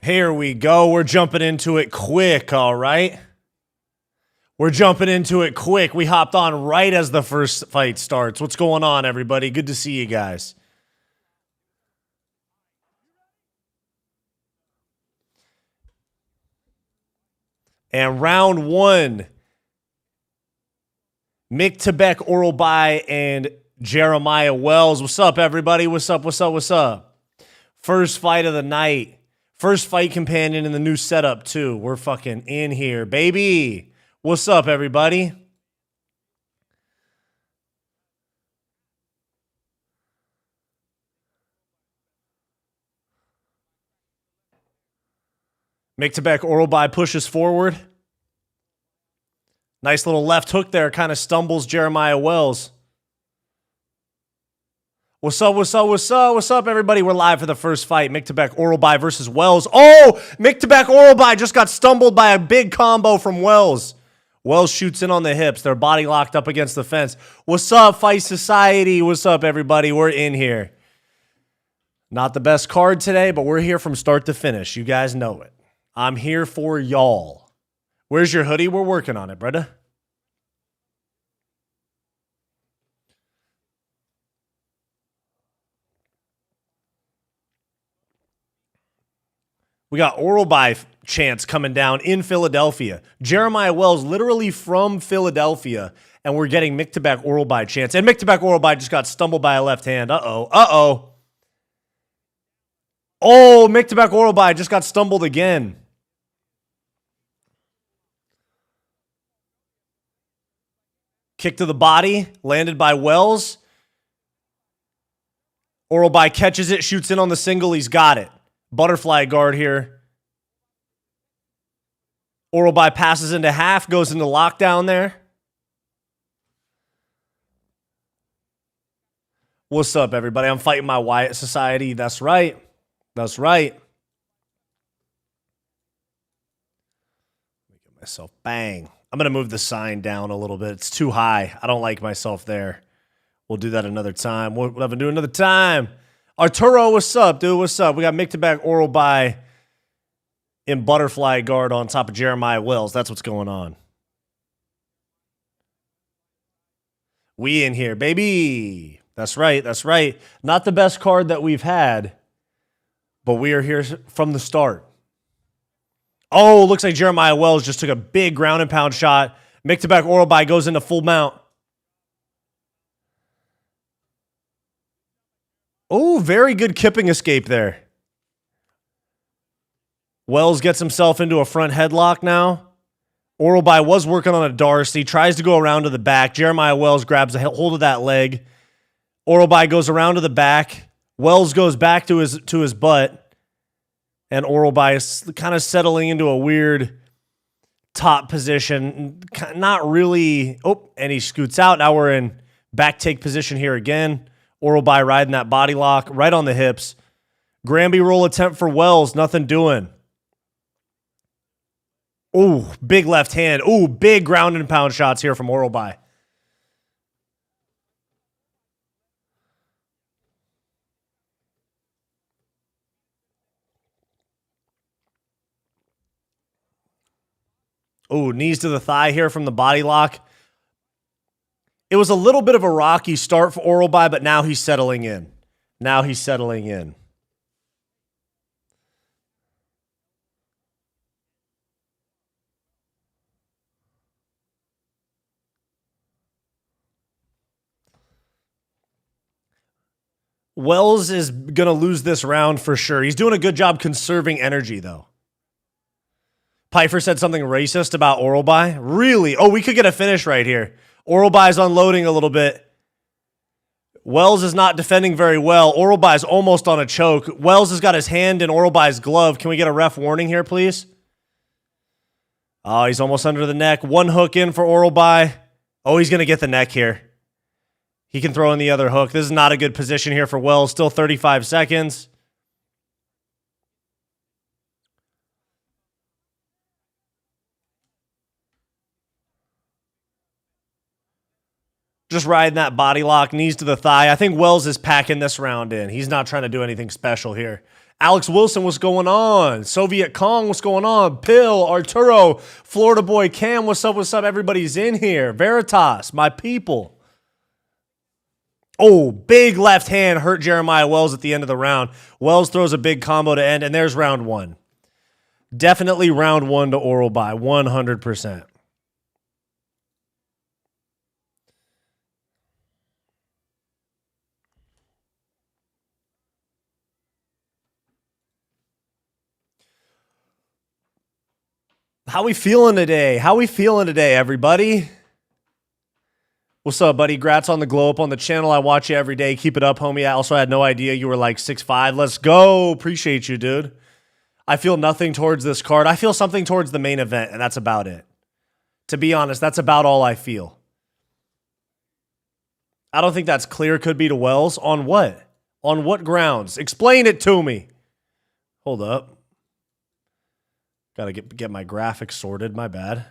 Here we go. We're jumping into it quick, all right? We're jumping into it quick. We hopped on right as the first fight starts. What's going on, everybody? Good to see you guys. And round one, Mick Tebek, Oralbai, and Jeremiah Wells. What's up, everybody? What's up, what's up, what's up? First fight of the night. First fight companion in the new setup, too. We're fucking in here, baby. What's up, everybody? Mick Tebek, Oralbai pushes forward. Nice little left hook there. Kind of stumbles Jeremiah Wells. What's up, what's up, what's up, what's up, everybody? We're live for the first fight. Mick Tebek, Oralbai versus Wells. Oh, Mick Tebek, Oralbai just got stumbled by a big combo from Wells. Wells shoots in on the hips. They're body locked up against the fence. What's up, Fight Society? What's up, everybody? We're in here. Not the best card today, but we're here from start to finish. You guys know it. I'm here for y'all. Where's your hoodie? We're working on it, brother. We got Oralbai chants coming down in Philadelphia. Jeremiah Wells literally from Philadelphia, and we're getting Mick Tebek Oralbai chants. And Mick Tebek Oralbai just got stumbled by a left hand. Uh-oh, uh-oh. Oh, Mick Tebek Oralbai just got stumbled again. Kick to the body, landed by Wells. Oralbai catches it, shoots in on the single. He's got it. Butterfly guard here. Oralbai passes into half, goes into lockdown there. What's up, everybody? I'm fighting my Wyatt Society. That's right. That's right. Let me get myself. Bang. I'm going to move the sign down a little bit. It's too high. I don't like myself there. We'll do that another time. We'll have to do another time. Arturo, what's up, dude? What's up? We got Mick Tebek, Oralbai in butterfly guard on top of Jeremiah Wells. That's what's going on. We in here, baby. That's right. That's right. Not the best card that we've had, but we are here from the start. Oh, looks like Jeremiah Wells just took a big ground and pound shot. Mick Tebek, Oralbai goes into full mount. Oh, very good kipping escape there. Wells gets himself into a front headlock now. Oralbai was working on a Darcy. Tries to go around to the back. Jeremiah Wells grabs a hold of that leg. Oralbai goes around to the back. Wells goes back to his butt. And Oralbai is kind of settling into a weird top position. Not really. Oh, and he scoots out. Now we're in back take position here again. Oralbai riding that body lock right on the hips. Granby roll attempt for Wells. Nothing doing. Oh, big left hand. Oh, big ground and pound shots here from Oralbai. Oh, knees to the thigh here from the body lock. It was a little bit of a rocky start for Oralbai, but now he's settling in. Now he's settling in. Wells is going to lose this round for sure. He's doing a good job conserving energy, though. Pfeiffer said something racist about Oralbai. Really? Oh, we could get a finish right here. Oralbai's unloading a little bit. Wells is not defending very well. Oralbai's almost on a choke. Wells has got his hand in Oralbai's glove. Can we get a ref warning here, please? Oh, he's almost under the neck. One hook in for Oralbai. Oh, he's going to get the neck here. He can throw in the other hook. This is not a good position here for Wells. Still 35 seconds. Just riding that body lock, knees to the thigh. I think Wells is packing this round in. He's not trying to do anything special here. Alex Wilson, what's going on? Soviet Kong, what's going on? Pill, Arturo, Florida Boy Cam, what's up, Everybody's in here. Veritas, my people. Oh, big left hand hurt Jeremiah Wells at the end of the round. Wells throws a big combo to end, and there's round one. Definitely round one to Oral by 100%. How we feeling today? Everybody? What's up, buddy? Grats on the glow up on the channel. I watch you every day. Keep it up, homie. I also had no idea you were like 6'5". Let's go. Appreciate you, dude. I feel nothing towards this card. I feel something towards the main event, and that's about it. To be honest, that's about all I feel. I don't think that's clear. Could be to Wells. On what? On what grounds? Explain it to me. Hold up. Got to get my graphics sorted. My bad.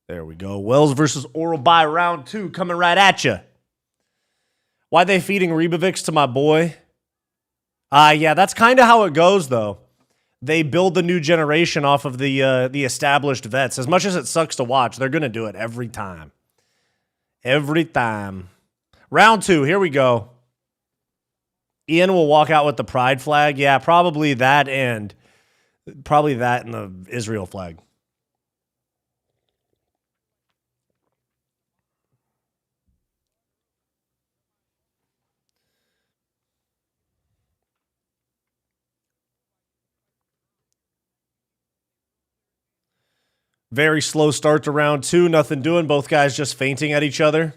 There we go. Wells versus Oral by round 2 coming right at you. Why they feeding Ribovics to my boy? Yeah, that's kind of how it goes, though. They build the new generation off of the established vets. As much as it sucks to watch, they're going to do it every time. Every time. Round 2, here we go. Ian will walk out with the pride flag. Yeah, probably that and the Israel flag. Very slow start to round 2. Nothing doing. Both guys just feinting at each other.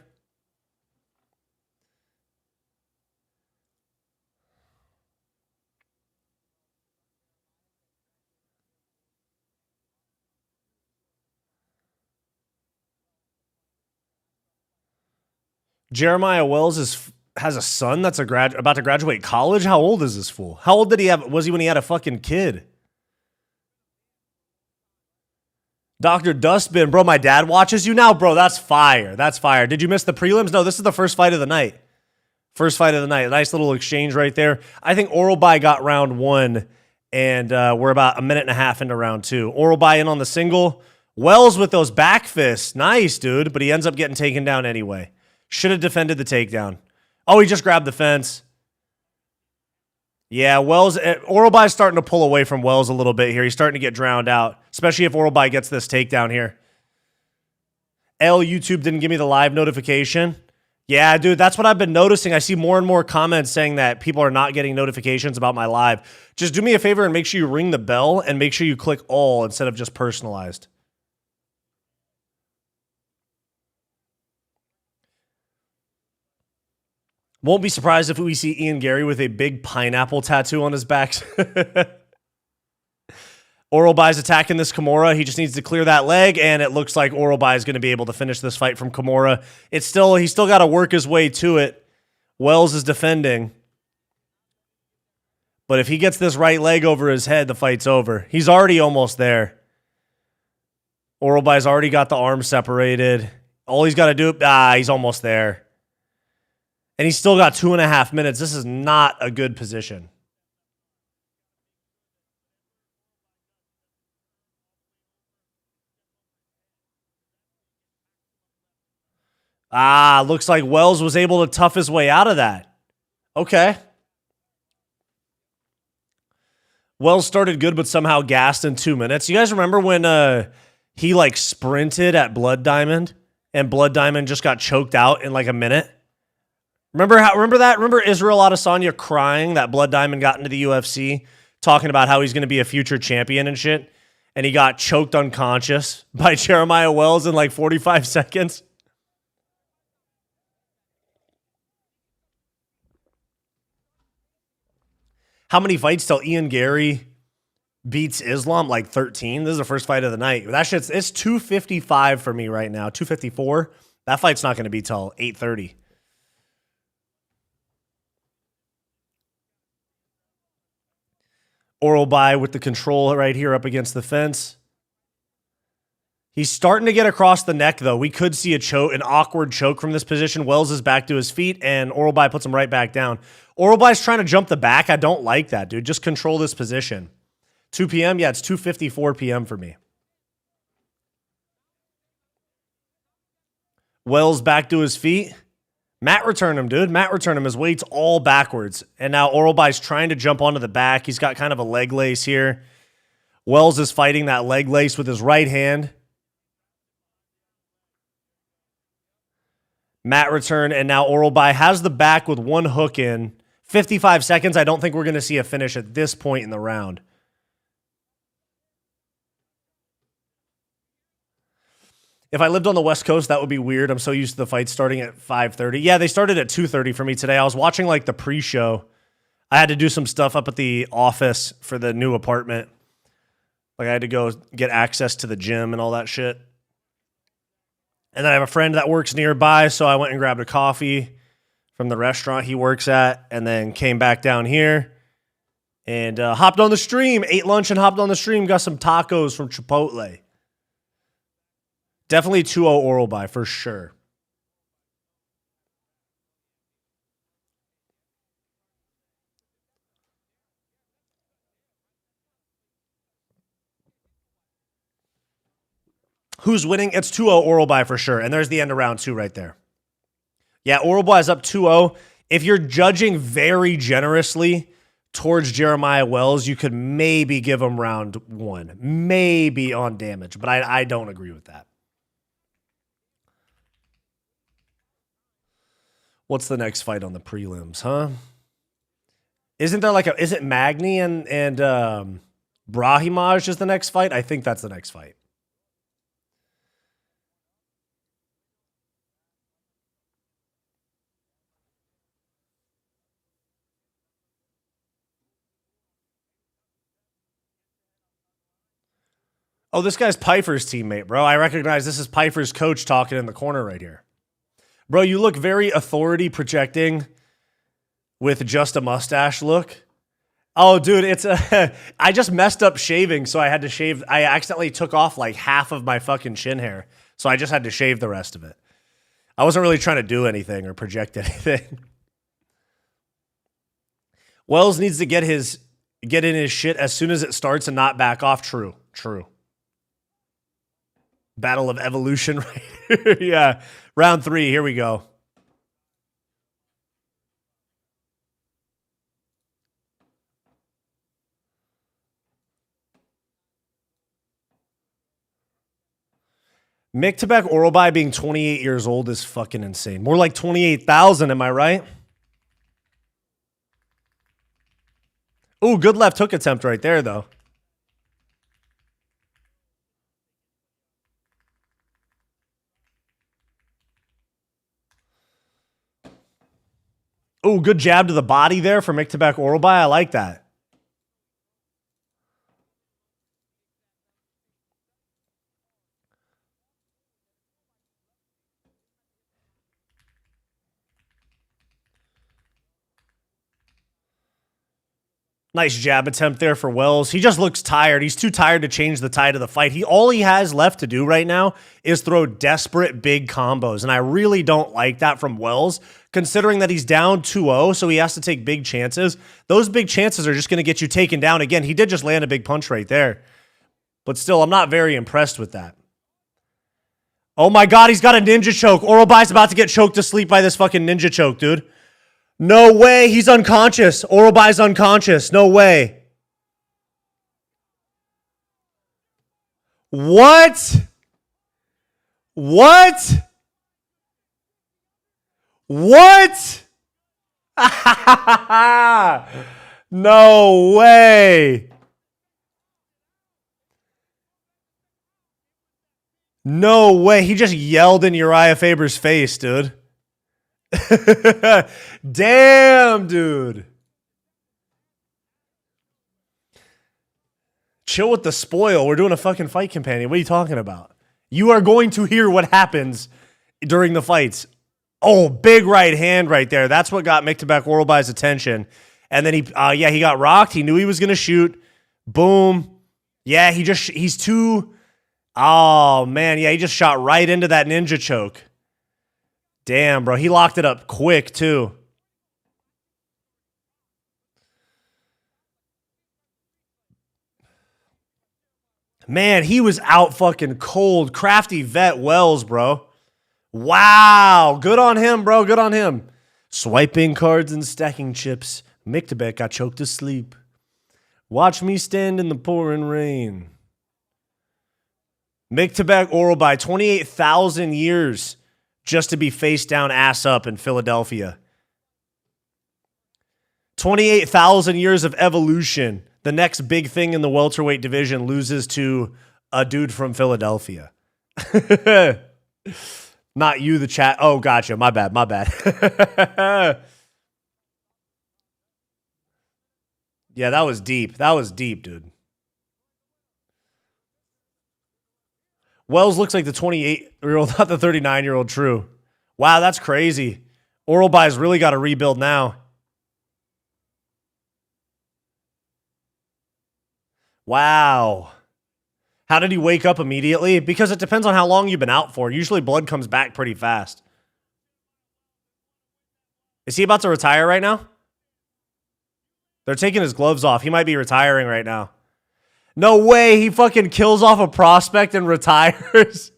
Jeremiah Wells has a son that's about to graduate college. How old is this fool? How old was he when he had a fucking kid? Dr. Dustbin, bro, my dad watches you now? Bro, that's fire. That's fire. Did you miss the prelims? No, this is the first fight of the night. First fight of the night. Nice little exchange right there. I think Oral by got round 1, and we're about a minute and a half into round 2. Oral by in on the single. Wells with those back fists. Nice, dude, but he ends up getting taken down anyway. Should have defended the takedown. Oh, he just grabbed the fence. Yeah, Oral by is starting to pull away from Wells a little bit here. He's starting to get drowned out, especially if Oral by gets this takedown here. YouTube didn't give me the live notification. Yeah, dude, that's what I've been noticing. I see more and more comments saying that people are not getting notifications about my live. Just do me a favor and make sure you ring the bell and make sure you click all instead of just personalized. Won't be surprised if we see Ian Garry with a big pineapple tattoo on his back. Oral Bai's attacking this Kimura. He just needs to clear that leg, and it looks like Oral Bai is going to be able to finish this fight from Kimura. He's still got to work his way to it. Wells is defending. But if he gets this right leg over his head, the fight's over. He's already almost there. Oral Bai's already got the arms separated. All he's got to do, he's almost there. And he's still got 2.5 minutes. This is not a good position. Looks like Wells was able to tough his way out of that. Okay. Wells started good, but somehow gassed in 2 minutes. You guys remember when he like sprinted at Blood Diamond and Blood Diamond just got choked out in like a minute? Remember that? Remember Israel Adesanya crying that Blood Diamond got into the UFC, talking about how he's going to be a future champion and shit, and he got choked unconscious by Jeremiah Wells in like 45 seconds? How many fights till Ian Garry beats Islam? Like 13. This is the first fight of the night. It's 255 for me right now. 254. That fight's not going to be till 8:30. Oral Bai with the control right here up against the fence. He's starting to get across the neck, though. We could see a choke, an awkward choke from this position. Wells is back to his feet, and Oralbai puts him right back down. Oralbai's trying to jump the back. I don't like that, dude. Just control this position. 2 p.m.? Yeah, it's 2:54 p.m. for me. Wells back to his feet. Mat return him, dude. Mat return him. His weight's all backwards. And now Oralbai's trying to jump onto the back. He's got kind of a leg lace here. Wells is fighting that leg lace with his right hand. Mat return, and now Oralbai has the back with one hook in. 55 seconds. I don't think we're going to see a finish at this point in the round. If I lived on the West Coast, that would be weird. I'm so used to the fight starting at 5:30. Yeah, they started at 2:30 for me today. I was watching like the pre-show. I had to do some stuff up at the office for the new apartment. Like I had to go get access to the gym and all that shit. And then I have a friend that works nearby, so I went and grabbed a coffee from the restaurant he works at, and then came back down here and hopped on the stream, ate lunch and hopped on the stream, got some tacos from Chipotle. Definitely 2-0 Oralbai for sure. Who's winning? It's 2-0 Oralbai for sure. And there's the end of round 2 right there. Yeah, Oralbai is up 2-0. If you're judging very generously towards Jeremiah Wells, you could maybe give him round 1. Maybe on damage. But I don't agree with that. What's the next fight on the prelims, huh? Isn't there like is it Magny and Brahimaj is the next fight? I think that's the next fight. Oh, this guy's Pfeiffer's teammate, bro. I recognize this is Pfeiffer's coach talking in the corner right here. Bro, you look very authority projecting with just a mustache look. Oh, dude, it's I just messed up shaving, so I had to shave. I accidentally took off like half of my fucking chin hair, so I just had to shave the rest of it. I wasn't really trying to do anything or project anything. Wells needs to get in his shit as soon as it starts and not back off. True. Battle of evolution right here. Yeah. Round 3. Here we go. Miktabek Oralbai being 28 years old is fucking insane. More like 28,000, am I right? Ooh, good left hook attempt right there, though. Ooh, good jab to the body there for Miktabek Oralbai. I like that. Nice jab attempt there for Wells. He just looks tired. He's too tired to change the tide of the fight. All he has left to do right now is throw desperate big combos, and I really don't like that from Wells, considering that he's down 2-0, so he has to take big chances. Those big chances are just going to get you taken down again. He did just land a big punch right there, but still, I'm not very impressed with that. Oh my God, he's got a ninja choke. Oralbai's about to get choked to sleep by this fucking ninja choke, dude. No way. He's unconscious. Oralbai's unconscious. No way. What? What? What? No way. No way. He just yelled in Uriah Faber's face, dude. Damn, dude. Chill with the spoil. We're doing a fucking fight companion. What are you talking about? You are going to hear what happens during the fights. Oh, big right hand right there. That's what got Miktabek Oralbai's attention. And then he got rocked. He knew he was going to shoot. Boom. Yeah, he's too Oh, man. Yeah, he just shot right into that ninja choke. Damn, bro. He locked it up quick, too. Man, he was out fucking cold. Crafty vet Wells, bro. Wow. Good on him, bro. Good on him. Swiping cards and stacking chips. Miktabek got choked to sleep. Watch me stand in the pouring rain. Miktabek oral by 28,000 years just to be face down, ass up in Philadelphia. 28,000 years of evolution. The next big thing in the welterweight division loses to a dude from Philadelphia. Not you, the chat. Oh, gotcha. My bad. My bad. Yeah, that was deep. That was deep, dude. Wells looks like the 28-year-old, not the 39-year-old. True. Wow, that's crazy. Oral Buy's really got to rebuild now. Wow. How did he wake up immediately? Because it depends on how long you've been out for. Usually blood comes back pretty fast. Is he about to retire right now? They're taking his gloves off. He might be retiring right now. No way. He fucking kills off a prospect and retires.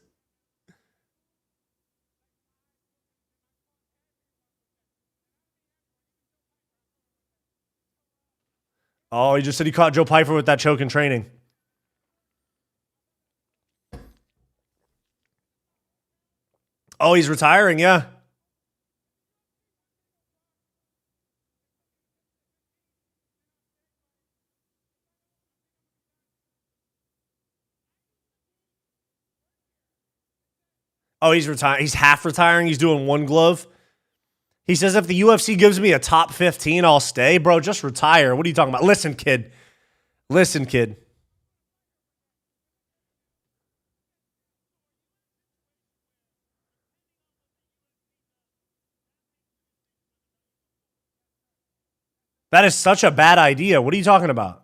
Oh, he just said he caught Joe Pyfer with that choke in training. Oh, he's retiring, yeah. Oh, he's retiring. He's half retiring. He's doing one glove. He says, if the UFC gives me a top 15, I'll stay. Bro, just retire. What are you talking about? Listen, kid. Listen, kid. That is such a bad idea. What are you talking about?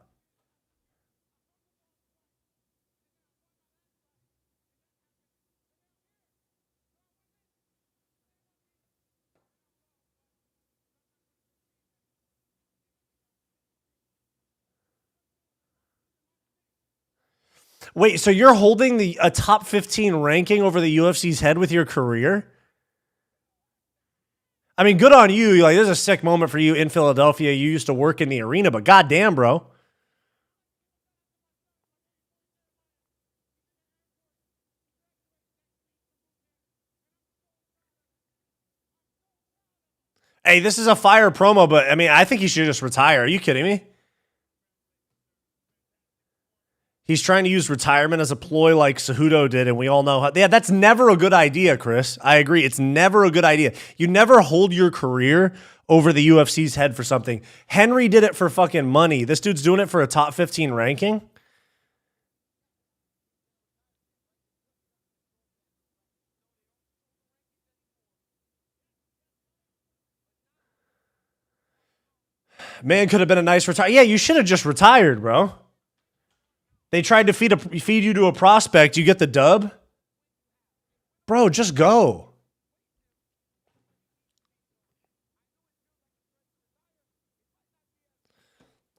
Wait, so you're holding a top 15 ranking over the UFC's head with your career? I mean, good on you. Like, this is a sick moment for you in Philadelphia. You used to work in the arena, but goddamn, bro. Hey, this is a fire promo, but I mean, I think he should just retire. Are you kidding me? He's trying to use retirement as a ploy like Cejudo did, and we all know how. Yeah, that's never a good idea, Chris. I agree. It's never a good idea. You never hold your career over the UFC's head for something. Henry did it for fucking money. This dude's doing it for a top 15 ranking. Man, could have been a nice retire. Yeah, you should have just retired, bro. They tried to feed you to a prospect. You get the dub? Bro, just go.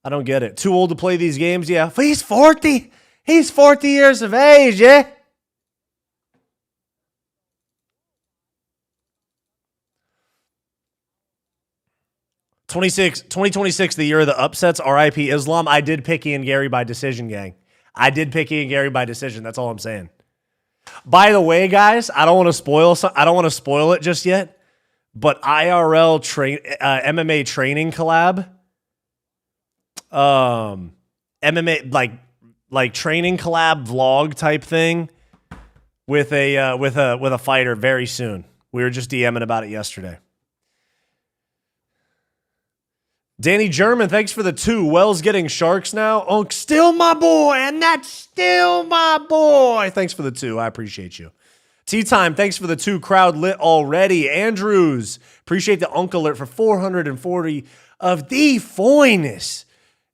I don't get it. Too old to play these games? Yeah. He's 40. He's 40 years of age, yeah? '26, the year of the upsets. RIP Islam. I did pick Ian Garry by decision, gang. I did pick Ian Garry by decision. That's all I'm saying. By the way, guys, I don't want to spoil it just yet. But IRL MMA training collab. MMA like training collab vlog type thing with a fighter very soon. We were just DMing about it yesterday. Danny German, thanks for the 2. Wells getting sharks now. Oh, still my boy, and that's still my boy. Thanks for the 2. I appreciate you. Tea Time, thanks for the 2. Crowd lit already. Andrews, appreciate the Uncle Alert for 440 of the finest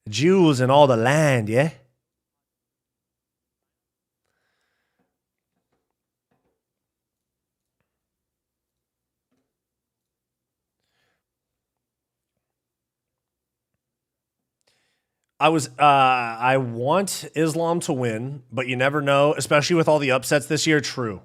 jewels in all the land, yeah? I want Islam to win, but you never know, especially with all the upsets this year. True.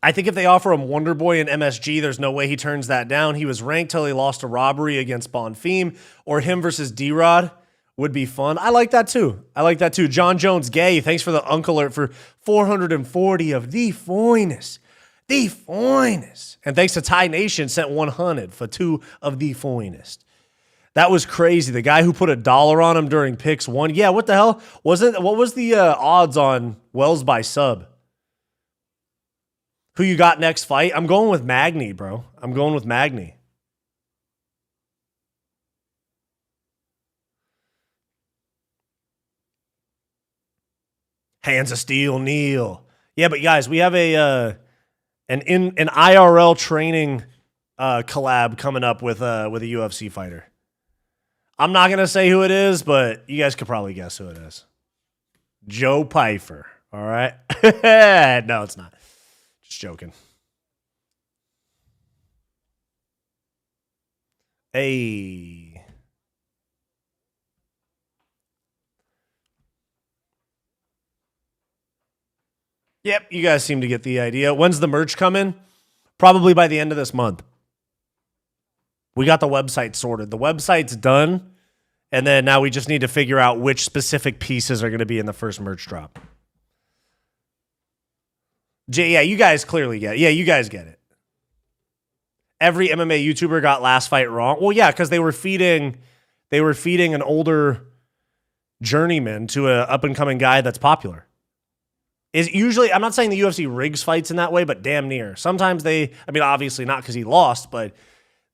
I think if they offer him Wonder Boy and MSG, there's no way he turns that down. He was ranked till he lost a robbery against Bonfim, or him versus D-Rod would be fun. I like that too. John Jones Gay, thanks for the Uncle Alert for 440 of the finest. The finest. And thanks to Thai Nation, sent 100 for 2 of the finest. That was crazy. The guy who put $1 on him during picks won. Yeah, what the hell? What was the odds on Wells by sub? Who you got next fight? I'm going with Magny, bro. I'm going with Magny. Hands of Steel, Neil. Yeah, but guys, we have an IRL training collab coming up with a UFC fighter. I'm not gonna say who it is, but you guys could probably guess who it is. Joe Pyfer. All right. No, it's not. Just joking. Hey. Yep, you guys seem to get the idea. When's the merch coming? Probably by the end of this month. We got the website sorted. The website's done, and then now we just need to figure out which specific pieces are going to be in the first merch drop. Yeah, you guys clearly get it. Yeah, you guys get it. Every MMA YouTuber got last fight wrong. Well, yeah, because they were feeding an older journeyman to an up-and-coming guy that's popular. Is usually, I'm not saying the UFC rigs fights in that way, but damn near. Sometimes obviously not because he lost, but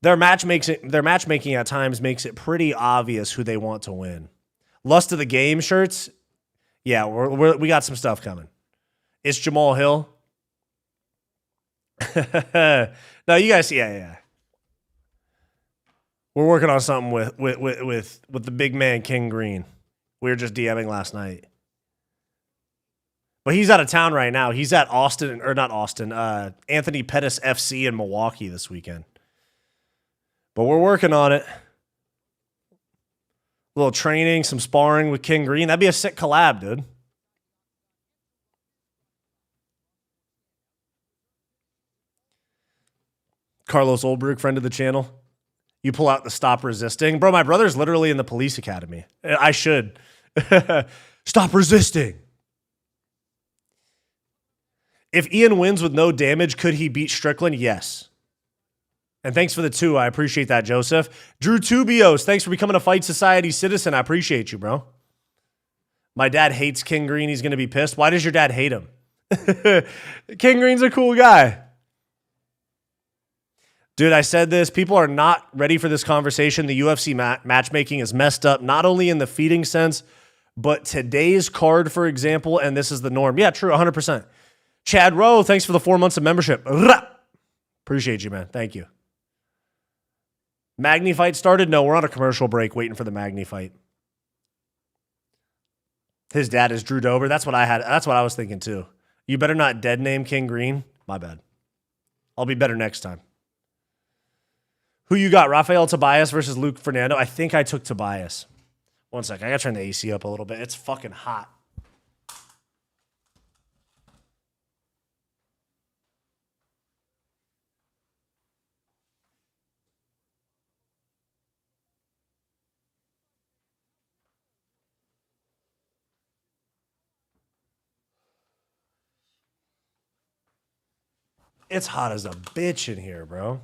their matchmaking at times makes it pretty obvious who they want to win. Lust of the Game shirts, yeah, we got some stuff coming. It's Jamal Hill. No, you guys, yeah. We're working on something with the big man King Green. We were just DMing last night. But he's out of town right now. He's at Anthony Pettis FC in Milwaukee this weekend. But we're working on it. A little training, some sparring with King Green. That'd be a sick collab, dude. Carlos Olberg, friend of the channel. You pull out the stop resisting. Bro, my brother's literally in the police academy. I should. Stop resisting. If Ian wins with no damage, could he beat Strickland? Yes. And thanks for the 2. I appreciate that, Joseph. Drew Tubios, thanks for becoming a Fight Society citizen. I appreciate you, bro. My dad hates King Green. He's going to be pissed. Why does your dad hate him? King Green's a cool guy. Dude, I said this. People are not ready for this conversation. The UFC matchmaking is messed up, not only in the feeding sense, but today's card, for example, and this is the norm. Yeah, true, 100%. Chad Rowe, thanks for the 4 months of membership. Appreciate you, man. Thank you. Magny fight started? No, we're on a commercial break waiting for the Magny fight. His dad is Drew Dober. That's what I was thinking too. You better not dead name King Green. My bad. I'll be better next time. Who you got? Rafael Tobias versus Luke Fernando? I think I took Tobias. One second. I got to turn the AC up a little bit. It's fucking hot. It's hot as a bitch in here, bro.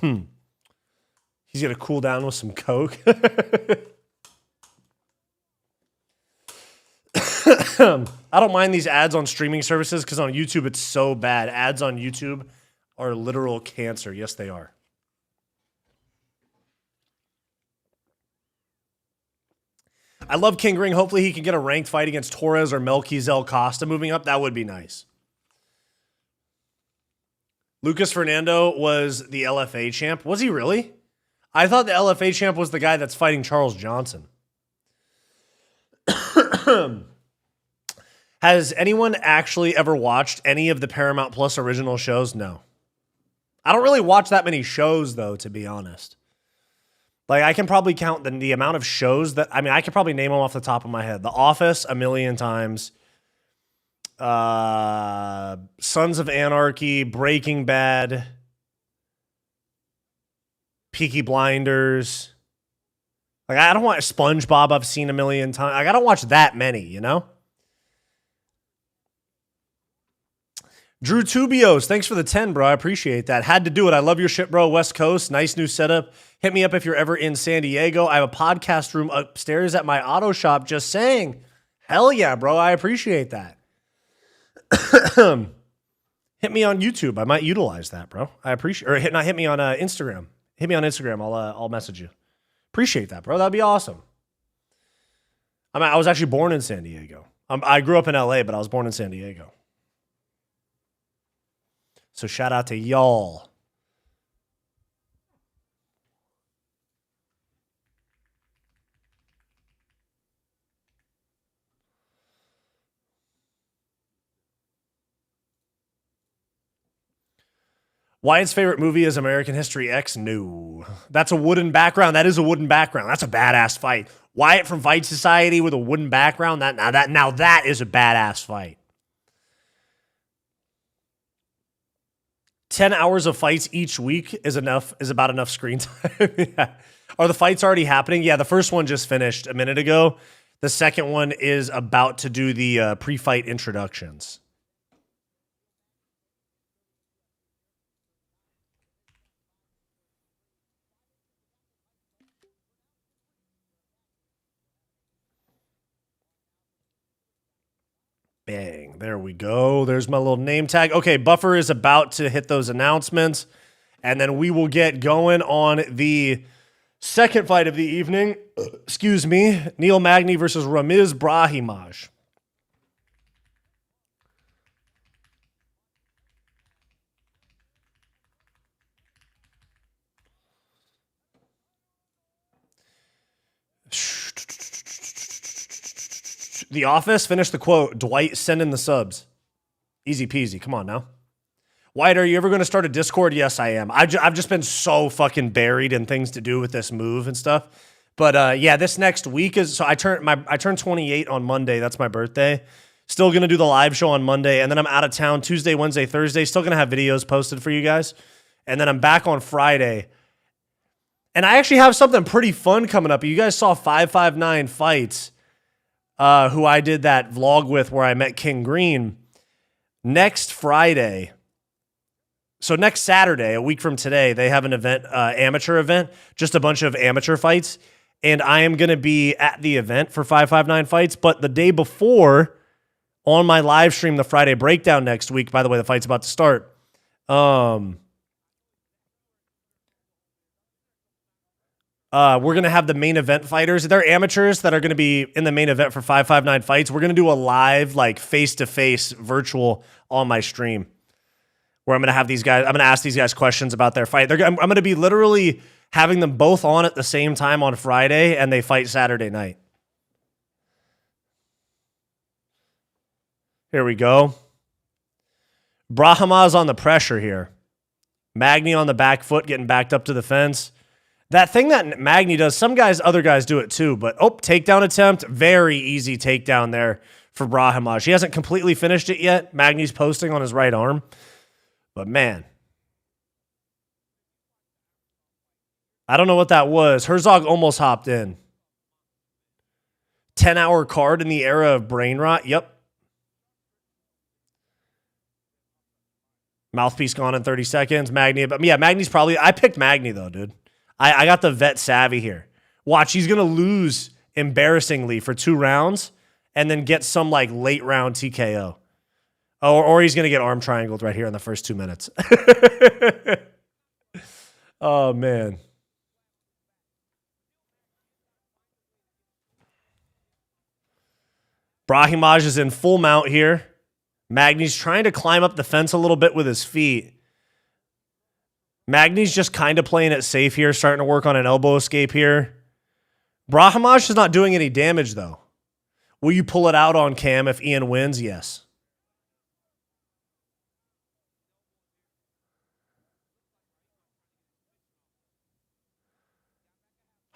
He's going to cool down with some Coke. I don't mind these ads on streaming services because on YouTube it's so bad. Ads on YouTube are literal cancer. Yes, they are. I love King Ring. Hopefully he can get a ranked fight against Torres or Melquizel Costa moving up. That would be nice. Lucas Fernando was the LFA champ. Was he really? I thought the LFA champ was the guy that's fighting Charles Johnson. Has anyone actually ever watched any of the Paramount Plus original shows? No. I don't really watch that many shows, though, to be honest. Like, I can probably count the amount of shows that, I mean, I could probably name them off the top of my head. The Office, a million times. Sons of Anarchy, Breaking Bad, Peaky Blinders. Like, I don't watch SpongeBob, I've seen a million times. Like, I don't watch that many, you know? Drew Tubios, thanks for the 10, bro. I appreciate that. Had to do it. I love your shit, bro. West Coast, nice new setup. Hit me up if you're ever in San Diego. I have a podcast room upstairs at my auto shop, just saying. Hell yeah, bro. I appreciate that. Hit me on YouTube. I might utilize that, bro. I appreciate, or hit me on Instagram. Hit me on Instagram. I'll message you. Appreciate that, bro. That'd be awesome. I was actually born in San Diego. I grew up in LA, but I was born in San Diego. So shout out to y'all. Wyatt's favorite movie is American History X? No. That's a wooden background. That is a wooden background. That's a badass fight. Wyatt from Fight Society with a wooden background. Now that is a badass fight. 10 hours of fights each week is about enough screen time. Yeah. Are the fights already happening? Yeah, the first one just finished a minute ago. The second one is about to do the pre-fight introductions. Bang. There we go. There's my little name tag. Okay, Buffer is about to hit those announcements, and then we will get going on the second fight of the evening. Excuse me. Neil Magny versus Ramiz Brahimaj. The Office, finish the quote. Dwight, send in the subs. Easy peasy. Come on now. Wyatt, are you ever going to start a Discord? Yes, I am. I've just been so fucking buried in things to do with this move and stuff. But yeah, this next week is, so I turned 28 on Monday. That's my birthday. Still going to do the live show on Monday. And then I'm out of town Tuesday, Wednesday, Thursday. Still going to have videos posted for you guys. And then I'm back on Friday. And I actually have something pretty fun coming up. You guys saw 559 Fights. Who I did that vlog with where I met King Green. Next Friday, so next Saturday, a week from today, they have an event, amateur event, just a bunch of amateur fights. And I am going to be at the event for 559 Fights. But the day before, on my live stream, the Friday breakdown next week, by the way, the fight's about to start. We're going to have the main event fighters. They're amateurs that are going to be in the main event for 559 Fights. We're going to do a live, like, face-to-face virtual on my stream where I'm going to have these guys, I'm going to ask these guys questions about their fight. I'm going to be literally having them both on at the same time on Friday, and they fight Saturday night. Here we go. Brahimaj on the pressure here. Magny on the back foot, getting backed up to the fence. That thing that Magny does, other guys do it too, but takedown attempt, very easy takedown there for Brahimaj. He hasn't completely finished it yet. Magny's posting on his right arm, but man, I don't know what that was. Herzog almost hopped in. 10-hour card in the era of brain rot. Yep. Mouthpiece gone in 30 seconds. Magny, but yeah, Magny's probably, I picked Magny though, dude. I got the vet savvy here. Watch, he's going to lose embarrassingly for 2 rounds and then get some like late round TKO. Or he's going to get arm triangled right here in the first 2 minutes. Oh, man. Brahimaj is in full mount here. Magny's trying to climb up the fence a little bit with his feet. Magny's just kind of playing it safe here, starting to work on an elbow escape here. Brahimaj is not doing any damage, though. Will you pull it out on cam if Ian wins? Yes.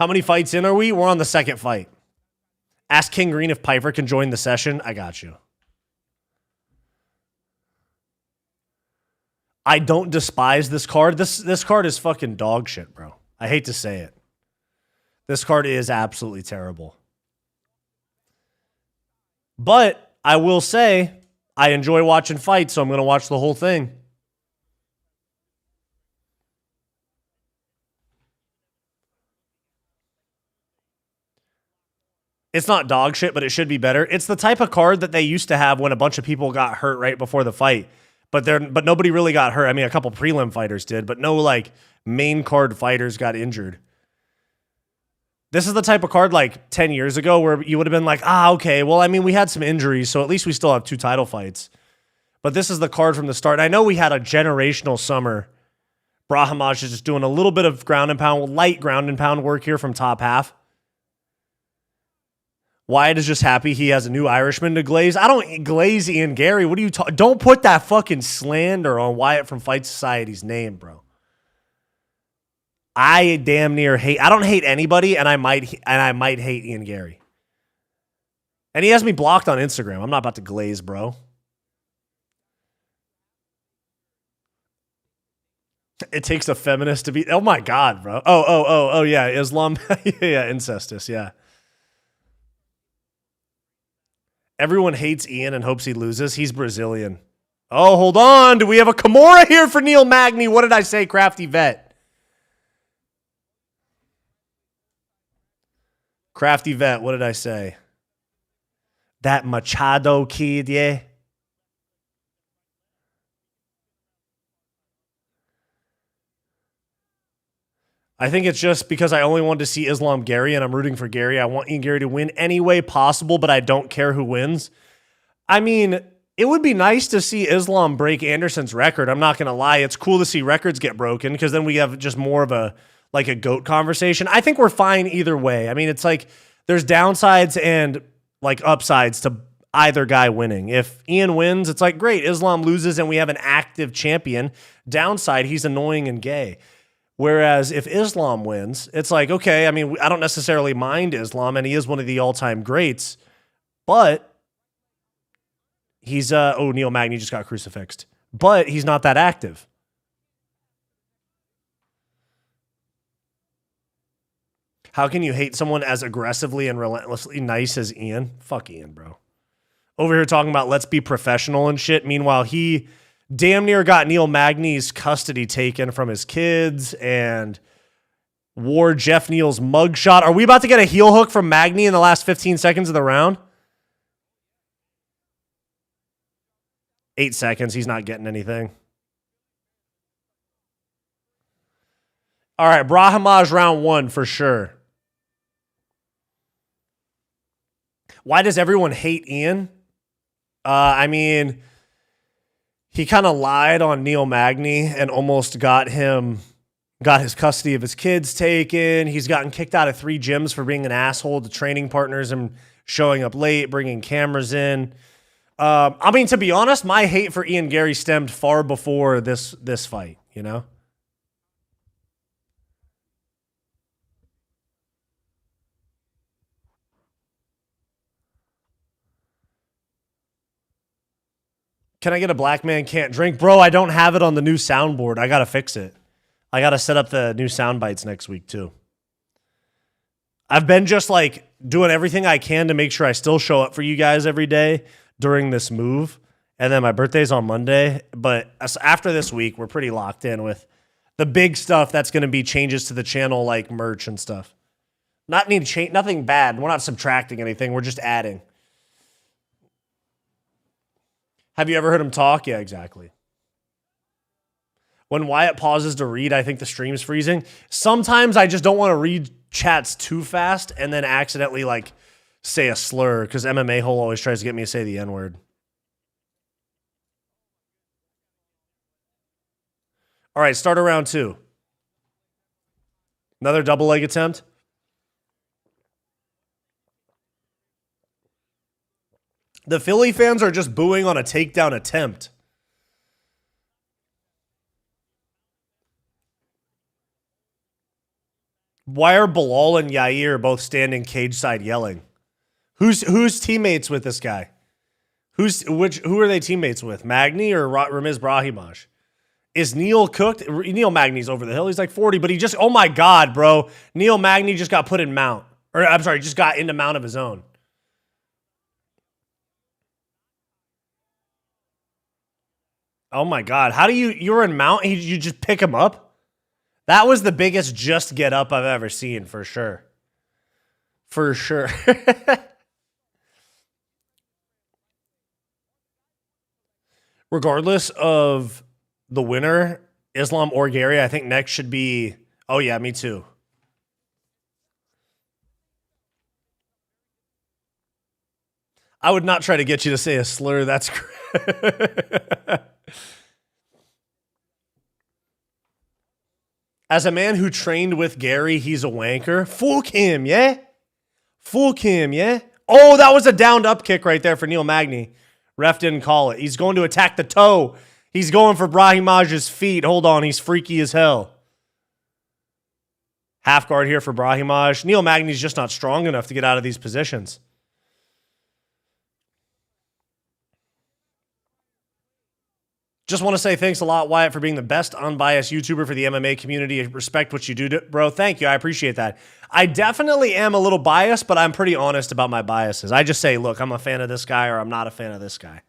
How many fights in are we? We're on the second fight. Ask King Green if Piper can join the session. I got you. I don't despise this card. This card is fucking dog shit, bro. I hate to say it. This card is absolutely terrible. But I will say I enjoy watching fights, so I'm going to watch the whole thing. It's not dog shit, but it should be better. It's the type of card that they used to have when a bunch of people got hurt right before the fight. But nobody really got hurt. I mean, a couple prelim fighters did, but no like main card fighters got injured. This is the type of card like 10 years ago where you would have been like, okay, well, I mean, we had some injuries, so at least we still have 2 title fights. But this is the card from the start. And I know we had a generational summer. Brahimaj is just doing a little bit of ground and pound, light ground and pound work here from top half. Wyatt is just happy he has a new Irishman to glaze. I don't glaze Ian Garry. What are you talking? Don't put that fucking slander on Wyatt from Fight Society's name, bro. I damn near hate. I don't hate anybody, and I might hate Ian Garry. And he has me blocked on Instagram. I'm not about to glaze, bro. It takes a feminist to be. Oh my god, bro. Oh yeah, Islam. Yeah, incestus. Yeah. Everyone hates Ian and hopes he loses. He's Brazilian. Oh, hold on. Do we have a Kimura here for Neil Magny? What did I say, Crafty Vet? Crafty Vet, what did I say? That Machado kid, yeah. I think it's just because I only wanted to see Islam Garry and I'm rooting for Garry. I want Ian Garry to win any way possible, but I don't care who wins. I mean, it would be nice to see Islam break Anderson's record. I'm not going to lie. It's cool to see records get broken because then we have just more of a GOAT conversation. I think we're fine either way. I mean, it's like there's downsides and like upsides to either guy winning. If Ian wins, it's like, great. Islam loses and we have an active champion. Downside, he's annoying and gay. Whereas if Islam wins, it's like, okay, I mean, I don't necessarily mind Islam, and he is one of the all-time greats, but he's, Neil Magny just got crucifixed, but he's not that active. How can you hate someone as aggressively and relentlessly nice as Ian? Fuck Ian, bro. Over here talking about let's be professional and shit. Meanwhile, he damn near got Neil Magny's custody taken from his kids and wore Jeff Neal's mugshot. Are we about to get a heel hook from Magny in the last 15 seconds of the round? 8 seconds. He's not getting anything. All right, Brahimaj round 1 for sure. Why does everyone hate Ian? I mean, he kind of lied on Neil Magny and almost got his custody of his kids taken. He's gotten kicked out of 3 gyms for being an asshole to training partners and showing up late, bringing cameras in. I mean, to be honest, my hate for Ian Garry stemmed far before this fight, you know? Can I get a black man can't drink? Bro, I don't have it on the new soundboard. I got to fix it. I got to set up the new sound bites next week too. I've been just like doing everything I can to make sure I still show up for you guys every day during this move. And then my birthday's on Monday. But after this week, we're pretty locked in with the big stuff that's going to be changes to the channel, like merch and stuff. Nothing bad. We're not subtracting anything. We're just adding. Have you ever heard him talk? Yeah, exactly. When Wyatt pauses to read, I think the stream's freezing. Sometimes I just don't want to read chats too fast and then accidentally like say a slur because MMA Hole always tries to get me to say the N-word. All right, start of round 2. Another double leg attempt. The Philly fans are just booing on a takedown attempt. Why are Bilal and Yair both standing cage side yelling? Who's teammates with this guy? Who are they teammates with? Magny or Ramiz Brahimaj? Is Neil cooked? Neil Magny's over the hill. He's like 40, but he just, oh my God, bro. Neil Magny just got put in mount. Or I'm sorry, just got into mount of his own. Oh my God. How do you're in mount, you just pick him up? That was the biggest just get up I've ever seen, for sure. For sure. Regardless of the winner, Islam or Garry, I think next should be, oh yeah, me too. I would not try to get you to say a slur. That's great. As a man who trained with Garry, he's a wanker. Fuck him, yeah? Fuck him, yeah? Oh, that was a downed up kick right there for Neil Magny. Ref didn't call it. He's going to attack the toe. He's going for Brahimaj's feet. Hold on, he's freaky as hell. Half guard here for Brahimaj. Neil Magny's just not strong enough to get out of these positions. Just want to say thanks a lot, Wyatt, for being the best unbiased YouTuber for the MMA community. I respect what you do, bro. Thank you. I appreciate that. I definitely am a little biased, but I'm pretty honest about my biases. I just say, look, I'm a fan of this guy or I'm not a fan of this guy.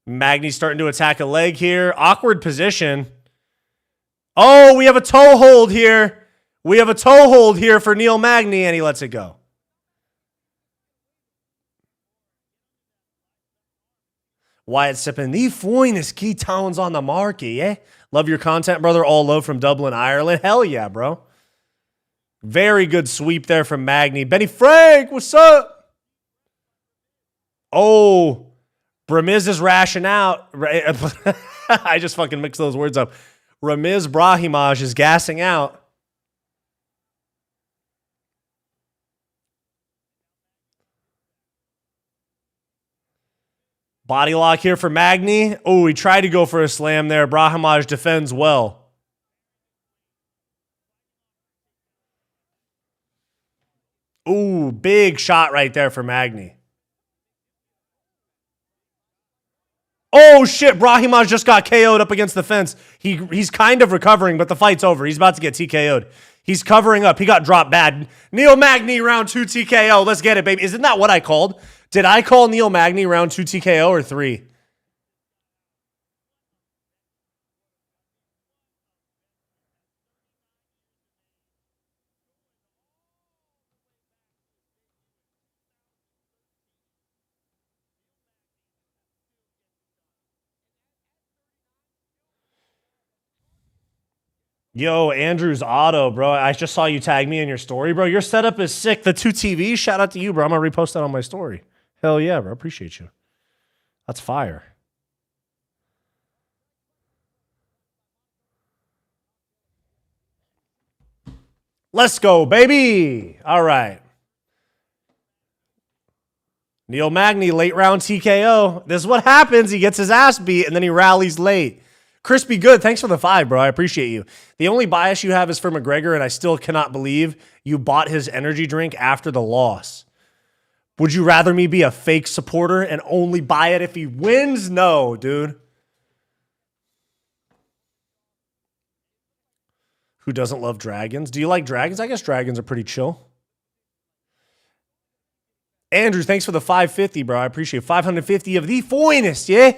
Magny's starting to attack a leg here. Awkward position. Oh, we have a toe hold here. We have a toe hold here for Neil Magny, and he lets it go. Wyatt sipping the finest ketones on the market, yeah? Love your content, brother. All love from Dublin, Ireland. Hell yeah, bro. Very good sweep there from Magny. Benny Frank, what's up? Oh, Ramiz is rashing out. I just fucking mixed those words up. Ramiz Brahimaj is gassing out. Body lock here for Magny. Oh, he tried to go for a slam there. Brahimaj defends well. Ooh, big shot right there for Magny. Oh, shit. Brahimaj just got KO'd up against the fence. He's kind of recovering, but the fight's over. He's about to get TKO'd. He's covering up. He got dropped bad. Neil Magny, round 2 TKO. Let's get it, baby. Isn't that what I called? Did I call Neil Magny round 2 TKO or 3? Yo, Andrew's Auto, bro. I just saw you tag me in your story, bro. Your setup is sick. The 2 TVs, shout out to you, bro. I'm going to repost that on my story. Hell yeah, bro. Appreciate you. That's fire. Let's go, baby. All right. Neil Magny, late round TKO. This is what happens. He gets his ass beat, and then he rallies late. Crispy Good, thanks for the 5, bro. I appreciate you. The only bias you have is for McGregor, and I still cannot believe you bought his energy drink after the loss. Would you rather me be a fake supporter and only buy it if he wins? No, dude. Who doesn't love dragons? Do you like dragons? I guess dragons are pretty chill. Andrew, thanks for the 550, bro. I appreciate it. 550 of the finest, yeah?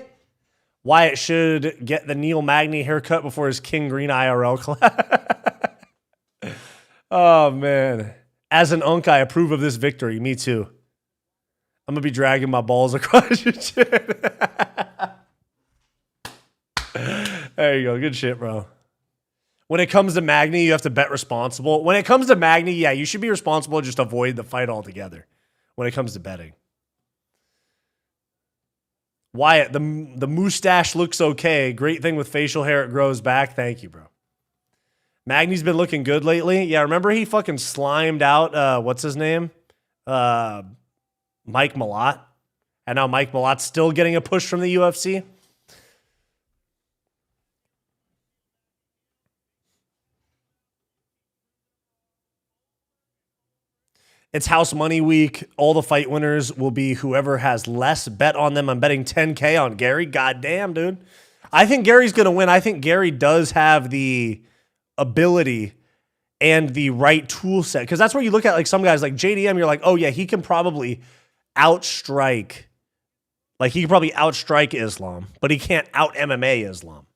Wyatt should get the Neil Magny haircut before his King Green IRL class. Oh, man. As an unk, I approve of this victory. Me too. I'm going to be dragging my balls across your chin. There you go. Good shit, bro. When it comes to Magny, you have to bet responsible. When it comes to Magny, yeah, you should be responsible. Just avoid the fight altogether when it comes to betting. Wyatt, the mustache looks okay. Great thing with facial hair, it grows back. Thank you, bro. Magny's been looking good lately. Yeah, remember he fucking slimed out, what's his name? Mike Malott. And now Mike Malott's still getting a push from the UFC. It's house money week. All the fight winners will be whoever has less. Bet on them. I'm betting 10K on Gary. God damn, dude. I think Gary's going to win. I think Gary does have the ability and the right tool set. Because that's where you look at like some guys like JDM, you're like, oh yeah, he can probably outstrike. Like he can probably outstrike Islam, but he can't out MMA Islam.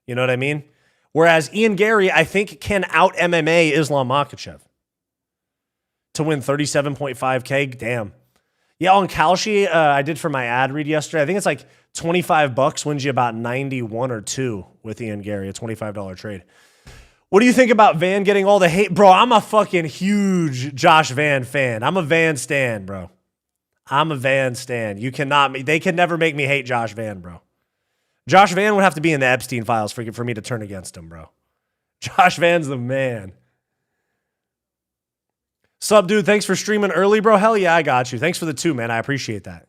You know what I mean? Whereas Ian Garry, I think, can out MMA Islam Makhachev to win 37.5K. Damn. Yeah, on Kalshi, I did for my ad read yesterday. I think it's like $25 wins you about 91 or 2 with Ian Garry, a $25 trade. What do you think about Van getting all the hate? Bro, I'm a fucking huge Josh Van fan. I'm a Van stan, bro. I'm a Van stan. They can never make me hate Josh Van, bro. Josh Van would have to be in the Epstein files for me to turn against him, bro. Josh Van's the man. Sup, dude? Thanks for streaming early, bro. Hell yeah, I got you. Thanks for the 2, man. I appreciate that.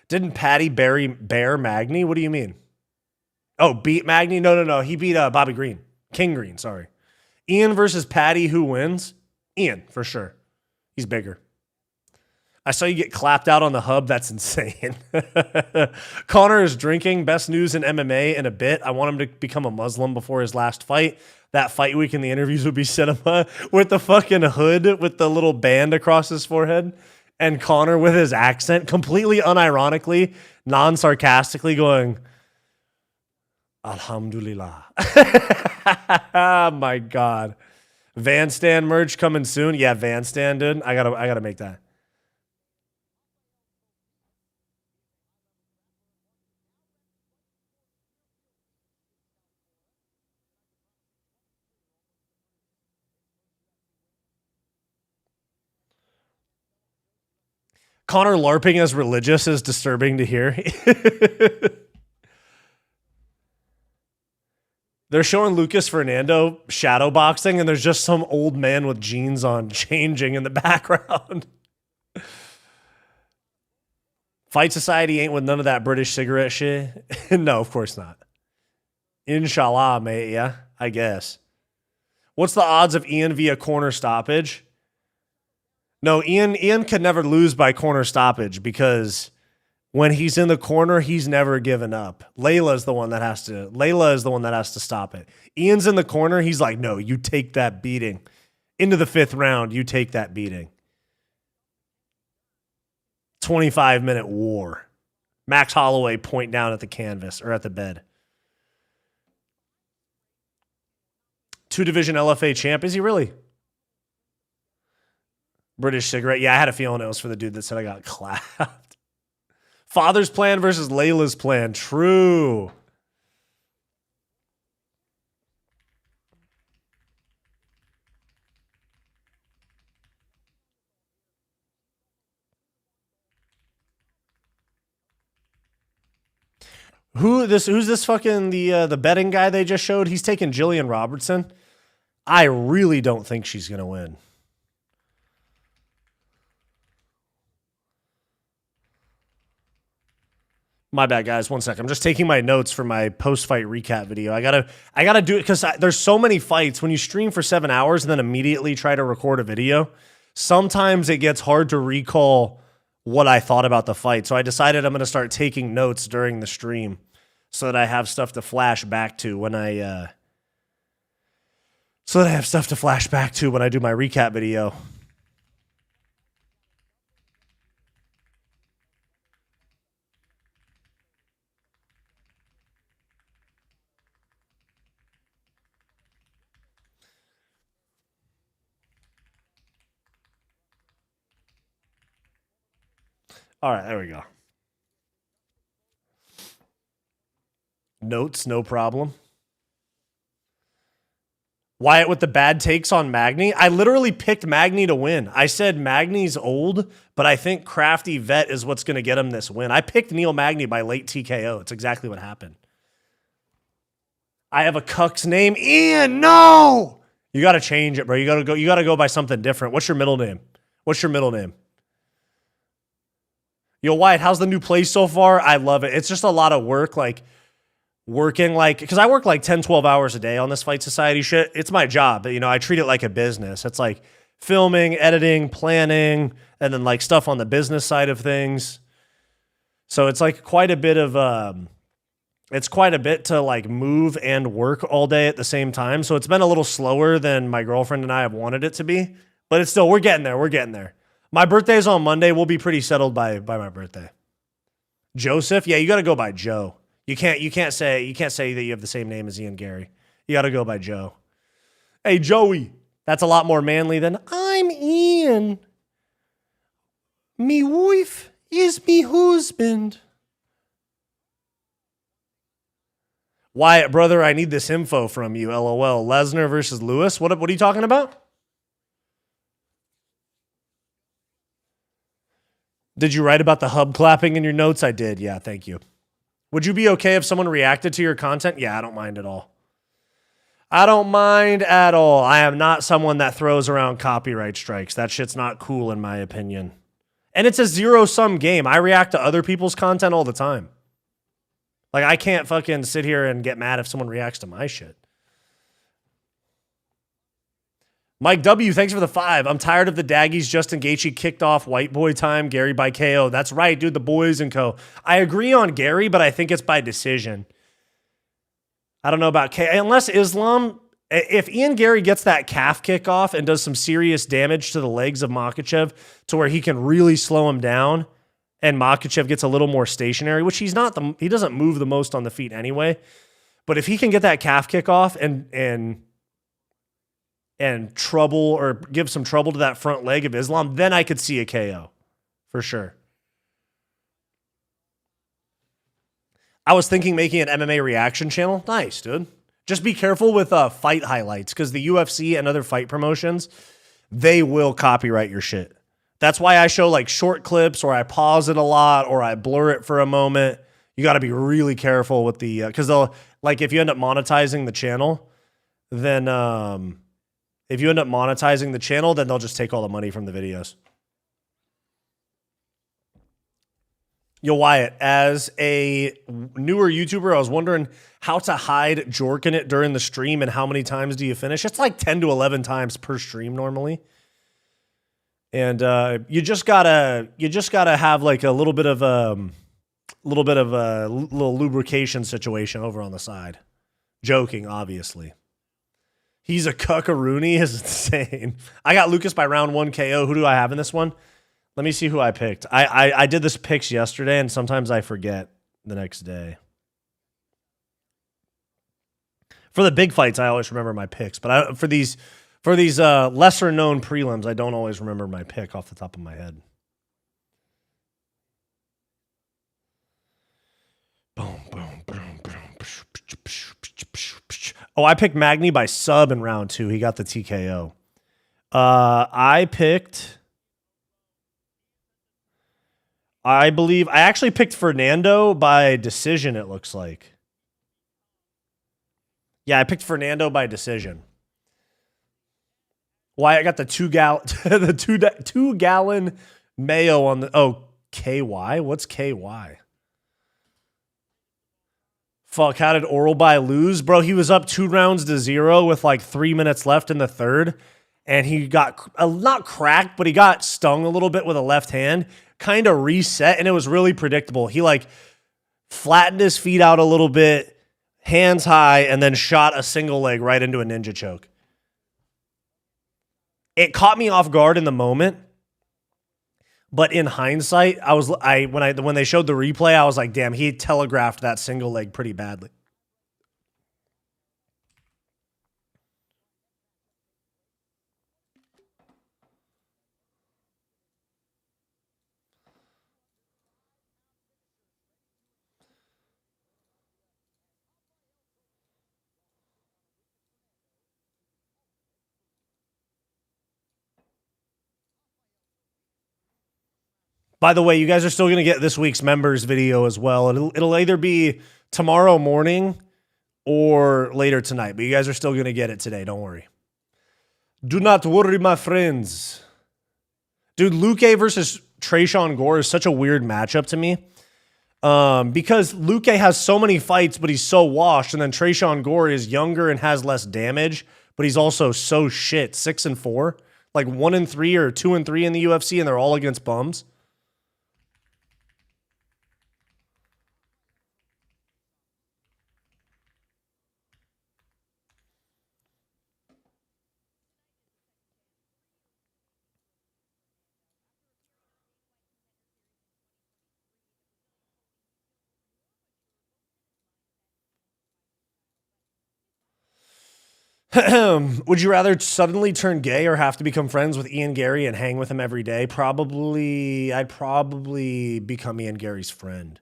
Didn't Patty bear Magny? What do you mean? Oh, beat Magny? No. He beat Bobby Green. King Green, sorry. Ian versus Patty, who wins? Ian, for sure. He's bigger. I saw you get clapped out on the hub. That's insane. Connor is drinking. Best news in MMA in a bit. I want him to become a Muslim before his last fight. That fight week in the interviews would be cinema with the fucking hood with the little band across his forehead. And Connor with his accent, completely unironically, non-sarcastically going, Alhamdulillah. Oh my God. Van Stan merch coming soon. Yeah, Van Stan, dude. I gotta make that. Connor LARPing as religious is disturbing to hear. They're showing Lucas Fernando shadow boxing, and there's just some old man with jeans on changing in the background. Fight Society ain't with none of that British cigarette shit. No, of course not. Inshallah, mate. Yeah, I guess. What's the odds of Ian via corner stoppage? No, Ian could never lose by corner stoppage because when he's in the corner, he's never given up. Layla is the one that has to stop it. Ian's in the corner, he's like, no, you take that beating. Into the 5th round, you take that beating. 25-minute war. Max Holloway point down at the canvas or at the bed. 2-division LFA champ, is he really? British cigarette. Yeah, I had a feeling it was for the dude that said I got clapped. Father's plan versus Layla's plan. True. Who's this fucking the betting guy they just showed? He's taking Jillian Robertson. I really don't think she's going to win. My bad, guys. 1 second. I'm just taking my notes for my post-fight recap video. I gotta do it because there's so many fights. When you stream for 7 hours and then immediately try to record a video, sometimes it gets hard to recall what I thought about the fight. So I decided I'm going to start taking notes during the stream so that I have stuff to flash back to when I do my recap video. All right, there we go. Notes, no problem. Wyatt with the bad takes on Magny. I literally picked Magny to win. I said Magny's old, but I think crafty vet is what's going to get him this win. I picked Neil Magny by late TKO. It's exactly what happened. I have a cuck's name. Ian, no! You got to change it, bro. You got to go by something different. What's your middle name? Yo, Wyatt, how's the new place so far? I love it. It's just a lot of work. Like, working like, because I work like 10, 12 hours a day on this Fight Society shit. It's my job, but, you know, I treat it like a business. It's like filming, editing, planning, and then like stuff on the business side of things. So it's like quite a bit of, it's quite a bit to like move and work all day at the same time. So it's been a little slower than my girlfriend and I have wanted it to be, but it's still, we're getting there. We're getting there. My birthday's on Monday. We'll be pretty settled by my birthday. Joseph. Yeah. You got to go by Joe. You can't say that you have the same name as Ian Garry. You got to go by Joe. Hey, Joey. That's a lot more manly than I'm Ian. Me wife is me husband. Wyatt, brother, I need this info from you. LOL. Lesnar versus Lewis. What are you talking about? Did you write about the hub clapping in your notes? I did. Yeah, thank you. Would you be okay if someone reacted to your content? Yeah, I don't mind at all. I don't mind at all. I am not someone that throws around copyright strikes. That shit's not cool in my opinion. And it's a zero-sum game. I react to other people's content all the time. Like, I can't fucking sit here and get mad if someone reacts to my shit. Mike W., thanks for the 5. I'm tired of the Daggies. Justin Gaethje kicked off white boy time. Gary by KO. That's right, dude. The boys and co. I agree on Gary, but I think it's by decision. I don't know about KO. Unless Islam, if Ian Garry gets that calf kick off and does some serious damage to the legs of Makhachev to where he can really slow him down and Makhachev gets a little more stationary, which he doesn't move the most on the feet anyway. But if he can get that calf kick off and trouble or give some trouble to that front leg of Islam, then I could see a KO for sure. I was thinking making an MMA reaction channel. Nice, dude. Just be careful with fight highlights because the UFC and other fight promotions, they will copyright your shit. That's why I show like short clips or I pause it a lot or I blur it for a moment. You got to be really careful with the, because they'll, like if you end up monetizing the channel, then they'll just take all the money from the videos. Yo, Wyatt, as a newer YouTuber, I was wondering how to hide jorking it during the stream and how many times do you finish? It's like 10 to 11 times per stream normally. And you just gotta have like a little bit of a little lubrication situation over on the side. Joking, obviously. He's a cuckaroony is insane. I got Lucas by round 1 KO. Who do I have in this one? Let me see who I picked. I did this picks yesterday, and sometimes I forget the next day. For the big fights, I always remember my picks, but for these lesser known prelims, I don't always remember my pick off the top of my head. Boom, boom, boom, boom. Oh, I picked Magny by sub in round 2. He got the TKO. I actually picked Fernando by decision, it looks like. Yeah, I picked Fernando by decision. Why I got the 2 gallon mayo on the KY? What's KY? Fuck, how did Oralby lose? Bro, he was up 2-0 with like 3 minutes left in the third. And he got, not cracked, but he got stung a little bit with a left hand. Kind of reset, and it was really predictable. He like flattened his feet out a little bit, hands high, and then shot a single leg right into a ninja choke. It caught me off guard in the moment. But in hindsight, when they showed the replay, I was like, damn, he telegraphed that single leg pretty badly. By the way, you guys are still going to get this week's members video as well. It'll either be tomorrow morning or later tonight, but you guys are still going to get it today. Don't worry. Do not worry, my friends. Dude, Luke versus Trayshawn Gore is such a weird matchup to me. Because Luque has so many fights, but he's so washed, and then Trayshawn Gore is younger and has less damage, but he's also so shit. 6-4, like 1-3 or 2-3 in the UFC, and they're all against bums. Would you rather suddenly turn gay or have to become friends with Ian Garry and hang with him every day? I'd probably become Ian Garry's friend.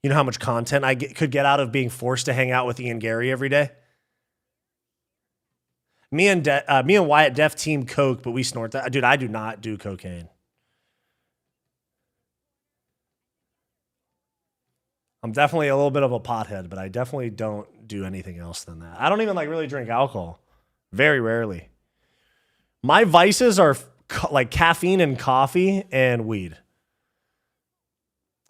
You know how much content could get out of being forced to hang out with Ian Garry every day? Me and Wyatt def team coke, but we snort that. Dude, I do not do cocaine. I'm definitely a little bit of a pothead, but I definitely don't do anything else than that. I don't even like really drink alcohol. Very rarely. My vices are like caffeine and coffee and weed.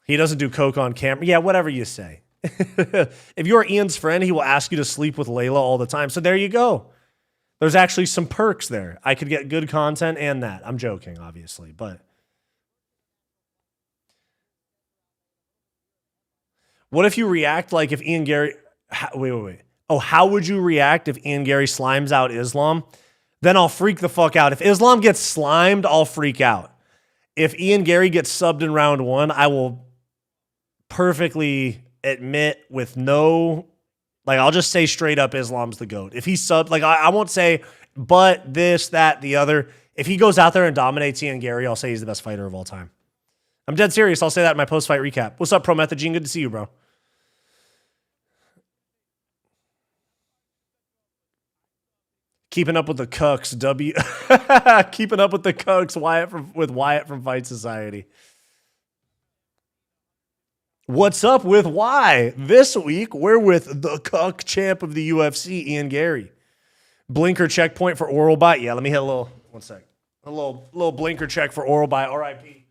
He doesn't do coke on camera. Yeah, whatever you say. If you're Ian's friend, he will ask you to sleep with Layla all the time. So there you go. There's actually some perks there. I could get good content and that. I'm joking, obviously, but what if you react like if Ian Garry... Wait. Oh, how would you react if Ian Garry slimes out Islam? Then I'll freak the fuck out. If Islam gets slimed, I'll freak out. If Ian Garry gets subbed in round 1, I will perfectly admit with no... Like, I'll just say straight up Islam's the GOAT. If he's subbed... Like, I won't say, but this, that, the other. If he goes out there and dominates Ian Garry, I'll say he's the best fighter of all time. I'm dead serious. I'll say that in my post-fight recap. What's up, Promethagene? Good to see you, bro. Keeping up with the cucks, Keeping up with the cucks, with Wyatt from Fight Society. What's up with why? This week, we're with the cuck champ of the UFC, Ian Garry. Blinker checkpoint for oral bite. Yeah, let me hit a little, one sec. A little blinker check for oral bite, RIP.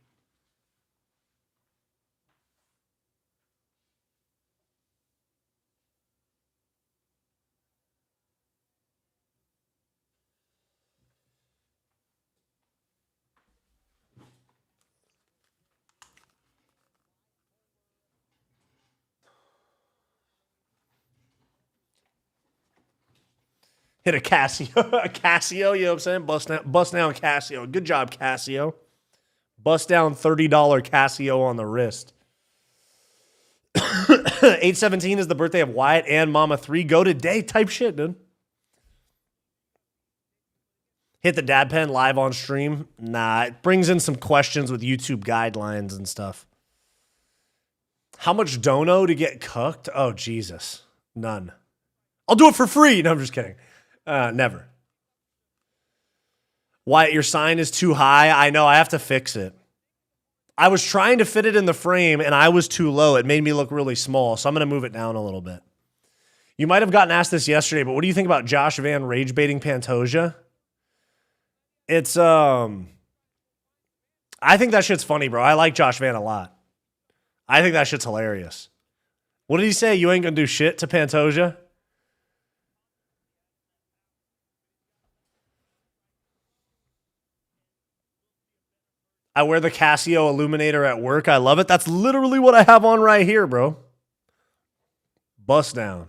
Hit a Casio, you know what I'm saying? Bust down Casio. Good job, Casio. Bust down $30 Casio on the wrist. 8/17 is the birthday of Wyatt and Mama 3. Go today type shit, dude. Hit the dad pen live on stream. Nah, it brings in some questions with YouTube guidelines and stuff. How much dono to get cooked? Oh, Jesus. None. I'll do it for free. No, I'm just kidding. Never. Wyatt, your sign is too high. I know. I have to fix it. I was trying to fit it in the frame, and I was too low. It made me look really small, so I'm going to move it down a little bit. You might have gotten asked this yesterday, but what do you think about Josh Van rage baiting Pantoja? It's, I think that shit's funny, bro. I like Josh Van a lot. I think that shit's hilarious. What did he say? You ain't going to do shit to Pantoja? I wear the Casio Illuminator at work. I love it. That's literally what I have on right here, bro. Bust down.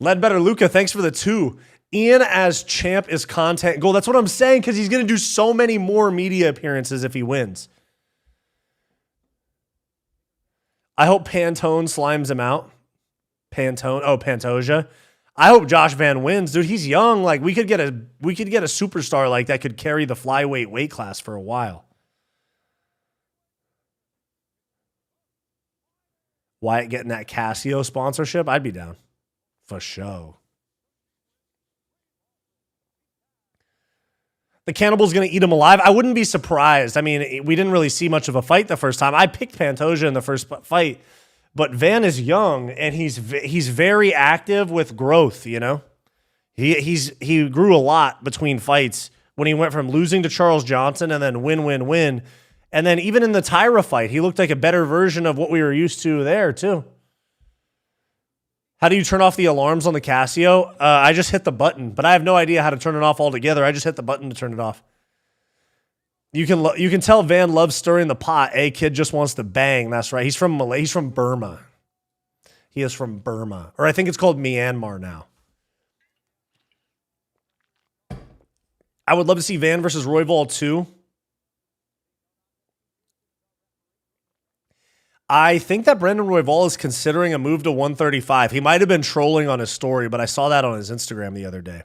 Ledbetter Luca, thanks for the 2. Ian as champ is content gold. That's what I'm saying, because he's going to do so many more media appearances if he wins. I hope Pantone slimes him out. Pantoja. I hope Josh Van wins, dude. He's young. Like we could get a superstar like that could carry the flyweight weight class for a while. Wyatt getting that Casio sponsorship, I'd be down for sure. The cannibal's going to eat him alive. I wouldn't be surprised. I mean, we didn't really see much of a fight the first time. I picked Pantoja in the first fight. But Van is young, and he's very active with growth, you know? He grew a lot between fights when he went from losing to Charles Johnson and then win. And then even in the Tyra fight, he looked like a better version of what we were used to there, too. How do you turn off the alarms on the Casio? I just hit the button, but I have no idea how to turn it off altogether. I just hit the button to turn it off. You can tell Van loves stirring the pot. A kid just wants to bang. That's right. He's from Malay. He's from Burma. He is from Burma. Or I think it's called Myanmar now. I would love to see Van versus Royval too. I think that Brendan Royval is considering a move to 135. He might have been trolling on his story, but I saw that on his Instagram the other day.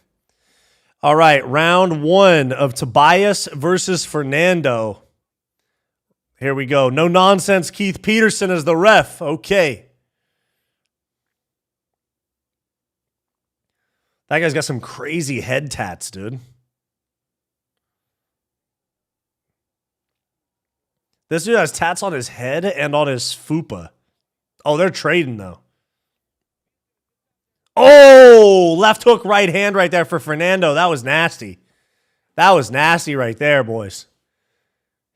All right, round 1 of Tobias versus Fernando. Here we go. No nonsense. Keith Peterson is the ref. Okay. That guy's got some crazy head tats, dude. This dude has tats on his head and on his fupa. Oh, they're trading, though. Oh, left hook, right hand right there for Fernando. That was nasty. That was nasty right there, boys.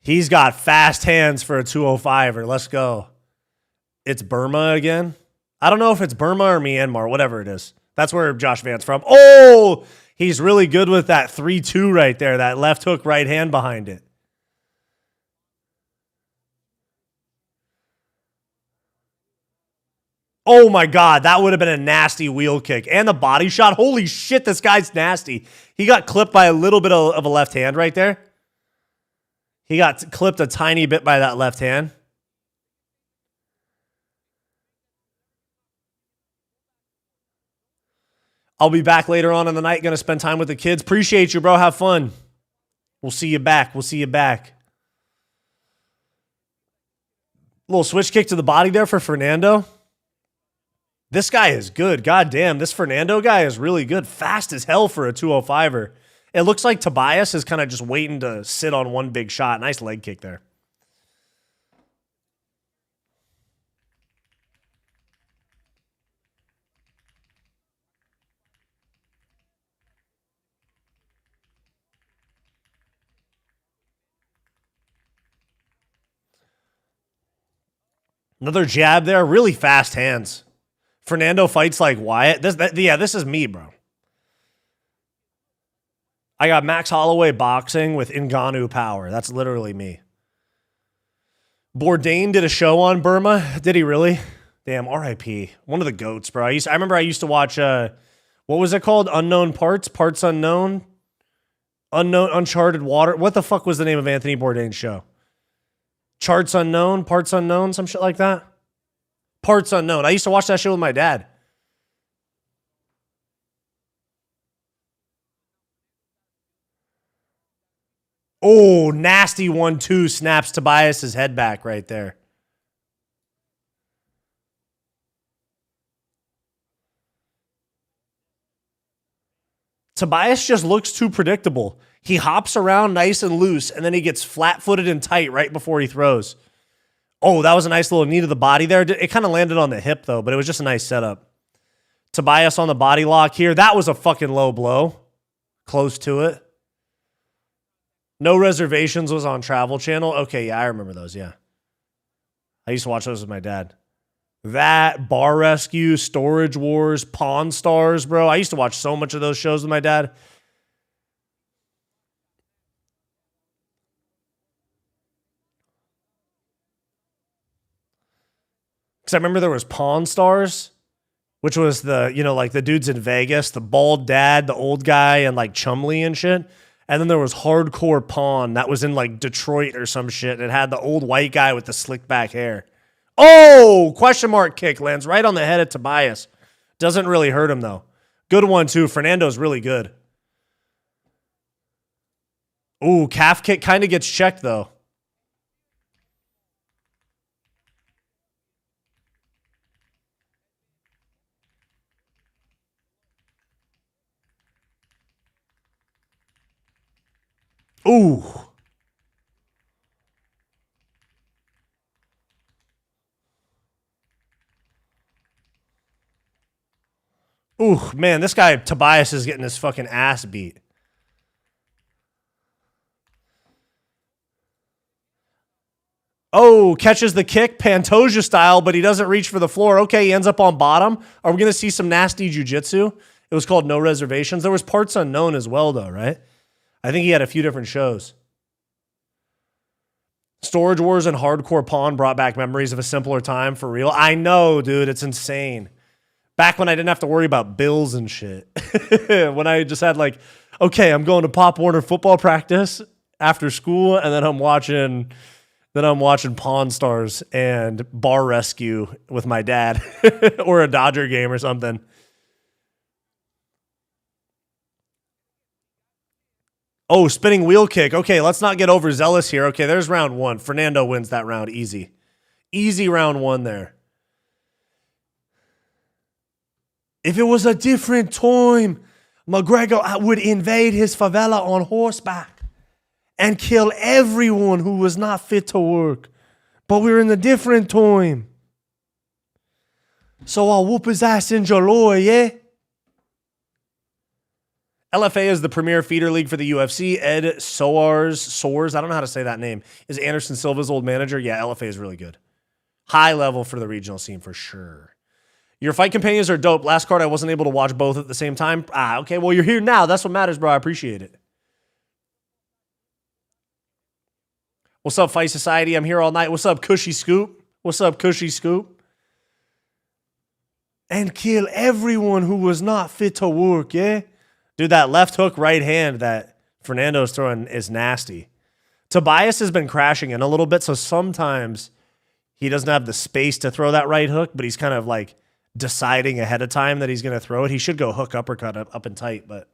He's got fast hands for a 205er. Let's go. It's Burma again. I don't know if it's Burma or Myanmar, whatever it is. That's where Josh Van's from. Oh, he's really good with that 3-2 right there, that left hook, right hand behind it. Oh my God, that would have been a nasty wheel kick. And the body shot. Holy shit, this guy's nasty. He got clipped by a little bit of a left hand right there. He got clipped a tiny bit by that left hand. I'll be back later on in the night. Going to spend time with the kids. Appreciate you, bro. Have fun. We'll see you back. We'll see you back. Little switch kick to the body there for Fernando. This guy is good. God damn, this Fernando guy is really good. Fast as hell for a 205er. It looks like Tobias is kind of just waiting to sit on one big shot. Nice leg kick there. Another jab there. Really fast hands. Fernando fights like Wyatt. This is me, bro. I got Max Holloway boxing with Ngannou power. That's literally me. Bourdain did a show on Burma. Did he really? Damn, RIP. One of the GOATs, bro. I remember I used to watch, what was it called? Unknown Parts? Parts Unknown? Uncharted Water? What the fuck was the name of Anthony Bourdain's show? Charts Unknown? Parts Unknown? Some shit like that? Parts Unknown. I used to watch that show with my dad. Oh, nasty 1-2 snaps Tobias's head back right there. Tobias just looks too predictable. He hops around nice and loose, and then he gets flat-footed and tight right before he throws. Oh, that was a nice little knee to the body there. It kind of landed on the hip, though, but it was just a nice setup. Tobias on the body lock here. That was a fucking low blow. Close to it. No Reservations was on Travel Channel. Okay, yeah, I remember those, yeah. I used to watch those with my dad. That, Bar Rescue, Storage Wars, Pawn Stars, bro. I used to watch so much of those shows with my dad. Because I remember there was Pawn Stars, which was the, like the dudes in Vegas, the bald dad, the old guy, and like Chumley and shit. And then there was Hardcore Pawn that was in like Detroit or some shit. It had the old white guy with the slick back hair. Oh, question mark kick lands right on the head of Tobias. Doesn't really hurt him though. Good one too. Fernando's really good. Ooh, calf kick kind of gets checked though. Ooh. Ooh, man, this guy, Tobias, is getting his fucking ass beat. Oh, catches the kick, Pantoja style, but he doesn't reach for the floor. Okay, he ends up on bottom. Are we going to see some nasty jiu-jitsu? It was called No Reservations. There was Parts Unknown as well, though, right? I think he had a few different shows. Storage Wars and Hardcore Pawn brought back memories of a simpler time, for real. I know, dude. It's insane. Back when I didn't have to worry about bills and shit. When I just had like, okay, I'm going to Pop Warner football practice after school, and then I'm watching Pawn Stars and Bar Rescue with my dad or a Dodger game or something. Oh, spinning wheel kick. Okay, let's not get overzealous here. Okay, there's round one. Fernando wins that round easy. Easy round one there. If it was a different time, McGregor would invade his favela on horseback and kill everyone who was not fit to work. But we're in a different time. So I'll whoop his ass in July, yeah? LFA is the premier feeder league for the UFC. Ed Soares, I don't know how to say that name, is Anderson Silva's old manager. Yeah, LFA is really good. High level for the regional scene for sure. Your fight companions are dope. Last card, I wasn't able to watch both at the same time. Okay, well, you're here now. That's what matters, bro. I appreciate it. What's up, Fight Society? I'm here all night. What's up, Cushy Scoop? What's up, Cushy Scoop? And kill everyone who was not fit to work, yeah? Dude, that left hook right hand that Fernando's throwing is nasty. Tobias has been crashing in a little bit, so sometimes he doesn't have the space to throw that right hook, but he's kind of like deciding ahead of time that he's going to throw it. He should go hook uppercut up and tight, but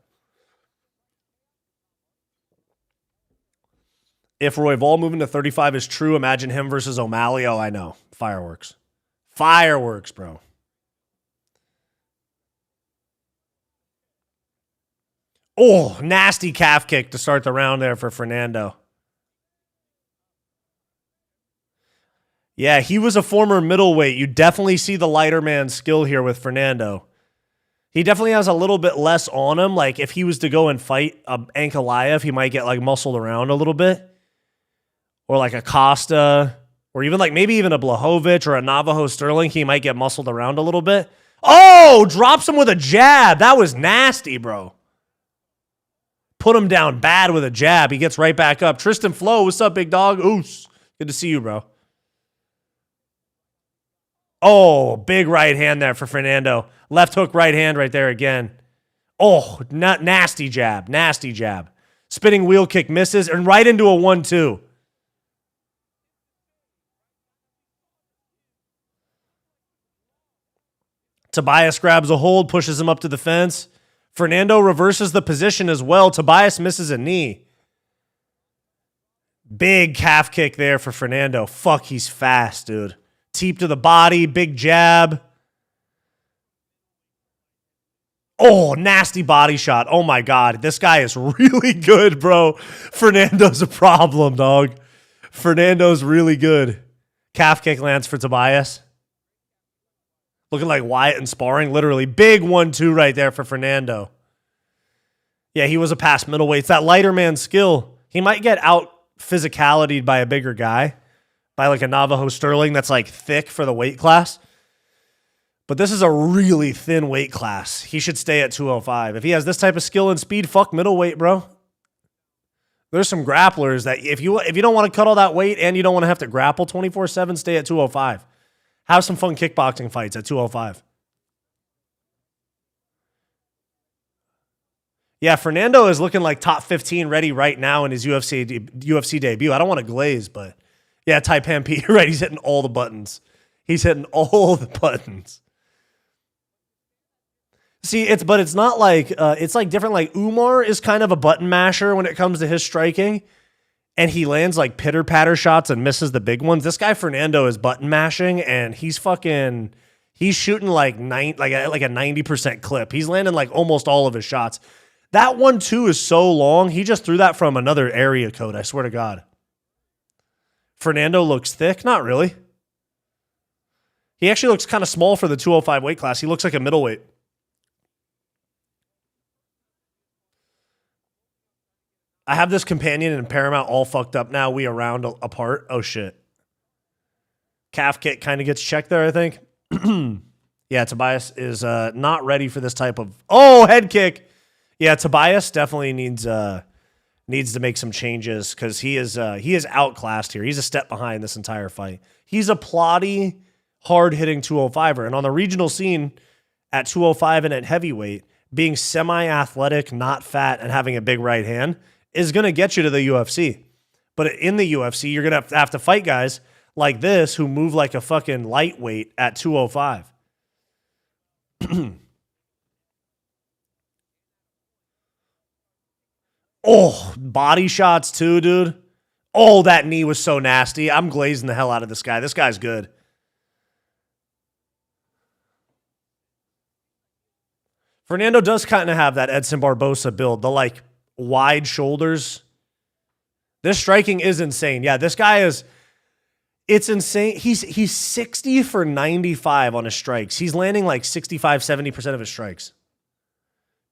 if Royval moving to 35 is true, imagine him versus O'Malley. Oh, I know. Fireworks. Fireworks, bro. Oh, nasty calf kick to start the round there for Fernando. Yeah, he was a former middleweight. You definitely see the lighter man skill here with Fernando. He definitely has a little bit less on him. Like, if he was to go and fight Ankalaev, he might get, like, muscled around a little bit. Or, like, a Costa. Or even, like, maybe even a Blachowicz or a Navajo Sterling. He might get muscled around a little bit. Oh, drops him with a jab. That was nasty, bro. Put him down bad with a jab. He gets right back up. Tristan Flo, what's up, big dog? Oos. Good to see you, bro. Oh, big right hand there for Fernando. Left hook right hand right there again. Oh, nasty jab. Nasty jab. Spinning wheel kick misses and right into a 1-2. Tobias grabs a hold, pushes him up to the fence. Fernando reverses the position as well. Tobias misses a knee. Big calf kick there for Fernando. Fuck, he's fast, dude. Teep to the body, big jab. Oh, nasty body shot. Oh my God. This guy is really good, bro. Fernando's a problem, dog. Fernando's really good. Calf kick lands for Tobias. Looking like Wyatt in sparring, literally. Big 1-2 right there for Fernando. Yeah, he was a past middleweight. It's that lighter man skill. He might get out physicality'd by a bigger guy, by like a Navajo Sterling that's like thick for the weight class. But this is a really thin weight class. He should stay at 205. If he has this type of skill and speed, fuck middleweight, bro. There's some grapplers that if you don't want to cut all that weight and you don't want to have to grapple 24/7, stay at 205. Have some fun kickboxing fights at 205. Yeah, Fernando is looking like top 15 ready right now in his UFC debut. I don't want to glaze, but yeah, Taipan Pete, you're right. He's hitting all the buttons. He's hitting all the buttons. See, it's not like it's like different. Like Umar is kind of a button masher when it comes to his striking. And he lands like pitter patter shots and misses the big ones. This guy Fernando is button mashing, and he's shooting like a 90% clip. He's landing like almost all of his shots. That 1-2 is so long. He just threw that from another area code. I swear to God. Fernando looks thick. Not really. He actually looks kind of small for the 205 weight class. He looks like a middleweight. I have this companion and Paramount all fucked up now. We around apart. Oh, shit. Calf kick kind of gets checked there, I think. Yeah, Tobias is not ready for this type of... Oh, head kick. Yeah, Tobias definitely needs to make some changes because he is outclassed here. He's a step behind this entire fight. He's a plotty, hard-hitting 205er. And on the regional scene at 205 and at heavyweight, being semi-athletic, not fat, and having a big right hand is going to get you to the UFC. But in the UFC, you're going to have to fight guys like this who move like a fucking lightweight at 205. Oh, body shots too, dude. Oh, that knee was so nasty. I'm glazing the hell out of this guy. This guy's good. Fernando does kind of have that Edson Barbosa build, the like wide shoulders. This striking is insane. Yeah, this guy is, it's insane. He's 60 for 95 on his strikes. He's landing like 65, 70% of his strikes.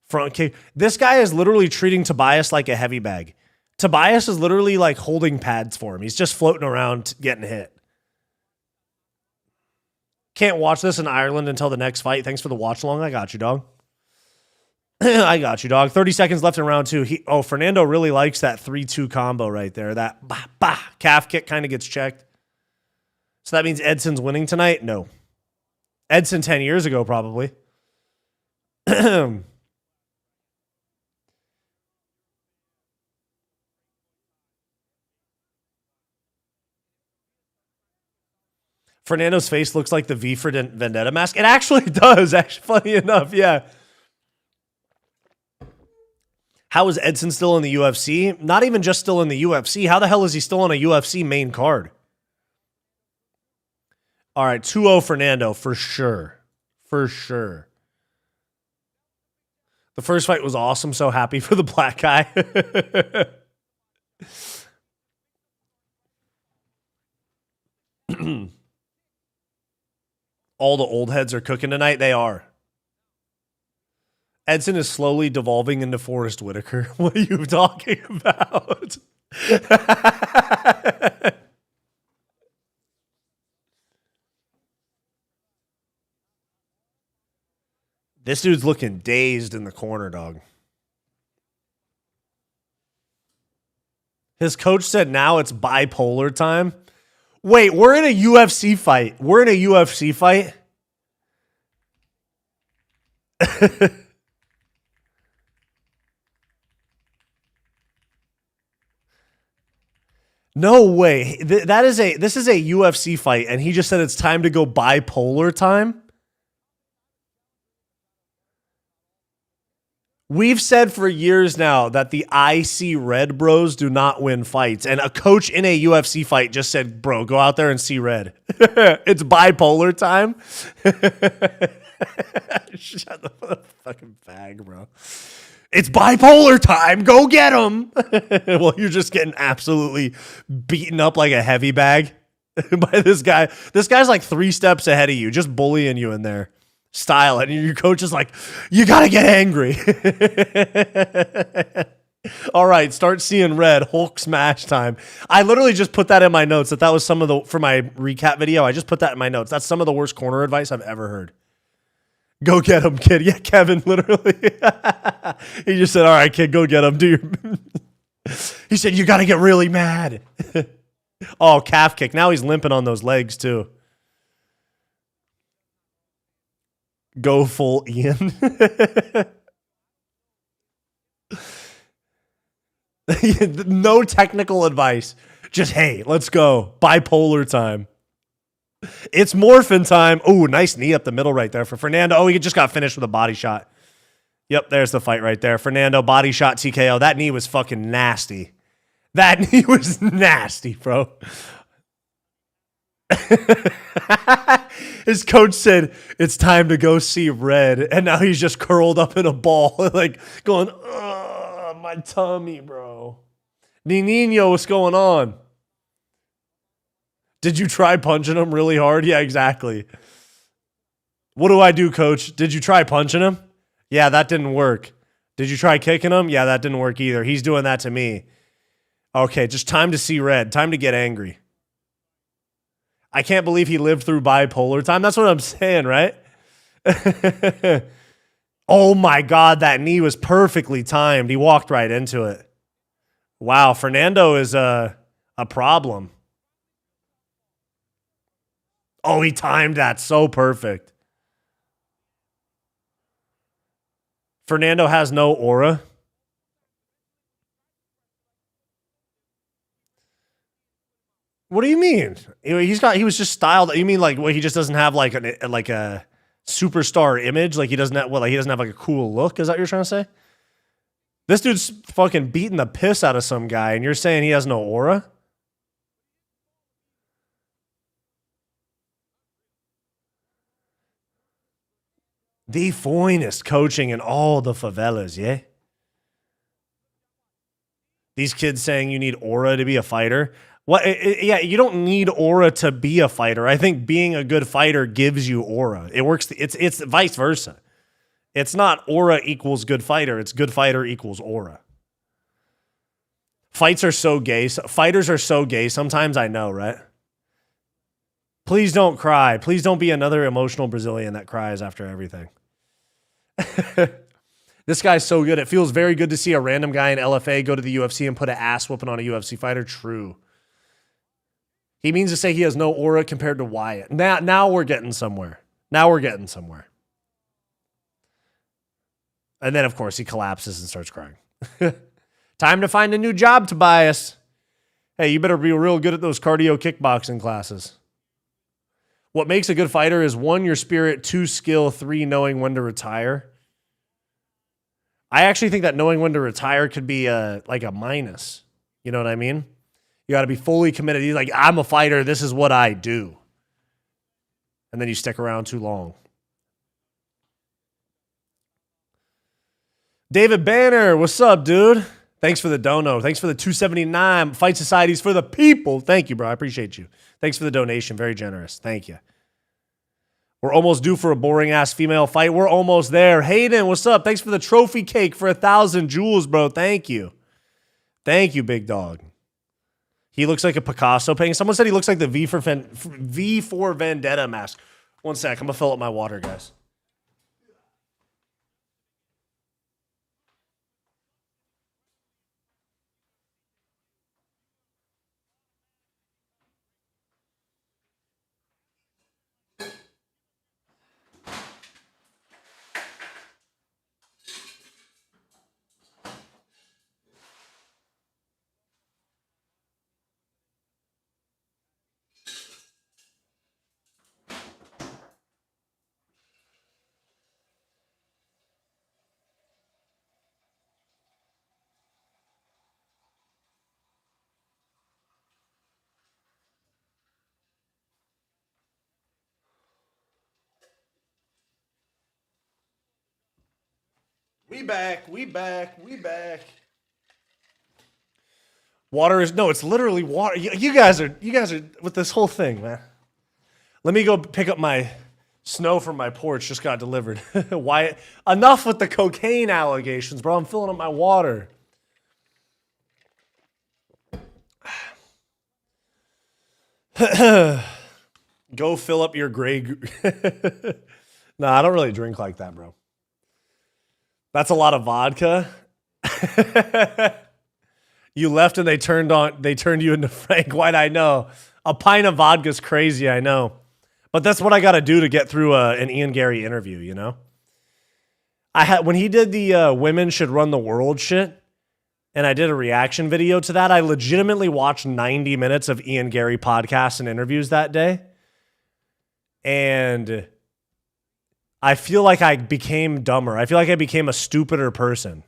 Front kick. This guy is literally treating Tobias like a heavy bag. Tobias is literally like holding pads for him. He's just floating around getting hit. Can't watch this in Ireland until the next fight. Thanks for the watch along. I got you, dog. I got you, dog. 30 seconds left in round two. Fernando really likes that 3-2 combo right there. That calf kick kind of gets checked. So that means Edson's winning tonight? No. Edson 10 years ago, probably. Fernando's face looks like the V for Vendetta mask. It actually does, actually, funny enough, yeah. How is Edson still in the UFC? Not even just still in the UFC. How the hell is he still on a UFC main card? All right, 2-0 Fernando, for sure. For sure. The first fight was awesome. So happy for the black guy. All the old heads are cooking tonight. They are. Edson is slowly devolving into Forrest Whitaker. What are you talking about? This dude's looking dazed in the corner, dog. His coach said now it's bipolar time. Wait, we're in a UFC fight. We're in a UFC fight? No way. This is a UFC fight, and he just said it's time to go bipolar time? We've said for years now that the I see red bros do not win fights. And a coach in a UFC fight just said, bro, go out there and see red. It's bipolar time. Shut the fucking bag, bro. It's bipolar time. Go get him. Well, you're just getting absolutely beaten up like a heavy bag by this guy. This guy's like 3 steps ahead of you, just bullying you in there. Style it. And your coach is like, you got to get angry. All right, start seeing red. Hulk smash time. I literally just put that in my notes. That was some of the, for my recap video, I just put that in my notes. That's some of the worst corner advice I've ever heard. Go get him, kid. Yeah, Kevin, literally. He just said, all right, kid, go get him. Do your... He said, you got to get really mad. Oh, calf kick. Now he's limping on those legs, too. Go full Ian. No technical advice. Just, hey, let's go. Bipolar time. It's morphin time. Oh, nice knee up the middle right there for Fernando. Oh, he just got finished with a body shot. Yep, there's the fight right there. Fernando, body shot, TKO. That knee was fucking nasty. That knee was nasty, bro. His coach said, it's time to go see red. And now he's just curled up in a ball, like going, ugh, my tummy, bro. Nino, what's going on? Did you try punching him really hard? Yeah, exactly. What do I do, coach? Did you try punching him? Yeah, that didn't work. Did you try kicking him? Yeah, that didn't work either. He's doing that to me. Okay, just time to see red. Time to get angry. I can't believe he lived through bipolar time. That's what I'm saying, right? Oh my God, that knee was perfectly timed. He walked right into it. Wow, Fernando is a problem. Oh, he timed that so perfect. Fernando has no aura. What do you mean? He was just styled. You mean like he just doesn't have like a superstar image? Like he doesn't have like a cool look? Is that what you're trying to say? This dude's fucking beating the piss out of some guy, and you're saying he has no aura? The finest coaching in all the favelas, yeah? These kids saying you need aura to be a fighter. What? Yeah, you don't need aura to be a fighter. I think being a good fighter gives you aura. It works. It's vice versa. It's not aura equals good fighter. It's good fighter equals aura. Fights are so gay. Fighters are so gay. Sometimes I know, right? Please don't cry. Please don't be another emotional Brazilian that cries after everything. This guy's so good. It feels very good to see a random guy in LFA go to the UFC and put an ass whooping on a UFC fighter. True. He means to say he has no aura compared to Wyatt. Now we're getting somewhere. Now we're getting somewhere. And then, of course, he collapses and starts crying. Time to find a new job, Tobias. Hey, you better be real good at those cardio kickboxing classes. What makes a good fighter is 1, your spirit, 2, skill, 3, knowing when to retire. I actually think that knowing when to retire could be like a minus. You know what I mean? You got to be fully committed. You're like, I'm a fighter. This is what I do. And then you stick around too long. David Banner, what's up, dude? Thanks for the dono. Thanks for the 279. Fight Societies for the people. Thank you, bro. I appreciate you. Thanks for the donation. Very generous. Thank you. We're almost due for a boring-ass female fight. We're almost there. Hayden, what's up? Thanks for the trophy cake for 1,000 jewels, bro. Thank you. Thank you, big dog. He looks like a Picasso painting. Someone said he looks like the V for Vendetta mask. One sec. I'm going to fill up my water, guys. We back. Water is, no, it's literally water. You guys are with this whole thing, man. Let me go pick up my snow from my porch. Just got delivered. Wyatt, enough with the cocaine allegations, bro. I'm filling up my water. Go fill up your gray. No, I don't really drink like that, bro. That's a lot of vodka. You left and they turned you into Frank White. I know. A pint of vodka's crazy, I know. But that's what I got to do to get through an Ian Garry interview, you know? When he did the women should run the world shit, and I did a reaction video to that, I legitimately watched 90 minutes of Ian Garry podcasts and interviews that day. And I feel like I became dumber. I feel like I became a stupider person.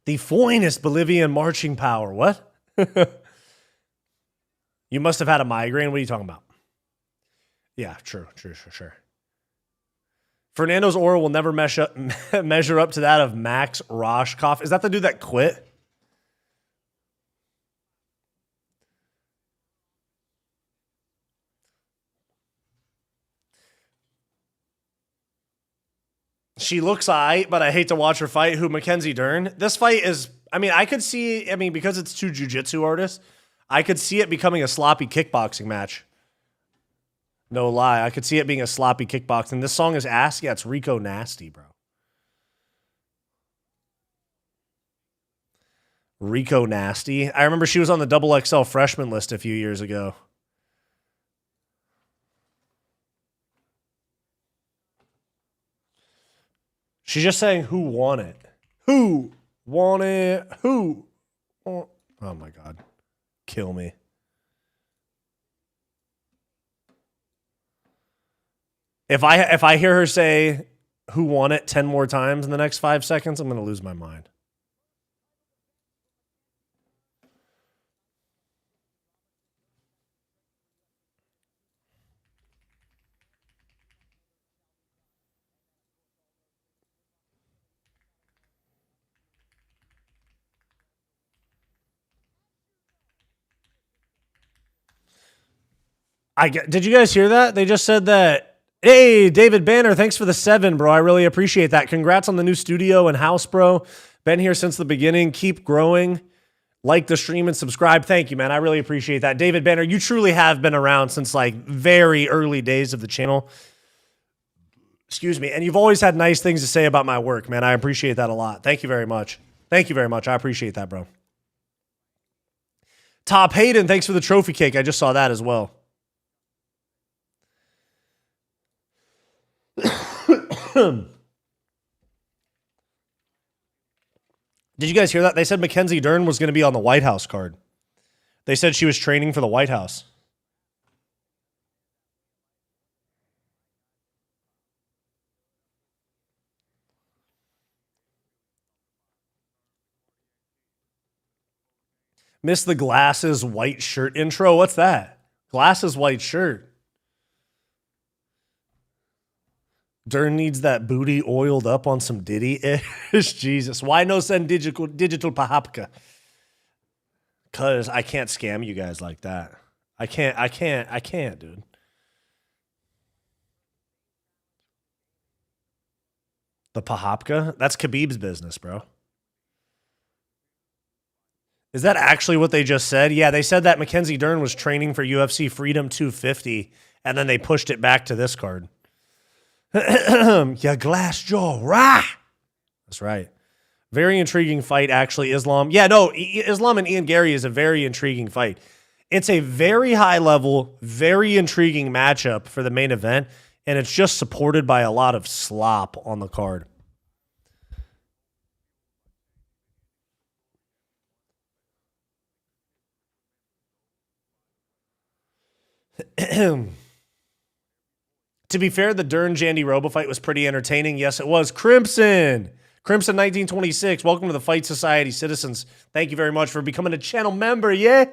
The finest Bolivian marching power. What? You must have had a migraine. What are you talking about? Yeah, true. Fernando's aura will never measure up to that of Max Roshkoff. Is that the dude that quit? She looks aight, but I hate to watch her fight. Who, Mackenzie Dern? This fight is I mean, I could see, I mean, because it's two jiu-jitsu artists, I could see it becoming a sloppy kickboxing match. No lie. I could see it being a sloppy kickboxing. This song is ass. Yeah, it's Rico Nasty, bro. Rico Nasty. I remember she was on the Double XL freshman list a few years ago. She's just saying, who won it? Who won it? Who? Oh my God. Kill me. If I hear her say, who won it 10 more times in the next 5 seconds, I'm going to lose my mind. Did you guys hear that? They just said that, hey, David Banner, thanks for the 7, bro. I really appreciate that. Congrats on the new studio and house, bro. Been here since the beginning. Keep growing. Like the stream and subscribe. Thank you, man. I really appreciate that. David Banner, you truly have been around since like very early days of the channel. Excuse me. And you've always had nice things to say about my work, man. I appreciate that a lot. Thank you very much. Thank you very much. I appreciate that, bro. Top Hayden, thanks for the trophy cake. I just saw that as well. Did you guys hear that? They said Mackenzie Dern was going to be on the White House card. They said she was training for the White House. Miss the glasses, white shirt intro. What's that? Glasses, white shirt. Dern needs that booty oiled up on some Diddy-ish. Jesus. Why no send digital pahapka? Because I can't scam you guys like that. I can't, dude. The pahapka? That's Khabib's business, bro. Is that actually what they just said? Yeah, they said that Mackenzie Dern was training for UFC Freedom 250, and then they pushed it back to this card. Yeah, glass jaw, rah! That's right. Very intriguing fight, actually, Islam. Yeah, no, Islam and Ian Garry is a very intriguing fight. It's a very high level, very intriguing matchup for the main event, and it's just supported by a lot of slop on the card. To be fair, the Dern-Jandy Robo fight was pretty entertaining. Yes, it was. Crimson 1926. Welcome to the Fight Society citizens. Thank you very much for becoming a channel member, yeah?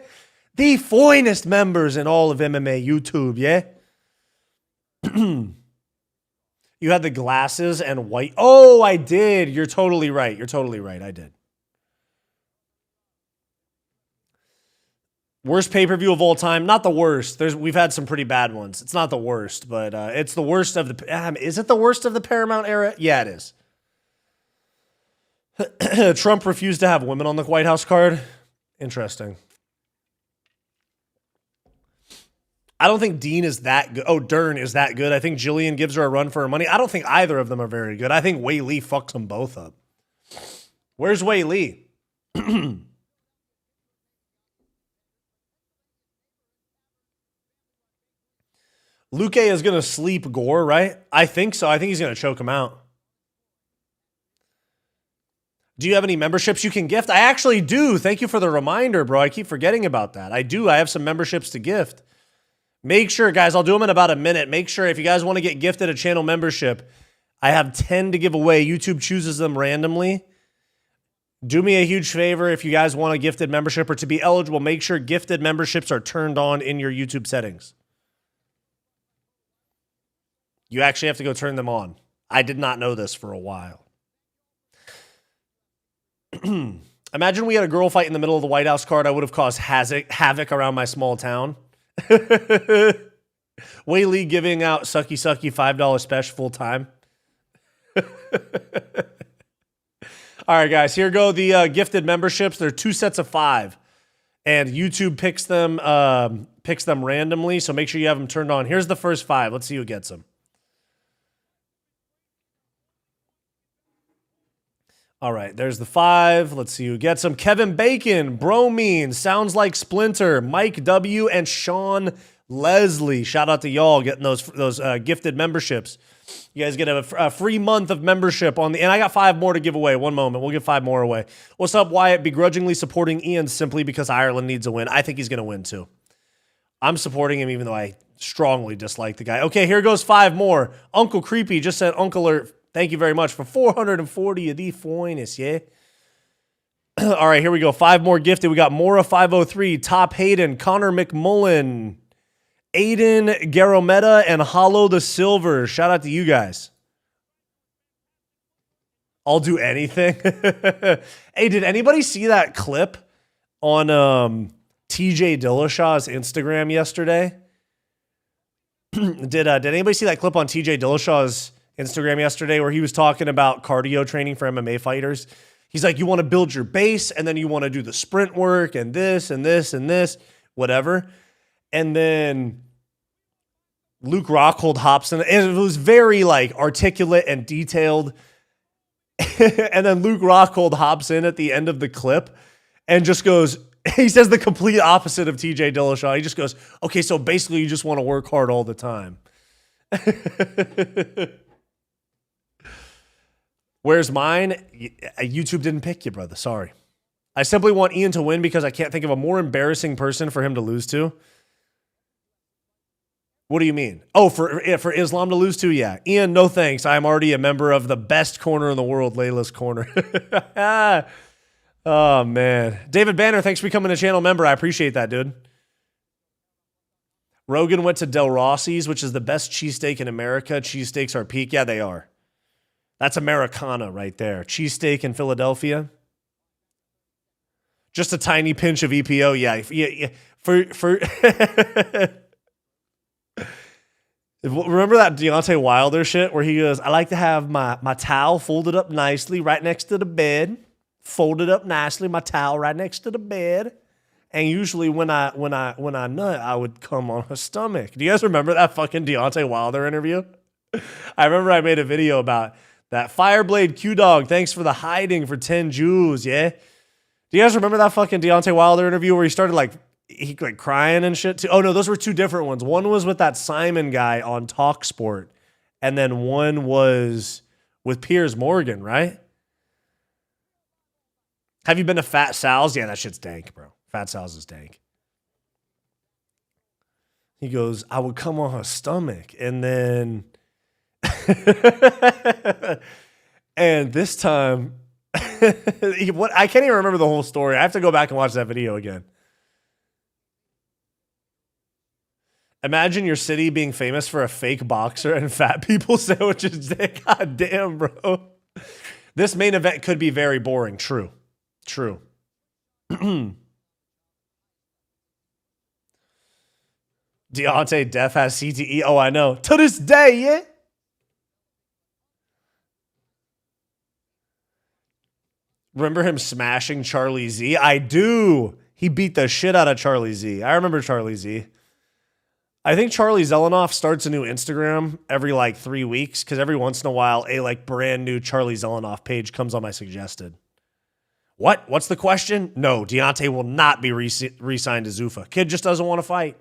The finest members in all of MMA YouTube, yeah? You had the glasses and white. Oh, I did. You're totally right. You're totally right. I did. Worst pay-per-view of all time. Not the worst. We've had some pretty bad ones. It's not the worst, but it's the worst of the... is it the worst of the Paramount era? Yeah, it is. Trump refused to have women on the White House card. Interesting. I don't think Dean is that good. Oh, Dern is that good. I think Jillian gives her a run for her money. I don't think either of them are very good. I think Wei Lee fucks them both up. Where's Wei Lee? Luque is going to sleep Gore, right? I think so. I think he's going to choke him out. Do you have any memberships you can gift? I actually do. Thank you for the reminder, bro. I keep forgetting about that. I do. I have some memberships to gift. Make sure, guys, I'll do them in about a minute. Make sure if you guys want to get gifted a channel membership, I have 10 to give away. YouTube chooses them randomly. Do me a huge favor if you guys want a gifted membership or to be eligible, make sure gifted memberships are turned on in your YouTube settings. You actually have to go turn them on. I did not know this for a while. Imagine we had a girl fight in the middle of the White House card. I would have caused havoc around my small town. Wei Lee giving out sucky $5 special full time. All right, guys, here go the gifted memberships. They're 2 sets of 5, and YouTube picks them randomly. So make sure you have them turned on. Here's the first 5. Let's see who gets them. All right, there's the 5. Let's see who gets them. Kevin Bacon, Bromine, Sounds Like Splinter, Mike W, and Sean Leslie. Shout out to y'all getting those gifted memberships. You guys get a free month of membership on the, and I got 5 more to give away. One moment, we'll give 5 more away. What's up, Wyatt? Begrudgingly supporting Ian simply because Ireland needs a win. I think he's going to win too. I'm supporting him even though I strongly dislike the guy. Okay, here goes 5 more. Uncle Creepy just sent Uncle Alert. Thank you very much for 440 of the foinest, yeah? All right, here we go. 5 more gifted. We got Mora 503, Top Hayden, Connor McMullen, Aiden Garometa, and Hollow the Silver. Shout out to you guys. I'll do anything. Hey, did anybody see that clip on TJ Dillashaw's Instagram yesterday? Did anybody see that clip on TJ Dillashaw's Instagram yesterday where he was talking about cardio training for MMA fighters? He's like, you want to build your base and then you want to do the sprint work and this and this and this, whatever. And then Luke Rockhold hops in, and it was very like articulate and detailed. And then Luke Rockhold hops in at the end of the clip and just goes, he says the complete opposite of TJ Dillashaw. He just goes, okay, so basically you just want to work hard all the time. Where's mine? YouTube didn't pick you, brother. Sorry. I simply want Ian to win because I can't think of a more embarrassing person for him to lose to. What do you mean? Oh, for Islam to lose to? Yeah. Ian, no thanks. I'm already a member of the best corner in the world, Layla's Corner. Oh, man. David Banner, thanks for becoming a channel member. I appreciate that, dude. Rogan went to Del Rossi's, which is the best cheesesteak in America. Cheesesteaks are peak. Yeah, they are. That's Americana right there. Cheesesteak in Philadelphia. Just a tiny pinch of EPO. Yeah. For remember that Deontay Wilder shit where he goes, I like to have my towel folded up nicely right next to the bed. Folded up nicely, my towel right next to the bed. And usually when I nut, I would come on her stomach. Do you guys remember that fucking Deontay Wilder interview? I remember I made a video about that. Fireblade Q-Dog, thanks for the hiding for 10 Jews, yeah? Do you guys remember that fucking Deontay Wilder interview where he started he crying and shit too? Oh no, those were 2 different ones. One was with that Simon guy on TalkSport, and then one was with Piers Morgan, right? Have you been to Fat Sal's? Yeah, that shit's dank, bro. Fat Sal's is dank. He goes, I would come on her stomach, and then and this time I can't even remember the whole story. I have to go back and watch that video again. Imagine your city being famous for a fake boxer and fat people sandwiches. God damn, bro. This main event could be very boring. True. Deontay Def has CTE. Oh, I know. To this day, yeah. Remember him smashing Charlie Z? I do. He beat the shit out of Charlie Z. I remember Charlie Z. I think Charlie Zelenoff starts a new Instagram every 3 weeks because every once in a while a brand new Charlie Zelenoff page comes on my suggested. What? What's the question? No, Deontay will not be re-signed to Zuffa. Kid just doesn't want to fight.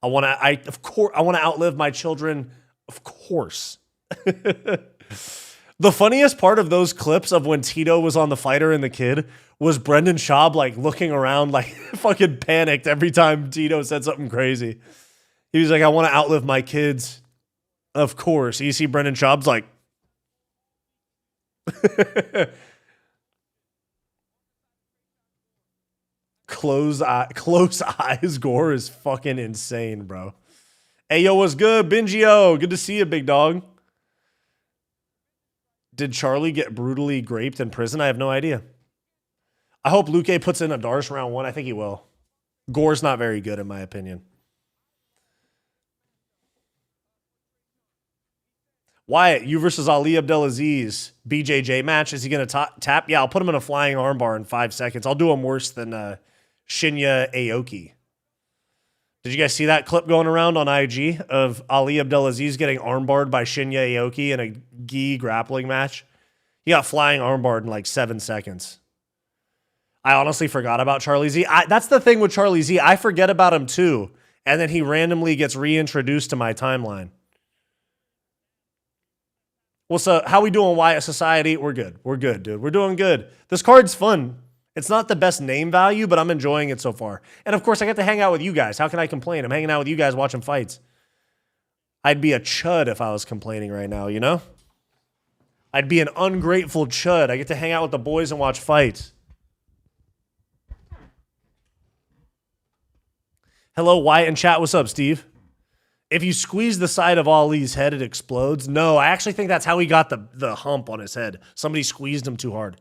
I want to outlive my children. Of course. The funniest part of those clips of when Tito was on The Fighter and the Kid was Brendan Schaub looking around fucking panicked every time Tito said something crazy. He was like, I want to outlive my kids. Of course. You see Brendan Schaub's close eyes gore is fucking insane, bro. Hey, yo, what's good? Bingio, good to see you, big dog. Did Charlie get brutally graped in prison? I have no idea. I hope Luque puts in a Darce round 1. I think he will. Gore's not very good, in my opinion. Wyatt, you versus Ali Abdelaziz, BJJ match. Is he going to tap? Yeah, I'll put him in a flying armbar in 5 seconds. I'll do him worse than Shinya Aoki. Did you guys see that clip going around on IG of Ali Abdelaziz getting armbarred by Shinya Aoki in a gi grappling match? He got flying armbarred in like 7 seconds. I honestly forgot about Charlie Z. That's the thing with Charlie Z. I forget about him too. And then he randomly gets reintroduced to my timeline. Well, so how we doing, Wyatt Society? We're good. We're good, dude. We're doing good. This card's fun. It's not the best name value, but I'm enjoying it so far. And of course, I get to hang out with you guys. How can I complain? I'm hanging out with you guys watching fights. I'd be a chud if I was complaining right now, you know? I'd be an ungrateful chud. I get to hang out with the boys and watch fights. Hello, Wyatt in chat. What's up, Steve? If you squeeze the side of Ali's head, it explodes. No, I actually think that's how he got the hump on his head. Somebody squeezed him too hard.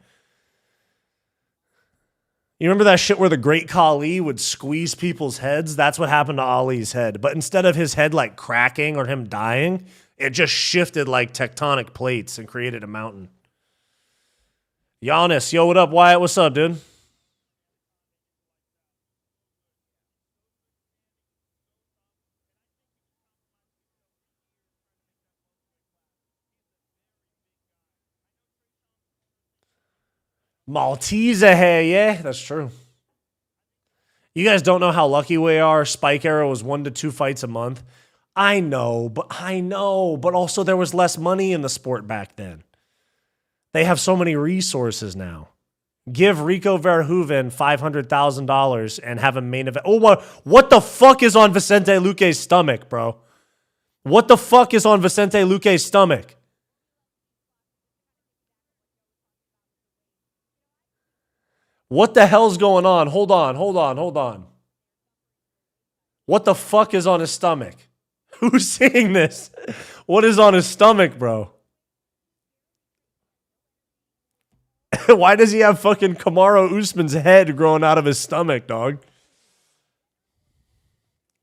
You remember that shit where the great Khali would squeeze people's heads? That's what happened to Ali's head. But instead of his head like cracking or him dying, it just shifted like tectonic plates and created a mountain. Giannis, yo, what up, Wyatt? What's up, dude? Maltese, hey, yeah, that's true. You guys don't know how lucky we are. Spike Era was 1 to 2 fights a month. I know, but also there was less money in the sport back then. They have so many resources now. Give Rico Verhoeven $500,000 and have a main event. Oh, what the fuck is on Vicente Luque's stomach, bro? What the fuck is on Vicente Luque's stomach? What the hell's going on? Hold on. What the fuck is on his stomach? Who's seeing this? What is on his stomach, bro? Why does he have fucking Kamaru Usman's head growing out of his stomach, dog?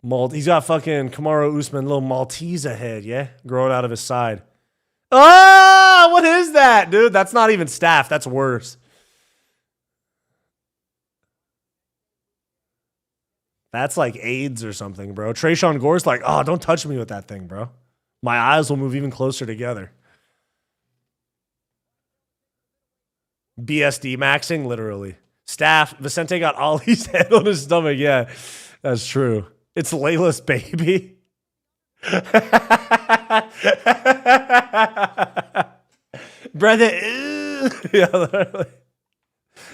He's got fucking Kamaru Usman, little Maltese head, yeah? Growing out of his side. Ah, what is that, dude? That's not even staph. That's worse. That's like AIDS or something, bro. Trayshawn Gore's like, oh, don't touch me with that thing, bro. My eyes will move even closer together. BSD maxing, literally. Staph, Vicente got Ali's head on his stomach. Yeah, that's true. It's Layla's baby. Brother, yeah, literally.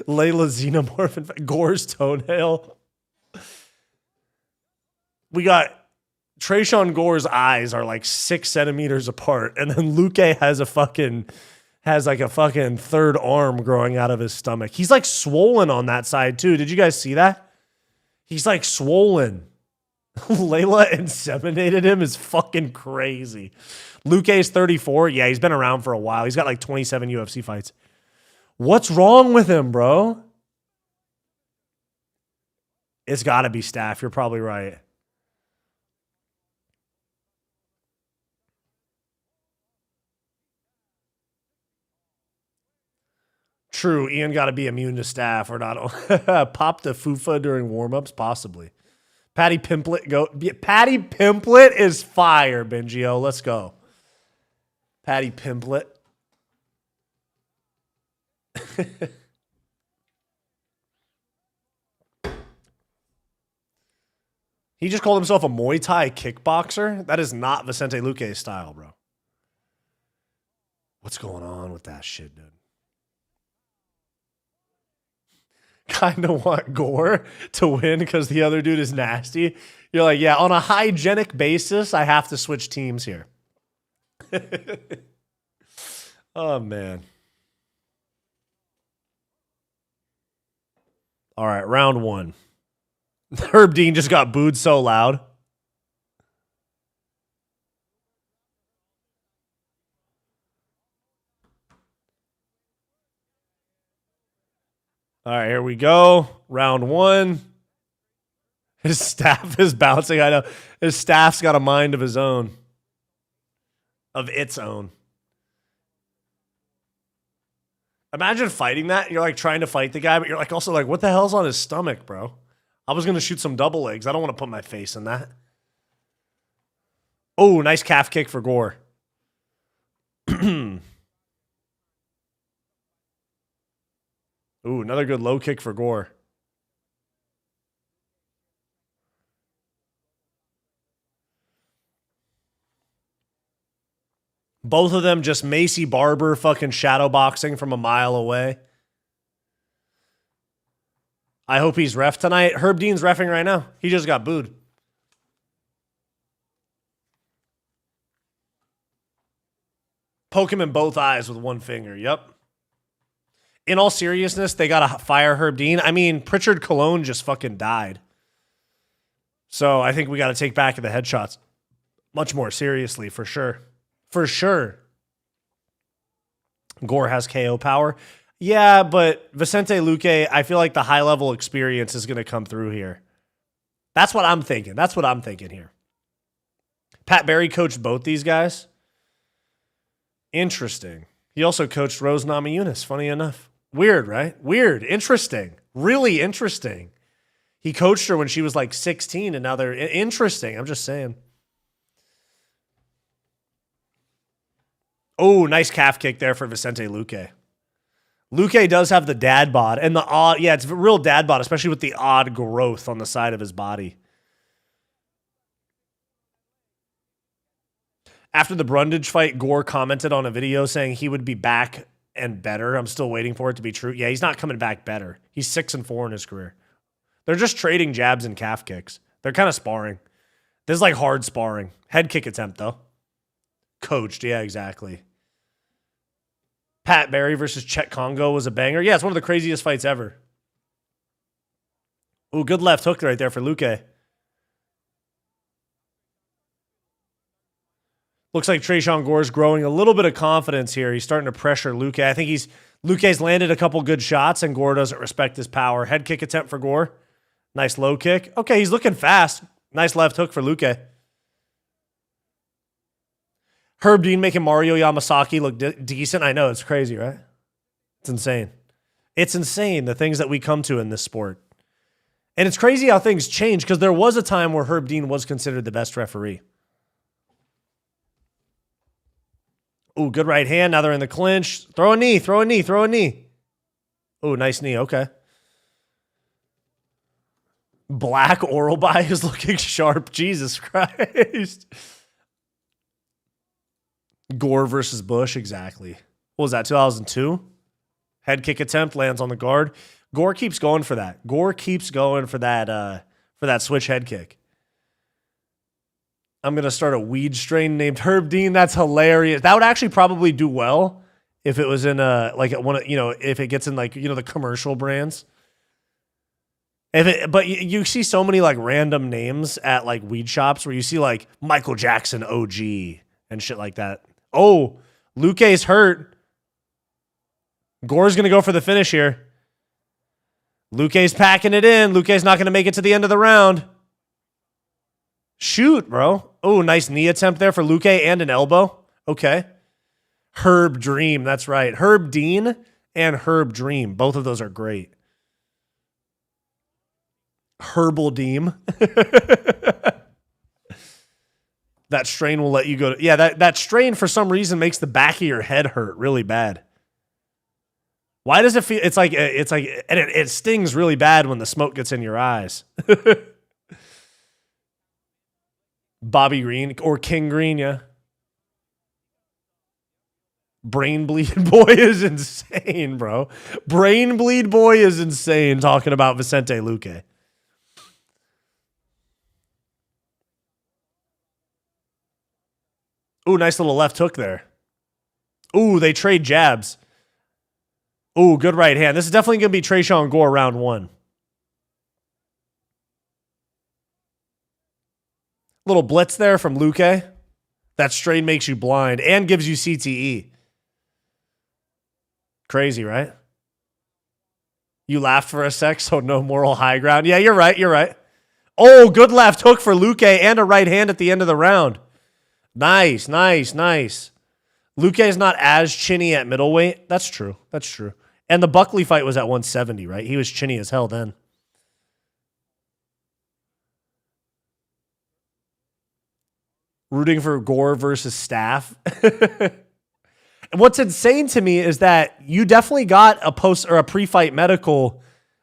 Layla xenomorph, Gore's toenail. We got Trayshawn Gore's eyes are like 6 centimeters apart, and then Luque has like a fucking third arm growing out of his stomach. He's like swollen on that side too. Did you guys see that? He's like swollen. Layla inseminated him is fucking crazy. Luque's 34. Yeah, he's been around for a while. He's got like 27 UFC fights. What's wrong with him, bro? It's got to be staph. You're probably right. True, Ian got to be immune to staph or not. Pop the fufa during warmups, possibly. Patty Pimplett Patty Pimplett is fire, Benjio. Let's go. Patty Pimplett. He just called himself a Muay Thai kickboxer. That is not Vicente Luque's style, bro. What's going on with that shit, dude? Kind of want Gore to win because the other dude is nasty. You're like, yeah, on a hygienic basis, I have to switch teams here. Oh, man. All right, round 1. Herb Dean just got booed so loud. All right, here we go. Round 1. His staff is bouncing. I know. His staff's got a mind of his own. of its own. Imagine fighting that. You're like trying to fight the guy, but you're like also like, what the hell's on his stomach, bro? I was going to shoot some double legs. I don't want to put my face in that. Oh, nice calf kick for Gore. Ooh, another good low kick for Gore. Both of them just Macy Barber fucking shadow boxing from a mile away. I hope he's ref tonight. Herb Dean's reffing right now. He just got booed. Poke him in both eyes with one finger. Yep. In all seriousness, they got to fire Herb Dean. I mean, Pritchard Colon just fucking died. So I think we got to take back the headshots much more seriously, for sure. For sure. Gore has KO power. Yeah, but Vicente Luque, I feel like the high-level experience is going to come through here. That's what I'm thinking. That's what I'm thinking here. Pat Barry coached both these guys. Interesting. He also coached Rose Namajunas, funny enough. Weird, right? Weird. Interesting. Really interesting. He coached her when she was like 16, and now they're interesting. I'm just saying. Oh, nice calf kick there for Vicente Luque. Luque does have the dad bod and the odd, yeah, it's a real dad bod, especially with the odd growth on the side of his body. After the Brundage fight, Gore commented on a video saying he would be back and better. I'm still waiting for it to be true. Yeah, he's not coming back better. He's 6-4 in his career. They're just trading jabs and calf kicks. They're kind of sparring. This is like hard sparring. Head kick attempt, though. Coached, yeah, exactly. Pat Barry versus Chet Congo was a banger. Yeah, it's one of the craziest fights ever. Ooh, good left hook right there for Luque. Looks like Tresean Gore's growing a little bit of confidence here. He's starting to pressure Luque. I think Luque's landed a couple good shots, and Gore doesn't respect his power. Head kick attempt for Gore. Nice low kick. Okay, he's looking fast. Nice left hook for Luque. Herb Dean making Mario Yamasaki look decent. I know, it's crazy, right? It's insane. It's insane, the things that we come to in this sport. And it's crazy how things change, because there was a time where Herb Dean was considered the best referee. Ooh, good right hand. Now they're in the clinch. Throw a knee, throw a knee, throw a knee. Ooh, nice knee. Okay. Black oral by is looking sharp. Jesus Christ. Gore versus Bush, exactly. What was that, 2002? Head kick attempt, lands on the guard. Gore keeps going for that. Gore keeps going for that switch head kick. I'm going to start a weed strain named Herb Dean. That's hilarious. That would actually probably do well if it was in if it gets in the commercial brands. But you see so many like random names at like weed shops where you see like Michael Jackson OG and shit like that. Oh, Luque's hurt. Gore's going to go for the finish here. Luque's packing it in. Luque's not going to make it to the end of the round. Shoot, bro. Oh, nice knee attempt there for Luque and an elbow. Okay. Herb Dream. That's right. Herb Dean and Herb Dream. Both of those are great. Herbal Deem. That strain will let you go to... Yeah, that strain for some reason makes the back of your head hurt really bad. Why does it feel... It's like... And it stings really bad when the smoke gets in your eyes. Bobby Green or King Green, yeah. Brain Bleed Boy is insane, bro. Brain Bleed Boy is insane talking about Vicente Luque. Ooh, nice little left hook there. Ooh, they trade jabs. Ooh, good right hand. This is definitely going to be Tresean Gore round one. Little blitz there from Luque. That strain makes you blind and gives you CTE. Crazy, right? You laughed for a sec, so no moral high ground. Yeah, you're right. You're right. Oh, good left hook for Luque and a right hand at the end of the round. Nice, nice, nice. Luque is not as chinny at middleweight. That's true. That's true. And the Buckley fight was at 170, right? He was chinny as hell then. Rooting for Gore versus Staff. And what's insane to me is that you definitely got a post or a pre-fight medical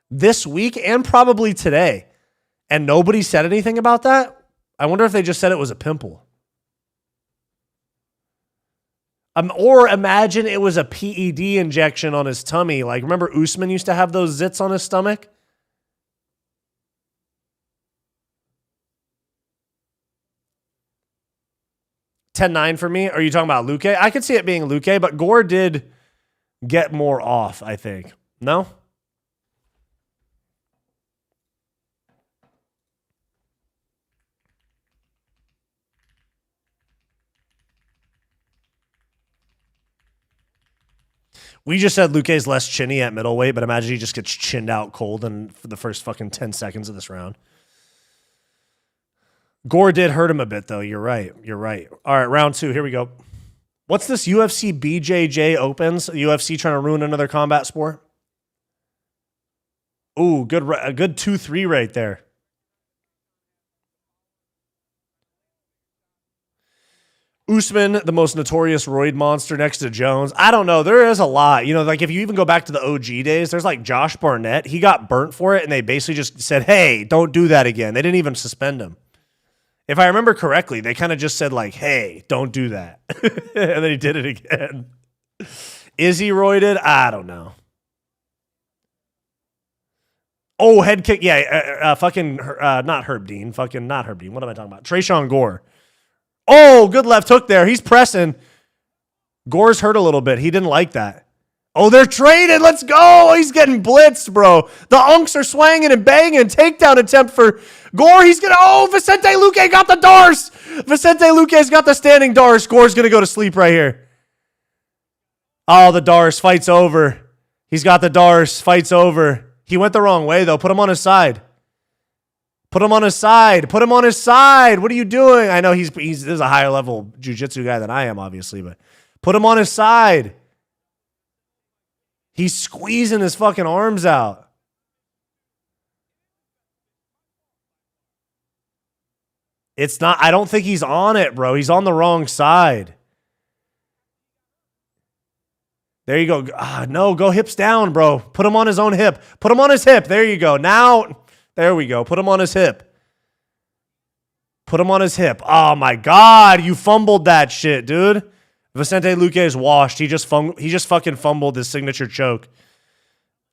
this week and probably today. And nobody said anything about that. I wonder if they just said it was a pimple. Or imagine it was a PED injection on his tummy. Like, remember Usman used to have those zits on his stomach? $10-9 for me. Are you talking about Luque? I could see it being Luque, but Gore did get more off, I think. No? We just said Luque's less chinny at middleweight, but imagine he just gets chinned out cold for the first fucking 10 seconds of this round. Gore did hurt him a bit, though. You're right. You're right. All right, round 2. Here we go. What's this UFC BJJ Opens? UFC trying to ruin another combat sport? Ooh, a good 2-3 right there. Usman, the most notorious roid monster next to Jones. I don't know. There is a lot. You know, like if you even go back to the OG days, there's like Josh Barnett. He got burnt for it, and they basically just said, hey, don't do that again. They didn't even suspend him. If I remember correctly, they kind of just said like, hey, don't do that. And then he did it again. Is he roided? I don't know. Oh, head kick. Yeah, not Herb Dean. Fucking not Herb Dean. What am I talking about? Trayshawn Gore. Oh, good left hook there. He's pressing. Gore's hurt a little bit. He didn't like that. Oh, they're traded. Let's go. He's getting blitzed, bro. The unks are swanging and banging. Takedown attempt for Gore. He's going to... Oh, Vicente Luque got the Darce. Vicente Luque's got the standing Darce. Gore's going to go to sleep right here. Oh, the Darce. Fight's over. He's got the Darce. Fight's over. He went the wrong way, though. Put him on his side. Put him on his side. Put him on his side. What are you doing? I know he's a higher level jiu-jitsu guy than I am, obviously, but put him on his side. He's squeezing his fucking arms out. It's not, I don't think he's on it, bro. He's on the wrong side. There you go. No, go hips down, bro. Put him on his own hip. Put him on his hip. There you go. Now, there we go. Put him on his hip. Put him on his hip. Oh, my God. You fumbled that shit, dude. Vicente Luque is washed. He just fucking fumbled his signature choke.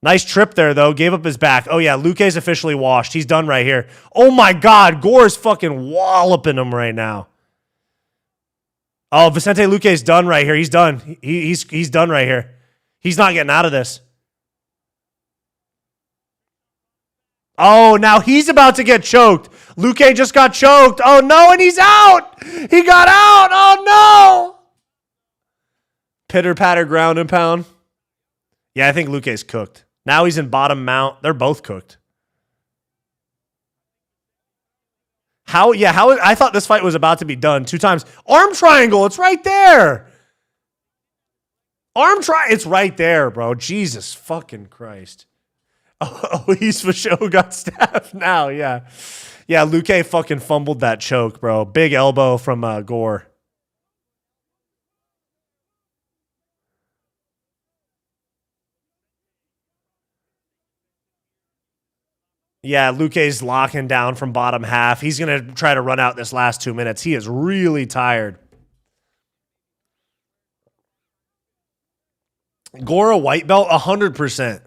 Nice trip there, though. Gave up his back. Oh, yeah. Luque's officially washed. He's done right here. Oh, my God. Gore's fucking walloping him right now. Oh, Vicente Luque's done right here. He's done. He's done right here. He's not getting out of this. Oh, now he's about to get choked. Luque just got choked. Oh, no, and he's out. He got out. Oh, no. Pitter-patter, ground and pound. Yeah, I think Luque's cooked. Now he's in bottom mount. They're both cooked. How? I thought this fight was about to be done 2 times. Arm triangle. It's right there. It's right there, bro. Jesus fucking Christ. Oh, he's for sure got stabbed now. Yeah. Yeah, Luque fucking fumbled that choke, bro. Big elbow from Gore. Yeah, Luque's locking down from bottom half. He's going to try to run out this last 2 minutes. He is really tired. Gore a white belt? 100%.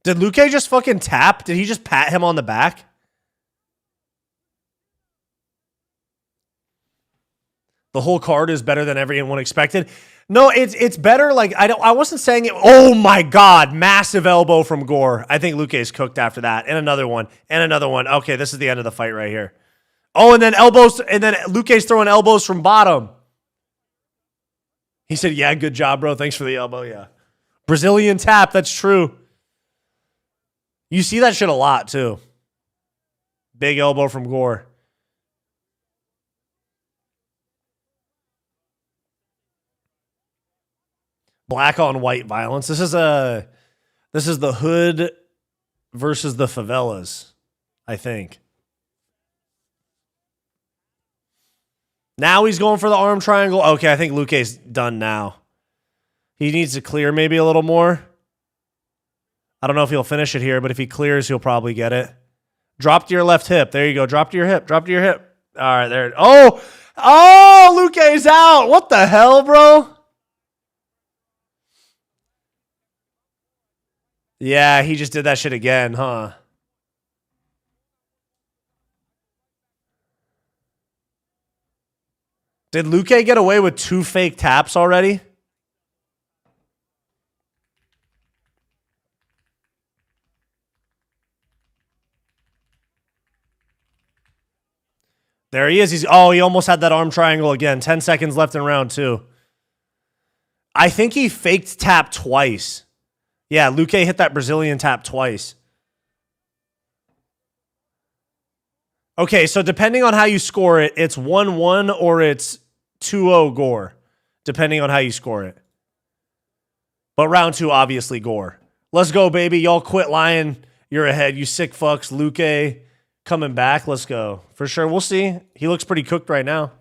Did Luque just fucking tap? Did he just pat him on the back? The whole card is better than everyone expected. No, it's better. Like I wasn't saying it. Oh my God, massive elbow from Gore. I think Luque's cooked after that, and another one, and another one. Okay, this is the end of the fight right here. Oh, and then elbows, and then Luque's throwing elbows from bottom. He said, "Yeah, good job, bro. Thanks for the elbow." Yeah, Brazilian tap. That's true. You see that shit a lot too. Big elbow from Gore. Black on white violence. This is the hood versus the favelas, I think. Now he's going for the arm triangle. Okay, I think Luque's done now. He needs to clear maybe a little more. I don't know if he'll finish it here, but if he clears, he'll probably get it. Drop to your left hip. There you go. Drop to your hip. Drop to your hip. All right, there. Oh, Luque's out. What the hell, bro? Yeah, he just did that shit again, huh? Did Luque get away with 2 fake taps already? There he is. He almost had that arm triangle again. 10 seconds left in round 2. I think he faked tap twice. Yeah, Luque hit that Brazilian tap twice. Okay, so depending on how you score it, it's 1-1 or it's 2-0 Gore, depending on how you score it. But round 2, obviously, Gore. Let's go, baby. Y'all quit lying. You're ahead. You sick fucks. Luque coming back. Let's go. For sure. We'll see. He looks pretty cooked right now.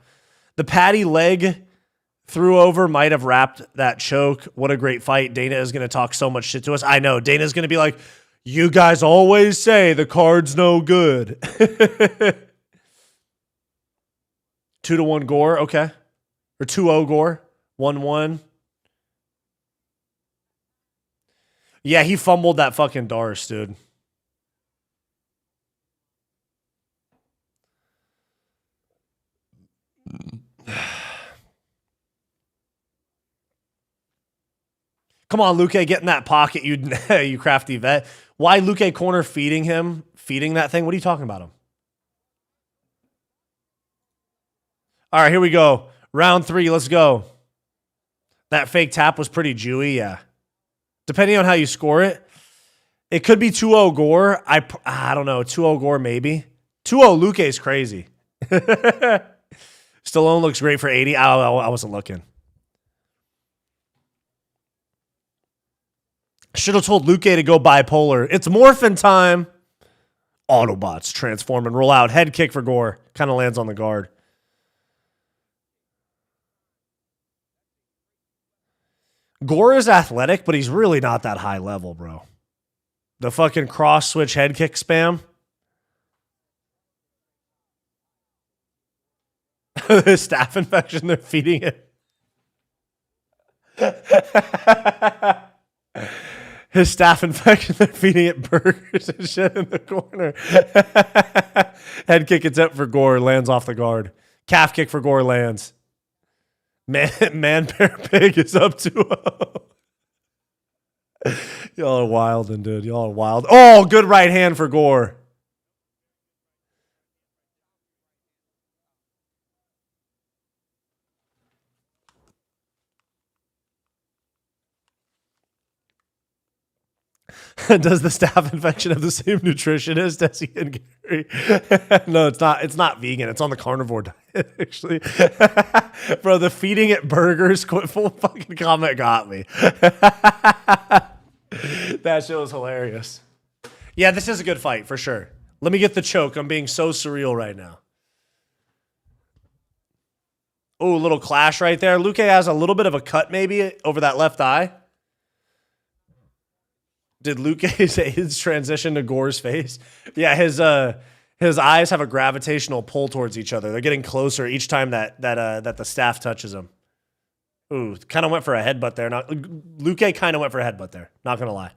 The Patty leg threw over might have wrapped that choke. What a great fight. Dana is going to talk so much shit to us. I know. Dana's going to be like, you guys always say the card's no good. 2-1 Gore. Okay. Or 2-0 Gore. 1-1. Yeah, he fumbled that fucking Darce, dude. Come on, Luque, get in that pocket, you crafty vet. Why Luque corner feeding that thing? What are you talking about him? All right, here we go. Round 3, let's go. That fake tap was pretty Jewy, yeah. Depending on how you score it, it could be 2-0 Gore. I don't know, 2-0 Gore maybe. 2-0 Luque's crazy. Stallone looks great for 80. I wasn't looking. Should have told Luque to go bipolar. It's morphin' time. Autobots transform and roll out. Head kick for Gore. Kind of lands on the guard. Gore is athletic, but he's really not that high level, bro. The fucking cross switch head kick spam. The staph infection, they're feeding it. His staph infection, they're feeding it burgers and shit in the corner. Head kick, it's up for Gore, lands off the guard. Calf kick for Gore, lands. Man Bear Pig is up 2-0. Y'all are wildin', dude. Y'all are wild. Oh, good right hand for Gore. Does the staph infection have the same nutritionist as Ian Garry? No, it's not. It's not vegan. It's on the carnivore diet, actually. Bro, the feeding it burgers full fucking comment got me. That shit was hilarious. Yeah, this is a good fight for sure. Let me get the choke. I'm being so surreal right now. Oh, a little clash right there. Luque has a little bit of a cut maybe over that left eye. Did Luque's AIDS transition to Gore's face? Yeah, his eyes have a gravitational pull towards each other. They're getting closer each time that the staff touches him. Ooh, kind of went for a headbutt there. Luque kind of went for a headbutt there. Not gonna lie.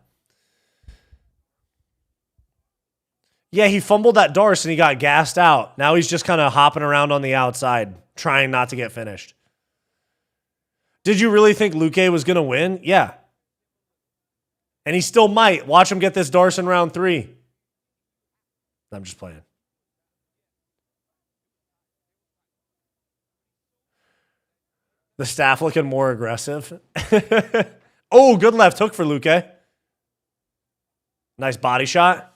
Yeah, he fumbled that Darce and he got gassed out. Now he's just kind of hopping around on the outside, trying not to get finished. Did you really think Luque was gonna win? Yeah. And he still might. Watch him get this Darce in round 3. I'm just playing. The staff looking more aggressive. Oh, good left hook for Luque. Nice body shot.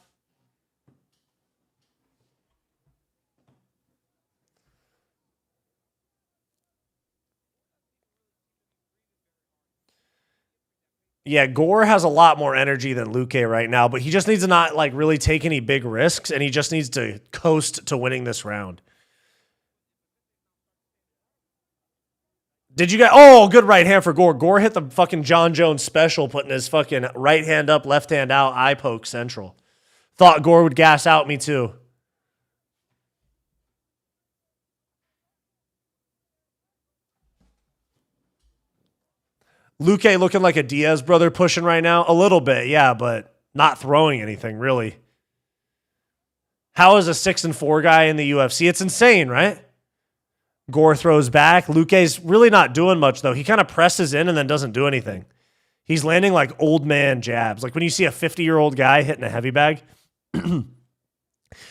Yeah, Gore has a lot more energy than Luque right now, but he just needs to not like really take any big risks, and he just needs to coast to winning this round. Did you get? Oh, good right hand for Gore. Gore hit the fucking John Jones special, putting his fucking right hand up, left hand out, eye poke central. Thought Gore would gas out, me too. Luque looking like a Diaz brother pushing right now. A little bit, yeah, but not throwing anything, really. How is a 6-4 guy in the UFC? It's insane, right? Gore throws back. Luque's really not doing much, though. He kind of presses in and then doesn't do anything. He's landing like old man jabs. Like when you see a 50-year-old guy hitting a heavy bag,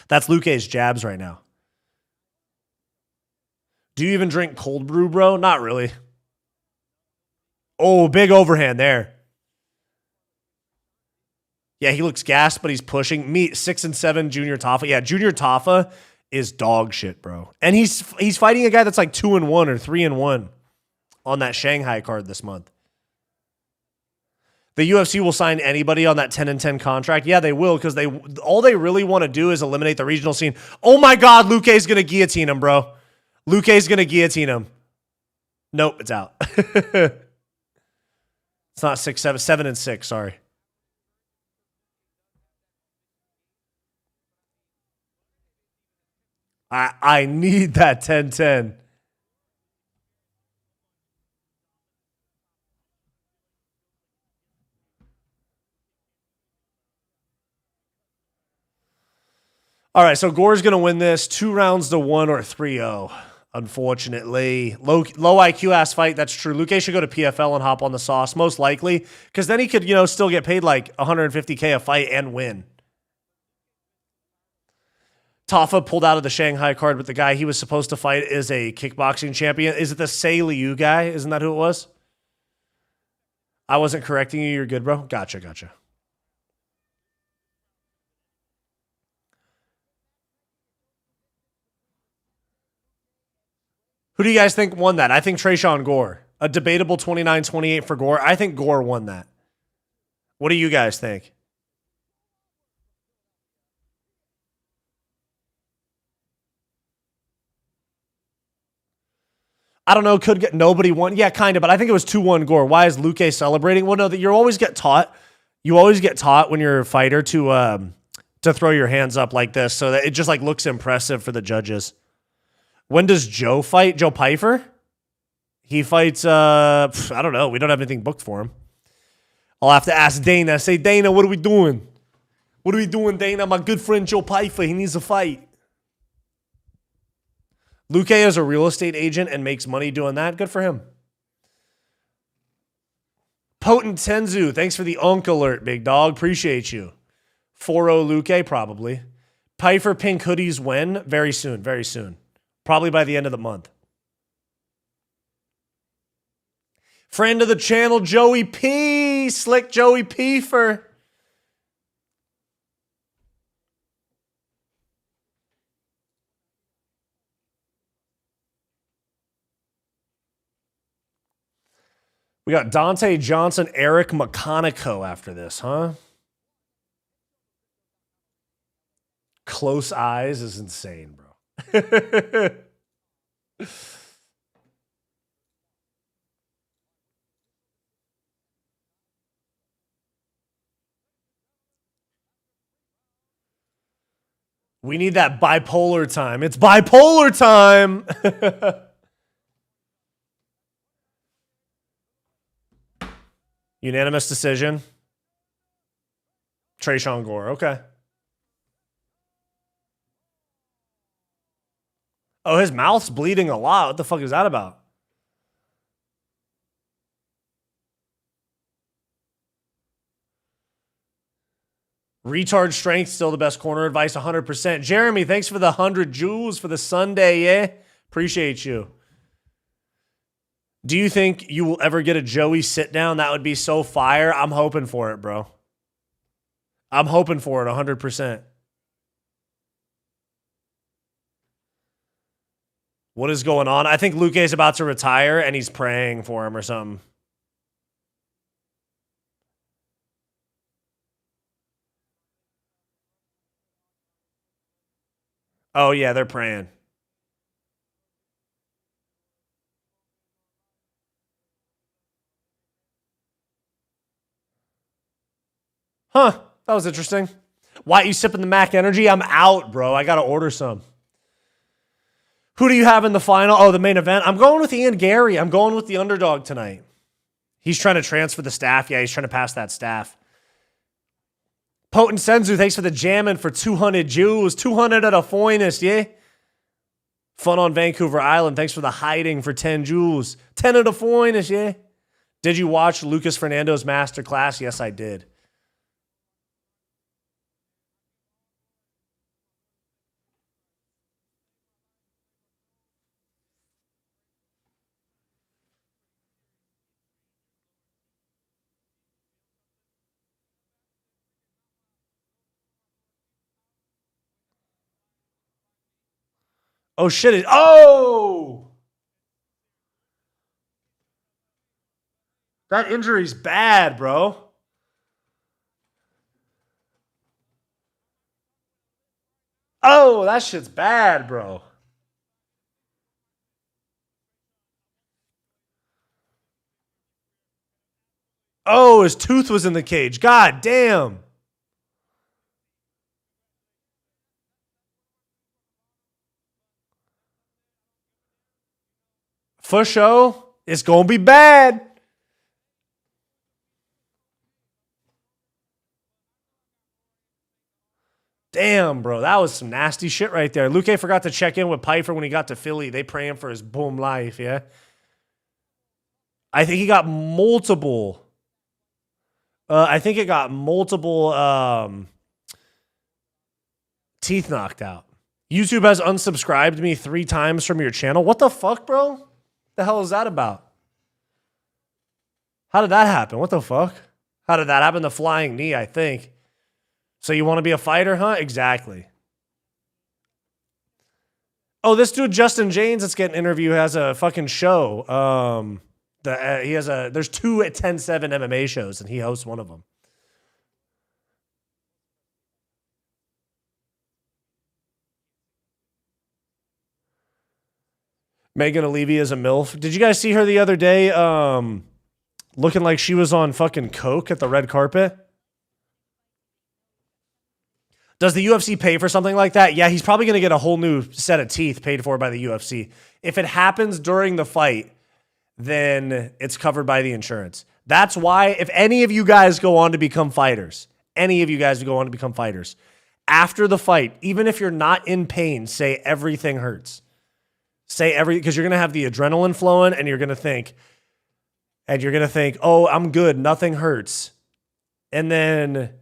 that's Luque's jabs right now. Do you even drink cold brew, bro? Not really. Oh, big overhand there. Yeah, he looks gassed, but he's pushing. 6-7 Junior Tafa. Yeah, Junior Tafa is dog shit, bro. And he's fighting a guy that's like 2-1 or 3-1 on that Shanghai card this month. The UFC will sign anybody on that 10-10 contract. Yeah, they will, because all they really want to do is eliminate the regional scene. Oh my God, Luque's gonna guillotine him, bro. Luque's gonna guillotine him. Nope, it's out. It's not 6-7, 7-6, sorry. I need that 10-10. All right, so Gore's going to win this 2-1 or 3-0. Unfortunately, low IQ ass fight. That's true. Luque should go to PFL and hop on the sauce, most likely, because then he could, still get paid like $150K a fight and win. Tafa pulled out of the Shanghai card, but the guy he was supposed to fight is a kickboxing champion. Is it the Say Liu guy? Isn't that who it was? I wasn't correcting you. You're good, bro. Gotcha. Who do you guys think won that? I think Tresean Gore. A debatable 29-28 for Gore. I think Gore won that. What do you guys think? I don't know. Could get nobody won. Yeah, kind of. But I think it was 2-1 Gore. Why is Luque celebrating? Well, no, that you always get taught. You always get taught when you're a fighter to throw your hands up like this, so that it just like looks impressive for the judges. When does Joe fight? Joe Pyfer? He fights, I don't know. We don't have anything booked for him. I'll have to ask Dana. Say, Dana, what are we doing? What are we doing, Dana? My good friend Joe Pyfer, he needs a fight. Luque is a real estate agent and makes money doing that. Good for him. Potent Tenzu, thanks for the Unk alert, big dog. Appreciate you. 4-0 Luque, probably. Pyfer pink hoodies when? Very soon, very soon. Probably by the end of the month. Friend of the channel, Joey P. Slick Joey P. for. We got Dante Johnson, Eric McConaughey after this, huh? Close eyes is insane, bro. We need that bipolar time. It's bipolar time. Unanimous decision. Tresean Gore. Okay. Oh, his mouth's bleeding a lot. What the fuck is that about? Retard strength, still the best corner advice, 100%. Jeremy, thanks for the 100 joules for the Sunday, yeah? Appreciate you. Do you think you will ever get a Joey sit down? That would be so fire. I'm hoping for it, bro. I'm hoping for it 100%. What is going on? I think Luque's about to retire and he's praying for him or something. Oh, yeah, they're praying. Huh. That was interesting. Why you sipping the Mac Energy? I'm out, bro. I got to order some. Who do you have in the final? Oh, the main event. I'm going with Ian Garry. I'm going with the underdog tonight. He's trying to transfer the staff. Yeah, he's trying to pass that staff. Potent Senzu, thanks for the jamming for 200 Jews. 200 at a finest, yeah? Fun on Vancouver Island. Thanks for the hiding for 10 Jews. 10 at a finest, yeah? Did you watch Lucas Fernando's masterclass? Yes, I did. Oh, shit. Oh! That injury's bad, bro. Oh, that shit's bad, bro. Oh, his tooth was in the cage. God damn. For sure. It's going to be bad. Damn, bro. That was some nasty shit right there. Luque forgot to check in with Piper when he got to Philly. They praying for his boom life, yeah? I think he got multiple. I think it got multiple teeth knocked out. YouTube has unsubscribed me 3 times from your channel. What the fuck, bro? The hell is that about? How did that happen? What the fuck? How did that happen? The flying knee, I think. So you want to be a fighter, huh? Exactly. Oh, this dude Justin James that's getting an interview has a fucking show. There's 2 at 10/7 MMA shows, and he hosts one of them. Megan Levy is a MILF. Did you guys see her the other day? Looking like she was on fucking coke at the red carpet. Does the UFC pay for something like that? Yeah, he's probably going to get a whole new set of teeth paid for by the UFC. If it happens during the fight, then it's covered by the insurance. That's why if any of you guys go on to become fighters, after the fight, even if you're not in pain, say everything hurts. Because you're going to have the adrenaline flowing and you're going to think, oh, I'm good. Nothing hurts. And then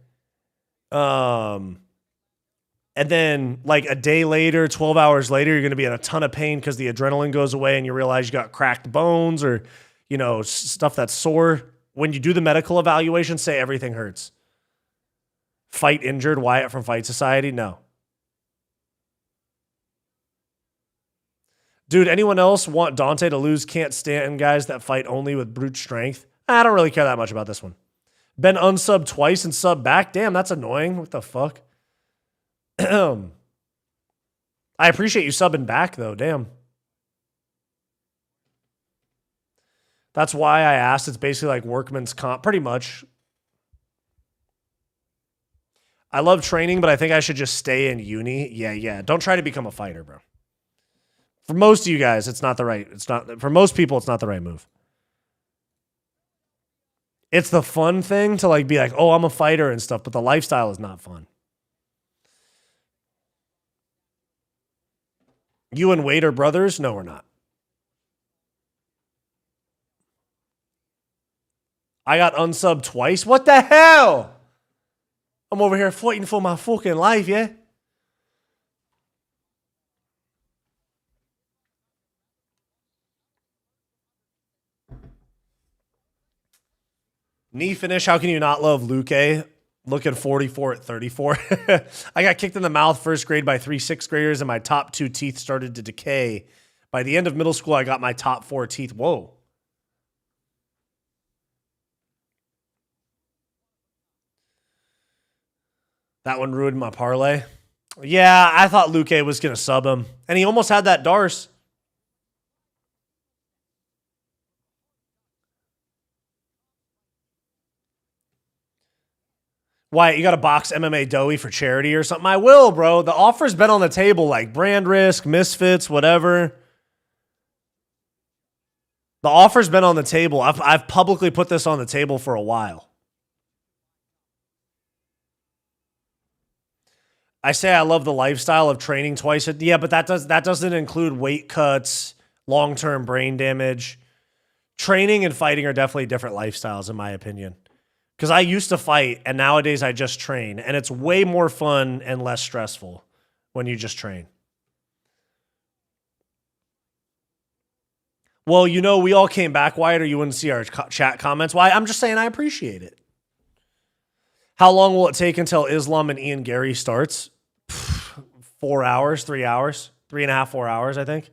like a day later, 12 hours later, you're going to be in a ton of pain because the adrenaline goes away and you realize you got cracked bones or, stuff that's sore. When you do the medical evaluation, say everything hurts. Fight injured, Wyatt from Fight Society? No. Dude, anyone else want Dante to lose? Can't stand guys that fight only with brute strength. I don't really care that much about this one. Been unsubbed twice and sub back. Damn, that's annoying. What the fuck? I appreciate you subbing back, though. Damn. That's why I asked. It's basically like workman's comp. Pretty much. I love training, but I think I should just stay in uni. Yeah. Don't try to become a fighter, bro. For most of you guys, for most people, it's not the right move. It's the fun thing to be like, oh, I'm a fighter and stuff, but the lifestyle is not fun. You and Wade are brothers? No, we're not. I got unsubbed twice. What the hell? I'm over here fighting for my fucking life, yeah? Knee finish. How can you not love Luque? Looking 44 at 34. I got kicked in the mouth first grade by 3 6th graders, and my top 2 teeth started to decay. By the end of middle school, I got my top 4 teeth. Whoa. That one ruined my parlay. Yeah, I thought Luque was going to sub him. And he almost had that Darce. Wyatt, you got to box MMA Doughy for charity or something? I will, bro. The offer's been on the table, like brand risk, misfits, whatever. The offer's been on the table. I've publicly put this on the table for a while. I say I love the lifestyle of training twice. Yeah, but that doesn't include weight cuts, long-term brain damage. Training and fighting are definitely different lifestyles, in my opinion. Because I used to fight, and nowadays I just train. And it's way more fun and less stressful when you just train. Well, you know, we all came back, Wyatt, or you wouldn't see our chat comments. Why? I'm just saying I appreciate it. How long will it take until Islam and Ian Garry starts? 4 hours, 3 hours, 3.5, 4 hours, I think.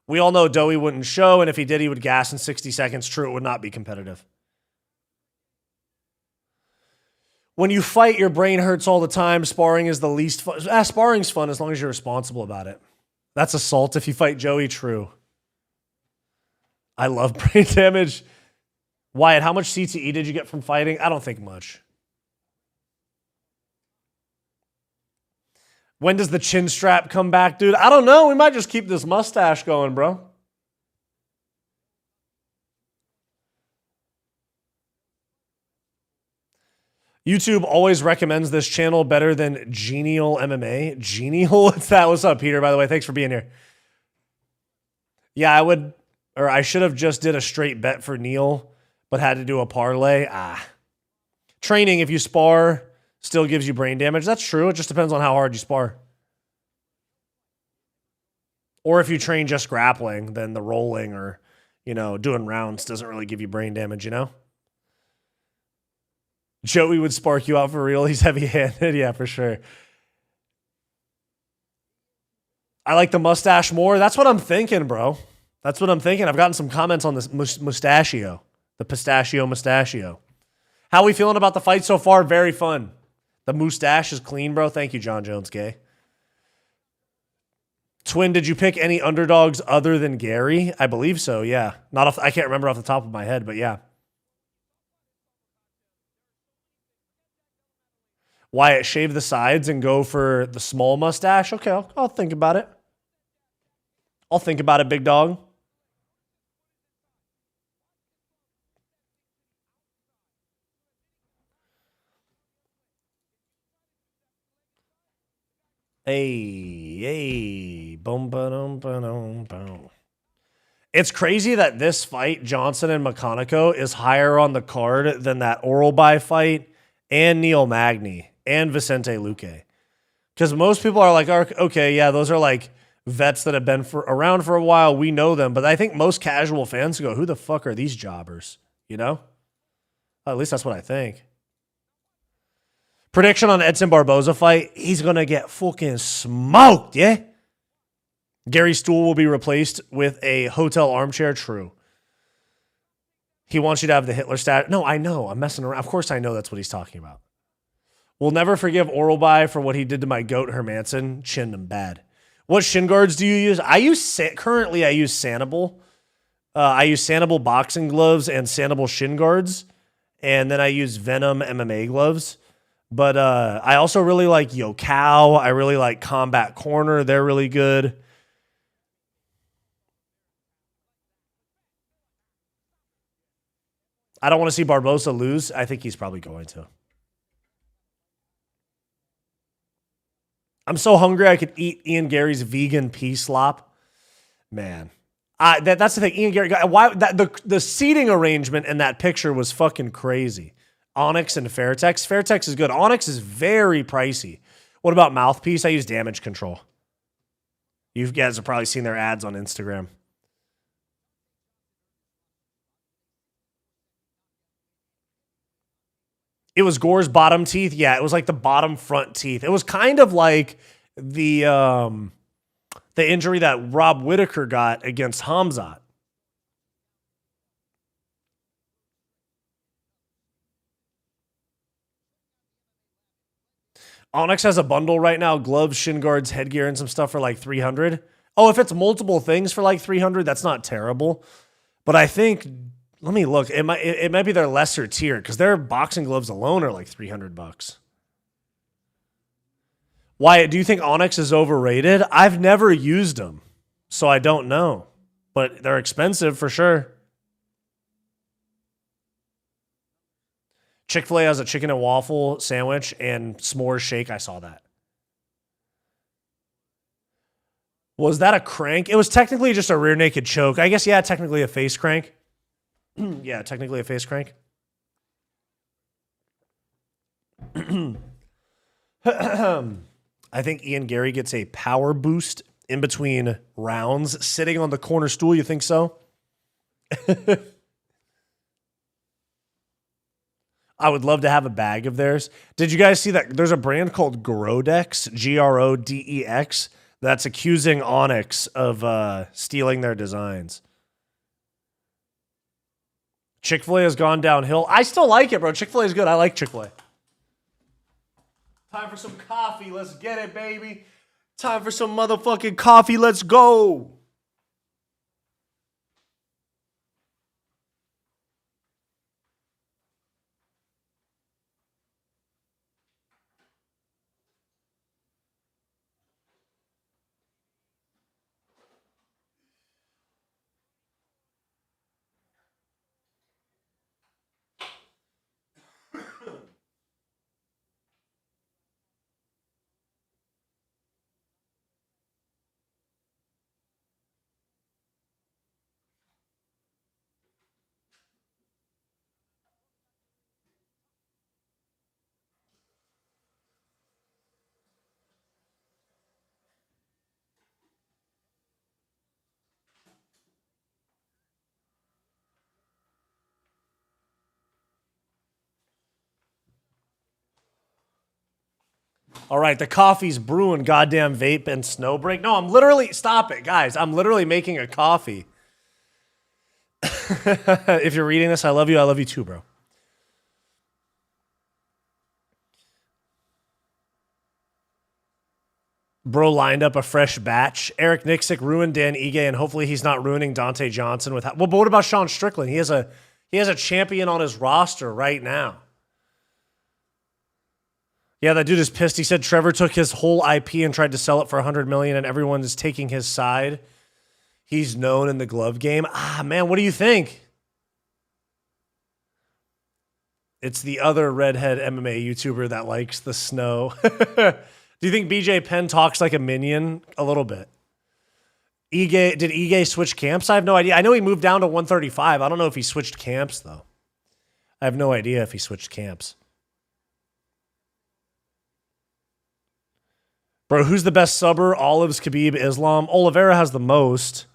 We all know Doughy wouldn't show, and if he did, he would gas in 60 seconds. True, it would not be competitive. When you fight, your brain hurts all the time. Sparring is the least fun. Sparring's fun as long as you're responsible about it. That's assault if you fight Joey. True. I love brain damage. Wyatt, how much CTE did you get from fighting? I don't think much. When does the chin strap come back, dude? I don't know. We might just keep this mustache going, bro. YouTube always recommends this channel better than Genial MMA. Genial? What's that? What's up, Peter, by the way? Thanks for being here. Yeah, I should have just did a straight bet for Neil, but had to do a parlay. Training, if you spar, still gives you brain damage. That's true. It just depends on how hard you spar. Or if you train just grappling, then the rolling or, doing rounds doesn't really give you brain damage, Joey would spark you out for real. He's heavy-handed. Yeah, for sure. I like the mustache more. That's what I'm thinking, bro. That's what I'm thinking. I've gotten some comments on this mustachio. The pistachio mustachio. How are we feeling about the fight so far? Very fun. The mustache is clean, bro. Thank you, John Jones Gay. Twin, did you pick any underdogs other than Gary? I believe so, yeah. I can't remember off the top of my head, but yeah. Wyatt, shave the sides and go for the small mustache? Okay, I'll think about it. I'll think about it, big dog. Hey, boom, ba-dum, ba-dum, boom. It's crazy that this fight, Johnson and Makhachev, is higher on the card than that Oralby fight and Neil Magny and Vicente Luque. Because most people are like, okay, yeah, those are like vets that have been around for a while. We know them. But I think most casual fans go, who the fuck are these jobbers? At least that's what I think. Prediction on Edson Barboza fight. He's going to get fucking smoked, yeah? Gary's stool will be replaced with a hotel armchair. True. He wants you to have the Hitler stat. No, I know. I'm messing around. Of course I know that's what he's talking about. We'll never forgive Oralby for what he did to my goat Hermanson. Chinned him bad. What shin guards do you use? Currently I use Sanibel. I use Sanibel boxing gloves and Sanibel shin guards. And then I use Venom MMA gloves. But I also really like Yokow. I really like Combat Corner. They're really good. I don't want to see Barboza lose. I think he's probably going to. I'm so hungry I could eat Ian Garry's vegan pea slop. Man. That's the thing. Ian Garry, the seating arrangement in that picture was fucking crazy. Onyx and Fairtex. Fairtex is good. Onyx is very pricey. What about Mouthpiece? I use Damage Control. You guys have probably seen their ads on Instagram. It was Gore's bottom teeth. Yeah, it was like the bottom front teeth. It was kind of like the injury that Rob Whittaker got against Hamzat. Onyx has a bundle right now: gloves, shin guards, headgear, and some stuff for like 300. Oh, if it's multiple things for like 300, that's not terrible. But I think, let me look. It might be their lesser tier because their boxing gloves alone are like $300. Wyatt, do you think Onyx is overrated? I've never used them, so I don't know. But they're expensive for sure. Chick-fil-A has a chicken and waffle sandwich and s'mores shake. I saw that. Was that a crank? It was technically just a rear naked choke. I guess, yeah, technically a face crank. Yeah, technically a face crank. I think Ian Garry gets a power boost in between rounds sitting on the corner stool. You think so? I would love to have a bag of theirs. Did you guys see that? There's a brand called Grodex, Grodex, that's accusing Onyx of stealing their designs. Chick-fil-A has gone downhill. I still like it, bro. Chick-fil-A is good. I like Chick-fil-A. Time for some coffee. Let's get it, baby. Time for some motherfucking coffee. Let's go. All right, the coffee's brewing, goddamn vape and snow break. No, I'm literally, stop it, guys. I'm literally making a coffee. If you're reading this, I love you. I love you too, bro. Bro lined up a fresh batch. Eric Nixick ruined Dan Ige, and hopefully he's not ruining Dante Johnson with. Well, but what about Sean Strickland? He has a champion on his roster right now. Yeah, that dude is pissed. He said Trevor took his whole IP and tried to sell it for $100 million, and everyone is taking his side. He's known in the glove game. Ah, man, what do you think? It's the other redhead MMA YouTuber that likes the snow. Do you think BJ Penn talks like a minion? A little bit. Did Ige switch camps? I have no idea. I know he moved down to 135. I don't know if he switched camps, though. I have no idea if he switched camps. Bro, who's the best subber? Olives, Khabib, Islam. Oliveira has the most,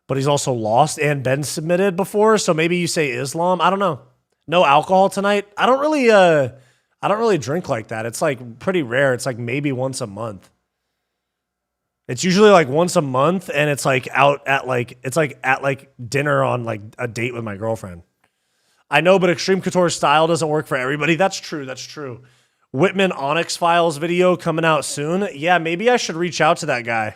but he's also lost and been submitted before, so maybe you say Islam. I don't know. No alcohol tonight. I don't really drink like that. It's like pretty rare. It's like maybe once a month. It's usually like once a month, and it's like out at like dinner on like a date with my girlfriend. I know, but Extreme Couture style doesn't work for everybody. That's true. That's true. Whitman Onyx Files video coming out soon. Yeah, maybe I should reach out to that guy.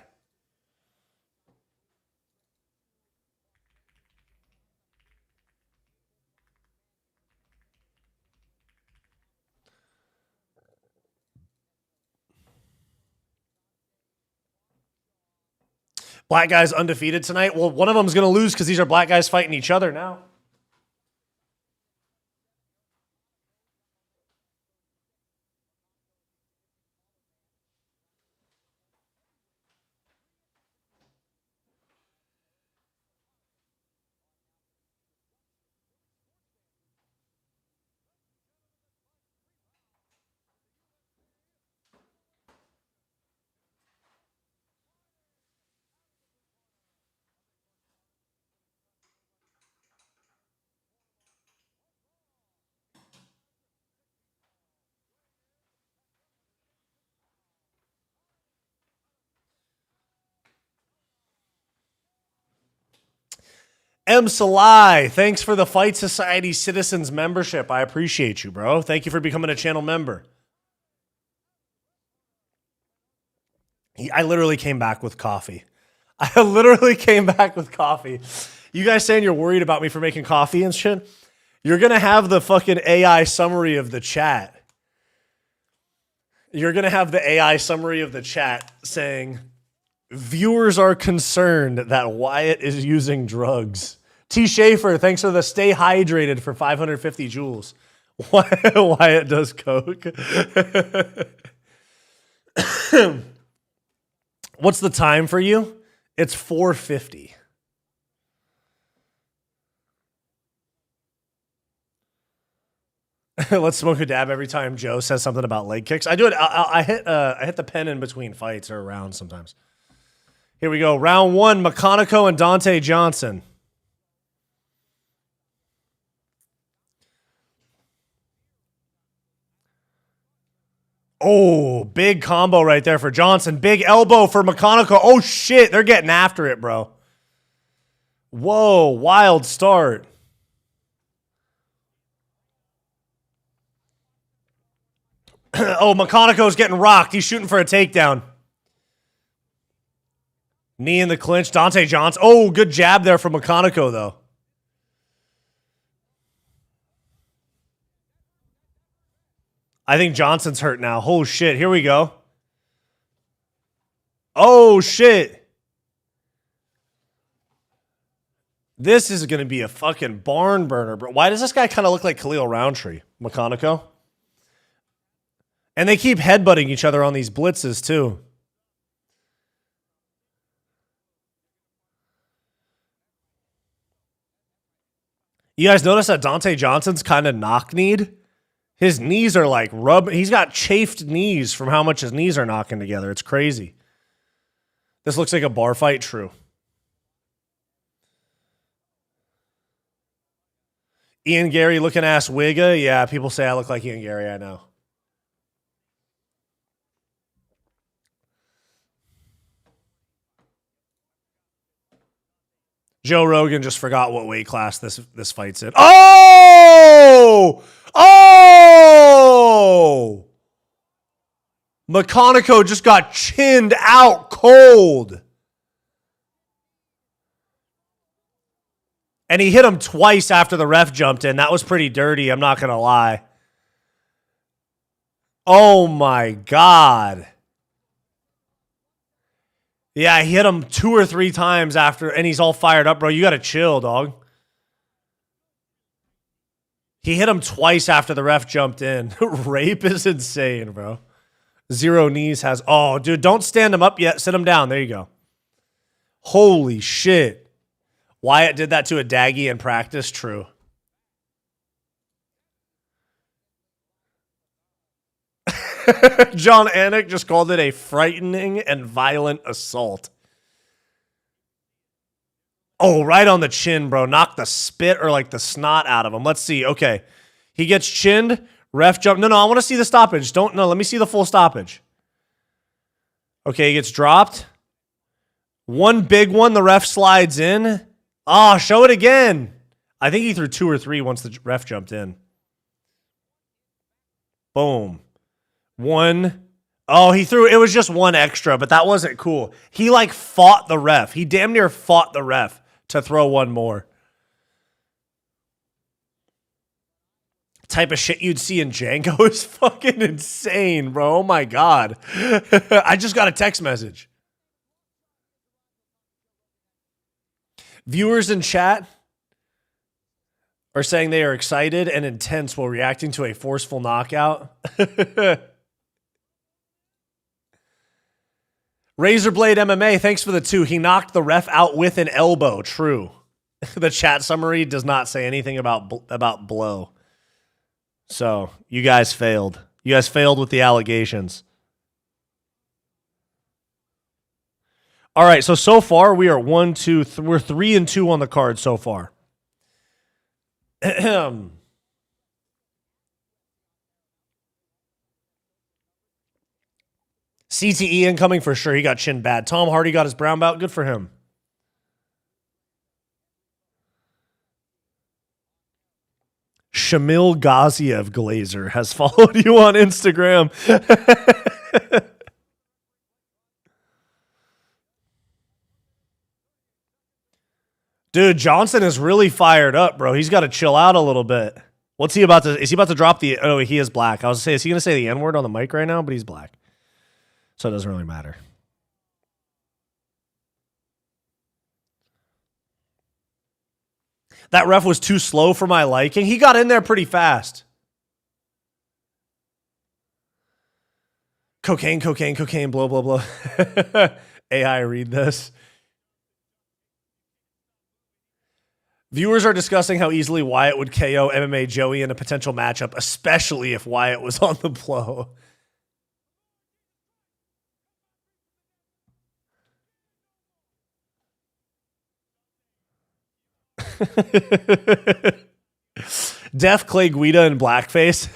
Black guys undefeated tonight. Well, one of them's going to lose because these are black guys fighting each other now. M. Salai, thanks for the Fight Society Citizens membership. I appreciate you, bro. Thank you for becoming a channel member. I literally came back with coffee. I literally came back with coffee. You guys saying you're worried about me for making coffee and shit? You're going to have the fucking AI summary of the chat. You're going to have the AI summary of the chat saying, viewers are concerned that Wyatt is using drugs. T. Schaefer, thanks for the stay hydrated for 550 joules. Wyatt does coke. What's the time for you? It's 4:50. Let's smoke a dab every time Joe says something about leg kicks. I do it. I hit the pen in between fights or rounds sometimes. Here we go. Round 1, Makhachev and Dante Johnson. Oh, big combo right there for Johnson. Big elbow for Makhachev. Oh, shit. They're getting after it, bro. Whoa, wild start. Oh, Makhachev's getting rocked. He's shooting for a takedown. Knee in the clinch. Dante Johnson. Oh, good jab there from Makhachev, though. I think Johnson's hurt now. Oh, shit. Here we go. Oh, shit. This is going to be a fucking barn burner, bro. Why does this guy kind of look like Khalil Roundtree? Makhachev? And they keep headbutting each other on these blitzes, too. You guys notice that Dante Johnson's kind of knock-kneed? His knees are like he's got chafed knees from how much his knees are knocking together. It's crazy. This looks like a bar fight, true. Ian Garry looking ass wigga. Yeah, people say I look like Ian Garry, I know. Joe Rogan just forgot what weight class this fight's in. Oh! Oh! Makhachev just got chinned out cold. And he hit him twice after the ref jumped in. That was pretty dirty, I'm not going to lie. Oh my God. Yeah, he hit him 2 or 3 times after, and he's all fired up, bro. You got to chill, dog. He hit him twice after the ref jumped in. Rape is insane, bro. Zero knees has... Oh, dude, don't stand him up yet. Sit him down. There you go. Holy shit. Wyatt did that to a Daggy in practice. True. John Anik just called it a frightening and violent assault. Oh, right on the chin, bro. Knock the spit or like the snot out of him. Let's see. Okay. He gets chinned. Ref jump. No, I want to see the stoppage. Let me see the full stoppage. Okay, he gets dropped. One big one. The ref slides in. Oh, show it again. I think he threw 2 or 3 once the ref jumped in. Boom. 1. Oh, he threw, it was just 1 extra, but that wasn't cool. He like fought the ref. He damn near fought the ref to throw 1 more. Type of shit you'd see in Django is fucking insane, bro. Oh my God. I just got a text message. Viewers in chat are saying they are excited and intense while reacting to a forceful knockout. Razorblade MMA, thanks for the 2. He knocked the ref out with an elbow. True. The chat summary does not say anything about blow. So, you guys failed. You guys failed with the allegations. All right, so far we are 1, 2, we're 3 and 2 on the card so far. CTE incoming for sure. He got chinned bad. Tom Hardy got his brown belt. Good for him. Shamil Gaziev Glazer has followed you on Instagram. Dude, Johnson is really fired up, bro. He's got to chill out a little bit. What's he about to? Is he about to drop the? Oh, he is black. I was gonna say, is he gonna say the N-word on the mic right now? But he's black, so it doesn't really matter. That ref was too slow for my liking. He got in there pretty fast. Cocaine, blah, blah, blah. AI, read this. Viewers are discussing how easily Wyatt would KO MMA Joey in a potential matchup, especially if Wyatt was on the blow. Def Clay Guida in blackface.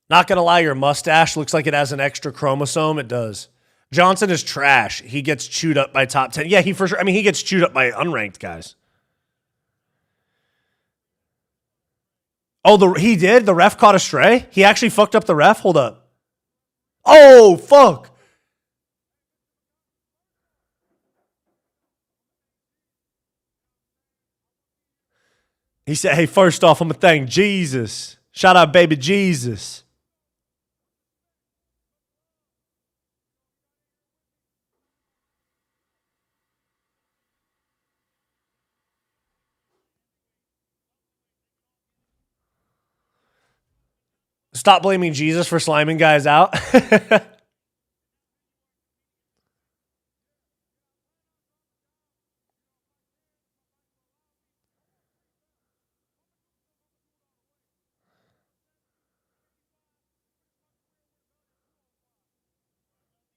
Not going to lie, your mustache looks like it has an extra chromosome. It does. Johnson is trash. He gets chewed up by top 10. Yeah, he for sure. I mean, he gets chewed up by unranked guys. Oh, he did? The ref caught a stray? He actually fucked up the ref? Hold up. Oh, fuck. He said, hey, first off, I'm going to thank Jesus. Shout out, baby Jesus. Stop blaming Jesus for sliming guys out.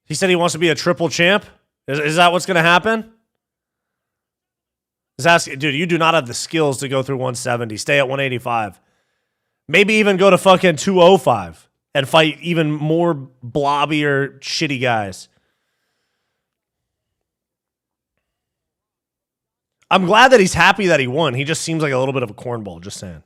He said he wants to be a triple champ. Is that what's going to happen? He's asking, dude, you do not have the skills to go through 170. Stay at 185. Maybe even go to fucking 205 and fight even more blobbier, shitty guys. I'm glad that he's happy that he won. He just seems like a little bit of a cornball, just saying.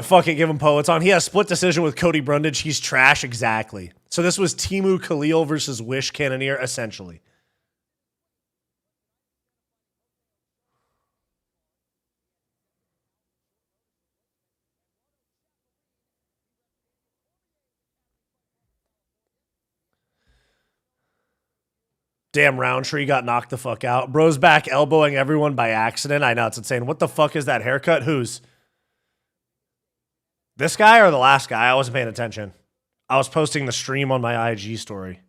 Fucking give him poets on. He has split decision with Cody Brundage. He's trash, exactly. So this was Timu Khalil versus Wish Cannonier, essentially. Damn, Roundtree got knocked the fuck out. Bro's back elbowing everyone by accident. I know, it's insane. What the fuck is that haircut? Whose? This guy or the last guy? I wasn't paying attention. I was posting the stream on my IG story.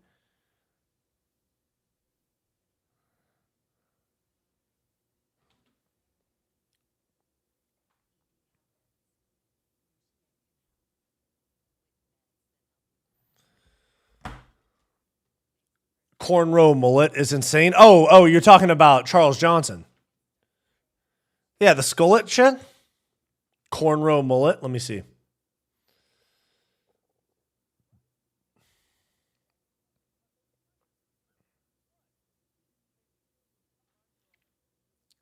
Cornrow mullet is insane. Oh, you're talking about Charles Johnson. Yeah, the skullet shit. Cornrow mullet. Let me see.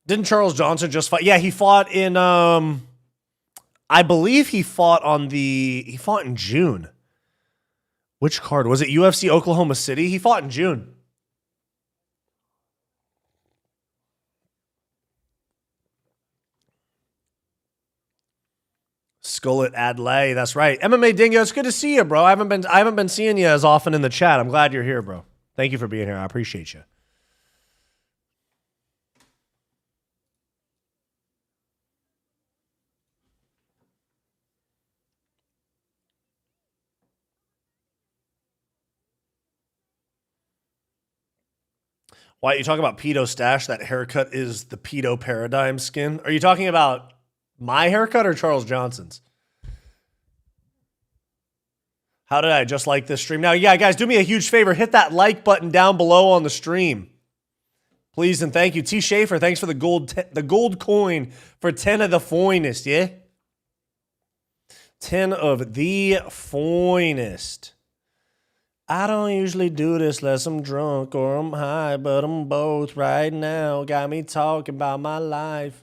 Didn't Charles Johnson just fight? Yeah, he fought in I believe he fought in June. Which card? Was it UFC Oklahoma City? He fought in June. Skullet Adlay, that's right. MMA Dingo, it's good to see you, bro. I haven't been seeing you as often in the chat. I'm glad you're here, bro. Thank you for being here. I appreciate you. Why you talking about pedo stash? That haircut is the pedo paradigm skin. Are you talking about my haircut or Charles Johnson's? How did I just like this stream? Now, yeah, guys, do me a huge favor. Hit that like button down below on the stream. Please and thank you. T. Schaefer, thanks for the gold coin for 10 of the finest, yeah? 10 of the finest. I don't usually do this unless I'm drunk or I'm high, but I'm both right now. Got me talking about my life.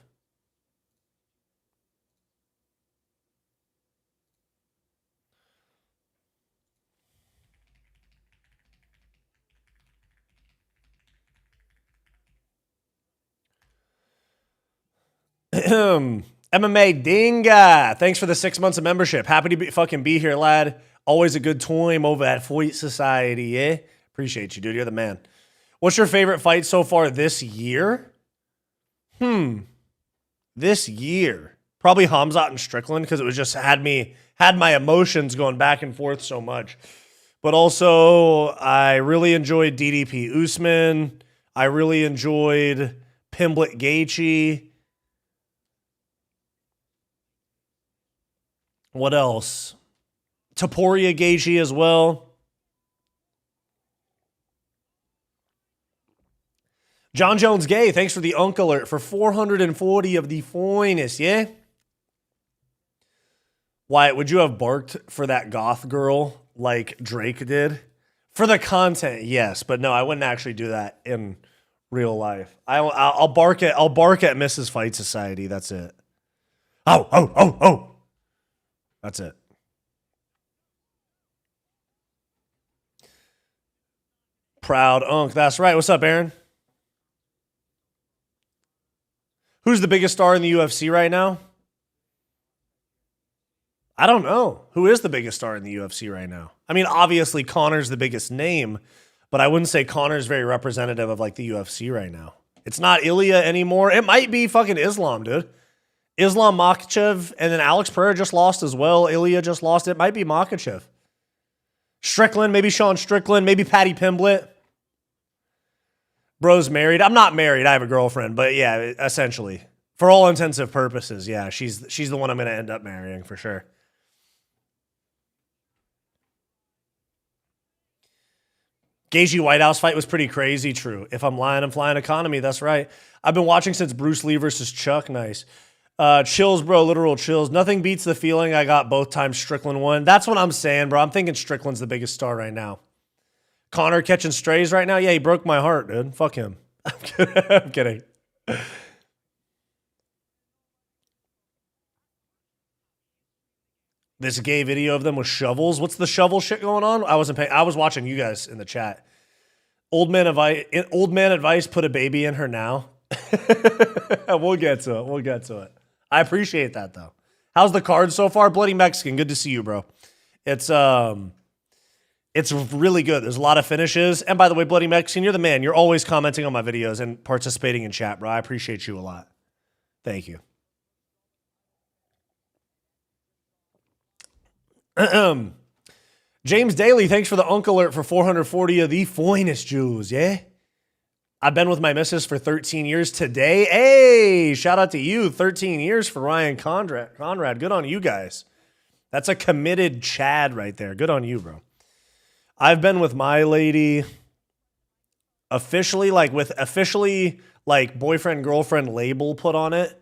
MMA Dinga. Thanks for the 6 months of membership. Happy to fucking be here, lad. Always a good time over at Fight Society, yeah? Appreciate you, dude. You're the man. What's your favorite fight so far this year? This year. Probably Hamzat and Strickland, because it was just had my emotions going back and forth so much. But also, I really enjoyed DDP Usman. I really enjoyed Pimblett Gaethje. What else? Topuria Gaethje as well. John Jones Gay, thanks for the Unk Alert for 440 of the finest, yeah? Wyatt, would you have barked for that goth girl like Drake did? For the content, yes, but no, I wouldn't actually do that in real life. I'll bark at Mrs. Fight Society, that's it. Oh. That's it. Proud Unk. That's right. What's up, Aaron? Who's the biggest star in the UFC right now? I don't know. Who is the biggest star in the UFC right now? I mean, obviously Conor's the biggest name, but I wouldn't say Conor's very representative of like the UFC right now. It's not Ilya anymore. It might be fucking Islam, dude. Islam Makhachev, and then Alex Pereira just lost as well. Ilya just lost. It might be Makhachev. Strickland, maybe Sean Strickland, maybe Patty Pimblett. Bro's married. I'm not married. I have a girlfriend, but yeah, essentially. For all intensive purposes, yeah, she's the one I'm going to end up marrying for sure. Gaethje White House fight was pretty crazy, true. If I'm lying, I'm flying economy. That's right. I've been watching since Bruce Lee versus Chuck. Nice. Chills, bro, literal chills. Nothing beats the feeling I got both times Strickland won. That's what I'm saying, bro. I'm thinking Strickland's the biggest star right now. Conor catching strays right now? Yeah, he broke my heart, dude. Fuck him. I'm kidding. This gay video of them with shovels. What's the shovel shit going on? I was watching you guys in the chat. Old man advice, put a baby in her now. We'll get to it. I appreciate that though. How's the card so far? Bloody Mexican, good to see you, bro. It's really good. There's a lot of finishes. And by the way, Bloody Mexican, you're the man. You're always commenting on my videos and participating in chat, bro. I appreciate you a lot. Thank you. James Daly, thanks for the Unk Alert for 440 of the finest Jews, yeah? I've been with my missus for 13 years today. Hey, shout out to you. 13 years for Ryan Conrad. Good on you guys. That's a committed Chad right there. Good on you, bro. I've been with my lady officially boyfriend, girlfriend label put on it.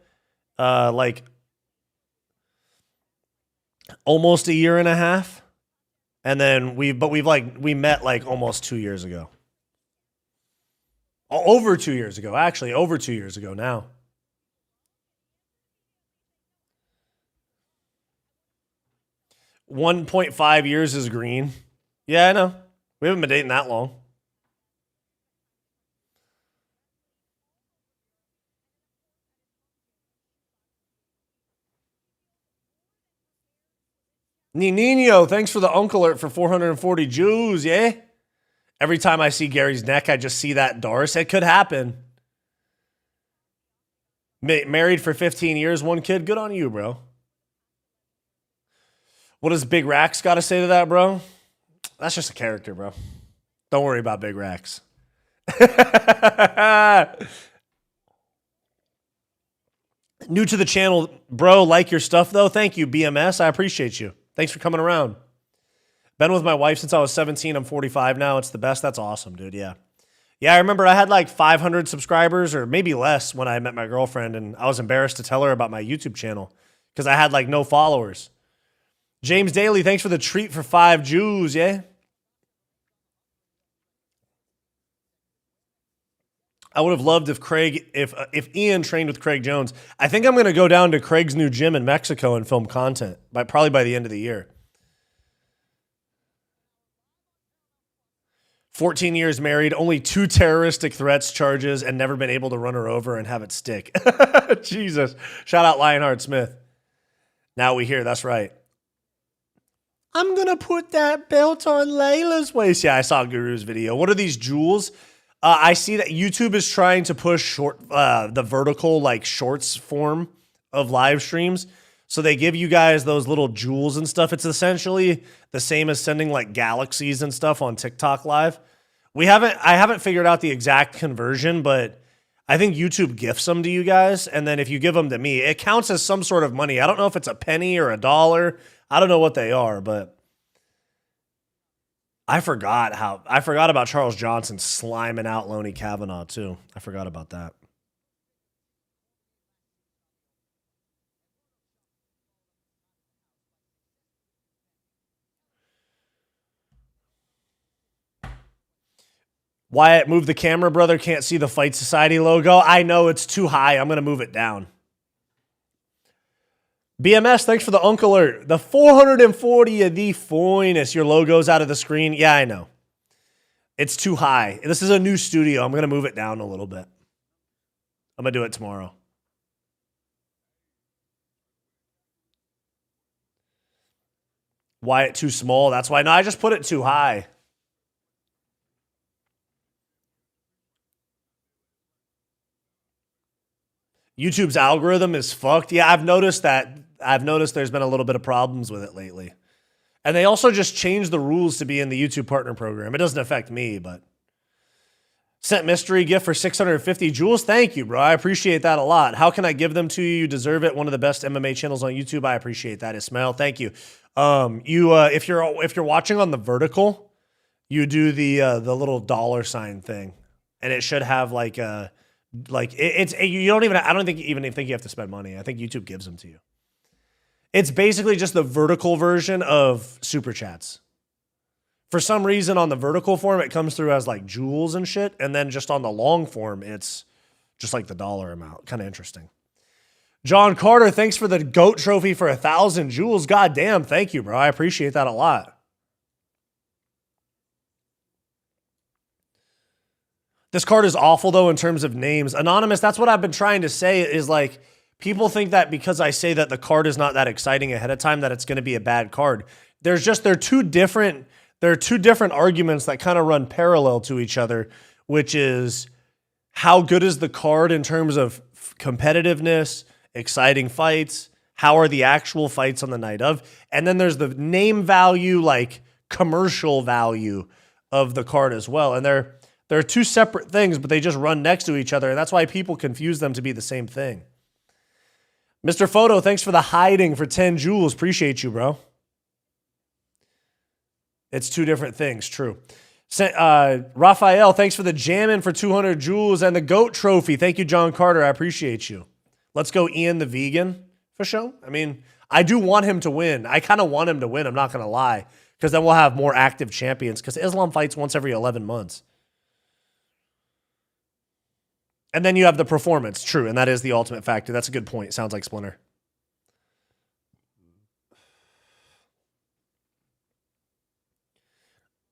Almost a year and a half. And then we met like almost 2 years ago. Over 2 years ago, actually. Over 2 years ago now. $1.5 years is green. Yeah, I know. We haven't been dating that long. Nino, thanks for the Unk Alert for 440 Jews, yeah? Every time I see Gary's neck, I just see that Doris. It could happen. Married for 15 years, one kid. Good on you, bro. What does Big Rax got to say to that, bro? That's just a character, bro. Don't worry about Big Rax. New to the channel, bro. Like your stuff, though. Thank you, BMS. I appreciate you. Thanks for coming around. Been with my wife since I was 17. I'm 45 now. It's the best. That's awesome, dude. Yeah. Yeah, I remember I had like 500 subscribers or maybe less when I met my girlfriend, and I was embarrassed to tell her about my YouTube channel because I had like no followers. James Daly, thanks for the treat for 5 Jews, yeah? I would have loved if Ian trained with Craig Jones. I think I'm going to go down to Craig's new gym in Mexico and film content, probably by the end of the year. 14 years married, only 2 terroristic threats charges, and never been able to run her over and have it stick. Jesus. Shout out Lionheart Smith. Now we hear, that's right. I'm going to put that belt on Layla's waist. Yeah, I saw Guru's video. What are these jewels? I see that YouTube is trying to push the vertical, like shorts form of live streams. So they give you guys those little jewels and stuff. It's essentially the same as sending like galaxies and stuff on TikTok live. I haven't figured out the exact conversion, but I think YouTube gifts them to you guys. And then if you give them to me, it counts as some sort of money. I don't know if it's a penny or $1. I don't know what they are, but I forgot about Charles Johnson sliming out Lonnie Kavanaugh too. I forgot about that. Wyatt, move the camera, brother. Can't see the Fight Society logo. I know it's too high. I'm going to move it down. BMS, thanks for the Unk Alert. The 440 of the finest. Your logo's out of the screen. Yeah, I know. It's too high. This is a new studio. I'm going to move it down a little bit. I'm going to do it tomorrow. Wyatt, too small. That's why. No, I just put it too high. YouTube's algorithm is fucked. Yeah, I've noticed that. I've noticed there's been a little bit of problems with it lately. And they also just changed the rules to be in the YouTube partner program. It doesn't affect me, but sent mystery gift for 650 jewels. Thank you, bro. I appreciate that a lot. How can I give them to you? You deserve it. One of the best MMA channels on YouTube. I appreciate that, Ismail. Thank you. If you're watching on the vertical, you do the little $ thing, and it should have like a. You don't even, I don't think you have to spend money. I think YouTube gives them to you. It's basically just the vertical version of super chats. For some reason on the vertical form, it comes through as like jewels and shit. And then just on the long form, it's just like the dollar amount. Kind of interesting. John Carter, thanks for the GOAT trophy for 1,000 jewels. God damn. Thank you, bro. I appreciate that a lot. This card is awful, though, in terms of names. Anonymous, that's what I've been trying to say is like, people think that because I say that the card is not that exciting ahead of time, that it's going to be a bad card. There are two different arguments that kind of run parallel to each other, which is how good is the card in terms of competitiveness, exciting fights, how are the actual fights on the night of, and then there's the name value, like commercial value of the card as well. And they're two separate things, but they just run next to each other, and that's why people confuse them to be the same thing. Mr. Photo, thanks for the hiding for 10 jewels. Appreciate you, bro. It's two different things, true. Raphael, thanks for the jamming for 200 jewels and the GOAT trophy. Thank you, John Carter. I appreciate you. Let's go Ian the Vegan for sure. I mean, I do want him to win. I kind of want him to win, I'm not going to lie, because then we'll have more active champions, because Islam fights once every 11 months. And then you have the performance, true, and that is the ultimate factor. That's a good point. Sounds like Splinter.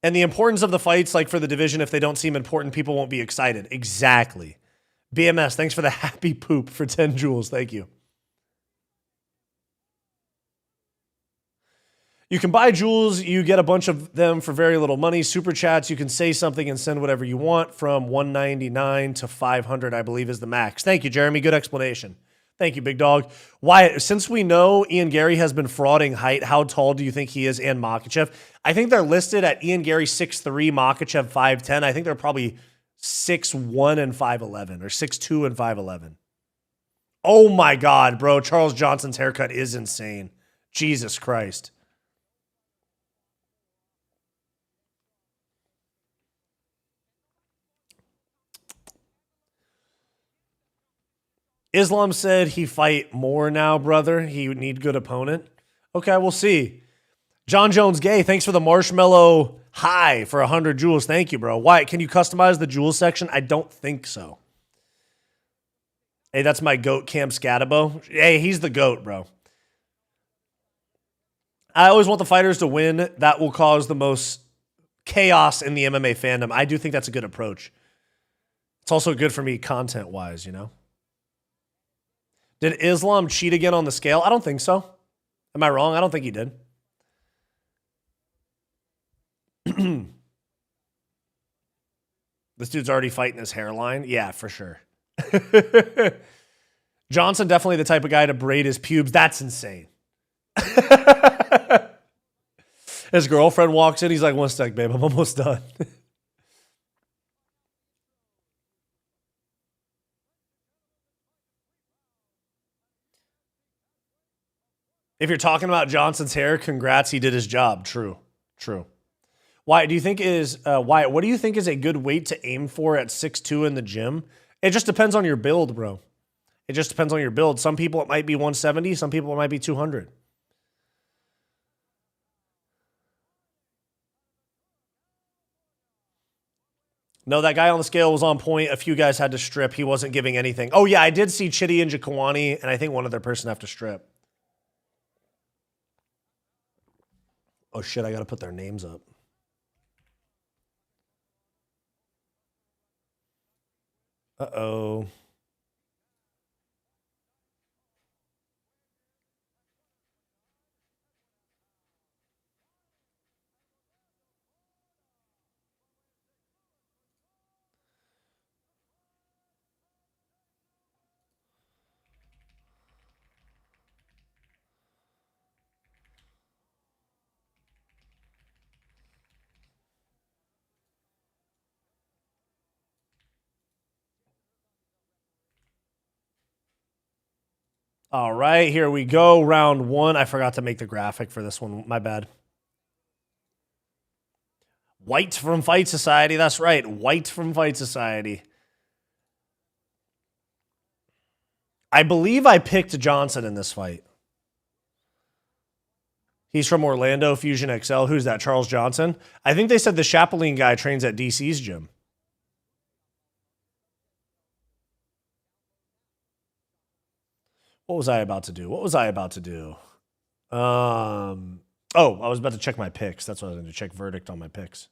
And the importance of the fights, like for the division, if they don't seem important, people won't be excited. Exactly. BMS, thanks for the happy poop for 10 jewels. Thank you. You can buy jewels. You get a bunch of them for very little money. Super chats, you can say something and send whatever you want from $199 to $500, I believe, is the max. Thank you, Jeremy. Good explanation. Thank you, big dog. Wyatt, since we know Ian Garry has been frauding height, how tall do you think he is, Ian Makhachev? I think they're listed at Ian Garry 6'3", Makhachev 5'10". I think they're probably 6'1" and 5'11", or 6'2" and 5'11". Oh my God, bro. Charles Johnson's haircut is insane. Jesus Christ. Islam said he fight more now, brother. He would need good opponent. Okay, we'll see. John Jones Gay, thanks for the marshmallow high for 100 jewels. Thank you, bro. Wyatt, can you customize the jewel section? I don't think so. Hey, that's my goat, Cam Scatabo. Hey, he's the goat, bro. I always want the fighters to win. That will cause the most chaos in the MMA fandom. I do think that's a good approach. It's also good for me content-wise, you know? Did Islam cheat again on the scale? I don't think so. Am I wrong? I don't think he did. This dude's already fighting his hairline. Yeah, for sure. Johnson, definitely the type of guy to braid his pubes. That's insane. His girlfriend walks in. He's like, one sec, babe. I'm almost done. If you're talking about Johnson's hair, congrats. He did his job. True. Wyatt, Wyatt, what do you think is a good weight to aim for at 6'2" in the gym? It just depends on your build, bro. It just depends on your build. Some people it might be 170. Some people it might be 200. No, that guy on the scale was on point. A few guys had to strip. He wasn't giving anything. Oh, yeah, I did see Chitty and Jaquani, and I think one other person have to strip. Oh, shit, I got to put their names up. Uh-oh. All right, here we go. Round one. I forgot to make the graphic for this one. My bad. White from Fight Society. That's right. White from Fight Society. I believe I picked Johnson in this fight. He's from Orlando, Fusion XL. Who's that? Charles Johnson? I think they said the Chapeline guy trains at DC's gym. What was I about to do? I was about to check my picks. That's what I was going to check verdict on my picks.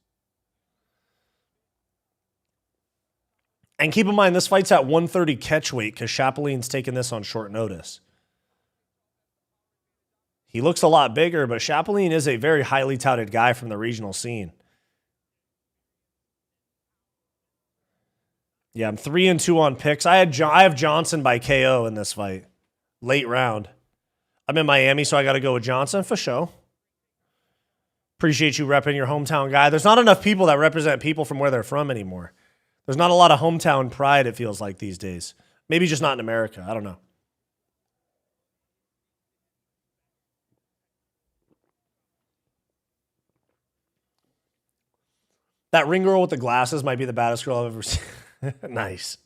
And keep in mind, this fight's at 130 catch weight because Chapeline's taking this on short notice. He looks a lot bigger, but Chapeline is a very highly touted guy from the regional scene. Yeah, I'm 3-2 on picks. I have Johnson by KO in this fight. Late round. I'm in Miami, so I got to go with Johnson for sure. Appreciate you repping your hometown guy. There's not enough people that represent people from where they're from anymore. There's not a lot of hometown pride, it feels like, these days. Maybe just not in America. I don't know. That ring girl with the glasses might be the baddest girl I've ever seen. Nice.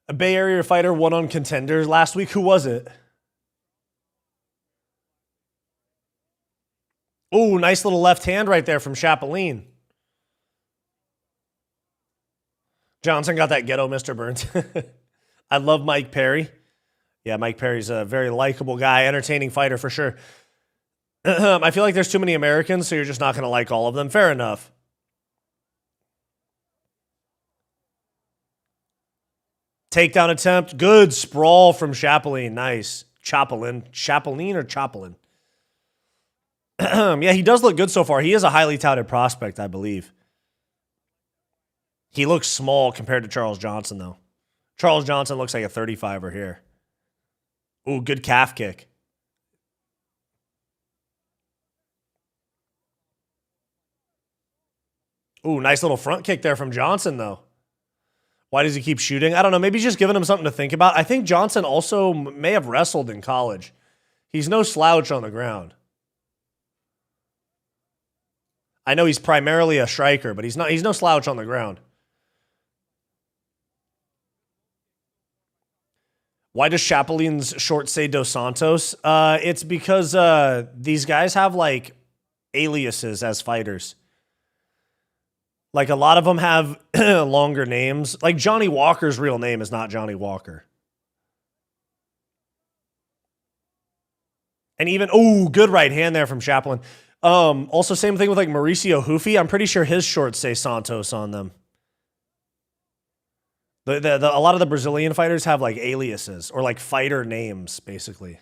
A Bay Area fighter won on Contenders last week. Who was it? Oh, nice little left hand right there from Chapeline. Johnson got that ghetto Mr. Burns. I love Mike Perry. Yeah, Mike Perry's a very likable guy, entertaining fighter for sure. I feel like there's too many Americans, so you're just not going to like all of them. Fair enough. Takedown attempt. Good sprawl from Chapeline. Nice. Chapeline or Chopelin? Yeah, he does look good so far. He is a highly touted prospect, I believe. He looks small compared to Charles Johnson, though. Charles Johnson looks like a 35er here. Ooh, good calf kick. Ooh, nice little front kick there from Johnson, though. Why does he keep shooting? I don't know. Maybe he's just giving him something to think about. I think Johnson also may have wrestled in college. He's no slouch on the ground. I know he's primarily a striker, but he's no slouch on the ground. Why does Chapelin's short say Dos Santos? It's because these guys have like aliases as fighters. Like a lot of them have longer names. Like Johnny Walker's real name is not Johnny Walker. And even, good right hand there from Chaplin. Also, same thing with like Mauricio Hufi. I'm pretty sure his shorts say Santos on them. A lot of the Brazilian fighters have like aliases or like fighter names, basically.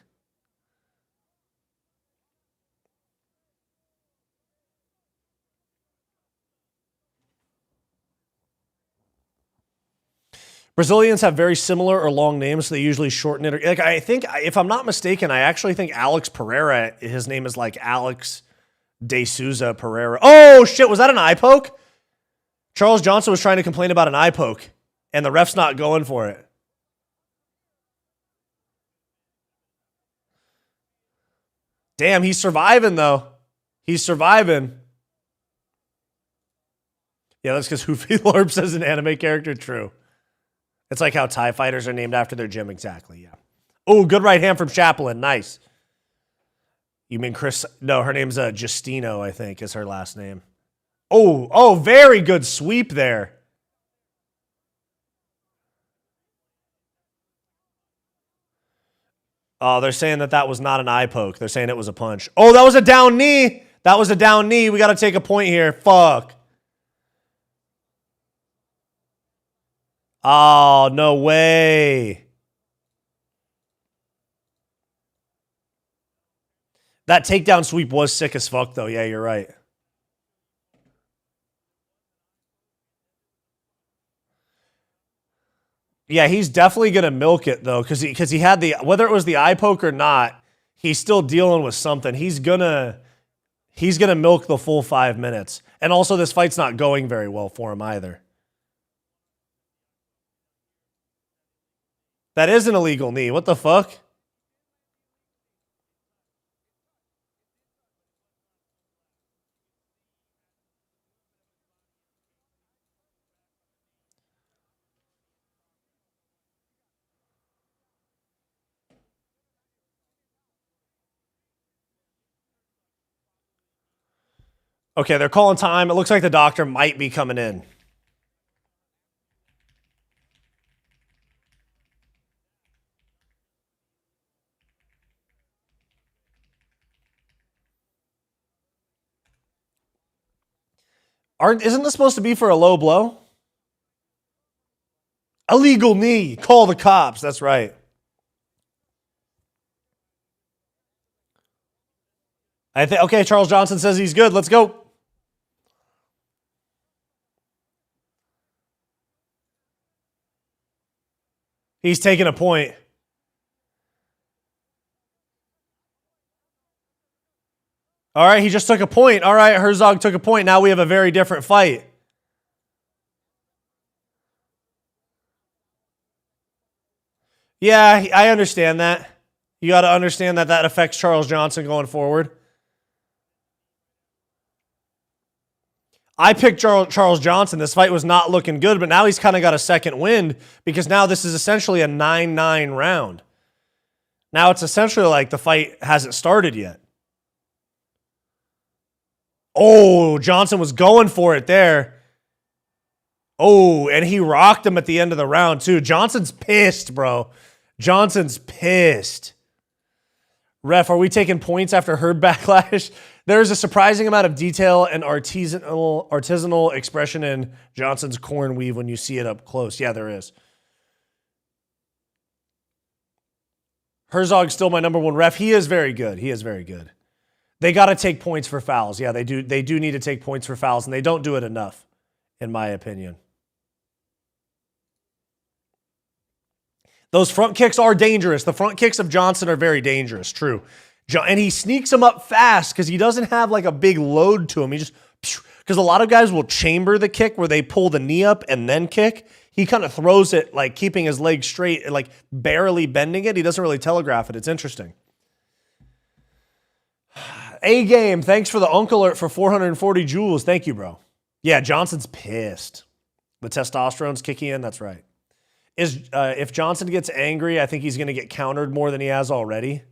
Brazilians have very similar or long names, so they usually shorten it. Like I think, if I'm not mistaken, I actually think Alex Pereira, his name is like Alex De Souza Pereira. Oh, shit, was that an eye poke? Charles Johnson was trying to complain about an eye poke, and the ref's not going for it. Damn, he's surviving, though. He's surviving. Yeah, that's because Hoofy Lorps is an anime character. True. It's like how Thai fighters are named after their gym. Exactly, yeah. Oh, good right hand from Chaplin. Nice. You mean Chris? No, her name's Justino, I think, is her last name. Oh, very good sweep there. Oh, they're saying that was not an eye poke. They're saying it was a punch. Oh, that was a down knee. That was a down knee. We got to take a point here. Fuck. Oh, no way. That takedown sweep was sick as fuck, though. Yeah, you're right. Yeah, he's definitely going to milk it, though, because he had whether it was the eye poke or not, he's still dealing with something. He's gonna milk the full 5 minutes. And also, this fight's not going very well for him either. That is an illegal knee. What the fuck? Okay, they're calling time. It looks like the doctor might be coming in. Isn't this supposed to be for a low blow? Illegal knee. Call the cops. That's right. Okay, Charles Johnson says he's good. Let's go. He's taking a point. All right, he just took a point. All right, Herzog took a point. Now we have a very different fight. Yeah, I understand that. You got to understand that affects Charles Johnson going forward. I picked Charles Johnson. This fight was not looking good, but now he's kind of got a second wind because now this is essentially a 9-9 round. Now it's essentially like the fight hasn't started yet. Oh, Johnson was going for it there. Oh, and he rocked him at the end of the round, too. Johnson's pissed, bro. Johnson's pissed. Ref, are we taking points after Herb backlash? There's a surprising amount of detail and artisanal expression in Johnson's corn weave when you see it up close. Yeah, there is. Herzog's still my number one ref. He is very good. He is very good. They got to take points for fouls. Yeah, they do. They do need to take points for fouls, and they don't do it enough, in my opinion. Those front kicks are dangerous. The front kicks of Johnson are very dangerous. True. And he sneaks them up fast because he doesn't have like a big load to him. He just, because a lot of guys will chamber the kick where they pull the knee up and then kick. he kind of throws it like keeping his leg straight and like barely bending it. He doesn't really telegraph it. It's interesting. A-Game, thanks for the Uncle Alert for 440 joules. Thank you, bro. Yeah, Johnson's pissed. The testosterone's kicking in. That's right. If Johnson gets angry, I think he's going to get countered more than he has already.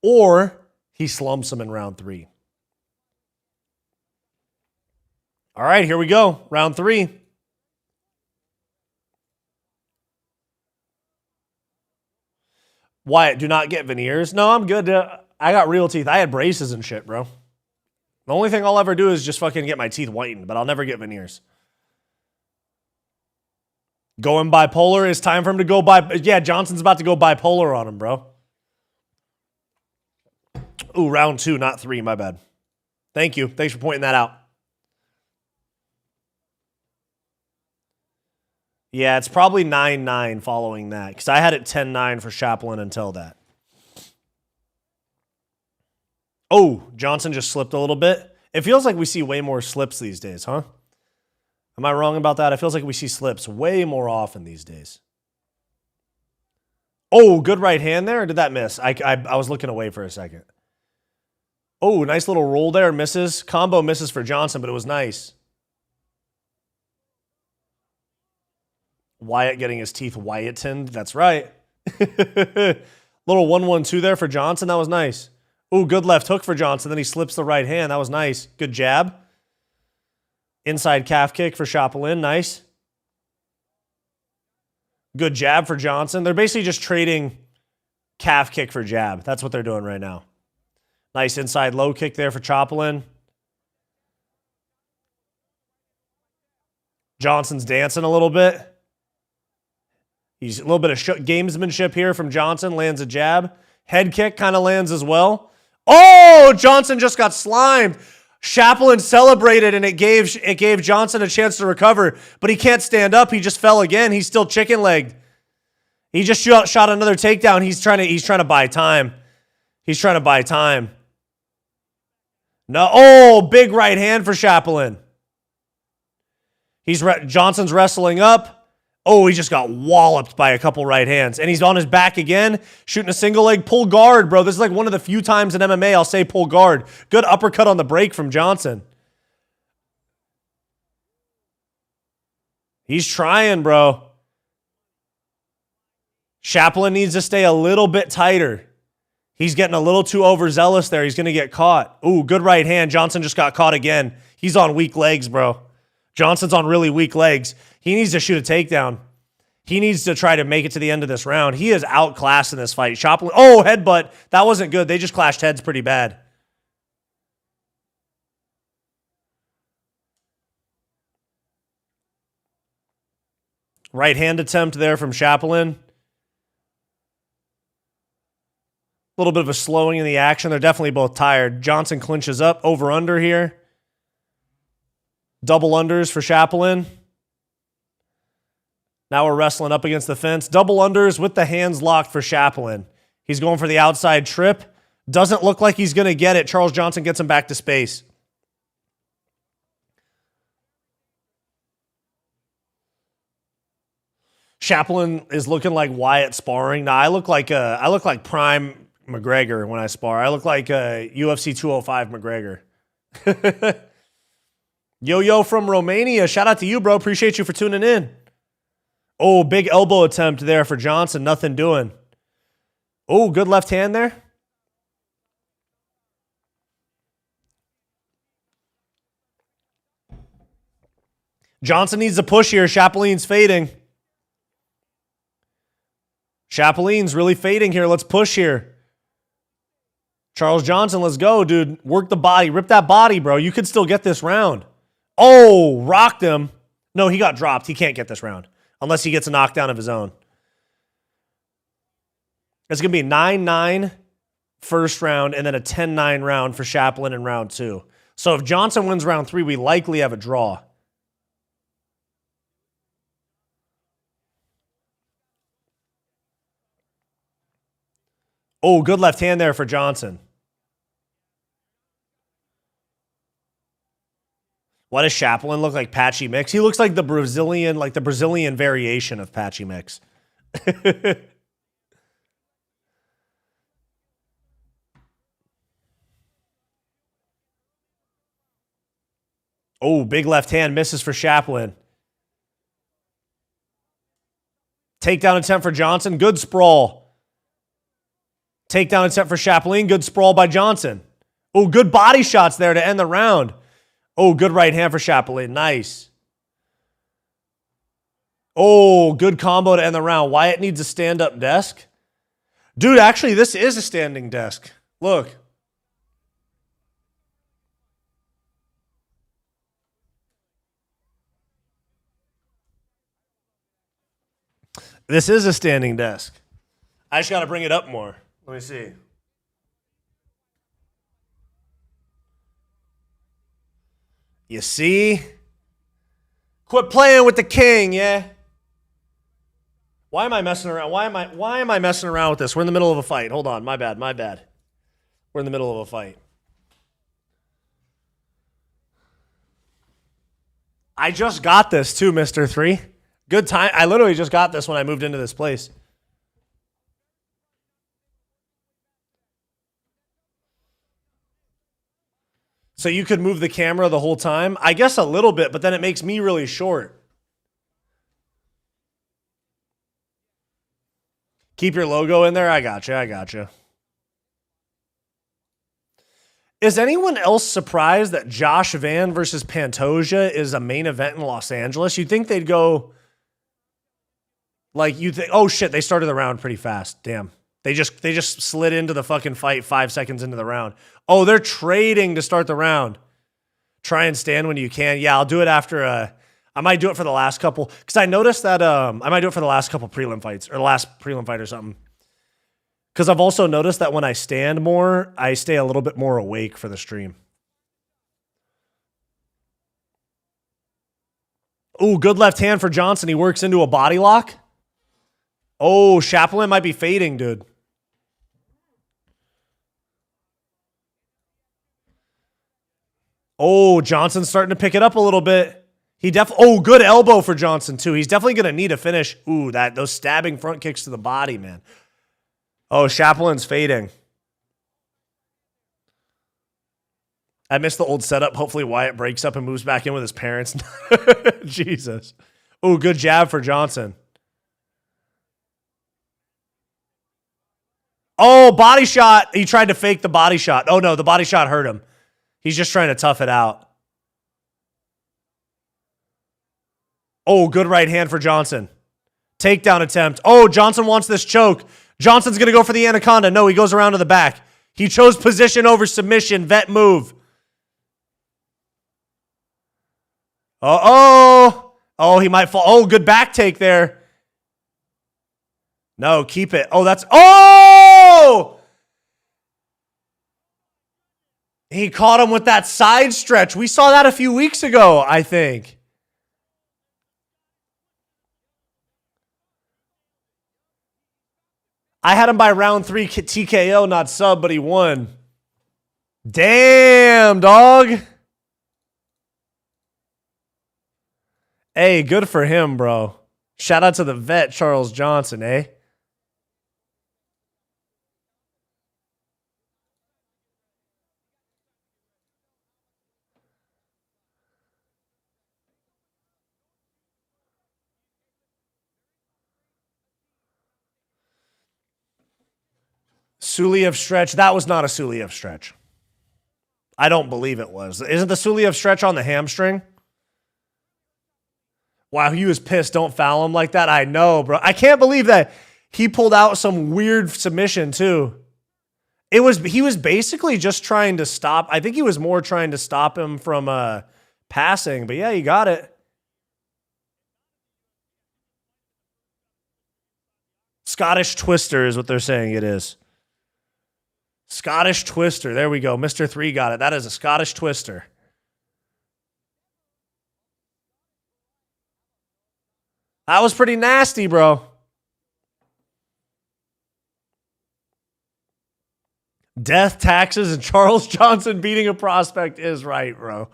Or he slumps him in round 3. All right, here we go. Round 3. Wyatt, do not get veneers. No, I'm good. I got real teeth. I had braces and shit, bro. The only thing I'll ever do is just fucking get my teeth whitened, but I'll never get veneers. Going bipolar. It's time for him to go Yeah, Johnson's about to go bipolar on him, bro. Ooh, round 2, not 3. My bad. Thank you. Thanks for pointing that out. Yeah, it's probably 9-9 following that because I had it 10-9 for Chaplin until that. Oh, Johnson just slipped a little bit. It feels like we see way more slips these days, huh? Am I wrong about that? It feels like we see slips way more often these days. Oh, good right hand there. Or did that miss? I was looking away for a second. Oh, nice little roll there. Misses. Combo misses for Johnson, but it was nice. Wyatt getting his teeth Wyattoned. That's right. Little 1-1-2 there for Johnson. That was nice. Ooh, good left hook for Johnson. Then he slips the right hand. That was nice. Good jab. Inside calf kick for Chaplin. Nice. Good jab for Johnson. They're basically just trading calf kick for jab. That's what they're doing right now. Nice inside low kick there for Chaplin. Johnson's dancing a little bit. He's a little bit of gamesmanship here from Johnson. Lands a jab. Head kick kind of lands as well. Oh, Johnson just got slimed. Chaplin celebrated, and it gave Johnson a chance to recover, but he can't stand up. He just fell again. He's still chicken-legged. He just shot another takedown. He's trying to buy time. He's trying to buy time. No, oh, big right hand for Chaplin. Johnson's wrestling up. Oh, he just got walloped by a couple right hands. And he's on his back again, shooting a single leg pull guard, bro. This is like one of the few times in MMA I'll say pull guard. Good uppercut on the break from Johnson. He's trying, bro. Chaplin needs to stay a little bit tighter. He's getting a little too overzealous there. He's going to get caught. Ooh, good right hand. Johnson just got caught again. He's on weak legs, bro. Johnson's on really weak legs. He needs to shoot a takedown. He needs to try to make it to the end of this round. He is outclassed in this fight. Chaplin, oh, headbutt. That wasn't good. They just clashed heads pretty bad. Right hand attempt there from Chaplin. A little bit of a slowing in the action. They're definitely both tired. Johnson clinches up. Over-under here. Double unders for Chaplin. Now we're wrestling up against the fence. Double unders with the hands locked for Chaplin. He's going for the outside trip. Doesn't look like he's going to get it. Charles Johnson gets him back to space. Chaplin is looking like Wyatt sparring. Now I look like prime McGregor when I spar. I look like UFC 205 McGregor. Yo from Romania. Shout out to you, bro. Appreciate you for tuning in. Oh, big elbow attempt there for Johnson. Nothing doing. Oh, good left hand there. Johnson needs to push here. Chaplin's fading. Chaplin's really fading here. Let's push here. Charles Johnson, let's go, dude. Work the body. Rip that body, bro. You could still get this round. Oh, rocked him. No, he got dropped. He can't get this round unless he gets a knockdown of his own. It's going to be a 9-9 first round and then a 10-9 round for Chaplin in round 2. So if Johnson wins round 3, we likely have a draw. Oh, good left hand there for Johnson. Why does Chaplin look like Patchy Mix? He looks like the Brazilian variation of Patchy Mix. Oh, big left hand misses for Chaplin. Takedown attempt for Johnson. Good sprawl. Takedown attempt for Chaplin. Good sprawl by Johnson. Oh, good body shots there to end the round. Oh, good right hand for Chaplin. Nice. Oh, good combo to end the round. Wyatt needs a stand-up desk. Dude, actually, this is a standing desk. Look. This is a standing desk. I just got to bring it up more. Let me see. You see? Quit playing with the king, yeah? Why am I messing around? Why am I messing around with this? We're in the middle of a fight. Hold on. My bad. We're in the middle of a fight. I just got this too, Mr. 3. Good time. I literally just got this when I moved into this place. So you could move the camera the whole time? I guess a little bit, but then it makes me really short. Keep your logo in there? I gotcha. Is anyone else surprised that Josh Van versus Pantoja is a main event in Los Angeles? You'd think they'd go... Like, you think, oh shit, they started the round pretty fast. Damn. They just slid into the fucking fight 5 seconds into the round. Oh, they're trading to start the round. Try and stand when you can. Yeah, I'll do it after I might do it for the last couple, because I noticed that I might do it for the last couple prelim fights, or the last prelim fight or something. Because I've also noticed that when I stand more, I stay a little bit more awake for the stream. Ooh, good left hand for Johnson. He works into a body lock. Oh, Chaplin might be fading, dude. Oh, Johnson's starting to pick it up a little bit. Oh, good elbow for Johnson, too. He's definitely going to need a finish. Ooh, those stabbing front kicks to the body, man. Oh, Chaplin's fading. I missed the old setup. Hopefully Wyatt breaks up and moves back in with his parents. Jesus. Oh, good jab for Johnson. Oh, body shot. He tried to fake the body shot. Oh, no, the body shot hurt him. He's just trying to tough it out. Oh, good right hand for Johnson. Takedown attempt. Oh, Johnson wants this choke. Johnson's going to go for the anaconda. No, he goes around to the back. He chose position over submission. Vet move. Uh-oh. Oh, he might fall. Oh, good back take there. No, keep it. Oh, that's... Oh! He caught him with that side stretch. We saw that a few weeks ago, I think. I had him by round 3 TKO, not sub, but he won. Damn, dog. Hey, good for him, bro. Shout out to the vet, Charles Johnson, eh? Suliev stretch. That was not a Suliev stretch. I don't believe it was. Isn't the Suliev stretch on the hamstring? Wow, he was pissed. Don't foul him like that. I know, bro. I can't believe that he pulled out some weird submission too. He was basically just trying to stop. I think he was more trying to stop him from passing, but yeah, he got it. Scottish twister is what they're saying it is. Scottish twister. There we go. Mr. 3 got it. That is a Scottish twister. That was pretty nasty, bro. Death, taxes, and Charles Johnson beating a prospect is right, bro.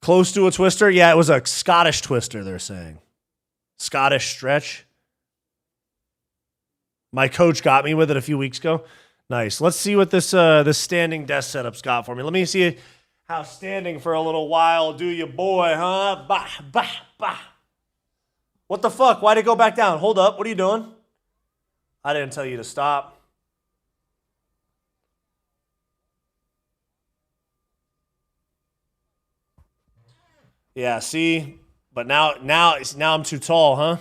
Close to a twister? Yeah, it was a Scottish twister, they're saying. Scottish stretch. My coach got me with it a few weeks ago. Nice. Let's see what this standing desk setup's got for me. Let me see how standing for a little while do you, boy, huh? Bah, bah, bah. What the fuck? Why'd it go back down? Hold up. What are you doing? I didn't tell you to stop. Yeah, see? But now I'm too tall, huh?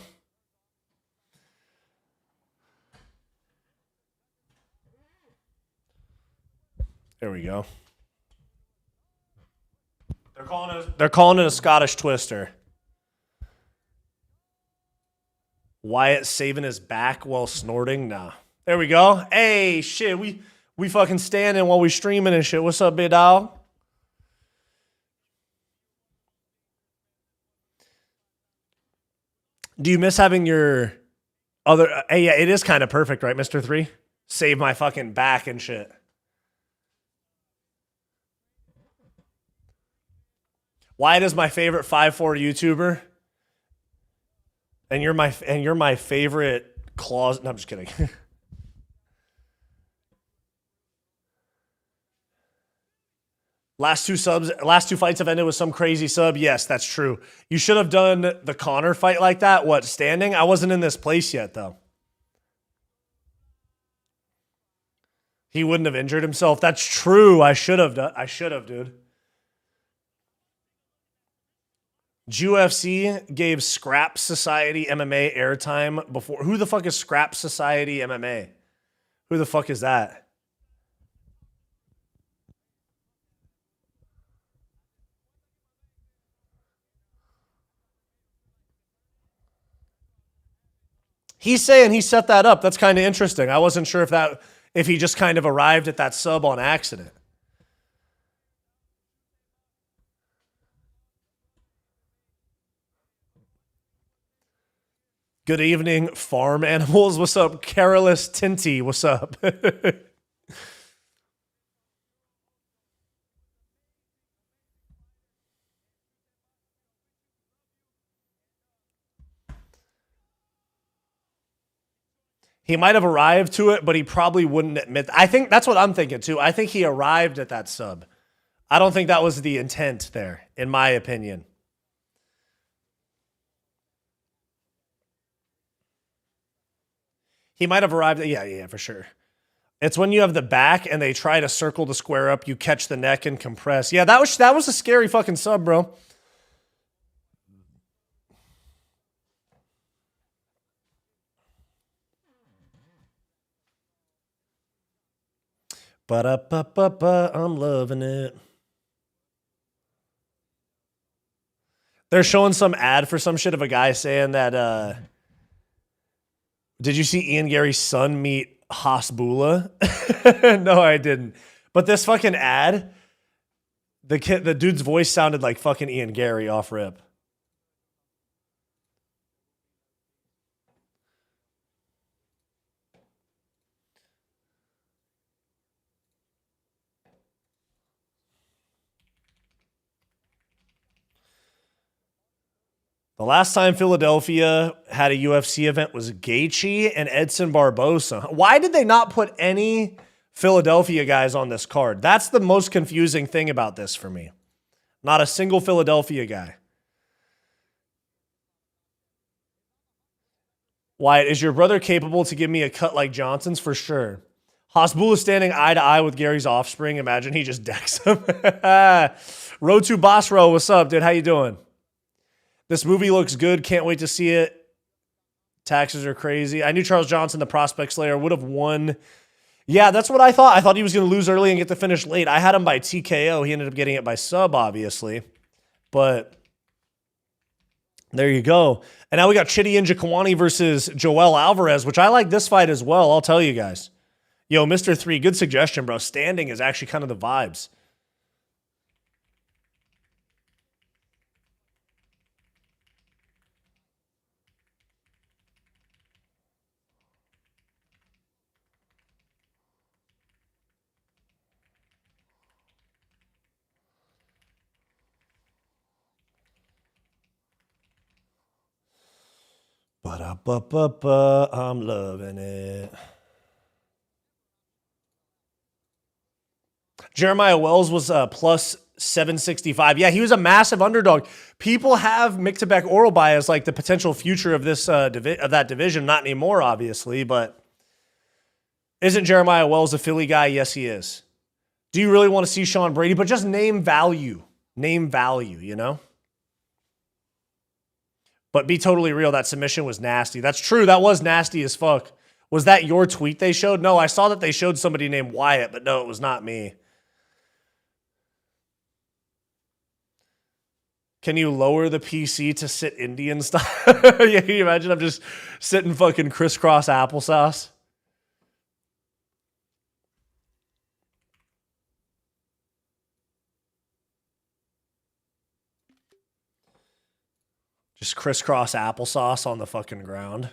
There we go. They're calling it a Scottish twister. Wyatt saving his back while snorting? Nah. There we go. Hey, shit. We fucking standing while we streaming and shit. What's up, big dog? Do you miss having your other... Hey, yeah, it is kind of perfect, right, Mr. 3? Save my fucking back and shit. Wyatt is my favorite 5'4" YouTuber. And you're my favorite claws. No, I'm just kidding. Last two fights have ended with some crazy sub. Yes, that's true. You should have done the Connor fight like that. What, standing? I wasn't in this place yet, though. He wouldn't have injured himself. That's true. I should have, dude. UFC gave Scrap Society MMA airtime before. Who the fuck is Scrap Society MMA? Who the fuck is that? He's saying he set that up. That's kind of interesting. I wasn't sure if he just kind of arrived at that sub on accident. Good evening, farm animals. What's up? Carolus Tinty, what's up? He might have arrived to it, but he probably wouldn't admit. I think that's what I'm thinking too. I think he arrived at that sub. I don't think that was the intent there, in my opinion. He might have arrived. Yeah, for sure. It's when you have the back and they try to circle the square up, you catch the neck and compress. Yeah, that was a scary fucking sub, bro. Ba-da-ba-ba-ba, I'm loving it. They're showing some ad for some shit of a guy saying that, did you see Ian Garry's son meet Hasbullah? No, I didn't. But this fucking ad, the dude's voice sounded like fucking Ian Garry off rip. The last time Philadelphia had a UFC event was Gaethje and Edson Barbosa. Why did they not put any Philadelphia guys on this card? That's the most confusing thing about this for me. Not a single Philadelphia guy. Wyatt, is your brother capable to give me a cut like Johnson's? For sure. Hasbullah standing eye to eye with Gary's offspring. Imagine he just decks him. Road to Basro, what's up, dude? How you doing? This movie looks good. Can't wait to see it. Taxes are crazy. I knew Charles Johnson, the prospect slayer, would have won. Yeah, that's what I thought. I thought he was going to lose early and get the finish late. I had him by TKO. He ended up getting it by sub, obviously. But there you go. And now we got Chidi Njokuani versus Joel Alvarez, which I like this fight as well. I'll tell you guys. Yo, Mr. 3, good suggestion, bro. Standing is actually kind of the vibes. Ba-da-ba-ba-ba, I'm loving it. Jeremiah Wells was plus 765. Yeah, he was a massive underdog. People have Mictabek Oralbai as like the potential future of this of that division. Not anymore, obviously, but isn't Jeremiah Wells a Philly guy? Yes, he is. Do you really want to see Sean Brady? But just name value. Name value, you know? But be totally real, that submission was nasty. That's true. That was nasty as fuck. Was that your tweet they showed? No, I saw that they showed somebody named Wyatt, but no, it was not me. Can you lower the PC to sit Indian style? Yeah, can you imagine I'm just sitting fucking crisscross applesauce? Just crisscross applesauce on the fucking ground.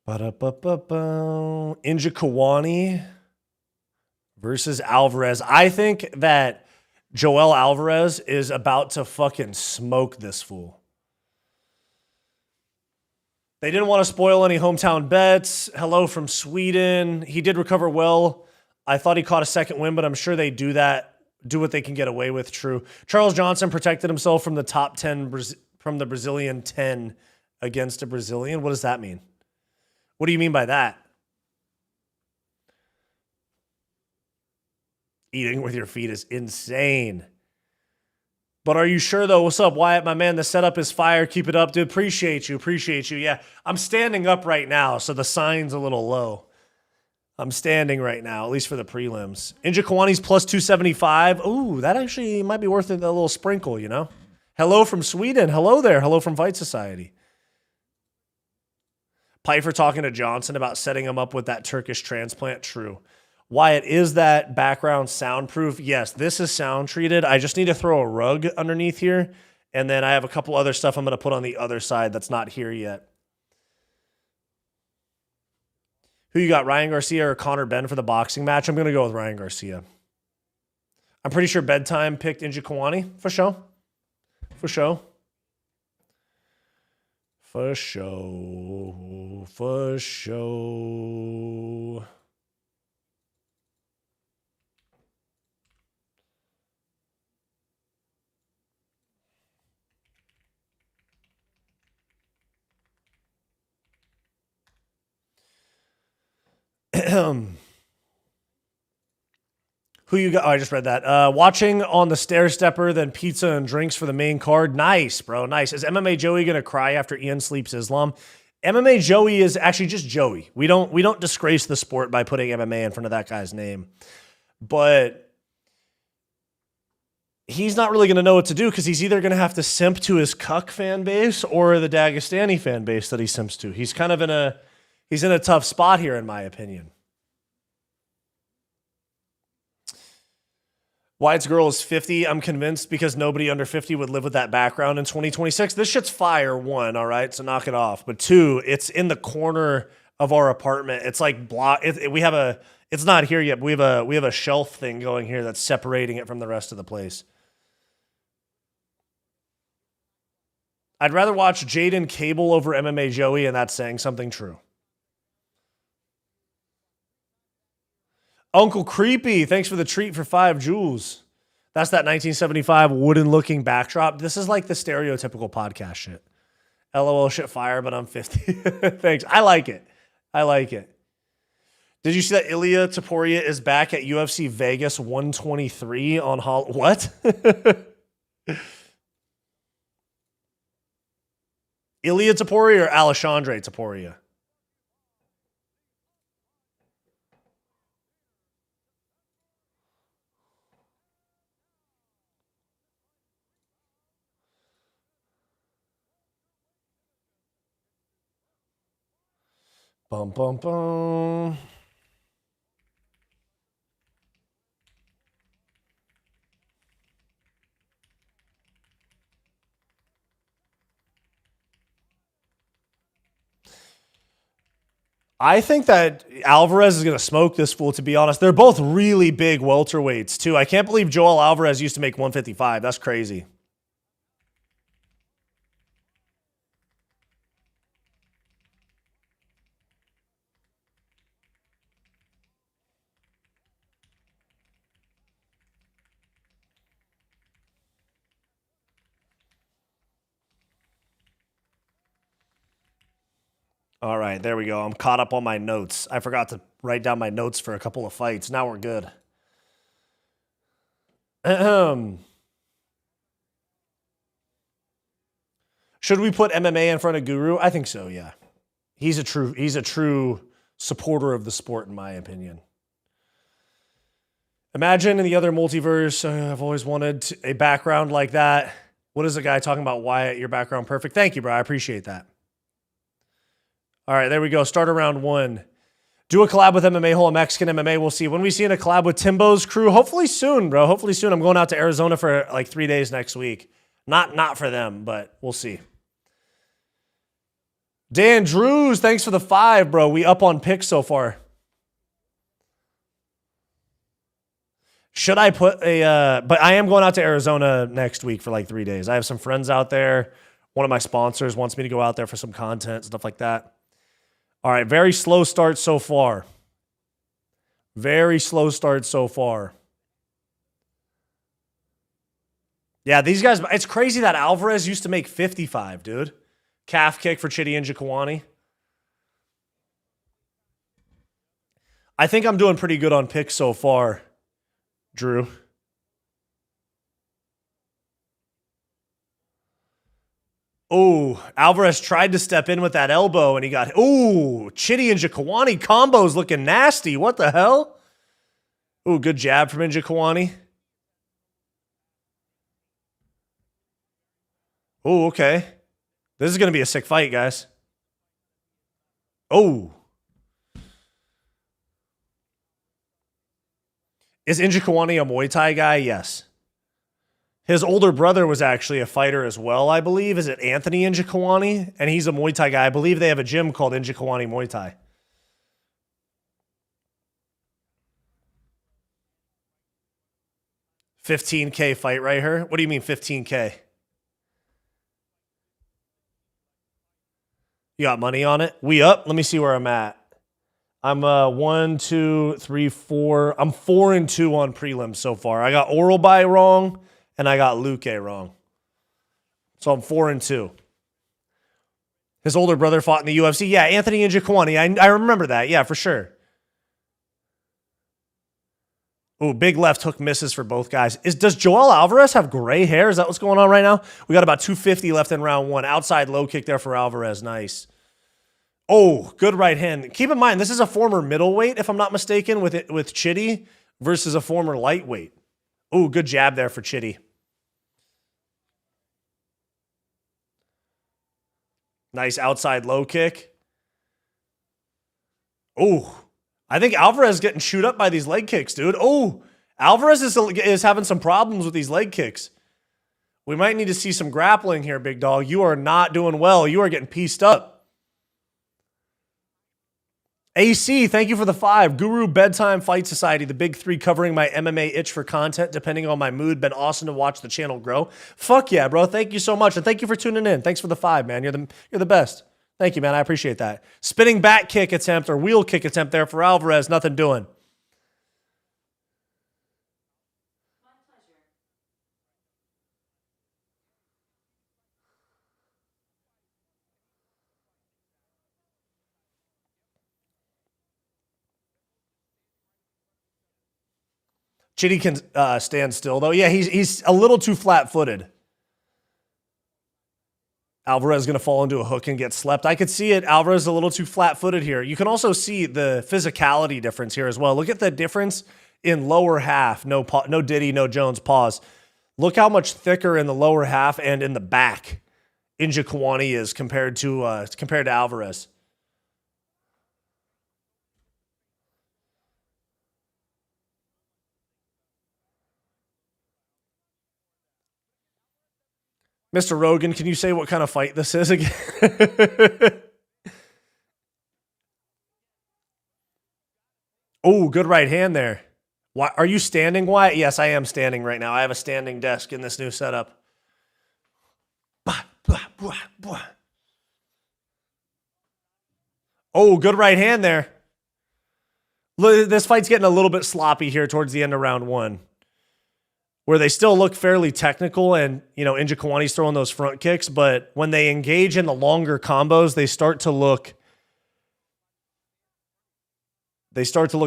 Ba-da-ba-ba-ba. Inja Kawani versus Alvarez. I think that Joel Alvarez is about to fucking smoke this fool. They didn't want to spoil any hometown bets. Hello from Sweden. He did recover well. I thought he caught a second win, but I'm sure they do that, do what they can get away with. True. Charles Johnson protected himself from the top 10, from the Brazilian 10 against a Brazilian. What does that mean? What do you mean by that? Eating with your feet is insane. But are you sure, though? What's up, Wyatt, my man? The setup is fire. Keep it up, dude. Appreciate you. Appreciate you. Yeah, I'm standing up right now, so the sign's a little low. I'm standing right now, at least for the prelims. Inja Kawani's plus 275. Ooh, that actually might be worth a little sprinkle, you know? Hello from Sweden. Hello there. Hello from Fight Society. Pfeiffer talking to Johnson about setting him up with that Turkish transplant. True. Wyatt, is that background soundproof? Yes, this is sound treated. I just need to throw a rug underneath here. And then I have a couple other stuff I'm going to put on the other side that's not here yet. Who you got, Ryan Garcia or Conor Benn for the boxing match? I'm going to go with Ryan Garcia. I'm pretty sure Bedtime picked Inja Kawani. For sure. For sure. For sure. For sure. Who you got? Oh, I just read that. Watching on the stair stepper, then pizza and drinks for the main card. Nice, bro. Nice. Is MMA Joey gonna cry after Ian sleeps Islam? MMA Joey is actually just Joey. We don't disgrace the sport by putting MMA in front of that guy's name. But he's not really gonna know what to do because he's either gonna have to simp to his cuck fan base or the Dagestani fan base that he simps to. He's kind of in a tough spot here, in my opinion. Wyatt's girl is 50. I'm convinced because nobody under 50 would live with that background in 2026. This shit's fire, one, all right? So knock it off. But two, it's in the corner of our apartment. It's like it's not here yet, but we have a shelf thing going here that's separating it from the rest of the place. I'd rather watch Jaden Cable over MMA Joey, and that's saying something true. Uncle Creepy, thanks for the treat for 5 jewels. That's that 1975 wooden-looking backdrop. This is like the stereotypical podcast shit. LOL shit fire, but I'm 50. Thanks. I like it. I like it. Did you see that Ilia Topuria is back at UFC Vegas 123 on what? Ilia Topuria or Alexandre Topuria? Bum, bum, bum. I think that Alvarez is going to smoke this fool, to be honest. They're both really big welterweights, too. I can't believe Joel Alvarez used to make 155. That's crazy. All right, there we go. I'm caught up on my notes. I forgot to write down my notes for a couple of fights. Now we're good. Should we put MMA in front of Guru? I think so, yeah. He's a true supporter of the sport, in my opinion. Imagine in the other multiverse, I've always wanted a background like that. What is the guy talking about? Wyatt, your background perfect. Thank you, bro. I appreciate that. All right, there we go. Start around 1. Do a collab with MMA, whole Mexican MMA. We'll see. When we see in a collab with Timbo's crew, hopefully soon, bro. Hopefully soon. I'm going out to Arizona for like 3 days next week. Not for them, but we'll see. Dan Drews, thanks for the 5, bro. We up on picks so far. Should I put but I am going out to Arizona next week for like 3 days. I have some friends out there. One of my sponsors wants me to go out there for some content, stuff like that. All right, very slow start so far. Very slow start so far. Yeah, these guys, it's crazy that Alvarez used to make 55, dude. Calf kick for Chidi Njokuani. I think I'm doing pretty good on picks so far, Drew. Oh, Alvarez tried to step in with that elbow and he got, oh, Chidi Njokuani combos looking nasty. What the hell? Oh, good jab from Njokuani. Oh, okay. This is going to be a sick fight, guys. Oh. Is Njokuani a Muay Thai guy? Yes. His older brother was actually a fighter as well, I believe. Is it Anthony Njokuani? And he's a Muay Thai guy. I believe they have a gym called Njokuani Muay Thai. $15K fight right here? What do you mean 15K? You got money on it? We up? Let me see where I'm at. I'm 1, 2, 3, 4. I'm 4-2 on prelims so far. I got Oralby wrong. And I got Luque wrong. So I'm 4-2. His older brother fought in the UFC. Yeah, Anthony Njokuani. I remember that. Yeah, for sure. Ooh, big left hook misses for both guys. Does Joel Alvarez have gray hair? Is that what's going on right now? We got about 250 left in round 1. Outside low kick there for Alvarez. Nice. Oh, good right hand. Keep in mind, this is a former middleweight, if I'm not mistaken, with Chidi versus a former lightweight. Ooh, good jab there for Chidi. Nice outside low kick. Oh, I think Alvarez is getting chewed up by these leg kicks, dude. Oh, Alvarez is having some problems with these leg kicks. We might need to see some grappling here, big dog. You are not doing well. You are getting pieced up. AC, thank you for the 5. Guru, Bedtime, Fight Society, the big 3 covering my MMA itch for content, depending on my mood. Been awesome to watch the channel grow. Fuck yeah, bro. Thank you so much. And thank you for tuning in. Thanks for the 5, man. You're the best. Thank you, man. I appreciate that. Spinning back kick attempt or wheel kick attempt there for Alvarez. Nothing doing. Chidi can stand still, though. Yeah, he's a little too flat-footed. Alvarez is going to fall into a hook and get slept. I could see it. Alvarez is a little too flat-footed here. You can also see the physicality difference here as well. Look at the difference in lower half. No Diddy, no Jones, pause. Look how much thicker in the lower half and in the back Njokuani is compared to Alvarez. Mr. Rogan, can you say what kind of fight this is again? Oh, good right hand there. Why, are you standing, Wyatt? Yes, I am standing right now. I have a standing desk in this new setup. Oh, good right hand there. Look, this fight's getting a little bit sloppy here towards the end of round one, where they still look fairly technical, and Njokuani's throwing those front kicks, but when they engage in the longer combos, they start to look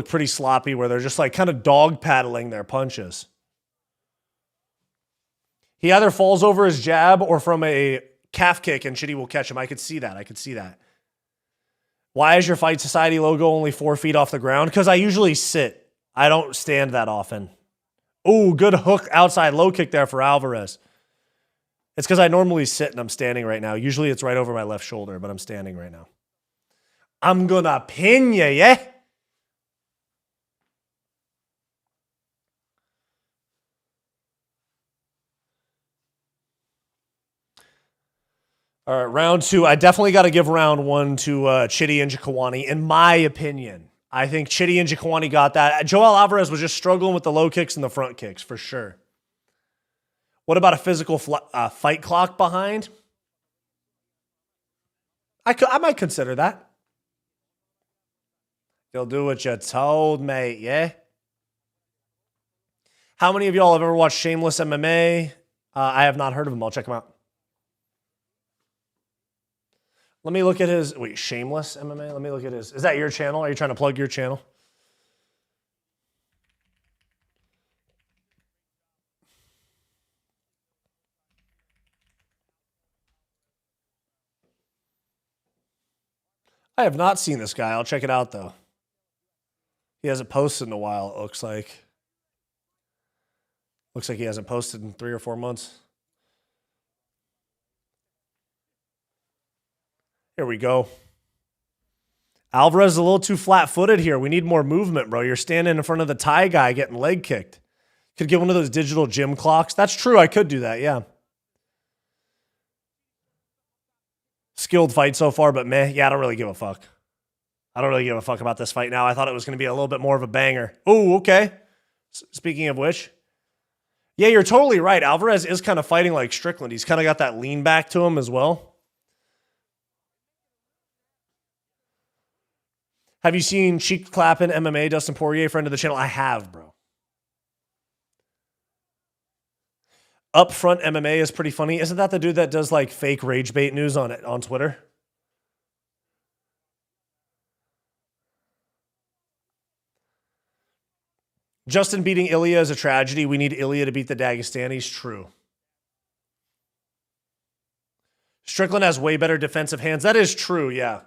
pretty sloppy, where they're just like kind of dog paddling their punches. He either falls over his jab or from a calf kick, and Chitty will catch him. I could see that. Why is your Fight Society logo only 4 feet off the ground? Because I usually sit. I don't stand that often. Ooh, good hook outside low kick there for Alvarez. It's because I normally sit and I'm standing right now. Usually it's right over my left shoulder, but I'm standing right now. I'm gonna pin you, yeah? All right, round two. I definitely got to give round one to Chitty Njokuani, in my opinion. I think Chitty Njokuani got that. Joel Alvarez was just struggling with the low kicks and the front kicks, for sure. What about a physical fight clock behind? I might consider that. You'll do what you're told, mate, yeah? How many of y'all have ever watched Shameless MMA? I have not heard of him. I'll check him out. Let me look at his, Shameless MMA? Let me look at his, is that your channel? Are you trying to plug your channel? I have not seen this guy. I'll check it out, though. He hasn't posted in a while, it looks like. Looks like he hasn't posted in 3 or 4 months. Here we go. Alvarez is a little too flat-footed here. We need more movement, bro. You're standing in front of the Thai guy getting leg kicked. Could get one of those digital gym clocks. That's true. I could do that, yeah. Skilled fight so far, but meh. Yeah, I don't really give a fuck. I don't really give a fuck about this fight now. I thought it was going to be a little bit more of a banger. Oh, okay. Speaking of which. Yeah, you're totally right. Alvarez is kind of fighting like Strickland. He's kind of got that lean back to him as well. Have you seen Cheek Clappin' MMA, Dustin Poirier, friend of the channel? I have, bro. Upfront MMA is pretty funny. Isn't that the dude that does like fake rage bait news on Twitter? Justin beating Ilya is a tragedy. We need Ilya to beat the Dagestanis. True. Strickland has way better defensive hands. That is true, yeah.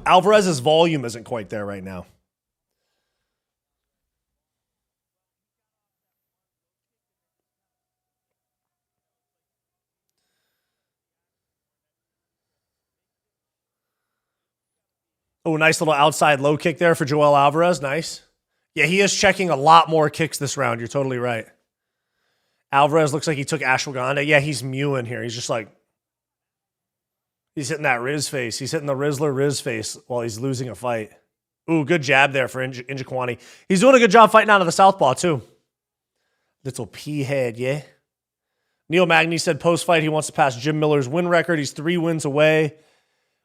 Alvarez's volume isn't quite there right now. Oh, nice little outside low kick there for Joel Alvarez. Nice. Yeah, he is checking a lot more kicks this round. You're totally right. Alvarez looks like he took ashwagandha. Yeah, he's mewing here. He's just like, he's hitting that Riz face. He's hitting the Rizzler Riz face while he's losing a fight. Ooh, good jab there for Njokuani. He's doing a good job fighting out of the southpaw, too. Little pea head, yeah? Neil Magny said post-fight he wants to pass Jim Miller's win record. He's 3 wins away.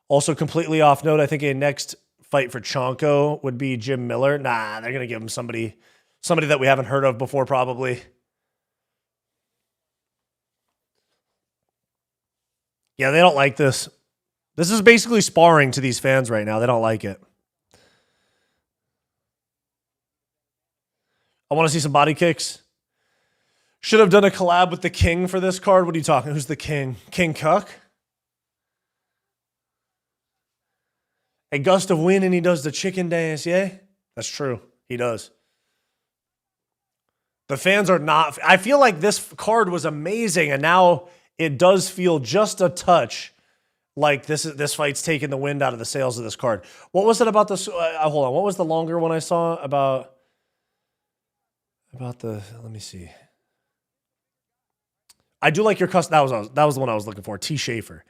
Also completely off note, I think a next fight for Chonko would be Jim Miller. Nah, they're going to give him somebody that we haven't heard of before, probably. Yeah, they don't like this. This is basically sparring to these fans right now. They don't like it. I want to see some body kicks. Should have done a collab with the King for this card. What are you talking? Who's the King? King Cuck? A gust of wind and he does the chicken dance, yeah? That's true. He does. The fans are not... I feel like this card was amazing, and now it does feel just a touch like this fight's taking the wind out of the sails of this card. What was it about this? Hold on. What was the longer one I saw about the... Let me see. I do like your custom... That was the one I was looking for. T. Schaefer.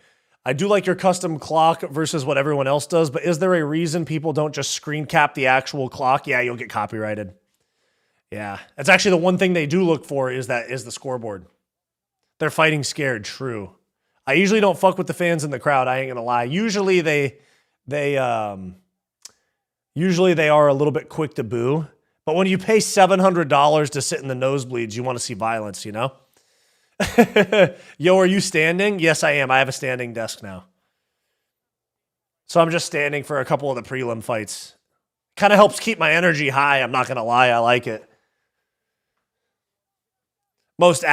I do like your custom clock versus what everyone else does, but is there a reason people don't just screen cap the actual clock? Yeah, you'll get copyrighted. Yeah, that's actually the one thing they do look for is the scoreboard. They're fighting scared, true. I usually don't fuck with the fans in the crowd, I ain't gonna lie. Usually they are a little bit quick to boo. But when you pay $700 to sit in the nosebleeds, you want to see violence, you know? Yo, are you standing? Yes, I am. I have a standing desk now. So I'm just standing for a couple of the prelim fights. Kind of helps keep my energy high. I'm not going to lie. I like it. Most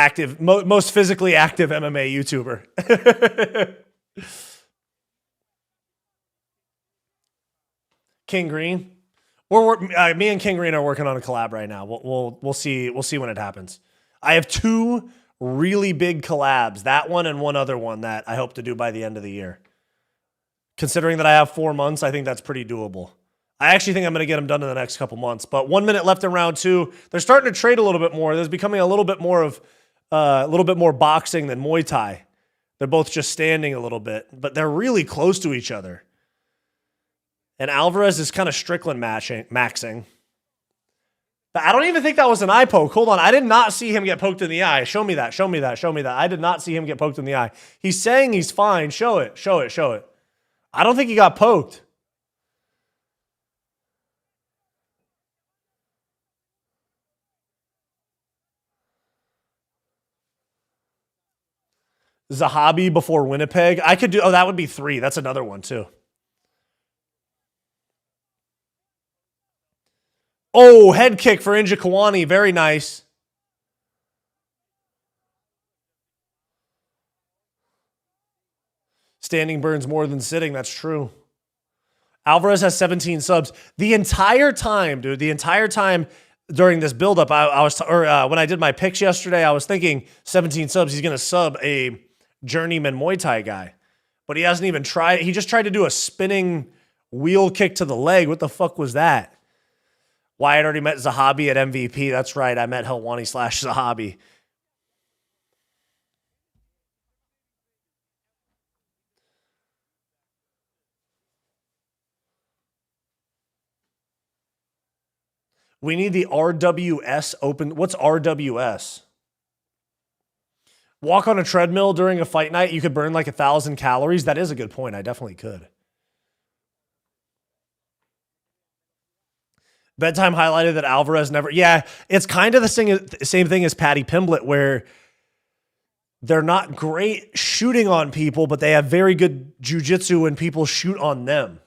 physically active MMA YouTuber. King Green. Me and King Green are working on a collab right now. We'll see when it happens. I have 2 really big collabs, that one and one other one that I hope to do by the end of the year. Considering that I have 4 months, I think that's pretty doable. I actually think I'm going to get them done in the next couple months. But 1 minute left in round 2. They're starting to trade a little bit more. There's becoming a little bit more boxing than Muay Thai. They're both just standing a little bit, but they're really close to each other. And Alvarez is kind of Strickland maxing. But I don't even think that was an eye poke. Hold on. I did not see him get poked in the eye. Show me that. Show me that. Show me that. I did not see him get poked in the eye. He's saying he's fine. Show it. Show it. Show it. I don't think he got poked. Zahabi before Winnipeg. I could do, oh, that would be 3. That's another one too. Oh, head kick for Njokuani. Very nice. Standing burns more than sitting. That's true. Alvarez has 17 subs. The entire time, dude, during this buildup, when I did my picks yesterday, I was thinking 17 subs. He's going to sub a journeyman Muay Thai guy. But he hasn't even tried. He just tried to do a spinning wheel kick to the leg. What the fuck was that? Wyatt already met Zahabi at MVP. That's right. I met Helwani/Zahabi. We need the RWS open. What's RWS? Walk on a treadmill during a fight night. You could burn like 1,000 calories. That is a good point. I definitely could. Bedtime highlighted that Alvarez never... Yeah, it's kind of the same thing as Paddy Pimblett, where they're not great shooting on people, but they have very good jiu-jitsu when people shoot on them.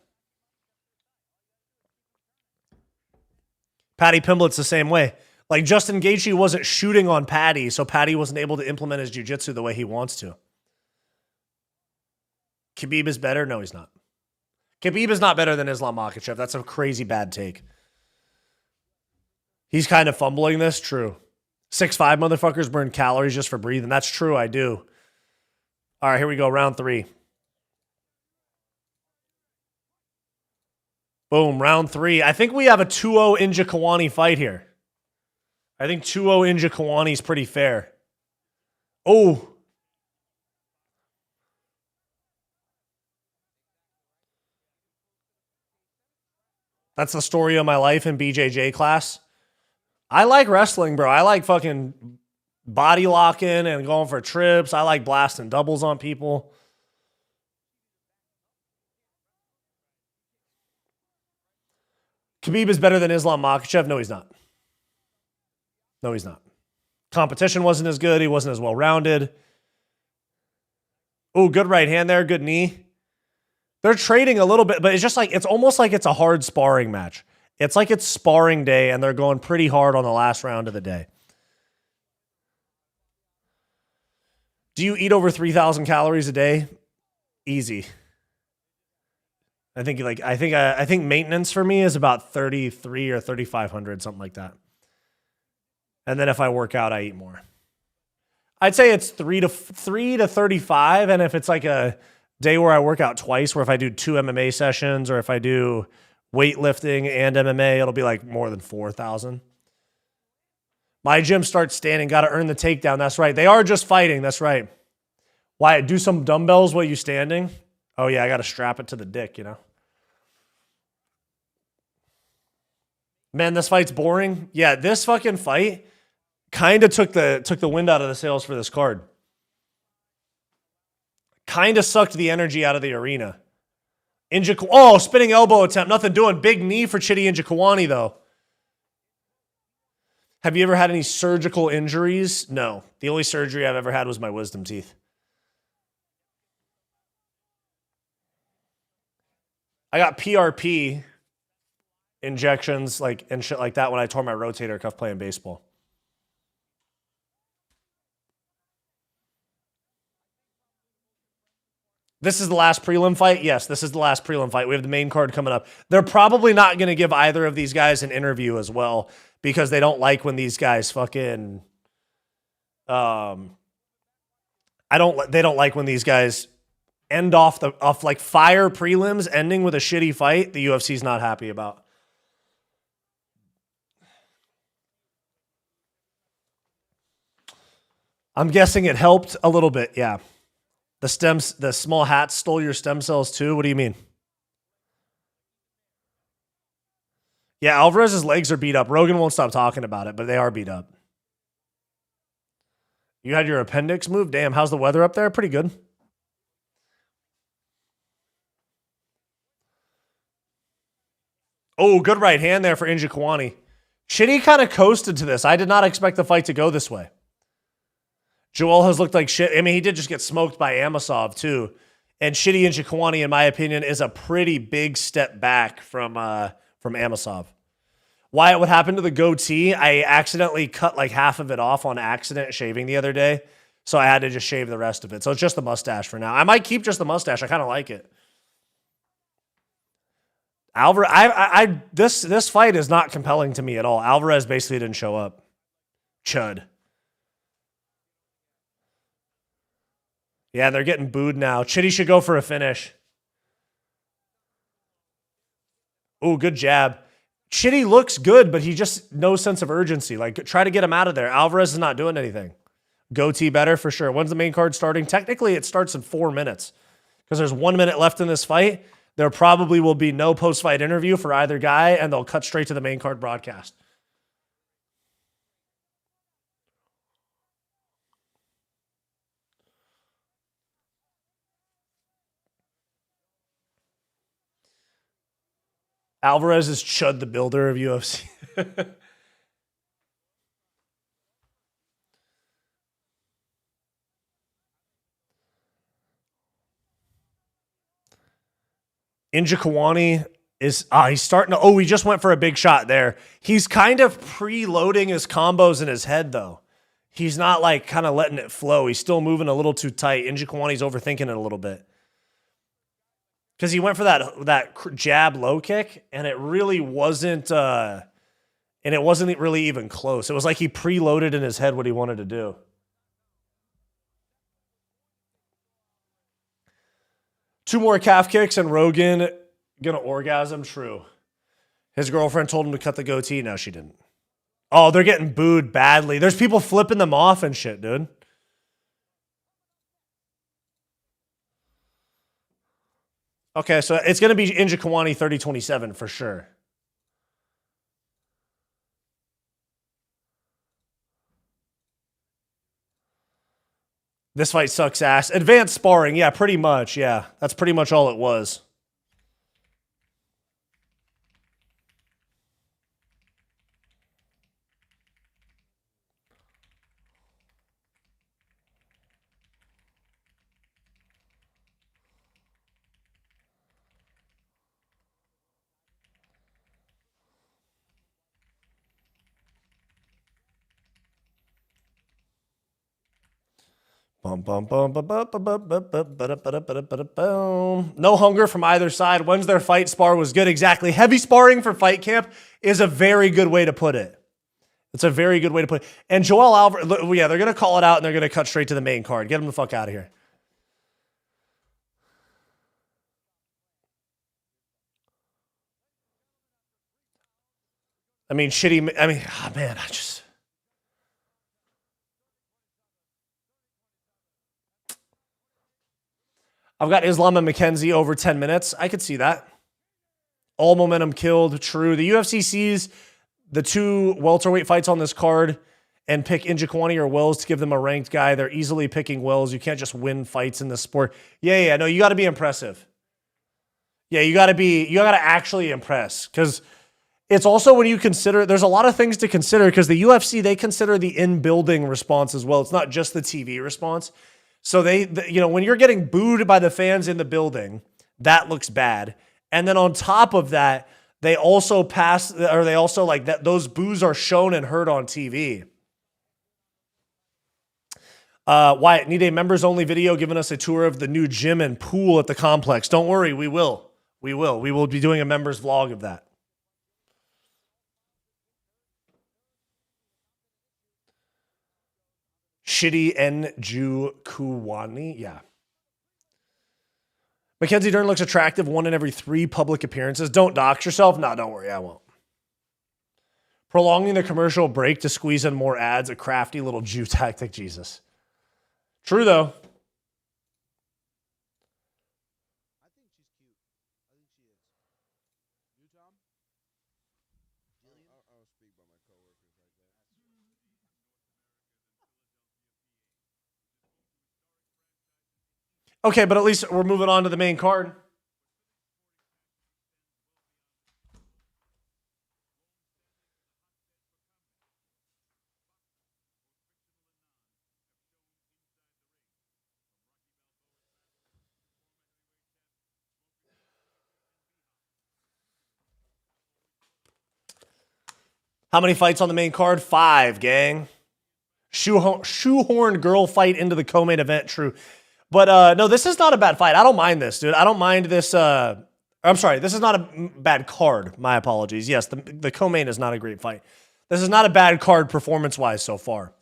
Paddy Pimblett's the same way. Like, Justin Gaethje wasn't shooting on Paddy, so Paddy wasn't able to implement his jiu-jitsu the way he wants to. Khabib is better? No, he's not. Khabib is not better than Islam Makhachev. That's a crazy bad take. He's kind of fumbling this. True. 6'5" motherfuckers burn calories just for breathing. That's true. I do. All right, here we go. Round 3. Boom. Round 3. I think we have a 2-0 Njokuani fight here. I think 2-0 Njokuani is pretty fair. Oh. That's the story of my life in BJJ class. I like wrestling, bro. I like fucking body locking and going for trips. I like blasting doubles on people. Khabib is better than Islam Makhachev. No, he's not. No, he's not. Competition wasn't as good. He wasn't as well-rounded. Oh, good right hand there. Good knee. They're trading a little bit, but it's just like, it's almost like it's a hard sparring match. It's like it's sparring day, and they're going pretty hard on the last round of the day. Do you eat over 3,000 calories a day? Easy. I think maintenance for me is about 33 or 3,500, something like that. And then if I work out, I eat more. I'd say it's 3 to 35, and if it's like a day where I work out twice, where if I do 2 MMA sessions or if I do weightlifting and MMA, it'll be like more than 4,000. My gym starts standing. Got to earn the takedown. That's right. They are just fighting. That's right. Wyatt, do some dumbbells while you standing. Oh yeah, I got to strap it to the dick, you know. Man, this fight's boring. Yeah, this fucking fight kind of took the wind out of the sails for this card. Kind of sucked the energy out of the arena. Spinning elbow attempt. Nothing doing. Big knee for Chidi Njokuani, though. Have you ever had any surgical injuries? No. The only surgery I've ever had was my wisdom teeth. I got PRP injections and shit like that when I tore my rotator cuff playing baseball. This is the last prelim fight? Yes, this is the last prelim fight. We have the main card coming up. They're probably not going to give either of these guys an interview as well because they don't like when these guys fucking they don't like when these guys end off like fire prelims ending with a shitty fight. The UFC's not happy about. I'm guessing it helped a little bit, yeah. The small hats stole your stem cells too? What do you mean? Yeah, Alvarez's legs are beat up. Rogan won't stop talking about it, but they are beat up. You had your appendix moved? Damn, how's the weather up there? Pretty good. Oh, good right hand there for Njokuani. Chidi kind of coasted to this. I did not expect the fight to go this way. Joel has looked like shit. I mean, he did just get smoked by Amasov, too. And Chidi Njokuani, in my opinion, is a pretty big step back from Amasov. Wyatt, what happened to the goatee? I accidentally cut like half of it off on accident shaving the other day. So I had to just shave the rest of it. So it's just the mustache for now. I might keep just the mustache. I kind of like it. This fight is not compelling to me at all. Alvarez basically didn't show up. Chud. Yeah, they're getting booed now. Chidi should go for a finish. Oh, good jab. Chidi looks good, but he just no sense of urgency. Like, try to get him out of there. Alvarez is not doing anything. Goatee better for sure. When's the main card starting? Technically, it starts in 4 minutes because there's 1 minute left in this fight. There probably will be no post-fight interview for either guy, and they'll cut straight to the main card broadcast. Alvarez is Chud the Builder of UFC. Njokuani is he's starting to he just went for a big shot there. He's kind of preloading his combos in his head though. He's not like kind of letting it flow. He's still moving a little too tight. Njokuani's overthinking it a little bit. Because he went for that jab low kick, and it really wasn't really even close. It was like he preloaded in his head what he wanted to do. Two more calf kicks, and Rogan gonna orgasm. True. His girlfriend told him to cut the goatee. No, she didn't. Oh, they're getting booed badly. There's people flipping them off and shit, dude. Okay, so it's going to be Njokuani 30-27 for sure. This fight sucks ass. Advanced sparring, yeah, pretty much, yeah. That's pretty much all it was. No hunger from either side. When's their fight spar was good. Exactly. Heavy sparring for fight camp is a very good way to put it. It's a very good way to put it. And Joel Alvarez, yeah, they're going to call it out and they're going to cut straight to the main card. Get him the fuck out of here. I mean, man, I just... I've got Islam and Mackenzie over 10 minutes. I could see that. All momentum killed. True. The UFC sees the two welterweight fights on this card and pick Njokuani or Wells to give them a ranked guy. They're easily picking Wells. You can't just win fights in this sport. Yeah. No, you got to be impressive. Yeah, you got to actually impress, because it's also when you consider, there's a lot of things to consider, because the UFC, they consider the in-building response as well. It's not just the TV response. So when you're getting booed by the fans in the building, that looks bad. And then on top of that, they also like that, those boos are shown and heard on TV. Wyatt, need a members only video giving us a tour of the new gym and pool at the complex. Don't worry, we will. We will be doing a members vlog of that. Shitty Njokuani. Yeah. Mackenzie Dern looks attractive 1 in every 3 public appearances. Don't dox yourself. No, don't worry. I won't. Prolonging the commercial break to squeeze in more ads. A crafty little Jew tactic. Jesus. True, though. Okay, but at least we're moving on to the main card. How many fights on the main card? 5, gang. Shoehorn girl fight into the co-main event. True. But no, this is not a bad fight. I don't mind this, dude. I don't mind this. I'm sorry. This is not a bad card. My apologies. Yes, the co-main is not a great fight. This is not a bad card performance-wise so far.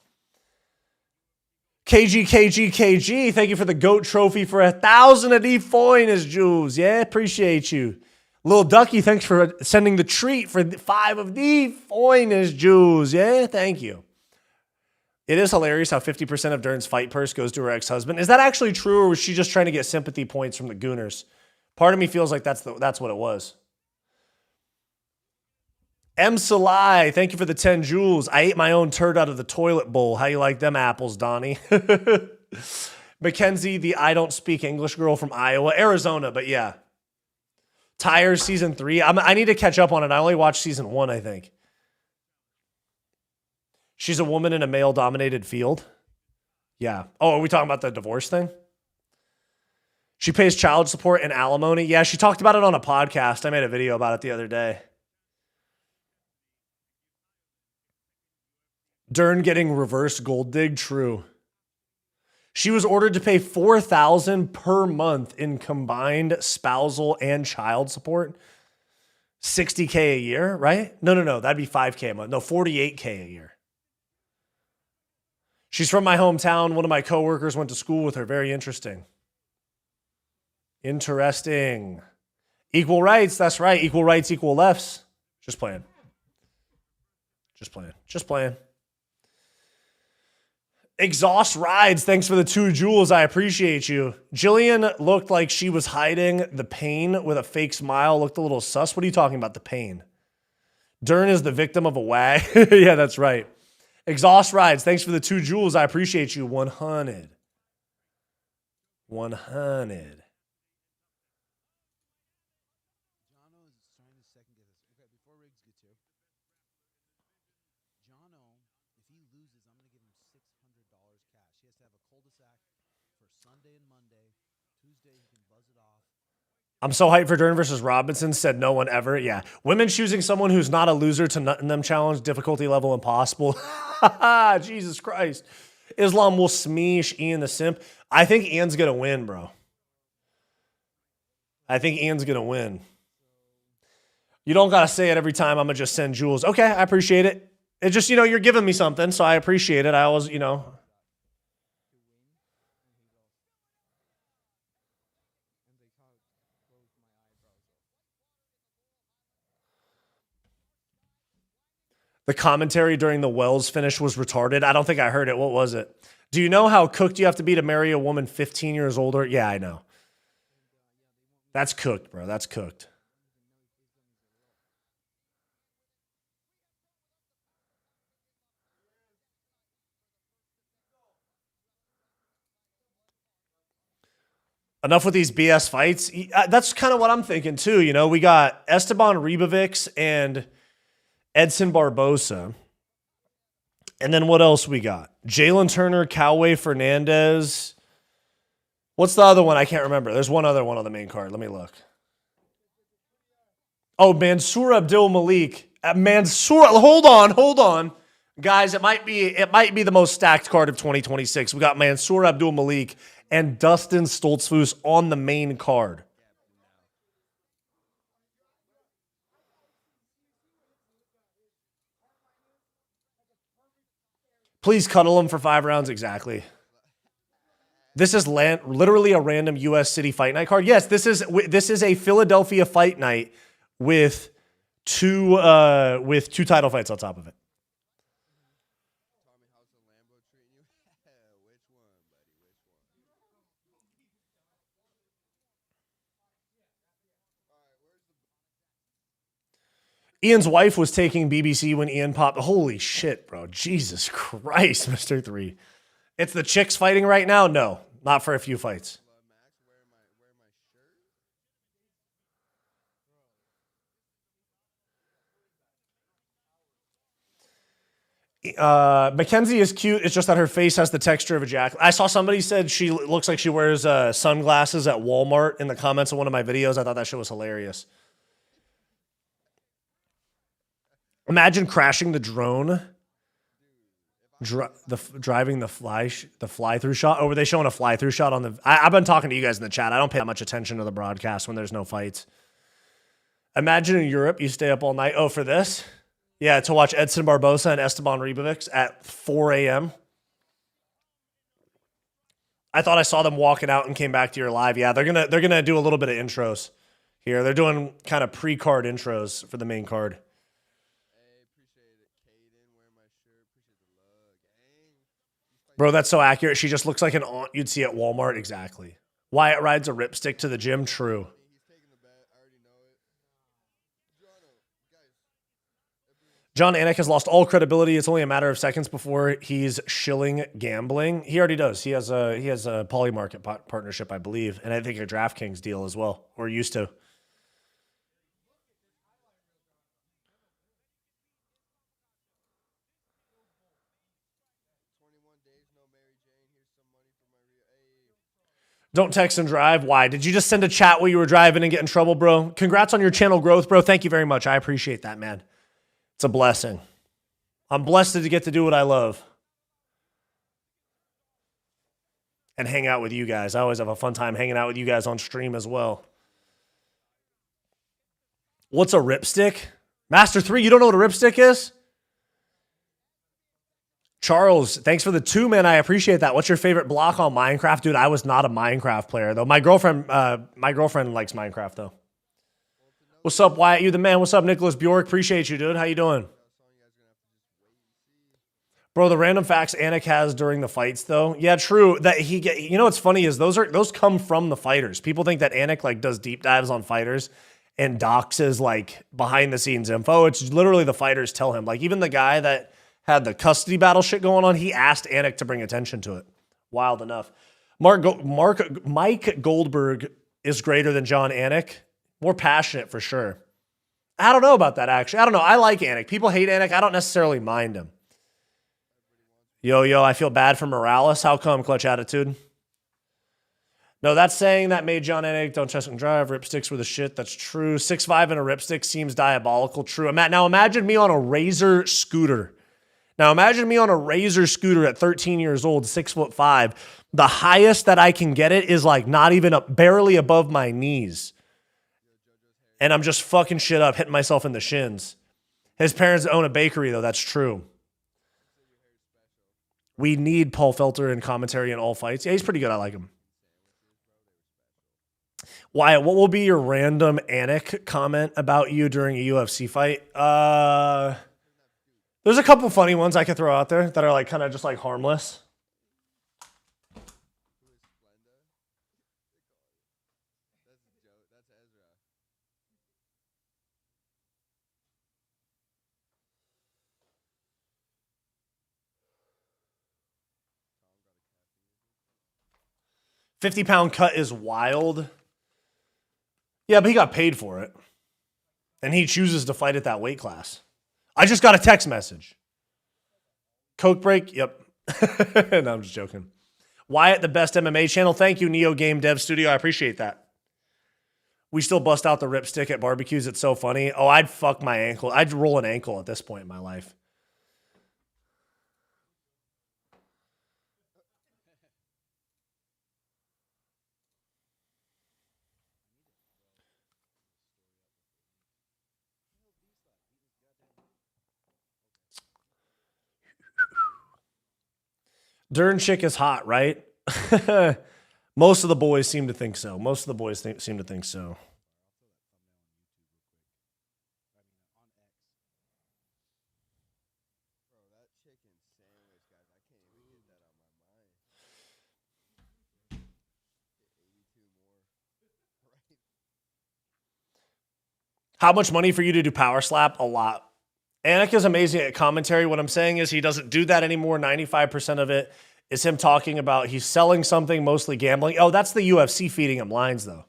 KG. Thank you for the GOAT trophy for 1,000 of these foreigners, Jules. Yeah, appreciate you. Lil Ducky, thanks for sending the treat for 5 of these foreigners, Jules. Yeah, thank you. It is hilarious how 50% of Dern's fight purse goes to her ex-husband. Is that actually true, or was she just trying to get sympathy points from the Gooners? Part of me feels like that's what it was. M. Salai, thank you for the 10 joules. I ate my own turd out of the toilet bowl. How you like them apples, Donnie? Mackenzie, the I don't speak English girl from Iowa, Arizona, but yeah. Tires season 3. I need to catch up on it. I only watched season 1, I think. She's a woman in a male-dominated field. Yeah. Oh, are we talking about the divorce thing? She pays child support and alimony. Yeah, she talked about it on a podcast. I made a video about it the other day. Dern getting reverse gold dig. True. She was ordered to pay $4,000 per month in combined spousal and child support. $60K a year, right? No. That'd be $5K a month. No, $48K a year. She's from my hometown. One of my coworkers went to school with her. Very interesting. Interesting. Equal rights. That's right. Equal rights, equal lefts. Just playing. Exhaust rides. Thanks for the 2 joules. I appreciate you. Jillian looked like she was hiding the pain with a fake smile. Looked a little sus. What are you talking about? The pain. Dern is the victim of a wag. Yeah, that's right. Exhaust rides. Thanks for the 2 joules. I appreciate you. 100. I'm so hyped for Dern versus Robinson, said no one ever. Yeah. Women choosing someone who's not a loser to nut in them challenge, difficulty level impossible. Jesus Christ. Islam will smeesh Ian the simp. I think Ian's going to win, bro. You don't got to say it every time. I'm going to just send joules. Okay, I appreciate it. It's just, you're giving me something, so I appreciate it. I always, The commentary during the Wells finish was retarded. I don't think I heard it. What was it? Do you know how cooked you have to be to marry a woman 15 years older? Yeah, I know. That's cooked, bro. That's cooked. Enough with these BS fights. That's kind of what I'm thinking too. You know, we got Esteban Ribovics and Edson Barbosa. And then what else we got? Jalen Turner, Coway Fernandez. What's the other one? I can't remember. There's one other one on the main card. Let me look. Oh, Mansour Abdul Malik. Hold on. Guys, it might be the most stacked card of 2026. We got Mansour Abdul Malik and Dustin Stoltzfus on the main card. Please cuddle him for 5 rounds. Exactly. This is literally a random US City Fight Night card. Yes, this is a Philadelphia Fight Night with two title fights on top of it. Ian's wife was taking BBC when Ian popped. Holy shit, bro. Jesus Christ, Mr. 3. It's the chicks fighting right now? No, not for a few fights. Mackenzie is cute. It's just that her face has the texture of a jack. I saw somebody said she looks like she wears sunglasses at Walmart in the comments of one of my videos. I thought that shit was hilarious. Imagine crashing the drone, driving the fly-through shot. Oh, were they showing a fly-through shot on the... I've been talking to you guys in the chat. I don't pay that much attention to the broadcast when there's no fights. Imagine in Europe, you stay up all night. Oh, for this? Yeah, to watch Edson Barbosa and Esteban Ribovics at 4 a.m. I thought I saw them walking out and came back to your live. Yeah, they're gonna do a little bit of intros here. They're doing kind of pre-card intros for the main card. Bro, that's so accurate. She just looks like an aunt you'd see at Walmart. Exactly. Wyatt rides a ripstick to the gym. True. John Anik has lost all credibility. It's only a matter of seconds before he's shilling gambling. He already does. He has a Polymarket partnership, I believe, and I think a DraftKings deal as well, or used to. Don't text and drive. Why? Did you just send a chat while you were driving and get in trouble, bro? Congrats on your channel growth, bro. Thank you very much. I appreciate that, man. It's a blessing. I'm blessed to get to do what I love and hang out with you guys. I always have a fun time hanging out with you guys on stream as well. What's a ripstick? Master 3, you don't know what a ripstick is? Charles, thanks for the 2, man. I appreciate that. What's your favorite block on Minecraft? Dude, I was not a Minecraft player, though. My girlfriend likes Minecraft, though. What's up, Wyatt? You the man. What's up, Nicholas Bjork? Appreciate you, dude. How you doing? Bro, the random facts Anik has during the fights, though. Yeah, true. That you know what's funny is those come from the fighters. People think that Anik does deep dives on fighters and doxes behind the scenes info. It's literally the fighters tell him. Even the guy that had the custody battle shit going on, he asked Anik to bring attention to it. Wild enough. Mike Goldberg is greater than John Anik. More passionate for sure. I don't know about that, actually. I don't know. I like Anik. People hate Anik. I don't necessarily mind him. Yo, I feel bad for Morales. How come, Clutch Attitude? No, that's saying that made John Anik don't chest and drive. Ripsticks were the shit. That's true. 6'5" and a ripstick seems diabolical. True. Now imagine me on a Razor scooter. Now imagine me on a Razor scooter at 13 years old, 6'5". The highest that I can get it is not even barely above my knees. And I'm just fucking shit up, hitting myself in the shins. His parents own a bakery, though. That's true. We need Paul Felter in commentary in all fights. Yeah, he's pretty good. I like him. Wyatt, what will be your random Anik comment about you during a UFC fight? There's a couple funny ones I could throw out there that are kind of just harmless. 50-pound cut is wild. Yeah, but he got paid for it. And he chooses to fight at that weight class. I just got a text message. Coke break? Yep. No, I'm just joking. Wyatt, the best MMA channel. Thank you, Neo Game Dev Studio. I appreciate that. We still bust out the ripstick at barbecues. It's so funny. Oh, I'd fuck my ankle. I'd roll an ankle at this point in my life. Dern chick is hot, right? Most of the boys seem to think so. Most of the boys seem to think so. How much money for you to do power slap? A lot. Anik is amazing at commentary. What I'm saying is he doesn't do that anymore. 95% of it is him talking about he's selling something, mostly gambling. Oh, that's the UFC feeding him lines, though.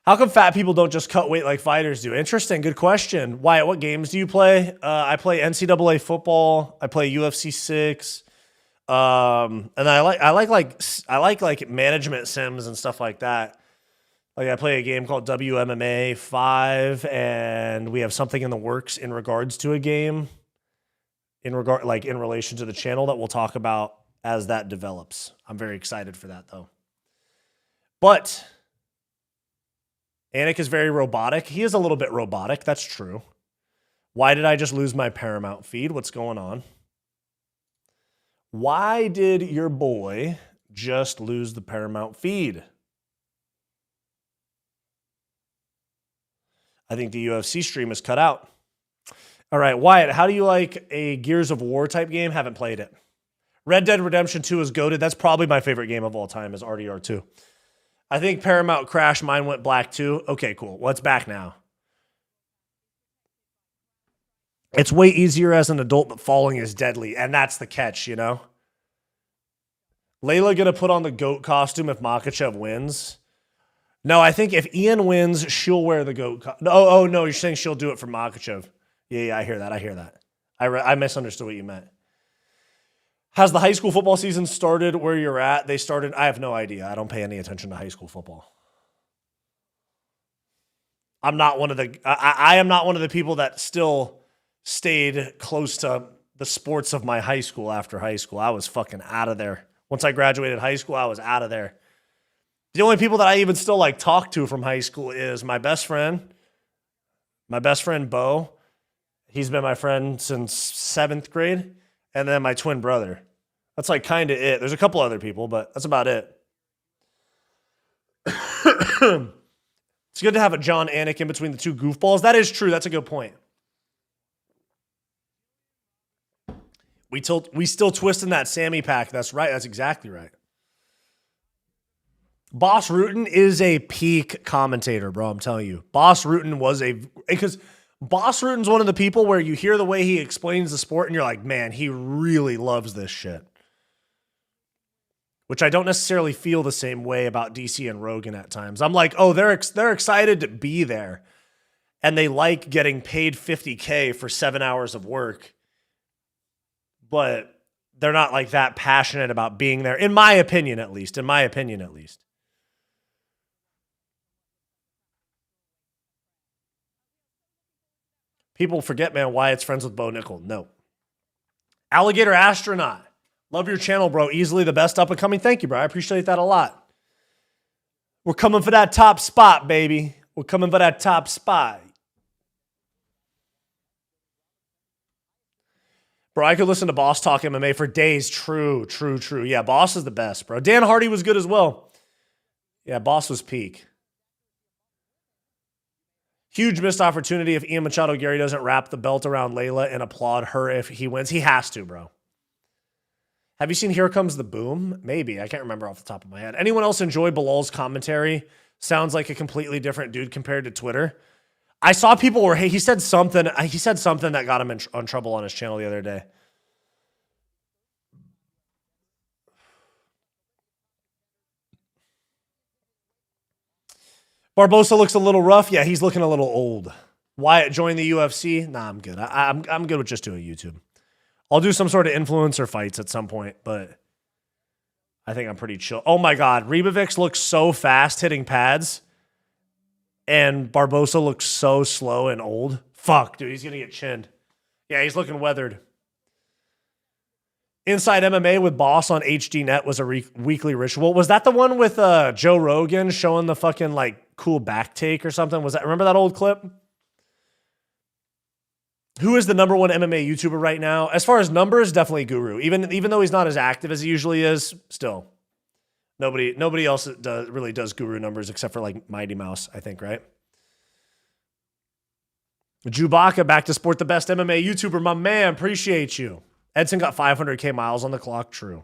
How come fat people don't just cut weight like fighters do? Interesting. Good question. Wyatt, what games do you play? I play NCAA football. I play UFC 6. And I like management sims and stuff like that. Like I play a game called WMMA 5, and we have something in the works in regards to a game, in relation to the channel that we'll talk about as that develops. I'm very excited for that though. But Anik is very robotic. He is a little bit robotic. That's true. Why did I just lose my Paramount feed? What's going on? Why did your boy just lose the Paramount feed? I think the UFC stream is cut out. All right, Wyatt, how do you like a Gears of War type game? Haven't played it. Red Dead Redemption 2 is goated. That's probably my favorite game of all time is RDR2. I think Paramount crashed. Mine went black too. Okay, cool. Well, it's back now. It's way easier as an adult, but falling is deadly. And that's the catch, you know? Layla going to put on the GOAT costume if Makhachev wins? No, I think if Ian wins, she'll wear the GOAT costume. Oh, no, you're saying she'll do it for Makhachev. Yeah, I hear that. I misunderstood what you meant. Has the high school football season started where you're at? They started. I have no idea. I don't pay any attention to high school football. I'm not one of the. I am not one of the people that still stayed close to the sports of my high school after high school. I was fucking out of there. Once I graduated high school, I was out of there. The only people that I even still like talk to from high school is my best friend, Bo. He's been my friend since 7th grade. And then my twin brother. That's like kind of it. There's a couple other people, but that's about it. It's good to have a John Anik in between the two goofballs. That is true. That's a good point. We still twisting that Sammy pack. That's right. That's exactly right. Boss Rutan is a peak commentator, bro. I'm telling you. Boss Rutan was because Boss Rutan's one of the people where you hear the way he explains the sport and you're like, man, he really loves this shit. Which I don't necessarily feel the same way about DC and Rogan at times. I'm like, oh, they're excited to be there. And they like getting paid $50K for 7 hours of work. But they're not like that passionate about being there. In my opinion, at least. People forget, man, Wyatt's friends with Bo Nickel. No. Alligator Astronaut. Love your channel, bro. Easily the best up and coming. Thank you, bro. I appreciate that a lot. We're coming for that top spot, baby. We're coming for that top spot. Bro, I could listen to Boss talk MMA for days. True. Yeah, Boss is the best, bro. Dan Hardy was good as well. Yeah, Boss was peak. Huge missed opportunity if Ian Machado Garry doesn't wrap the belt around Layla and applaud her if he wins. He has to, bro. Have you seen Here Comes the Boom? Maybe. I can't remember off the top of my head. Anyone else enjoy Bilal's commentary? Sounds like a completely different dude compared to Twitter. I saw people were, hey, he said something that got him in trouble on his channel the other day. Barbosa looks a little rough. Yeah, he's looking a little old. Wyatt joined the UFC. Nah, I'm good. I'm good with just doing YouTube. I'll do some sort of influencer fights at some point, but I think I'm pretty chill. Oh my God, Ribovics looks so fast hitting pads, and Barbosa looks so slow and old. Fuck, dude, he's gonna get chinned. Yeah, he's looking weathered. Inside MMA with Boss on HDNet was a weekly ritual. Was that the one with Joe Rogan showing the fucking like cool back take or something? Was that, remember that old clip? Who is the number one MMA YouTuber right now? As far as numbers, definitely Guru. Even though he's not as active as he usually is, still. Nobody else really does Guru numbers except for like Mighty Mouse, I think, right? Chewbacca back to sport the best MMA YouTuber. My man, appreciate you. Edson got 500K miles on the clock. True.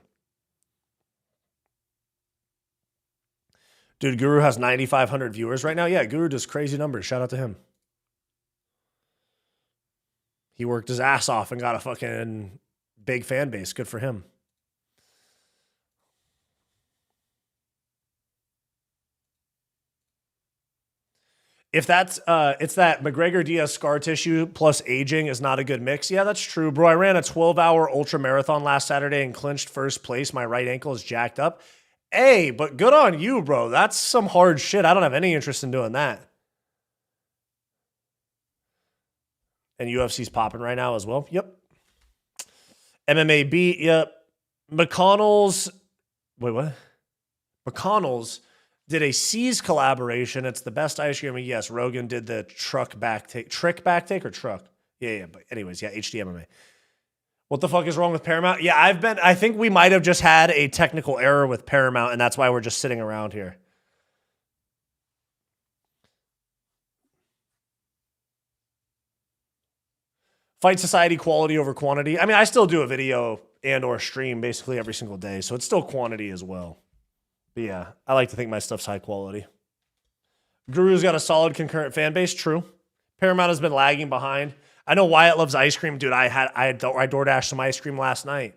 Dude, Guru has 9,500 viewers right now. Yeah, Guru does crazy numbers. Shout out to him. He worked his ass off and got a fucking big fan base. Good for him. If that's it's that McGregor Diaz scar tissue plus aging is not a good mix. Yeah, that's true, bro. I ran a 12-hour ultra marathon last Saturday and clinched first place. My right ankle is jacked up. Hey, but good on you, bro. That's some hard shit. I don't have any interest in doing that. And UFC's popping right now as well. Yep. MMA beat. Yep. McConnell's. Wait, what? McConnell's did a C's collaboration. It's the best ice cream. Yes, Rogan did the trick back take or truck. Yeah. But anyways, yeah, HDMMA. What the fuck is wrong with Paramount? Yeah, I think we might have just had a technical error with Paramount, and that's why we're just sitting around here. Fight Society quality over quantity. I mean, I still do a video and or stream basically every single day, so it's still quantity as well. But yeah, I like to think my stuff's high quality. Guru's got a solid concurrent fan base. True. Paramount has been lagging behind. I know Wyatt loves ice cream. Dude, I DoorDashed some ice cream last night.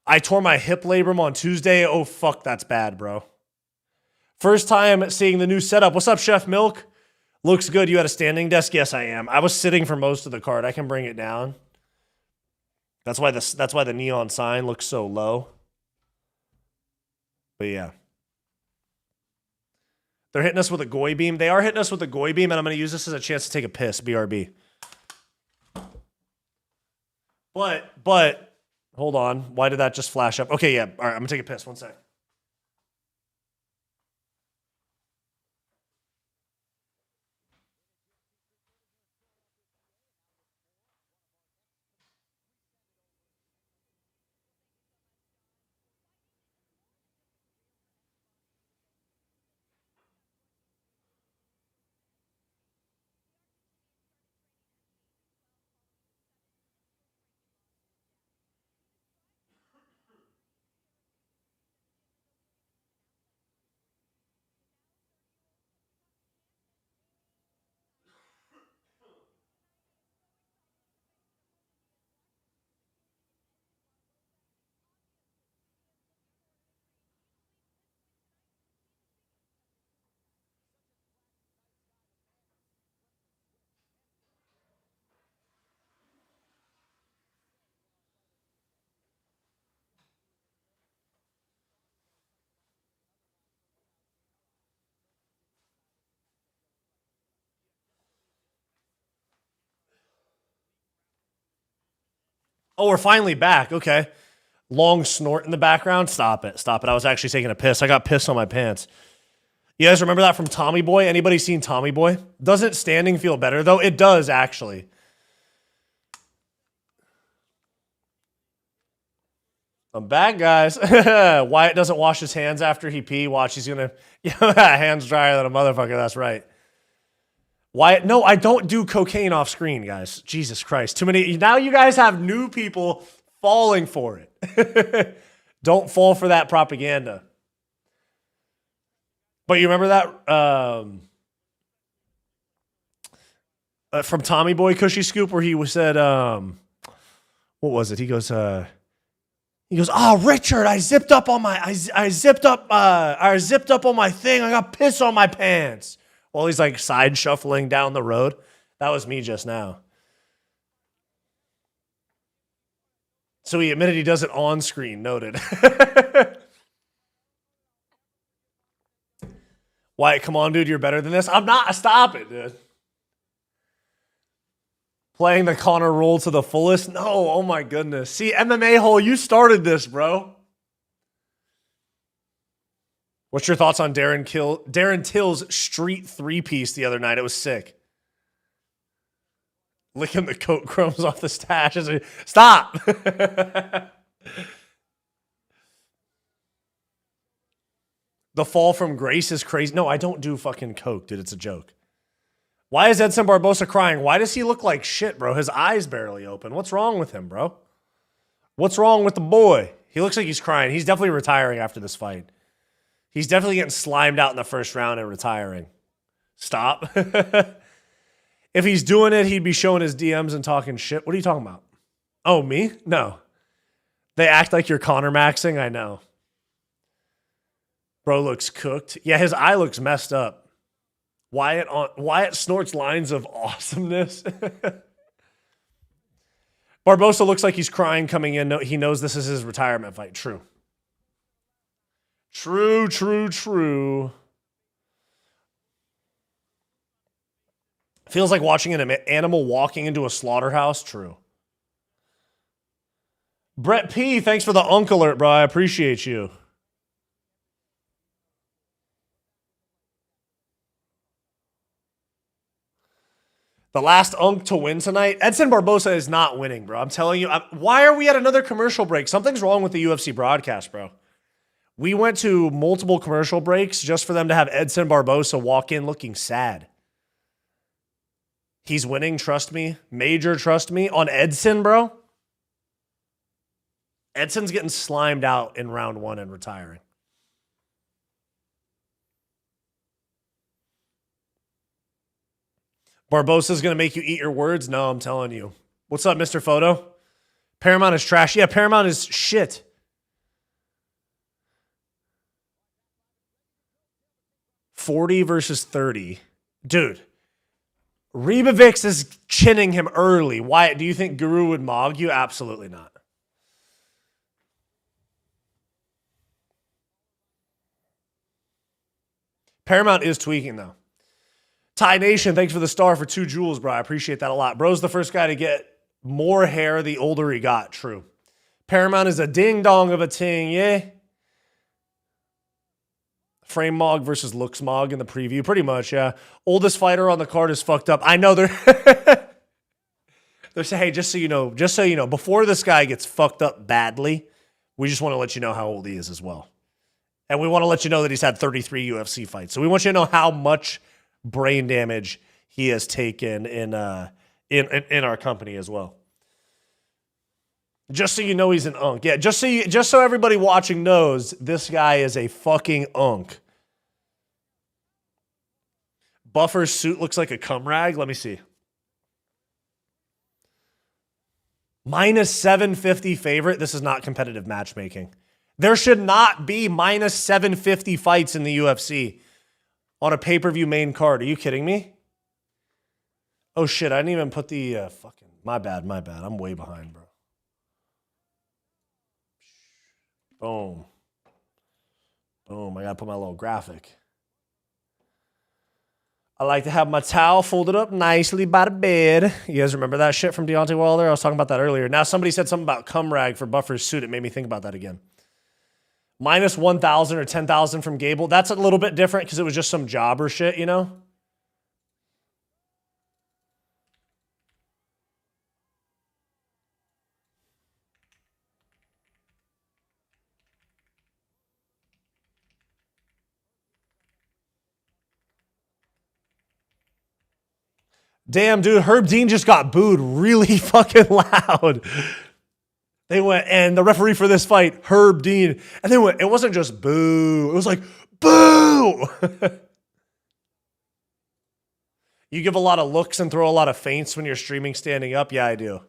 I tore my hip labrum on Tuesday. Oh, fuck, that's bad, bro. First time seeing the new setup. What's up, Chef Milk? Looks good. You had a standing desk? Yes, I am. I was sitting for most of the card. I can bring it down. That's why the neon sign looks so low. But yeah. They're hitting us with a goy beam. They are hitting us with a goy beam, and I'm going to use this as a chance to take a piss. BRB. But, hold on. Why did that just flash up? Okay, yeah. All right, I'm going to take a piss. One sec. Oh, we're finally back. Okay. Long snort in the background. Stop it. I was actually taking a piss. I got piss on my pants. You guys remember that from Tommy Boy? Anybody seen Tommy Boy? Doesn't standing feel better, though? It does, actually. I'm back, guys. Wyatt doesn't wash his hands after he pee. Watch, he's going to... Yeah, hands drier than a motherfucker. That's right. Wyatt, no, I don't do cocaine off screen, guys. Jesus Christ. Too many. Now you guys have new people falling for it. Don't fall for that propaganda. But you remember that from Tommy Boy Cushy Scoop where he said, what was it? He goes, He goes, "Oh, Richard, I zipped up on my I zipped up on my thing. I got piss on my pants." While he's like side shuffling down the road. That was me just now. So he admitted he does it on screen. Noted. Wyatt, come on, dude. You're better than this. I'm not. Stop it, dude. Playing the Connor role to the fullest? No. Oh, my goodness. See, MMA hole, you started this, bro. What's your thoughts on Darren Till's street three-piece the other night? It was sick. Licking the coat crumbs off the stash. Stop. The fall from grace is crazy. No, I don't do fucking coke, dude. It's a joke. Why is Edson Barbosa crying? Why does he look like shit, bro? His eyes barely open. What's wrong with him, bro? What's wrong with the boy? He looks like he's crying. He's definitely retiring after this fight. He's definitely getting slimed out in the first round and retiring. Stop. If he's doing it, he'd be showing his DMs and talking shit. What are you talking about? Oh, me? No. They act like you're Connor maxing. I know. Bro looks cooked. Yeah, his eye looks messed up. Wyatt snorts lines of awesomeness. Barbosa looks like he's crying coming in. No, he knows this is his retirement fight. True. True. Feels like watching an animal walking into a slaughterhouse. True. Brett P, thanks for the unk alert, bro. I appreciate you. The last unk to win tonight. Edson Barbosa is not winning, bro. I'm telling you. Why are we at another commercial break? Something's wrong with the UFC broadcast, bro. We went to multiple commercial breaks just for them to have Edson Barbosa walk in looking sad. He's winning, trust me. Major, trust me. On Edson, bro. Edson's getting slimed out in round one and retiring. Barbosa's going to make you eat your words? No, I'm telling you. What's up, Mr. Photo? Paramount is trash. Yeah, Paramount is shit. $40 versus $30. Dude. Rebavix is chinning him early. Wyatt, do you think Guru would mog you? Absolutely not. Paramount is tweaking, though. Ty Nation, thanks for the star for 2 jewels, bro. I appreciate that a lot. Bro's the first guy to get more hair the older he got. True. Paramount is a ding-dong of a ting, yeah? Frame Mog versus Looks Mog in the preview. Pretty much, yeah. Oldest fighter on the card is fucked up. I know they're... they're saying, hey, just so you know, before this guy gets fucked up badly, we just want to let you know how old he is as well. And we want to let you know that he's had 33 UFC fights. So we want you to know how much brain damage he has taken in our company as well. Just so you know he's an unk. Yeah, just so everybody watching knows this guy is a fucking unk. Buffer's suit looks like a cum rag. Let me see. Minus 750 favorite. This is not competitive matchmaking. There should not be minus 750 fights in the UFC on a pay-per-view main card. Are you kidding me? Oh shit, I didn't even put the fucking... My bad. I'm way behind, bro. Boom. I gotta put my little graphic. I like to have my towel folded up nicely by the bed. You guys remember that shit from Deontay Wilder? I was talking about that earlier. Now somebody said something about cum rag for Buffer's suit. It made me think about that again. Minus 1,000 or 10,000 from Gable. That's a little bit different because it was just some jobber shit, you know? Damn, dude, Herb Dean just got booed really fucking loud. They went, and the referee for this fight, Herb Dean, and they went, it wasn't just boo, it was like, boo! You give a lot of looks and throw a lot of feints when you're streaming standing up? Yeah, I do.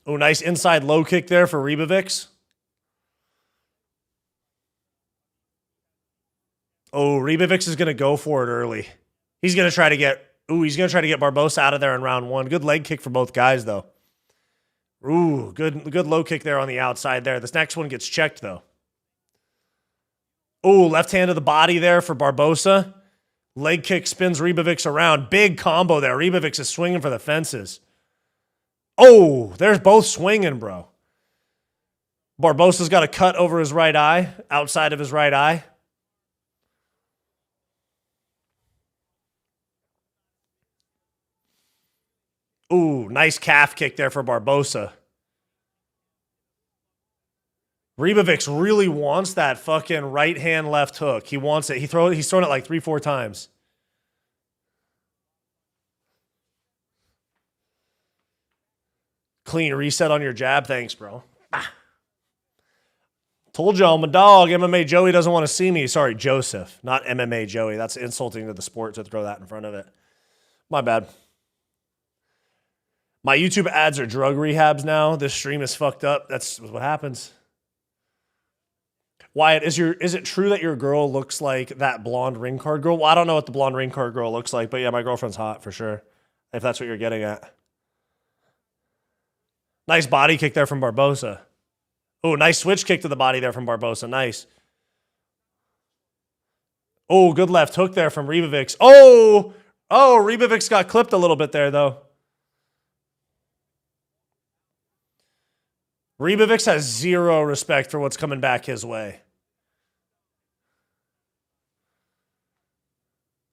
Oh, nice inside low kick there for Ribovics. Oh, Ribovics is going to go for it early. He's going to try to get Barbosa out of there in round one. Good leg kick for both guys, though. Ooh, good low kick there on the outside there. This next one gets checked, though. Ooh, left hand to the body there for Barbosa. Leg kick spins Ribovics around. Big combo there. Ribovics is swinging for the fences. Oh, there's both swinging, bro. Barbosa's got a cut over his right eye, outside of his right eye. Ooh, nice calf kick there for Barbosa. Ribovics really wants that fucking right hand left hook. He wants it. He's thrown it like 3-4 times. Clean reset on your jab. Thanks, bro. Told y'all I'm a dog. MMA Joey doesn't want to see me. Sorry, Joseph, not MMA Joey. That's insulting to the sport to throw that in front of it. My bad. My YouTube ads are drug rehabs now. This stream is fucked up. That's what happens. Wyatt, is it true that your girl looks like that blonde ring card girl? Well, I don't know what the blonde ring card girl looks like, but yeah, my girlfriend's hot for sure, if that's what you're getting at. Nice body kick there from Barbosa. Oh, nice switch kick to the body there from Barbosa. Nice. Oh, good left hook there from Ribovics. Oh, Ribovics got clipped a little bit there, though. Ribovics has zero respect for what's coming back his way.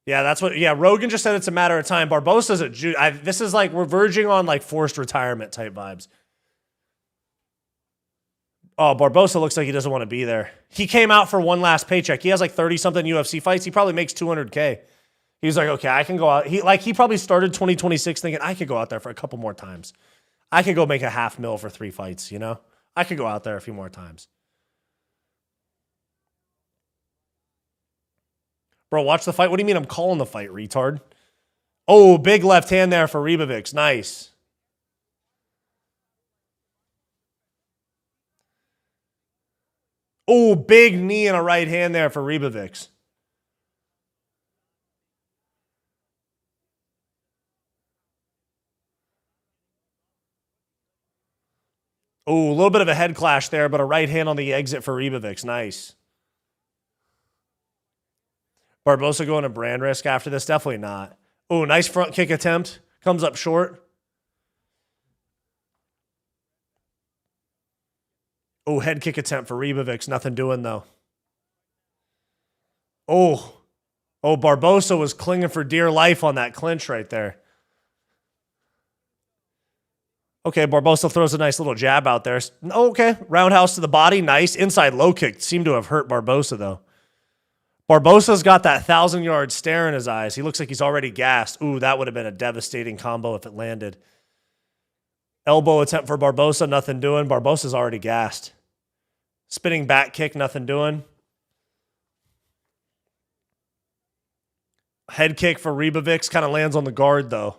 Yeah, that's what. Yeah, Rogan just said it's a matter of time. Barbosa's this is like we're verging on like forced retirement type vibes. Oh, Barbosa looks like he doesn't want to be there. He came out for one last paycheck. He has like 30-something UFC fights. He probably makes $200K. He was like, okay, I can go out. He probably started 2026 thinking I could go out there for a couple more times. I could go make $500,000 for 3 fights, you know? I could go out there a few more times. Bro, watch the fight. What do you mean I'm calling the fight, retard? Oh, big left hand there for Ribovics. Nice. Oh, big knee and a right hand there for Ribovics. Oh, a little bit of a head clash there, but a right hand on the exit for Ribovics. Nice. Barbosa going to brand risk after this? Definitely not. Oh, nice front kick attempt. Comes up short. Oh, head kick attempt for Ribovics. Nothing doing, though. Oh, Barbosa was clinging for dear life on that clinch right there. Okay, Barbosa throws a nice little jab out there. Okay, roundhouse to the body. Nice. Inside low kick. Seemed to have hurt Barbosa, though. Barbosa's got that 1,000-yard stare in his eyes. He looks like he's already gassed. Ooh, that would have been a devastating combo if it landed. Elbow attempt for Barbosa. Nothing doing. Barbosa's already gassed. Spinning back kick. Nothing doing. Head kick for Ribovics. Kind of lands on the guard, though.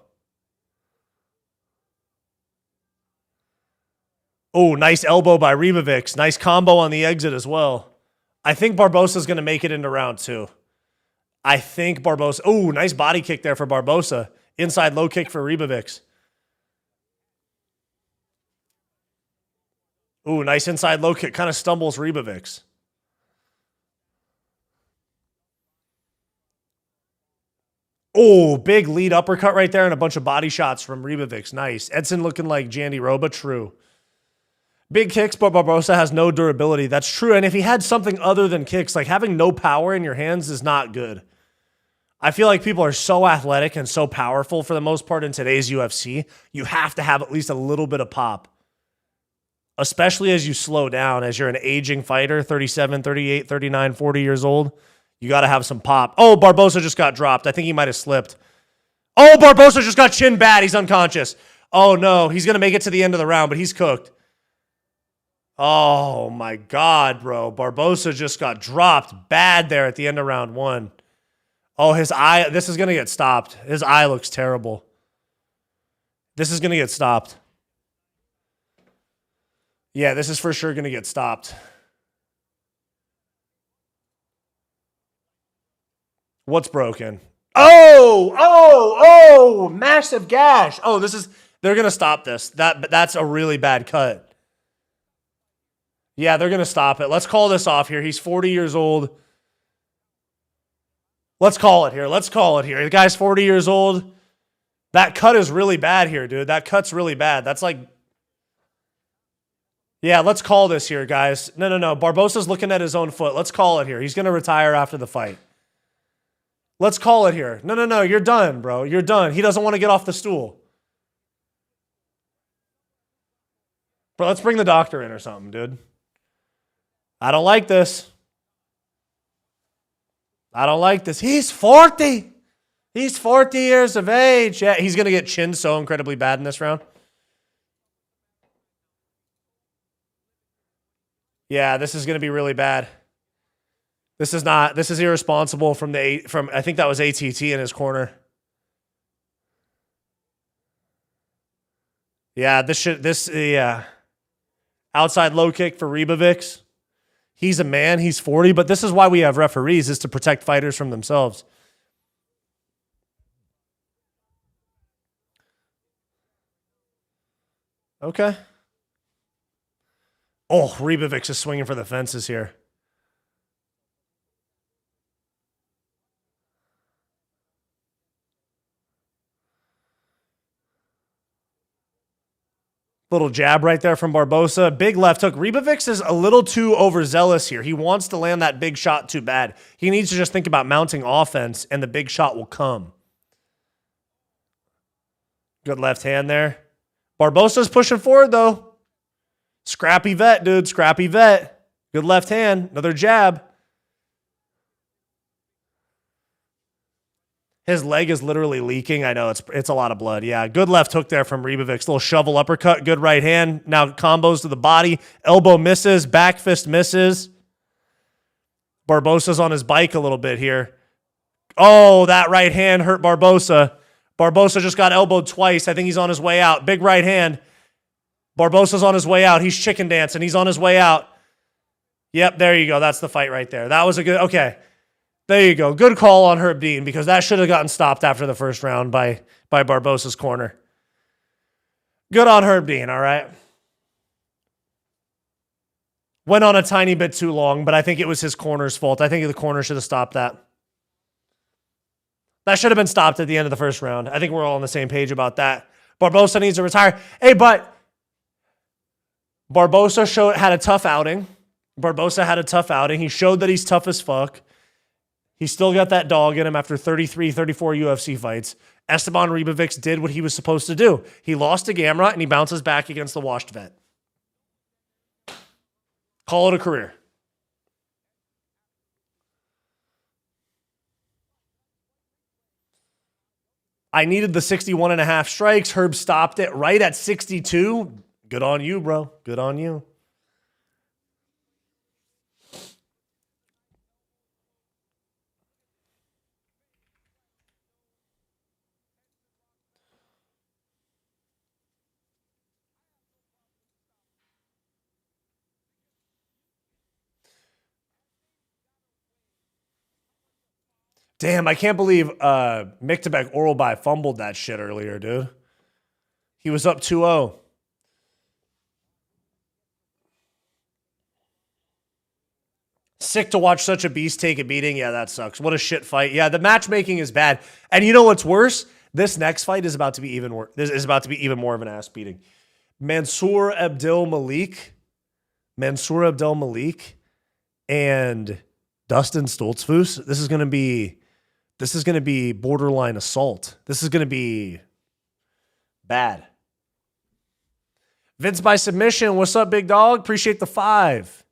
Oh, nice elbow by Ribovics. Nice combo on the exit as well. I think Barbosa's going to make it into round 2. I think Barbosa... Oh, nice body kick there for Barbosa. Inside low kick for Ribovics. Oh, nice inside low kick. Kind of stumbles Ribovics. Oh, big lead uppercut right there and a bunch of body shots from Ribovics. Nice. Edson looking like Jandy Roba. True. Big kicks, but Barbosa has no durability. That's true. And if he had something other than kicks, like having no power in your hands is not good. I feel like people are so athletic and so powerful for the most part in today's UFC. You have to have at least a little bit of pop, especially as you slow down, as you're an aging fighter, 37, 38, 39, 40 years old. You got to have some pop. Oh, Barbosa just got dropped. I think he might have slipped. Oh, Barbosa just got chin bad. He's unconscious. Oh, no. He's going to make it to the end of the round, but he's cooked. Oh, my God, bro. Barbosa just got dropped bad there at the end of round 1. Oh, his eye. This is going to get stopped. His eye looks terrible. This is going to get stopped. Yeah, this is for sure going to get stopped. What's broken? Oh, massive gash. Oh, they're going to stop this. That's a really bad cut. Yeah, they're going to stop it. Let's call this off here. He's 40 years old. Let's call it here. The guy's 40 years old. That cut is really bad here, dude. That cut's really bad. That's like... Yeah, let's call this here, guys. No. Barbosa's looking at his own foot. Let's call it here. He's going to retire after the fight. Let's call it here. No. You're done, bro. You're done. He doesn't want to get off the stool. Bro, let's bring the doctor in or something, dude. I don't like this. He's 40. He's 40 years of age. Yeah, he's going to get chinned so incredibly bad in this round. Yeah, this is going to be really bad. This is irresponsible from I think that was ATT in his corner. Yeah, yeah. Outside low kick for Ribovics. He's a man, he's 40, but this is why we have referees, is to protect fighters from themselves. Okay. Oh, Ribovics is swinging for the fences here. Little jab right there from Barbosa. Big left hook. Ribovics is a little too overzealous here. He wants to land that big shot too bad. He needs to just think about mounting offense, and the big shot will come. Good left hand there. Barbosa's pushing forward, though. Scrappy vet, dude. Scrappy vet. Good left hand. Another jab. His leg is literally leaking. I know it's a lot of blood. Yeah, good left hook there from Ribovics. Little shovel uppercut. Good right hand. Now combos to the body. Elbow misses. Back fist misses. Barbosa's on his bike a little bit here. Oh, that right hand hurt Barbosa. Barbosa just got elbowed twice. I think he's on his way out. Big right hand. Barbosa's on his way out. He's chicken dancing. He's on his way out. Yep, there you go. That's the fight right there. That was a good... Okay. There you go. Good call on Herb Dean, because that should have gotten stopped after the first round by Barbosa's corner. Good on Herb Dean, all right? Went on a tiny bit too long, but I think it was his corner's fault. I think the corner should have stopped that. That should have been stopped at the end of the first round. I think we're all on the same page about that. Barbosa needs to retire. Hey, but Barbosa had a tough outing. He showed that he's tough as fuck. He's still got that dog in him after 33, 34 UFC fights. Esteban Ribovics did what he was supposed to do. He lost to Gamrot, and he bounces back against the washed vet. Call it a career. I needed the 61.5 strikes. Herb stopped it right at 62. Good on you, bro. Good on you. Damn, I can't believe Miktabek Oralbai fumbled that shit earlier, dude. He was up 2-0. Sick to watch such a beast take a beating. Yeah, that sucks. What a shit fight. Yeah, the matchmaking is bad. And you know what's worse? This next fight is about to be even worse. This is about to be even more of an ass beating. Mansour Abdel Malik and Dustin Stoltzfus. This is going to be borderline assault. This is going to be bad. Vince by submission. What's up, big dog? Appreciate the 5.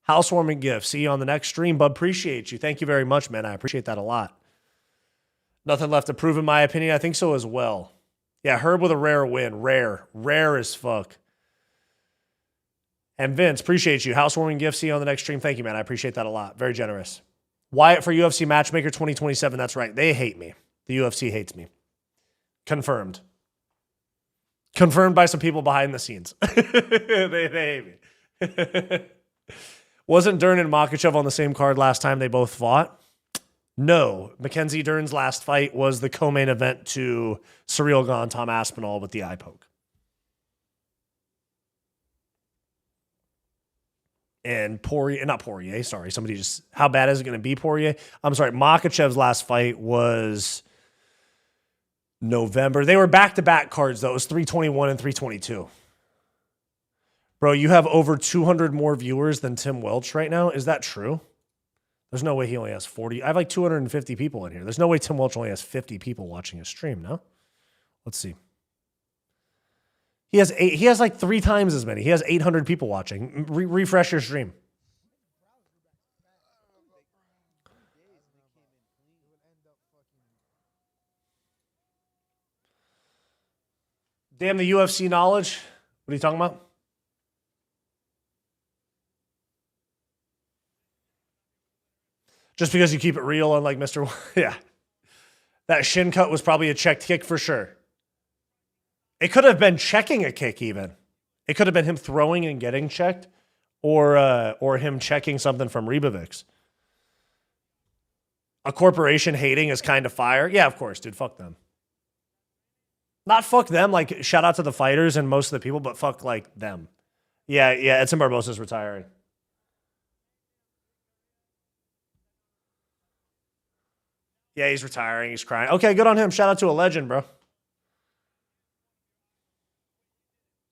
Housewarming gift. See you on the next stream, bub. Appreciate you. Thank you very much, man. I appreciate that a lot. Nothing left to prove, in my opinion. I think so as well. Yeah, Herb with a rare win. Rare as fuck. And Vince, appreciate you. Housewarming gift. See you on the next stream. Thank you, man. I appreciate that a lot. Very generous. Wyatt for UFC Matchmaker 2027. That's right. They hate me. The UFC hates me. Confirmed. Confirmed by some people behind the scenes. They hate me. Wasn't Dern and Makhachev on the same card last time they both fought? No. Mackenzie Dern's last fight was the co-main event to Ciryl Gane, Tom Aspinall with the eye poke. And Poirier, sorry. Somebody just, how bad is it going to be, Poirier? I'm sorry. Makhachev's last fight was November. They were back-to-back cards, though. It was 321 and 322. Bro, you have over 200 more viewers than Tim Welch right now. Is that true? There's no way he only has 40. I have like 250 people in here. There's no way Tim Welch only has 50 people watching his stream, no? Let's see. He has like 3 times as many. He has 800 people watching. Refresh your stream. Damn the UFC knowledge. What are you talking about? Just because you keep it real, unlike Mr. Yeah. That shin cut was probably a checked kick for sure. It could have been checking a kick even. It could have been him throwing and getting checked or him checking something from Ribovics. A corporation hating is kind of fire. Yeah, of course, dude. Fuck them. Not fuck them, like shout out to the fighters and most of the people, but fuck like them. Yeah, Edson Barbosa's retiring. Yeah, he's retiring. He's crying. Okay, good on him. Shout out to a legend, bro.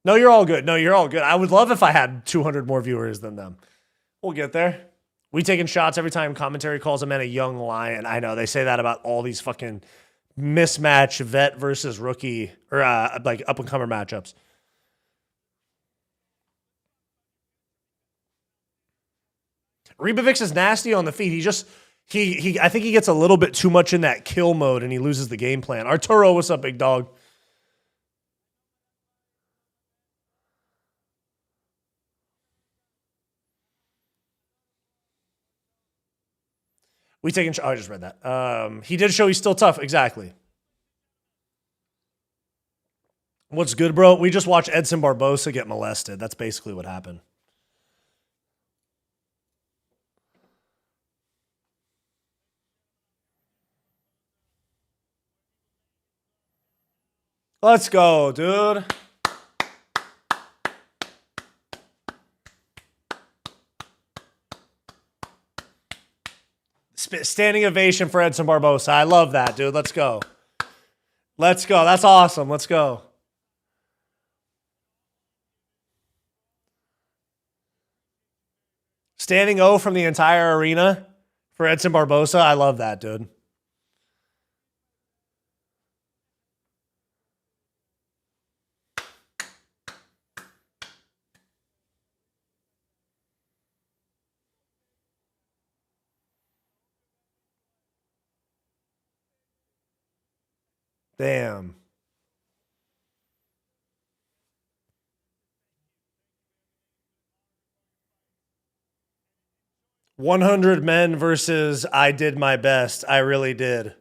No, you're all good. No, you're all good. I would love if I had 200 more viewers than them. We'll get there. We taking shots every time commentary calls a man a young lion. I know they say that about all these fucking mismatch vet versus rookie or like up and comer matchups. Ribovics is nasty on the feet. I think he gets a little bit too much in that kill mode and he loses the game plan. Arturo, what's up, big dog? We taking. Oh, I just read that. He did show he's still tough. Exactly. What's good, bro? We just watched Edson Barbosa get molested. That's basically what happened. Let's go, dude. Standing ovation for Edson Barbosa. I love that, dude. Let's go. Let's go. That's awesome. Let's go. Standing O from the entire arena for Edson Barbosa. I love that, dude. Damn. "100 men versus I did my best. I really did."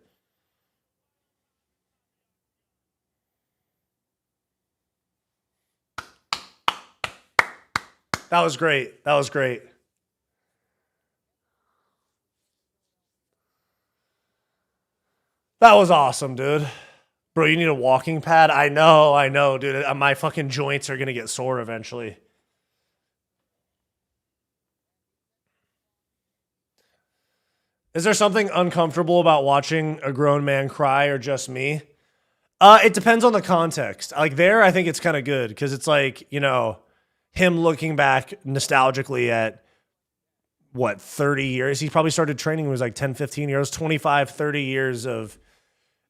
That was great. That was great. That was awesome, dude. Bro, you need a walking pad? I know, dude. My fucking joints are going to get sore eventually. Is there something uncomfortable about watching a grown man cry or just me? It depends on the context. Like there, I think it's kind of good because it's like, you know, him looking back nostalgically at what, 30 years? He probably started training when he was like 10, 15 years, 25, 30 years of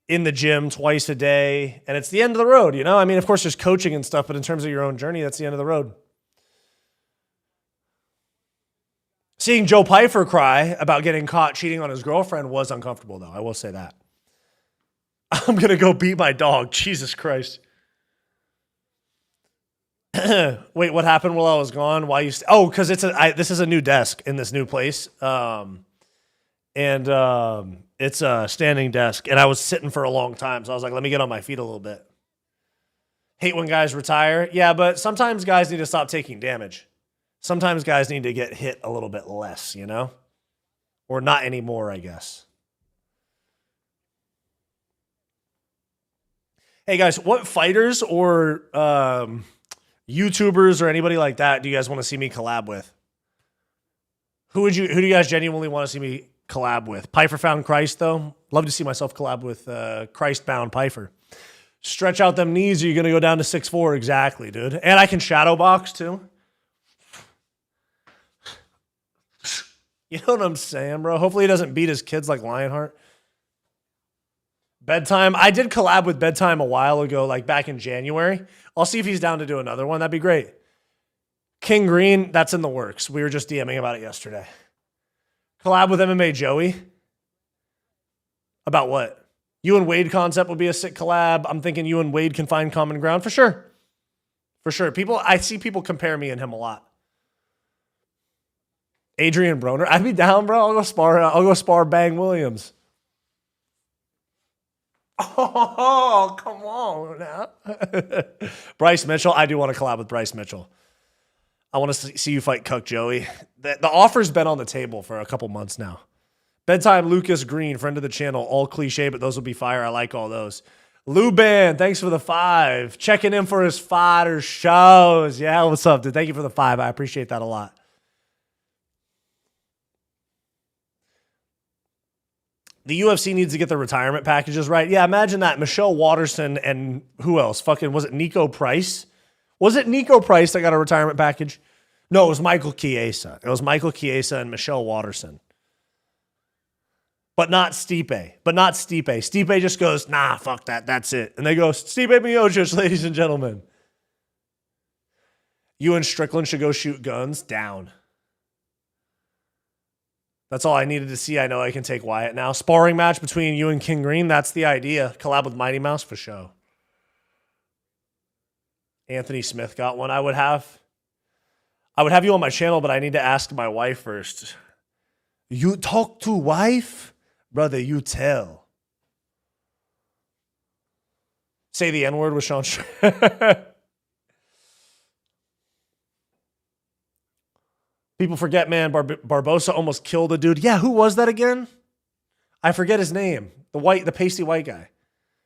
in the gym twice a day. And it's the end of the road, you know? I mean, of course, there's coaching and stuff, but in terms of your own journey, that's the end of the road. Seeing Joe Pyfer cry about getting caught cheating on his girlfriend was uncomfortable, though. I will say that. I'm going to go beat my dog. Jesus Christ. Wait, what happened while I was gone? Why you? Because this is a new desk in this new place, and it's a standing desk, and I was sitting for a long time, so I was like, let me get on my feet a little bit. Hate when guys retire, yeah, but sometimes guys need to stop taking damage. Sometimes guys need to get hit a little bit less, you know? Or not anymore, I guess. Hey guys, what fighters or YouTubers or anybody like that do you guys want to see me collab with? Who do you guys genuinely want to see me collab with? Piper found Christ though. Love to see myself collab with Christ bound Piper. Stretch out them knees, or you're gonna go down to 6'4". Exactly, dude. And I can shadow box too. You know what I'm saying, bro? Hopefully he doesn't beat his kids like Lionheart. Bedtime. I did collab with Bedtime a while ago, like back in January. I'll see if he's down to do another one. That'd be great. King Green, that's in the works. We were just DMing about it yesterday. Collab with MMA Joey. About what? You and Wade concept would be a sick collab. I'm thinking you and Wade can find common ground for sure. For sure. I see people compare me and him a lot. Adrian Broner. I'd be down, bro. I'll go spar Bang Williams. Oh, come on now. Bryce Mitchell. I do want to collab with Bryce Mitchell. I want to see you fight Cuck Joey. The offer's been on the table for a couple months now. Bedtime Lucas Green, friend of the channel. All cliche, but those will be fire. I like all those. Luban, thanks for the 5. Checking in for his fighter shows. Yeah, what's up, dude? Thank you for the 5. I appreciate that a lot. The UFC needs to get the retirement packages right. Yeah, imagine that. Michelle Waterson and who else? Fucking, was it Nico Price? Was it Nico Price that got a retirement package? No, it was Michael Chiesa. It was Michael Chiesa and Michelle Waterson. But not Stipe. Stipe just goes, nah, fuck that. That's it. And they go, Stipe Miocic, ladies and gentlemen. You and Strickland should go shoot guns. Down. That's all I needed to see. I know I can take Wyatt now. Sparring match between you and King Green. That's the idea. Collab with Mighty Mouse for show. Anthony Smith got one. I would have you on my channel, but I need to ask my wife first. You talk to wife? Brother, you tell. Say the N-word with Sean. People forget, man, Barbosa almost killed a dude. Yeah, who was that again? I forget his name. The pasty white guy.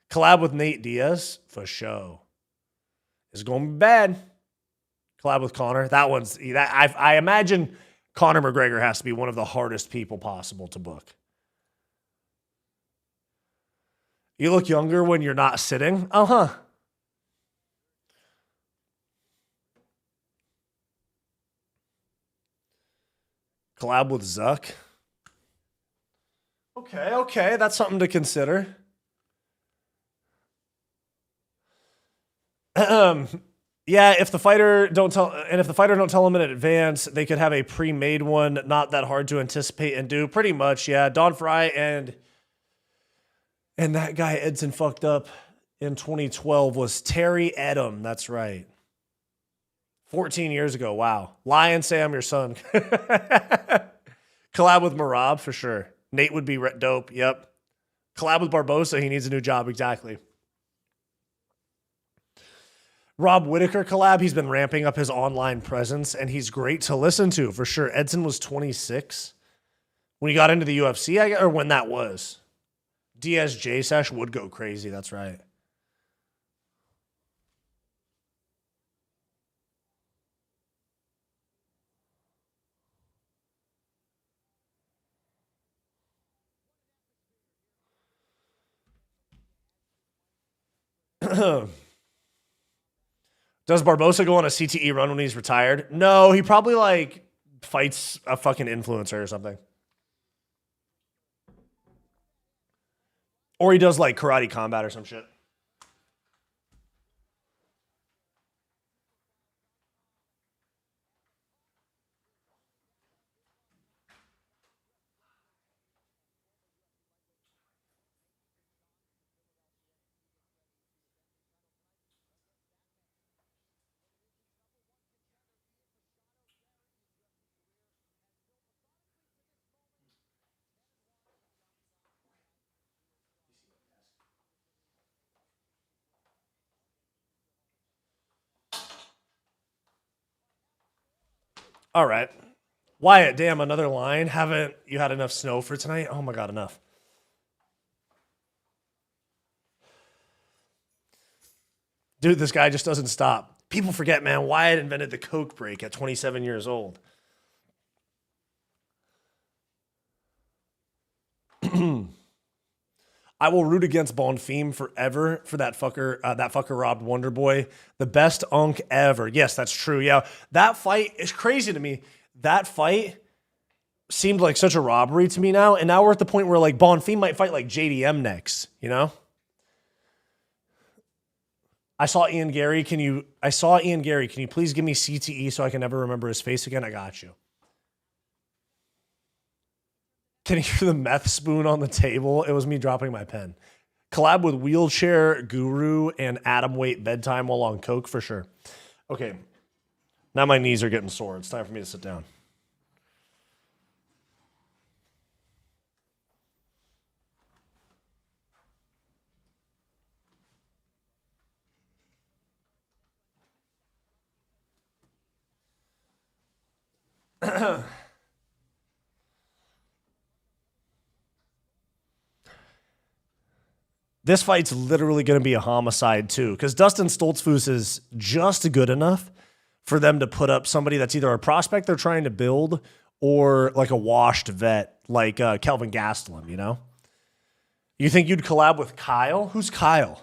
Collab with Nate Diaz for show. It's going to be bad. Collab with Conor. I imagine Conor McGregor has to be one of the hardest people possible to book. You look younger when you're not sitting. Uh-huh. Collab with Zuck. Okay. That's something to consider. Yeah, if the fighter don't tell them in advance, they could have a pre-made one, not that hard to anticipate and do. Pretty much, yeah. Don Fry and that guy Edson fucked up in 2012 was Terry Edom. That's right. 14 years ago. Wow. Lion, say I'm your son. Collab with Marab for sure. Nate would be dope. Yep. Collab with Barbosa. He needs a new job. Exactly. Rob Whitaker collab. He's been ramping up his online presence, and he's great to listen to for sure. Edson was 26 when he got into the UFC, or when that was. DSJ Sesh would go crazy. That's right. Does Barbosa go on a CTE run when he's retired? No, he probably fights a fucking influencer or something. Or he does karate combat or some shit. All right. Wyatt, damn, another line. Haven't you had enough snow for tonight? Oh my God, enough. Dude, this guy just doesn't stop. People forget, man, Wyatt invented the Coke break at 27 years old. I will root against Bonfim forever for that fucker. That fucker robbed Wonder Boy, the best unk ever. Yes, that's true. Yeah, that fight is crazy to me. That fight seemed like such a robbery to me now, and now we're at the point where like Bonfim might fight like JDM next. You know? I saw Ian Garry. Can you please give me CTE so I can never remember his face again? I got you. Can you hear the meth spoon on the table? It was me dropping my pen. Collab with Wheelchair Guru and Atom Weight Bedtime while on Coke for sure. Okay. Now my knees are getting sore. It's time for me to sit down. This fight's literally going to be a homicide too, because Dustin Stoltzfus is just good enough for them to put up somebody that's either a prospect they're trying to build or like a washed vet like Kelvin Gastelum, you know? You think you'd collab with Kyle? Who's Kyle?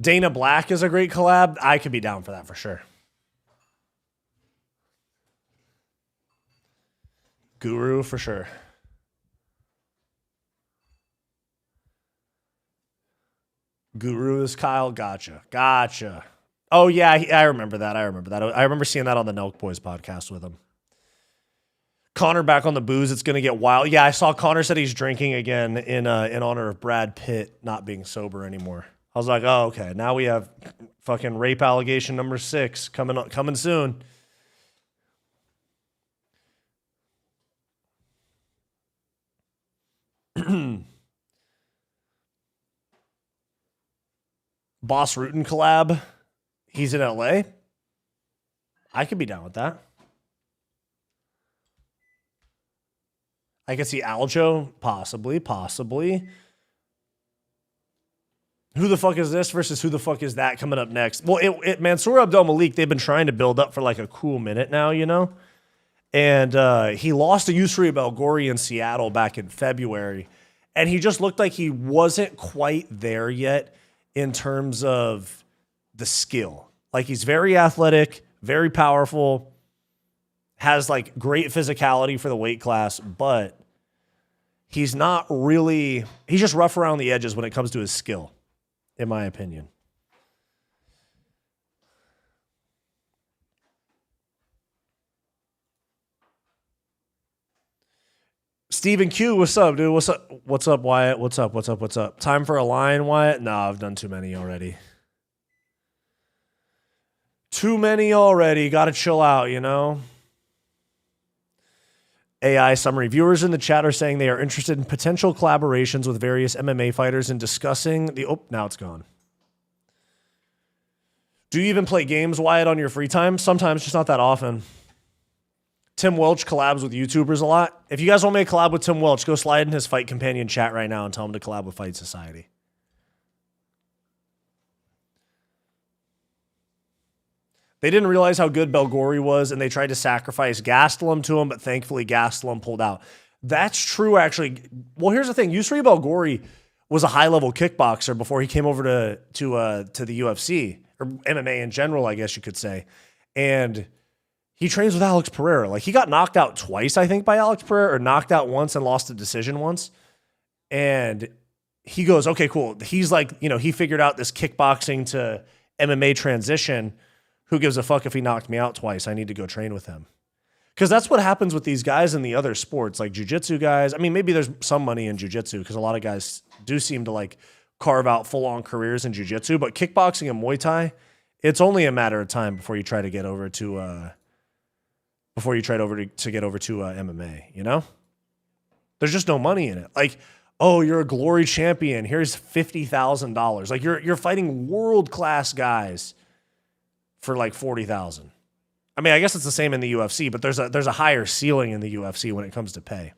Dana Black is a great collab. I could be down for that for sure. Guru for sure. Guru is Kyle. Gotcha. Oh, yeah, I remember that. I remember seeing that on the Nelk Boys podcast with him. Connor back on the booze. It's going to get wild. Yeah, I saw Connor said he's drinking again in honor of Brad Pitt not being sober anymore. I was like, oh, okay. Now we have fucking rape allegation number 6 coming soon. Boss Rutan collab. He's in LA. I could be down with that. I could see Aljo, possibly. Who the fuck is this versus who the fuck is that coming up next? Well, Mansour Abdel Malik, they've been trying to build up for like a cool minute now, you know? And he lost to Yusri Belgori in Seattle back in February. And he just looked like he wasn't quite there yet in terms of the skill. Like he's very athletic, very powerful, has like great physicality for the weight class, but he's just rough around the edges when it comes to his skill, in my opinion. Stephen Q, what's up, dude? What's up, Wyatt? What's up? Time for a line, Wyatt? No, I've done too many already. Got to chill out, you know? AI summary. Viewers in the chat are saying they are interested in potential collaborations with various MMA fighters and discussing the... Oh, now it's gone. Do you even play games, Wyatt, on your free time? Sometimes, just not that often. Tim Welch collabs with YouTubers a lot. If you guys want me to collab with Tim Welch, go slide in his Fight Companion chat right now and tell him to collab with Fight Society. They didn't realize how good Belgori was, and they tried to sacrifice Gastelum to him, but thankfully Gastelum pulled out. That's true, actually. Well, here's the thing. Yusri Belgori was a high-level kickboxer before he came over to the UFC, or MMA in general, I guess you could say. And he trains with Alex Pereira. Like, he got knocked out twice, I think, by Alex Pereira, or knocked out once and lost a decision once. And he goes, okay, cool. He's like, you know, he figured out this kickboxing to MMA transition. Who gives a fuck if he knocked me out twice? I need to go train with him. Because that's what happens with these guys in the other sports, like jiu-jitsu guys. I mean, maybe there's some money in jiu-jitsu because a lot of guys do seem to like carve out full-on careers in jiu-jitsu. But kickboxing and Muay Thai, it's only a matter of time before you try to get over to MMA. You know, there's just no money in it. Like, oh, you're a glory champion. Here's $50,000. Like you're fighting world-class guys. for like 40,000. I mean, I guess it's the same in the UFC, but there's a higher ceiling in the UFC when it comes to pay.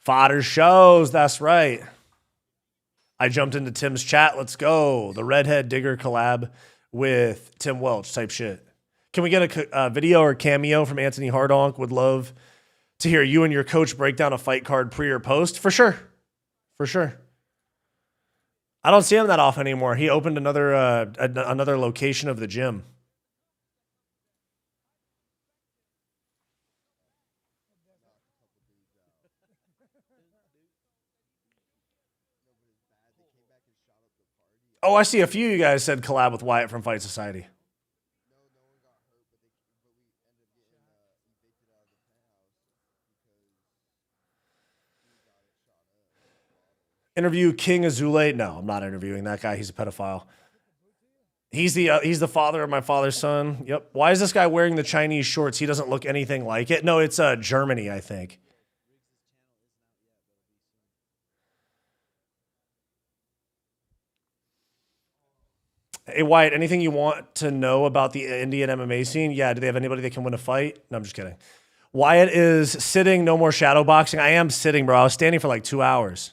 Fodder shows, that's right. I jumped into Tim's chat. Let's go. The Redhead Digger collab with Tim Welch type shit. Can we get a video or cameo from Anthony Hardonk? Would love to hear you and your coach break down a fight card pre or post. For sure. For sure. I don't see him that often anymore. He opened another location of the gym. Oh, I see a few of you guys said collab with Wyatt from Fight Society. Interview King Azule. No, I'm not interviewing that guy. He's a pedophile. He's the father of my father's son. Yep. Why is this guy wearing the Chinese shorts? He doesn't look anything like it. No, it's Germany, I think. Hey, Wyatt, anything you want to know about the Indian MMA scene? Yeah, do they have anybody that can win a fight? No, I'm just kidding. Wyatt is sitting, no more shadow boxing. I am sitting, bro. I was standing for like 2 hours.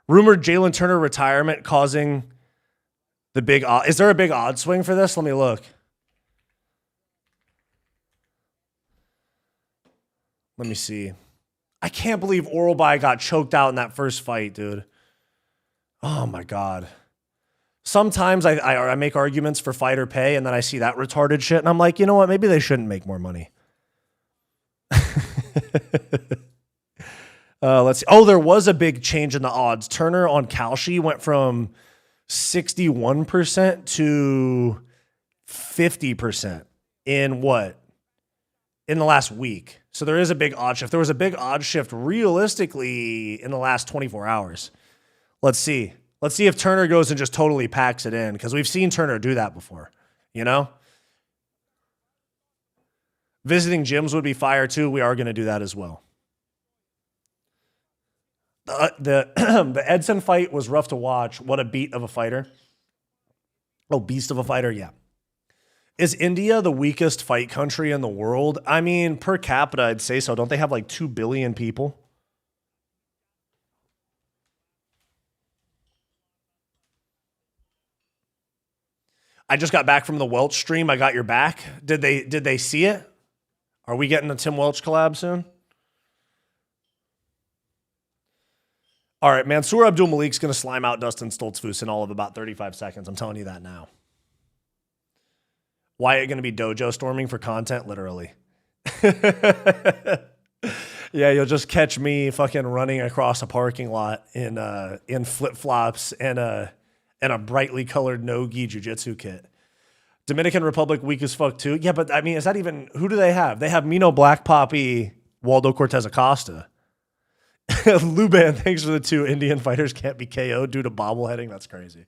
Rumored Jalen Turner retirement causing the big odd. Is there a big odd swing for this? Let me look. Let me see. I can't believe Oralbai got choked out in that first fight, dude. Oh my God. Sometimes I make arguments for fighter pay and then I see that retarded shit and I'm like, you know what? Maybe they shouldn't make more money. Let's see. Oh, there was a big change in the odds. Turner on Kalshi went from 61% to 50% in what? In the last week. So there is a big odd shift. There was a big odd shift realistically in the last 24 hours. Let's see. Let's see if Turner goes and just totally packs it in because we've seen Turner do that before, you know? Visiting gyms would be fire too. We are going to do that as well. The Edson fight was rough to watch. What a beat of a fighter. Oh, beast of a fighter, yeah. Is India the weakest fight country in the world? I mean, per capita, I'd say so. Don't they have like 2 billion people? I just got back from the Welch stream. I got your back. Did they see it? Are we getting a Tim Welch collab soon? All right, Mansour Abdul Malik's going to slime out Dustin Stoltzfus in all of about 35 seconds. I'm telling you that now. Wyatt going to be dojo storming for content? Literally. Yeah, you'll just catch me fucking running across a parking lot in flip-flops and a brightly colored no-gi jiu-jitsu kit. Dominican Republic weak as fuck too. Yeah, but I mean, is that even, who do they have? They have Mino Black Poppy, Waldo Cortez Acosta. Luban, thanks for the 2. Indian fighters can't be KO'd due to bobbleheading. That's crazy.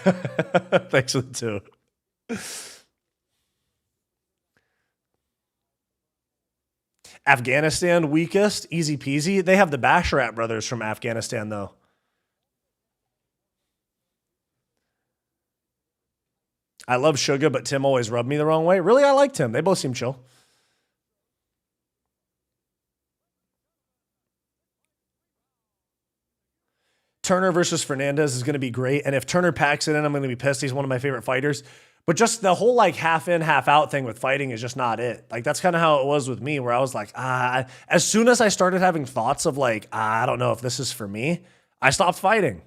Thanks for the 2. Afghanistan weakest, easy peasy. They have the Basharat brothers from Afghanistan though. I love Suga, but Tim always rubbed me the wrong way. Really, I like Tim. They both seem chill. Turner versus Fernandez is going to be great. And if Turner packs it in, I'm going to be pissed. He's one of my favorite fighters. But just the whole like half in, half out thing with fighting is just not it. Like that's kind of how it was with me where I was like, as soon as I started having thoughts of like, I don't know if this is for me, I stopped fighting.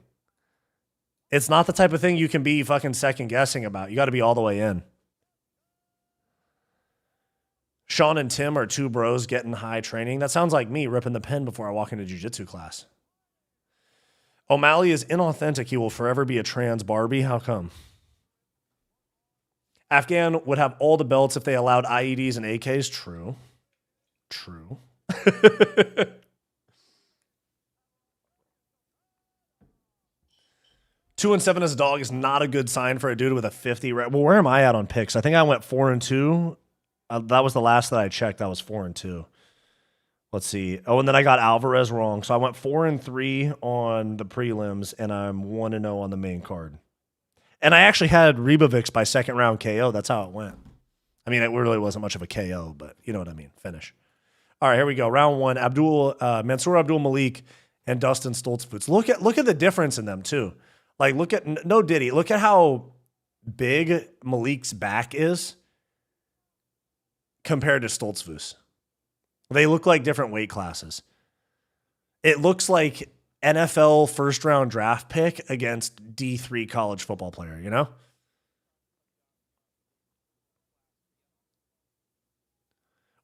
It's not the type of thing you can be fucking second guessing about. You got to be all the way in. Sean and Tim are 2 bros getting high training. That sounds like me ripping the pen before I walk into jiu-jitsu class. O'Malley is inauthentic. He will forever be a trans Barbie. How come? Afghan would have all the belts if they allowed IEDs and AKs. True. True. 2-7 as a dog is not a good sign for a dude with a 50. Well, where am I at on picks? I think I went 4-2. That was the last that I checked. That was 4-2. Let's see. Oh, and then I got Alvarez wrong. So I went 4-3 on the prelims, and I'm 1-0 on the main card. And I actually had Ribovics by second round KO. That's how it went. I mean, it really wasn't much of a KO, but you know what I mean. Finish. All right, here we go. Round one. Mansour Abdul Malik and Dustin Stoltzfus. Look at the difference in them too. Like, look at no Diddy. Look at how big Malik's back is compared to Stoltzfus. They look like different weight classes. It looks like NFL first round draft pick against D3 college football player, you know?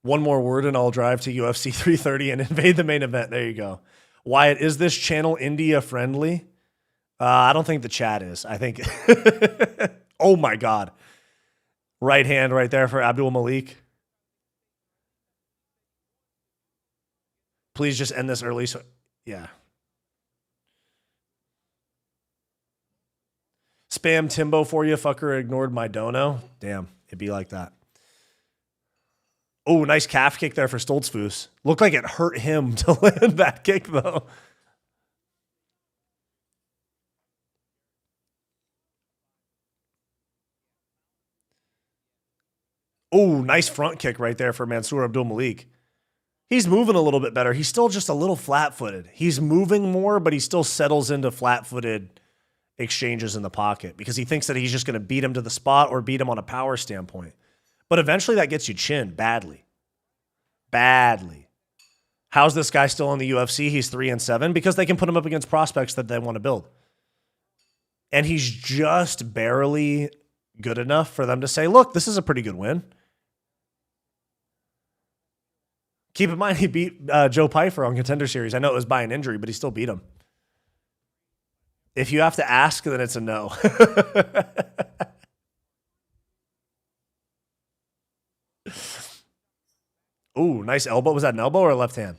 One more word and I'll drive to UFC 330 and invade the main event. There you go. Wyatt, is this channel India friendly? I don't think the chat is. I think, oh my God. Right hand right there for Abdul Malik. Please just end this early. So, yeah. Spam Timbo for you. Fucker ignored my dono. Damn, it'd be like that. Oh, nice calf kick there for Stoltzfus. Looked like it hurt him to land that kick, though. Oh, nice front kick right there for Mansour Abdul Malik. He's moving a little bit better. He's still just a little flat-footed. He's moving more, but he still settles into flat-footed exchanges in the pocket because he thinks that he's just going to beat him to the spot or beat him on a power standpoint. But eventually that gets you chinned badly. Badly. How's this guy still in the UFC? He's 3-7 because they can put him up against prospects that they want to build. And he's just barely good enough for them to say, look, this is a pretty good win. Keep in mind, he beat Joe Pyfer on Contender Series. I know it was by an injury, but he still beat him. If you have to ask, then it's a no. Ooh, nice elbow. Was that an elbow or a left hand?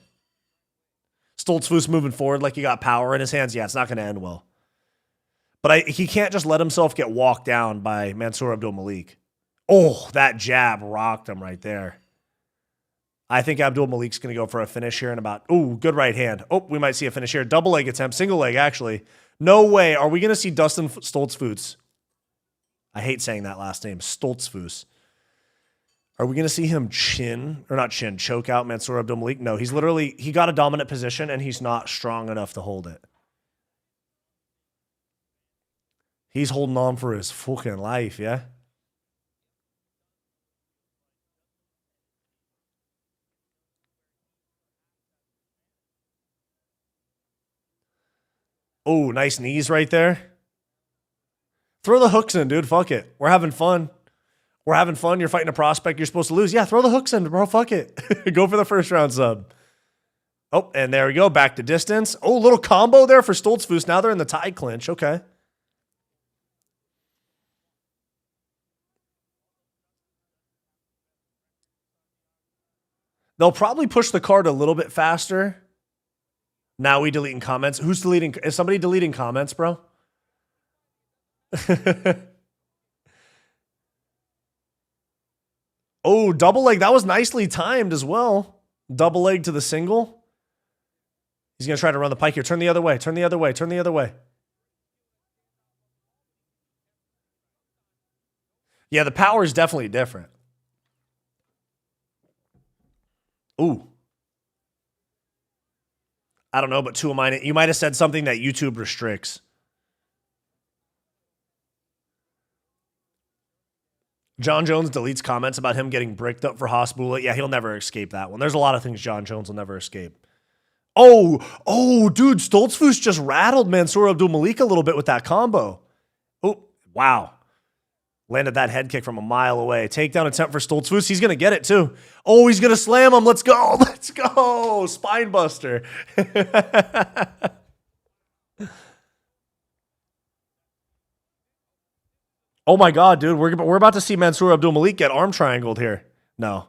Stoltzfus moving forward like he got power in his hands. Yeah, it's not going to end well. But he can't just let himself get walked down by Mansour Abdul Malik. Oh, that jab rocked him right there. I think Abdul Malik's going to go for a finish here in about, ooh, good right hand. Oh, we might see a finish here. Double leg attempt, single leg, actually. No way. Are we going to see Dustin Stoltzfus? I hate saying that last name, Stoltzfus. Are we going to see him choke out Mansour Abdul Malik? No, he got a dominant position and he's not strong enough to hold it. He's holding on for his fucking life, yeah? Oh, nice knees right there. Throw the hooks in, dude. Fuck it. We're having fun. We're having fun. You're fighting a prospect you're supposed to lose. Yeah, throw the hooks in, bro. Fuck it. Go for the first round sub. Oh, and there we go. Back to distance. Oh, little combo there for Stoltzfus. Now they're in the tie clinch. Okay. They'll probably push the card a little bit faster. Now we deleting comments. Who's deleting? Is somebody deleting comments, bro? Oh, double leg. That was nicely timed as well. Double leg to the single. He's going to try to run the pike here. Turn the other way. Turn the other way. Turn the other way. Yeah, the power is definitely different. Ooh. I don't know, but two of mine, you might have said something that YouTube restricts. John Jones deletes comments about him getting bricked up for Hasbulla. Yeah, he'll never escape that one. There's a lot of things John Jones will never escape. Oh, dude, Stoltzfus just rattled Mansour Abdul Malik a little bit with that combo. Oh, wow. Landed that head kick from a mile away. Takedown attempt for Stoltzfus. He's going to get it, too. Oh, he's going to slam him. Let's go. Let's go. Spine buster. Oh, my God, dude. We're about to see Mansour Abdul Malik get arm triangled here. No.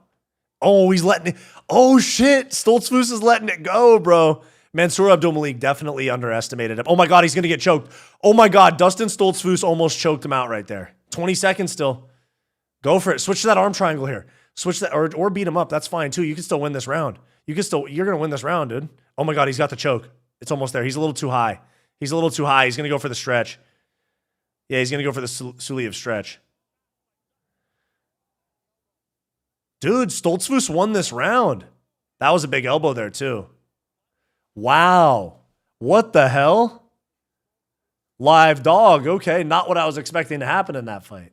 Oh, he's letting it. Oh, shit. Stoltzfus is letting it go, bro. Mansour Abdul Malik definitely underestimated him. Oh, my God. He's going to get choked. Oh, my God. Dustin Stoltzfus almost choked him out right there. 20 seconds still. Go for it. Switch to that arm triangle here. Switch that or beat him up. That's fine too. You can still win this round. You're going to win this round, dude. Oh my God, he's got the choke. It's almost there. He's a little too high. He's going to go for the stretch. Yeah, he's going to go for the Suliev stretch. Dude, Stoltzfus won this round. That was a big elbow there too. Wow. What the hell? Live dog. Okay, not what I was expecting to happen in that fight.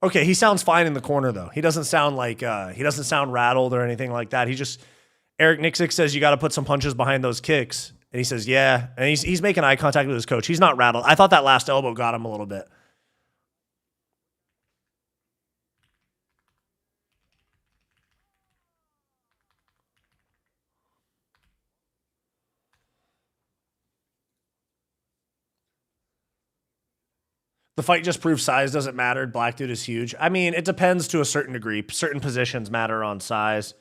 Okay, he sounds fine in the corner though. He doesn't sound like he doesn't sound rattled or anything like that. Eric Nixick says you got to put some punches behind those kicks, and he says yeah, and he's making eye contact with his coach. He's not rattled. I thought that last elbow got him a little bit. The fight just proves size doesn't matter. Black dude is huge. I mean, it depends to a certain degree. Certain positions matter on size.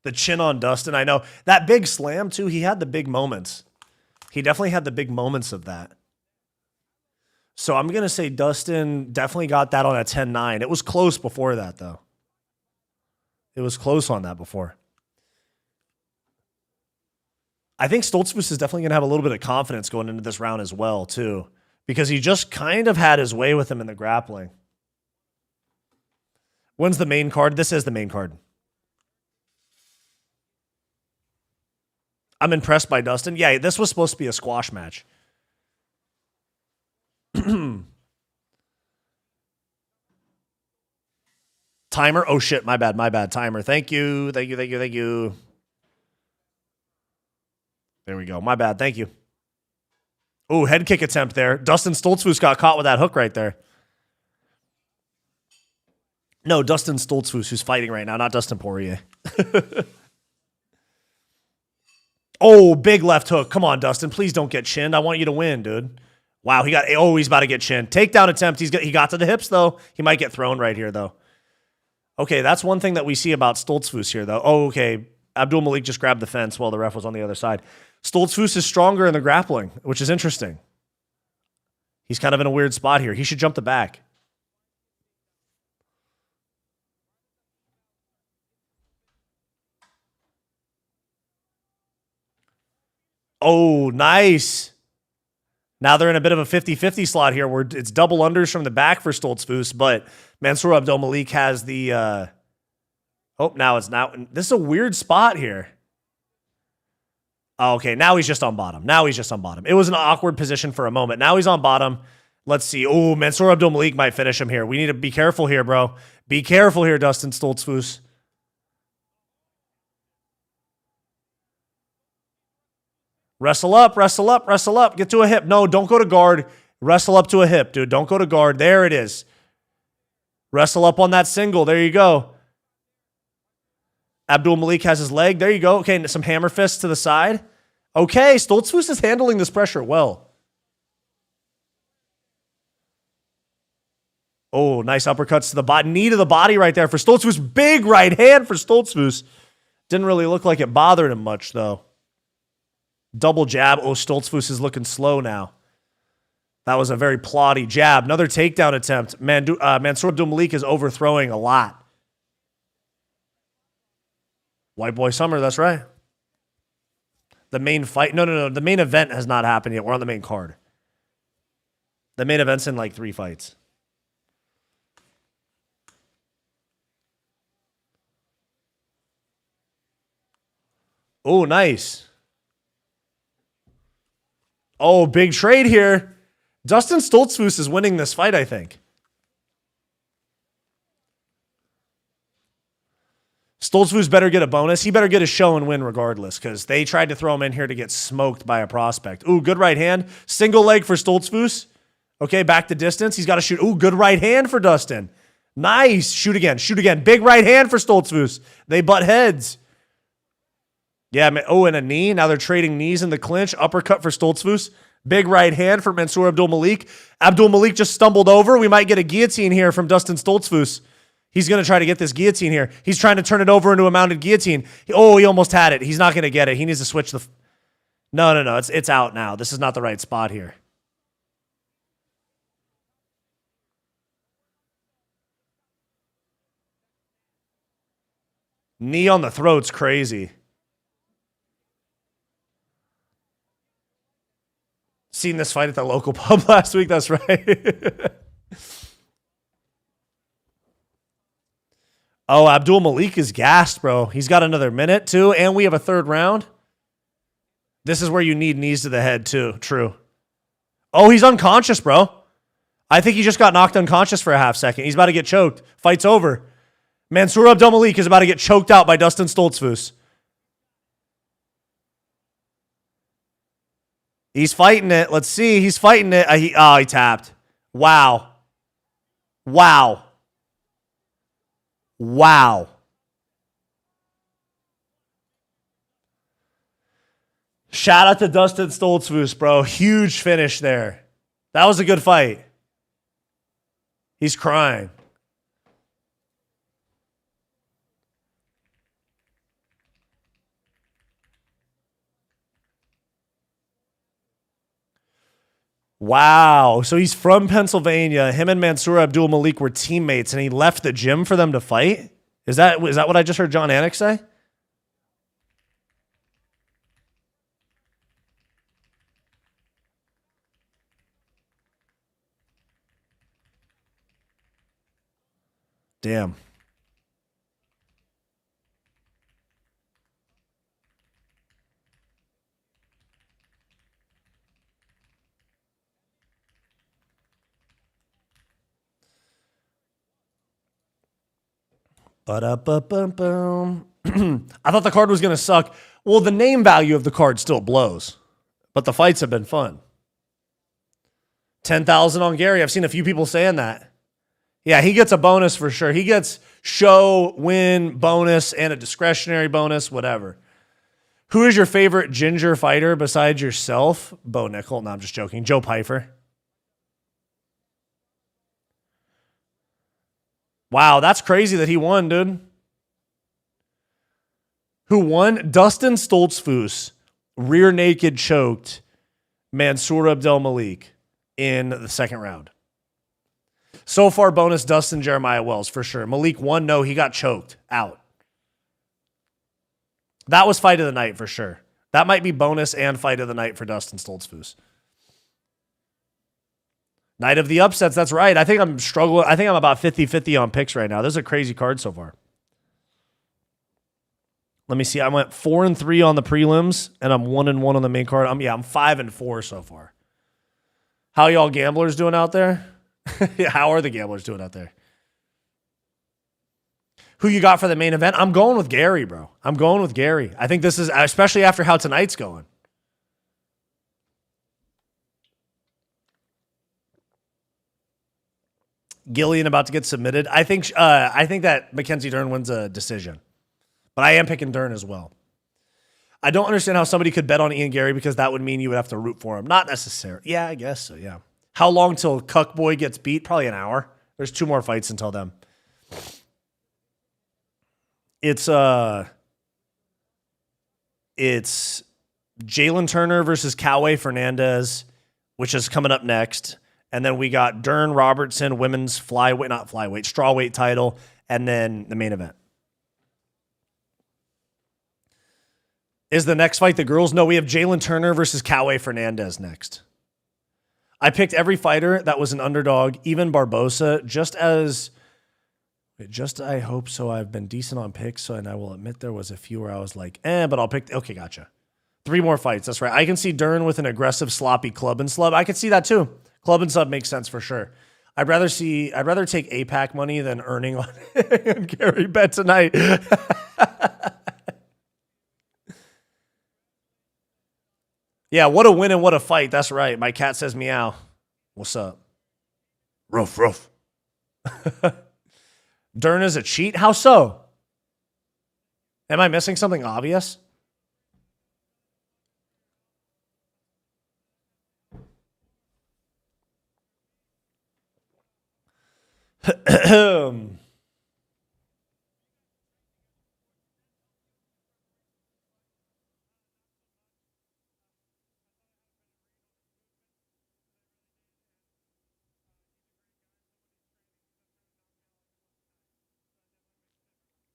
The chin on Dustin, I know. That big slam, too, he had the big moments. He definitely had the big moments of that. So I'm going to say Dustin definitely got that on a 10-9. It was close before that, though. It was close on that before. I think Stoltzfus is definitely going to have a little bit of confidence going into this round as well, too, because he just kind of had his way with him in the grappling. When's the main card? This is the main card. I'm impressed by Dustin. Yeah, this was supposed to be a squash match. Timer? Oh, shit. My bad. Timer. Thank you. There we go. My bad. Thank you. Oh, head kick attempt there. Dustin Stoltzfus got caught with that hook right there. No, Dustin Stoltzfus, who's fighting right now, not Dustin Poirier. Oh, big left hook. Come on, Dustin. Please don't get chinned. I want you to win, dude. Wow, he's about to get chinned. Takedown attempt. He got to the hips, though. He might get thrown right here, though. Okay, that's one thing that we see about Stoltzfus here, though. Oh, okay. Abdul Malik just grabbed the fence while the ref was on the other side. Stoltzfus is stronger in the grappling, which is interesting. He's kind of in a weird spot here. He should jump the back. Oh, nice. Now they're in a bit of a 50-50 slot here where it's double unders from the back for Stoltzfus, but Mansour Abdul-Malik has the... Oh, now it's not... This is a weird spot here. Oh, okay, now he's just on bottom. It was an awkward position for a moment. Now he's on bottom. Let's see. Oh, Mansour Abdul-Malik might finish him here. We need to be careful here, bro. Be careful here, Dustin Stoltzfus. Wrestle up. Get to a hip. No, don't go to guard. Wrestle up to a hip, dude. Don't go to guard. There it is. Wrestle up on that single. There you go. Abdul Malik has his leg. There you go. Okay, some hammer fists to the side. Okay, Stoltzfus is handling this pressure well. Oh, nice uppercuts to the body. Knee to the body right there for Stoltzfus. Big right hand for Stoltzfus. Didn't really look like it bothered him much, though. Double jab. Oh, Stoltzfus is looking slow now. That was a very plotty jab. Another takedown attempt. Mansour Abdul-Malik is overthrowing a lot. White Boy Summer, that's right. The main fight. No. The main event has not happened yet. We're on the main card. The main event's in like 3 fights. Oh, nice. Oh, big trade here. Dustin Stoltzfus is winning this fight, I think. Stoltzfus better get a bonus. He better get a show and win regardless because they tried to throw him in here to get smoked by a prospect. Ooh, good right hand. Single leg for Stoltzfus. Okay, back to distance. He's got to shoot. Ooh, good right hand for Dustin. Nice. Shoot again. Big right hand for Stoltzfus. They butt heads. Yeah, man. Oh, and a knee. Now they're trading knees in the clinch. Uppercut for Stoltzfus. Big right hand for Mansour Abdul Malik. Abdul Malik just stumbled over. We might get a guillotine here from Dustin Stoltzfus. He's going to try to get this guillotine here. He's trying to turn it over into a mounted guillotine. Oh, he almost had it. He's not going to get it. He needs to switch the... No. It's out now. This is not the right spot here. Knee on the throat's crazy. Seen this fight at the local pub last week. That's right. Oh, Abdul Malik is gassed, bro. He's got another minute, too, and we have a third round. This is where you need knees to the head, too. True. Oh, he's unconscious, bro. I think he just got knocked unconscious for a half second. He's about to get choked. Fight's over. Mansour Abdul Malik is about to get choked out by Dustin Stoltzfus. He's fighting it. Let's see. He's fighting it. He tapped. Wow. Shout out to Dustin Stoltzfus, bro. Huge finish there. That was a good fight. He's crying. Wow. So he's from Pennsylvania. Him and Mansour Abdul Malik were teammates, and he left the gym for them to fight? Is that what I just heard John Anik say? Damn. Ba-da-ba-bum-bum. I thought the card was going to suck. Well, the name value of the card still blows, but the fights have been fun. 10,000 on Gary. I've seen a few people saying that. Yeah, he gets a bonus for sure. He gets show, win, bonus, and a discretionary bonus, whatever. Who is your favorite ginger fighter besides yourself? Bo Nickel. No, I'm just joking. Joe Pyfer. Wow, that's crazy that he won, dude. Who won? Dustin Stoltzfus rear naked choked Mansour Abdul Malik in the second round. So far, bonus Dustin Jeremiah Wells for sure. Malik won. No, he got choked out. That was fight of the night for sure. That might be bonus and fight of the night for Dustin Stoltzfus. Night of the upsets, that's right. I think I'm struggling. I think I'm about 50-50 on picks right now. This is a crazy card so far. Let me see. I went 4-3 on the prelims, and I'm 1-1 on the main card. I'm 5-4 so far. How y'all gamblers doing out there? How are the gamblers doing out there? Who you got for the main event? I'm going with Gary, bro. I'm going with Gary. I think this is, especially after how tonight's going. Gillian about to get submitted. I think that Mackenzie Dern wins a decision. But I am picking Dern as well. I don't understand how somebody could bet on Ian Garry because that would mean you would have to root for him. Not necessarily. Yeah, I guess so, yeah. How long till Cuck Boy gets beat? Probably an hour. There's 2 more fights until then. It's Jalen Turner versus Coway Fernandez, which is coming up next. And then we got Dern Robertson, women's strawweight title, and then the main event. Is the next fight the girls? No, we have Jalen Turner versus Coway Fernandez next. I picked every fighter that was an underdog, even Barbosa, I hope so. I've been decent on picks, and I will admit there was a few where I was like, but I'll pick. Okay, gotcha. 3 more fights. That's right. I can see Dern with an aggressive, sloppy club and slub. I can see that too. Club and sub makes sense for sure. I'd rather take APAC money than earning on Gary bet tonight. Yeah, what a win and what a fight. That's right. My cat says meow. What's up? Ruff. Dern is a cheat? How so? Am I missing something obvious?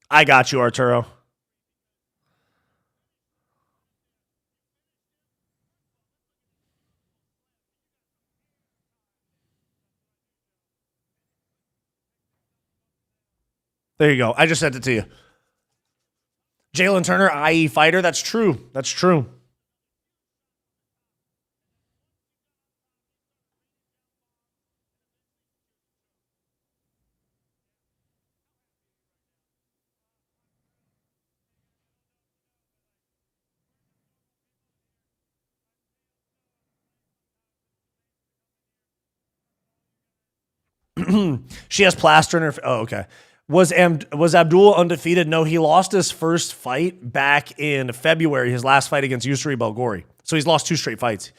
I got you, Arturo. There you go. I just sent it to you. Jalen Turner, IE fighter. That's true. That's true. She has plaster in her. Oh, okay. Was Abdul undefeated? No, he lost his first fight back in February, his last fight against Yusri Belgori. So he's lost 2 straight fights.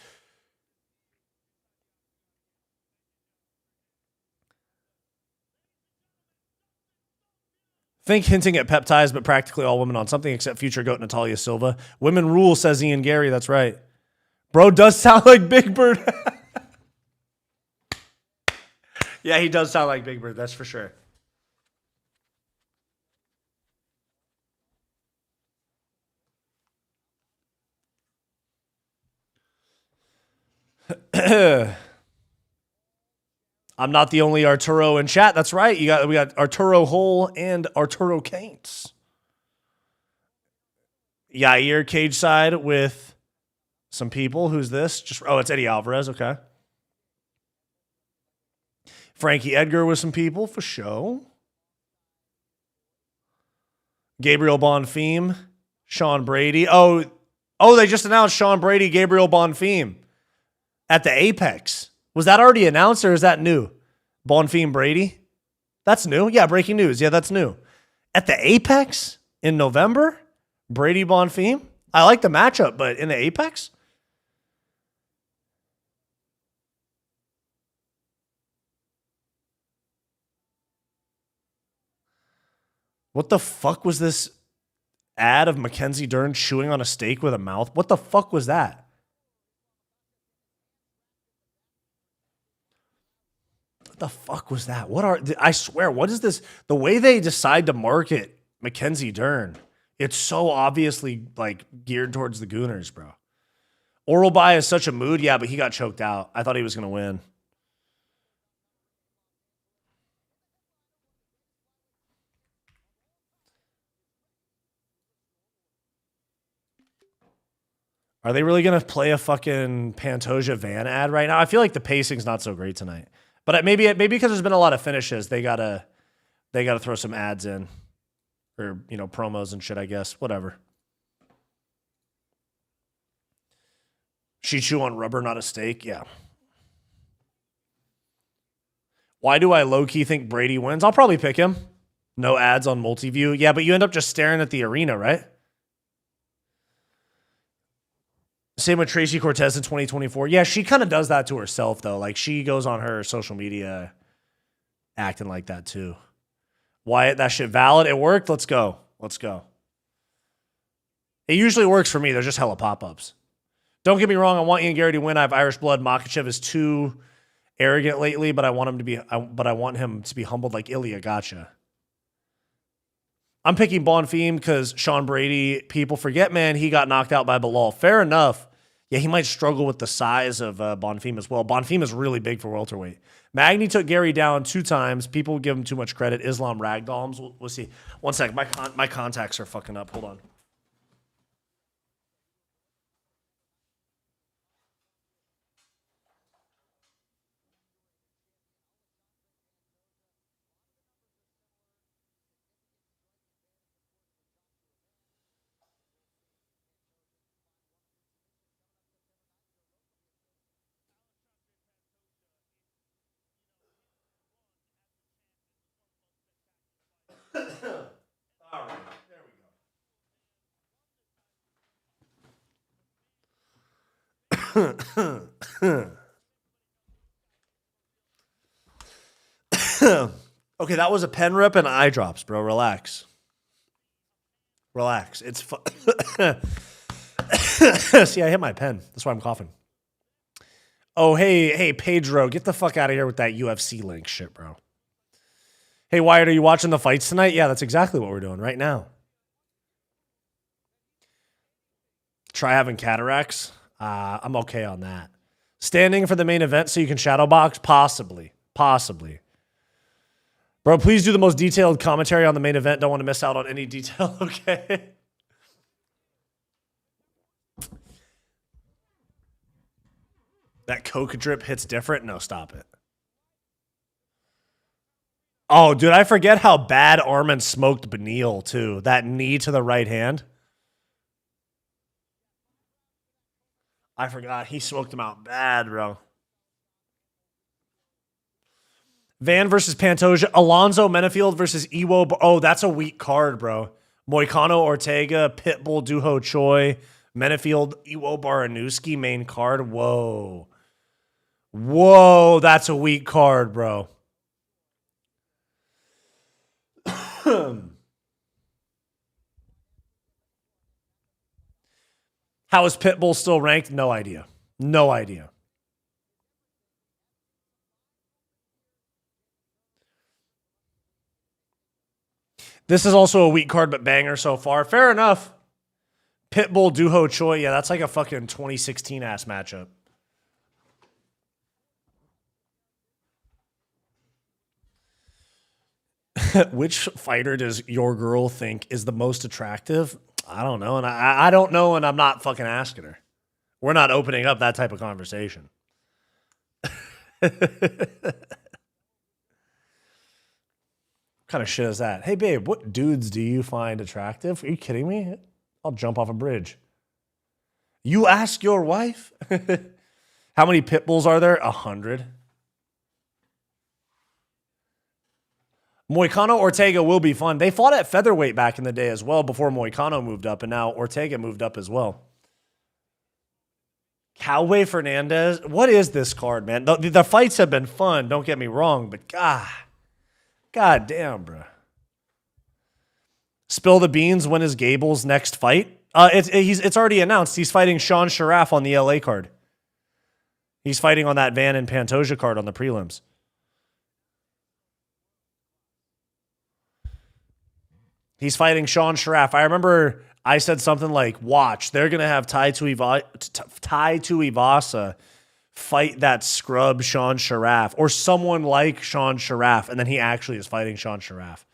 Think hinting at peptides, but practically all women on something except future GOAT Natalia Silva. Women rule, says Ian Gary. That's right. Bro does sound like Big Bird. Yeah, he does sound like Big Bird. That's for sure. I'm not the only Arturo in chat. That's right. We got Arturo Hole and Arturo Caints. Yair cage side with some people. Who's this? It's Eddie Alvarez. Okay. Frankie Edgar with some people for show. Gabriel Bonfim, Sean Brady. Oh, they just announced Sean Brady, Gabriel Bonfim at the Apex. Was that already announced or is that new? Bonfim Brady? That's new. Yeah, breaking news. Yeah, that's new. At the Apex in November? Brady Bonfim? I like the matchup, but in the Apex? What the fuck was this ad of Mackenzie Dern chewing on a steak with a mouth? What the fuck was that? What the fuck was that? I swear, what is this? The way they decide to market Mackenzie Dern, it's so obviously like geared towards the Gooners, bro. Oral By is such a mood. Yeah, but he got choked out. I thought he was going to win. Are they really going to play a fucking Pantoja Van ad right now? I feel like the pacing's not so great tonight. But maybe because there's been a lot of finishes, they gotta throw some ads in, or promos and shit. I guess whatever. She chew on rubber, not a steak. Yeah. Why do I low key think Brady wins? I'll probably pick him. No ads on Multiview. Yeah, but you end up just staring at the arena, right? Same with Tracy Cortez in 2024. Yeah, she kind of does that to herself, though. Like, she goes on her social media acting like that, too. Wyatt, that shit valid. It worked. Let's go. Let's go. It usually works for me. There's just hella pop-ups. Don't get me wrong. I want Ian Gary to win. I have Irish blood. Makhachev is too arrogant lately, but I want him to be humbled like Ilya. Gotcha. I'm picking Bonfim because Sean Brady, people forget, man, he got knocked out by Bilal. Fair enough. Yeah, he might struggle with the size of Bonfim as well. Bonfim is really big for welterweight. Magny took Gary down 2 times. People give him too much credit. Islam ragdolls. We'll see. One sec. My contacts are fucking up. Hold on. All right, there we go. Okay, that was a pen rip and eye drops, bro. Relax. Relax. It's fun. See, I hit my pen. That's why I'm coughing. Oh, hey, Pedro, get the fuck out of here with that UFC link shit, bro. Hey, Wyatt, are you watching the fights tonight? Yeah, that's exactly what we're doing right now. Try having cataracts. I'm okay on that. Standing for the main event so you can shadow box? Possibly. Bro, please do the most detailed commentary on the main event. Don't want to miss out on any detail, okay? That Coke drip hits different? No, stop it. Oh, dude, I forget how bad Armin smoked Beneil, too. That knee to the right hand. I forgot. He smoked him out bad, bro. Van versus Pantoja. Alonzo Menafield versus Iwo. Oh, that's a weak card, bro. Moicano Ortega, Pitbull Duho Choi, Menafield, Iwo Baranuski, main card. Whoa. That's a weak card, bro. How is Pitbull still ranked? No idea. This is also a weak card, but banger so far. Fair enough. Pitbull, Duho Choi. Yeah, that's like a fucking 2016 ass matchup. Which fighter does your girl think is the most attractive? I don't know. And I don't know, and I'm not fucking asking her. We're not opening up that type of conversation. What kind of shit is that? Hey, babe, what dudes do you find attractive? Are you kidding me? I'll jump off a bridge. You ask your wife? How many pit bulls are there? 100. Moicano Ortega will be fun. They fought at featherweight back in the day as well before Moicano moved up, and now Ortega moved up as well. Cowboy Fernandez. What is this card, man? The fights have been fun, don't get me wrong, but God damn, bro. Spill the beans. When is Gable's next fight? It's already announced. He's fighting Sean Sharaf on the LA card. He's fighting on that Van and Pantoja card on the prelims. He's fighting Sean Sharaf. I remember I said something like, watch, they're going to have Tai Tuivasa fight that scrub Sean Sharaf or someone like Sean Sharaf, and then he actually is fighting Sean Sharaf.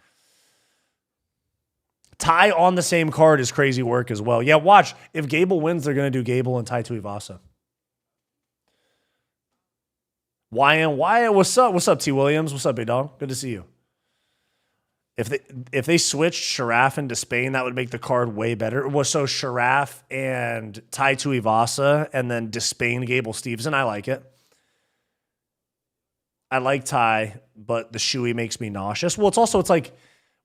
Tai on the same card is crazy work as well. Yeah, watch. If Gable wins, they're going to do Gable and Tai Tuivasa. Wyatt, what's up? What's up, T. Williams? What's up, big dog? Good to see you. If they switched Sharaf into Spain, that would make the card way better. Well, so Sharaf and Tai Tuivasa, and then Despain, Gable Stevenson. I like it. I like Tai, but the shoey makes me nauseous. Well, it's like,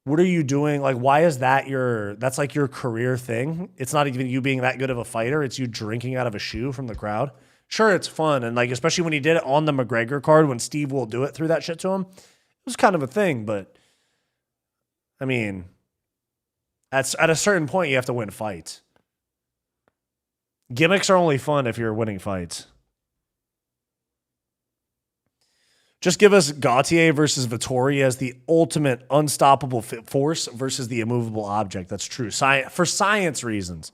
what are you doing? Like, why is that's like your career thing? It's not even you being that good of a fighter. It's you drinking out of a shoe from the crowd. Sure, it's fun. And like, especially when he did it on the McGregor card, when Steve will do it, threw that shit to him. It was kind of a thing, but I mean, at a certain point, you have to win fights. Gimmicks are only fun if you're winning fights. Just give us Gautier versus Vettori as the ultimate unstoppable force versus the immovable object. That's true. For science reasons.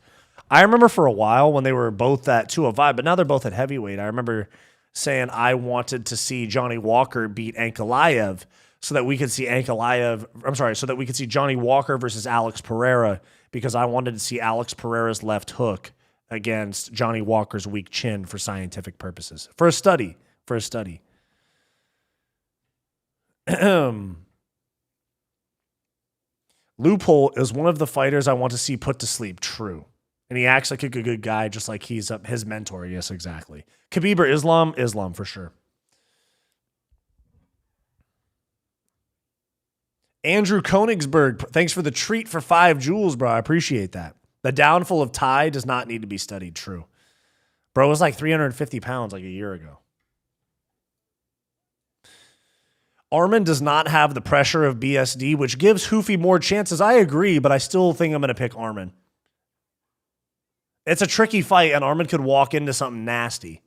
I remember for a while when they were both at 205, but now they're both at heavyweight. I remember saying I wanted to see Johnny Walker beat Ankalaev so that we could see so that we could see Johnny Walker versus Alex Pereira, because I wanted to see Alex Pereira's left hook against Johnny Walker's weak chin for scientific purposes. For a study. Loophole is one of the fighters I want to see put to sleep. True. And he acts like a good guy, just like he's his mentor. Yes, exactly. Khabib or Islam? Islam for sure. Andrew Konigsberg, thanks for the treat for 5 jewels, bro. I appreciate that. The downfall of Tai does not need to be studied. True. Bro was like 350 pounds like a year ago. Arman does not have the pressure of BSD, which gives Hoofy more chances. I agree, but I still think I'm going to pick Arman. It's a tricky fight, and Arman could walk into something nasty.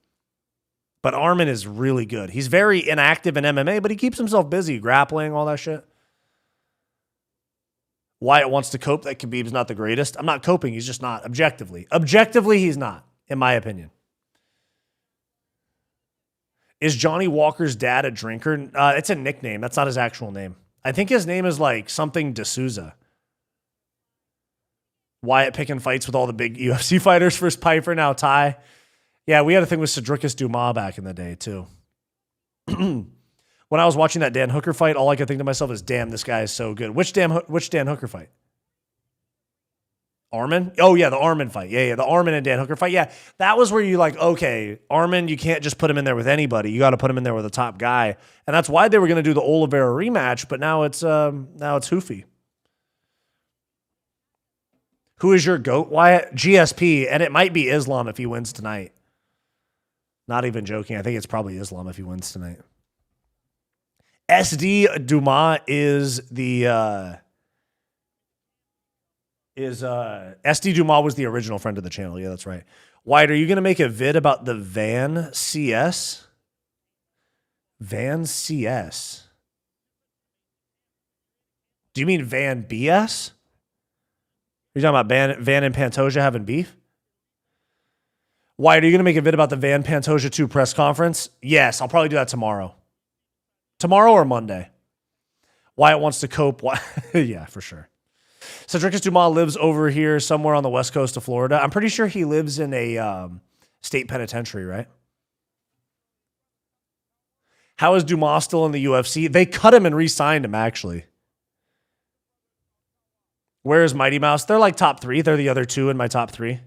But Arman is really good. He's very inactive in MMA, but he keeps himself busy, grappling, all that shit. Wyatt wants to cope that Khabib's not the greatest. I'm not coping. He's just not, objectively. Objectively, he's not, in my opinion. Is Johnny Walker's dad a drinker? It's a nickname. That's not his actual name. I think his name is like something D'Souza. Wyatt picking fights with all the big UFC fighters. First Piper, now Ty. Yeah, we had a thing with Cedricus Dumas back in the day, too. When I was watching that Dan Hooker fight, all I could think to myself is, damn, this guy is so good. Which Dan Hooker fight? Arman? Oh, yeah, the Arman fight. Yeah, the Arman and Dan Hooker fight. Yeah, that was where you like, okay, Arman, you can't just put him in there with anybody. You got to put him in there with a top guy. And that's why they were going to do the Oliveira rematch, but now it's Hoofy. Who is your GOAT, Wyatt? GSP, and it might be Islam if he wins tonight. Not even joking. I think it's probably Islam if he wins tonight. SD Dumas is the... SD Dumas was the original friend of the channel. Yeah, that's right. Wyatt, are you going to make a vid about the Van CS? Van CS. Do you mean Van BS? Are you talking about Van and Pantoja having beef? Wyatt, are you going to make a vid about the Van Pantoja 2 press conference? Yes, I'll probably do that tomorrow. Tomorrow or Monday. Wyatt wants to cope. Yeah, for sure. Cedricus Dumas lives over here somewhere on the west coast of Florida. I'm pretty sure he lives in a state penitentiary, right? How is Dumas still in the UFC? They cut him and re-signed him, actually. Where is Mighty Mouse? They're like top 3. They're the other 2 in my top 3.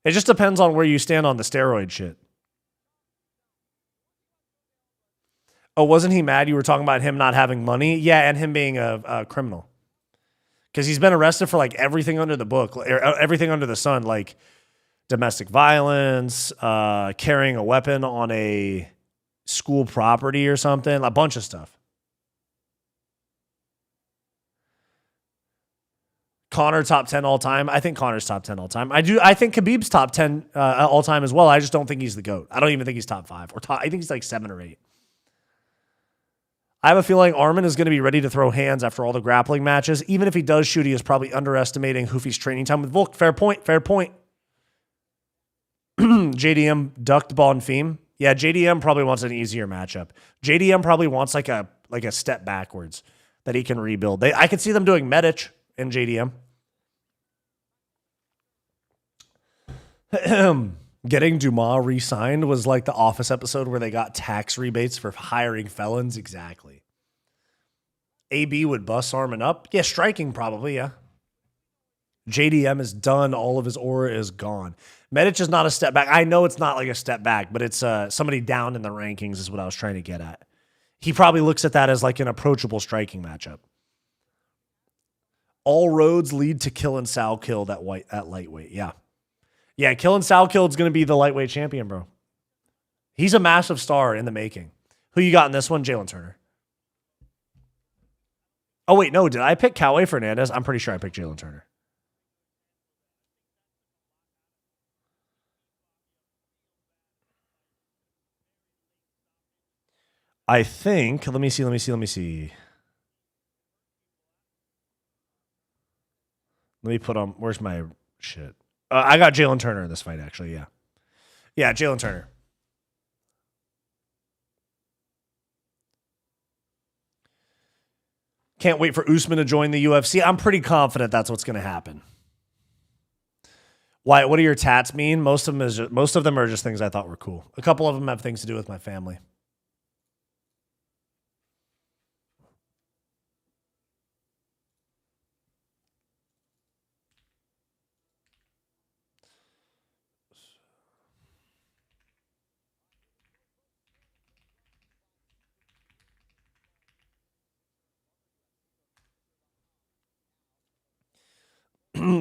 It just depends on where you stand on the steroid shit. Oh, wasn't he mad you were talking about him not having money? Yeah, and him being a criminal. Because he's been arrested for like everything under the book, or everything under the sun, like domestic violence, carrying a weapon on a school property or something, a bunch of stuff. Conor top 10 all time. I think Conor's top 10 all time. I think Khabib's top 10 all time as well. I just don't think he's the GOAT. I don't even think he's top 5 or top. I think he's like 7 or 8. I have a feeling Arman is going to be ready to throw hands after all the grappling matches. Even if he does shoot, he is probably underestimating Hoofy's training time with Volk. Fair point. Fair point. JDM ducked Bonfim. Yeah, JDM probably wants an easier matchup. JDM probably wants like a step backwards that he can rebuild. I could see them doing Medic and JDM. Getting Dumas re-signed was like the Office episode where they got tax rebates for hiring felons. Exactly. AB would bust Arman up. Yeah, striking probably, yeah. JDM is done. All of his aura is gone. Medic is not a step back. I know it's not like a step back, but it's somebody down in the rankings is what I was trying to get at. He probably looks at that as like an approachable striking matchup. All roads lead to Kill and Sal Kill at lightweight. Yeah. Yeah, Kill and Sal Kill is going to be the lightweight champion, bro. He's a massive star in the making. Who you got in this one? Jalen Turner. Oh, wait, no. Did I pick Cowboy Fernandez? I'm pretty sure I picked Jalen Turner. I think, let me see. Let me put on, where's my shit? I got Jalen Turner in this fight, actually, yeah. Yeah, Jalen Turner. Can't wait for Usman to join the UFC. I'm pretty confident that's what's going to happen. Wyatt, what do your tats mean? Most of them are just things I thought were cool. A couple of them have things to do with my family.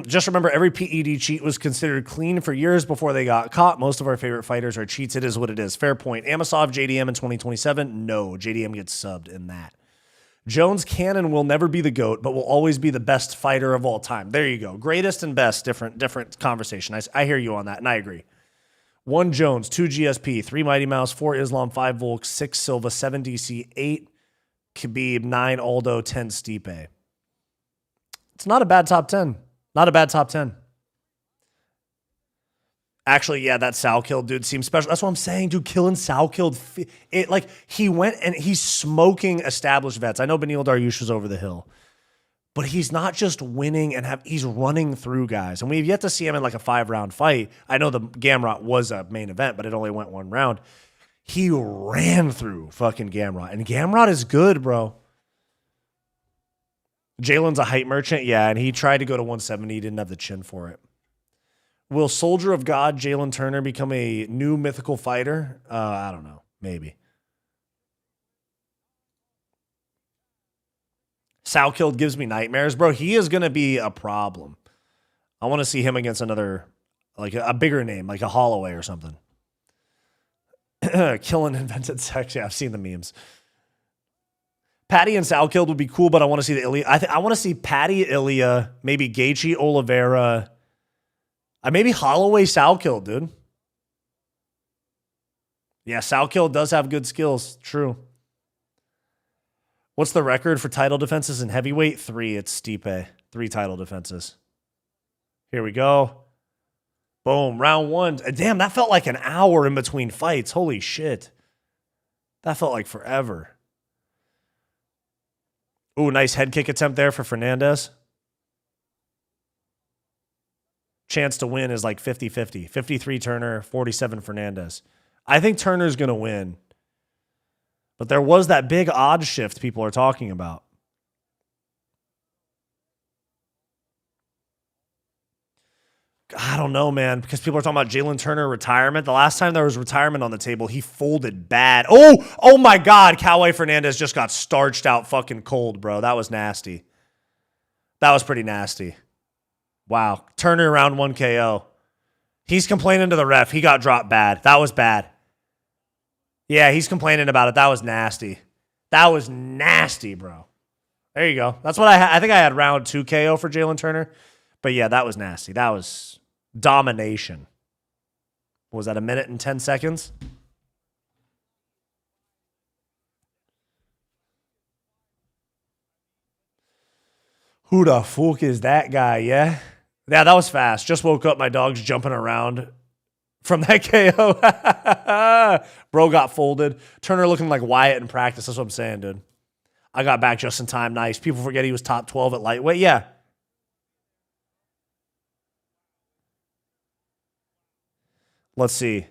Just remember, every PED cheat was considered clean for years before they got caught. Most of our favorite fighters are cheats. It is what it is. Fair point. Amasov, JDM in 2027? No, JDM gets subbed in that. Jones Cannon will never be the GOAT, but will always be the best fighter of all time. There you go. Greatest and best, different conversation. I hear you on that, and I agree. 1 Jones, 2 GSP, 3 Mighty Mouse, 4 Islam, 5 Volk, 6 Silva, 7 DC, 8 Khabib, 9 Aldo, 10 Stipe. It's not a bad top 10. Not a bad top 10. Actually, yeah, that Sal kill dude seems special. That's what I'm saying, dude. Killing Sal killed it. Like, he went and he's smoking established vets. I know Beneil Dariush was over the hill, but he's not just winning and he's running through guys. And we've yet to see him in like a 5-round fight. I know the Gamrot was a main event, but it only went 1 round. He ran through fucking Gamrot, and Gamrot is good, bro. Jalen's a hype merchant, yeah, and he tried to go to 170. He didn't have the chin for it. Will Soldier of God Jalen Turner become a new mythical fighter? I don't know. Maybe. Sal killed gives me nightmares. Bro, he is going to be a problem. I want to see him against another, like a bigger name, like a Holloway or something. Killing invented sex. Yeah, I've seen the memes. Patty and Sal killed would be cool, but I want to see the Ilya. I want to see Patty, Ilya, maybe Gaethje, Oliveira. Maybe Holloway Salkill, dude. Yeah, Salkill does have good skills. True. What's the record for title defenses in heavyweight? 3. It's Stipe. 3 title defenses. Here we go. Boom. Round 1. Damn, that felt like an hour in between fights. Holy shit. That felt like forever. Ooh, nice head kick attempt there for Fernandez. Chance to win is like 50-50. 53 Turner, 47 Fernandez. I think Turner's going to win. But there was that big odd shift people are talking about. I don't know, man, because people are talking about Jalen Turner retirement. The last time there was retirement on the table, he folded bad. Oh my God. Cowboy Fernandez just got starched out fucking cold, bro. That was nasty. That was pretty nasty. Wow. Turner round 1 KO. He's complaining to the ref. He got dropped bad. That was bad. Yeah, he's complaining about it. That was nasty. That was nasty, bro. There you go. That's what I think I had round 2 KO for Jalen Turner. But yeah, that was nasty. That was domination. Was that 1 minute and 10 seconds? Who the fuck is that guy, yeah? Yeah, that was fast. Just woke up, my dog's jumping around from that KO. Bro got folded. Turner looking like Wyatt in practice. That's what I'm saying, dude. I got back just in time. Nice. People forget he was top 12 at lightweight. Yeah. Let's see. It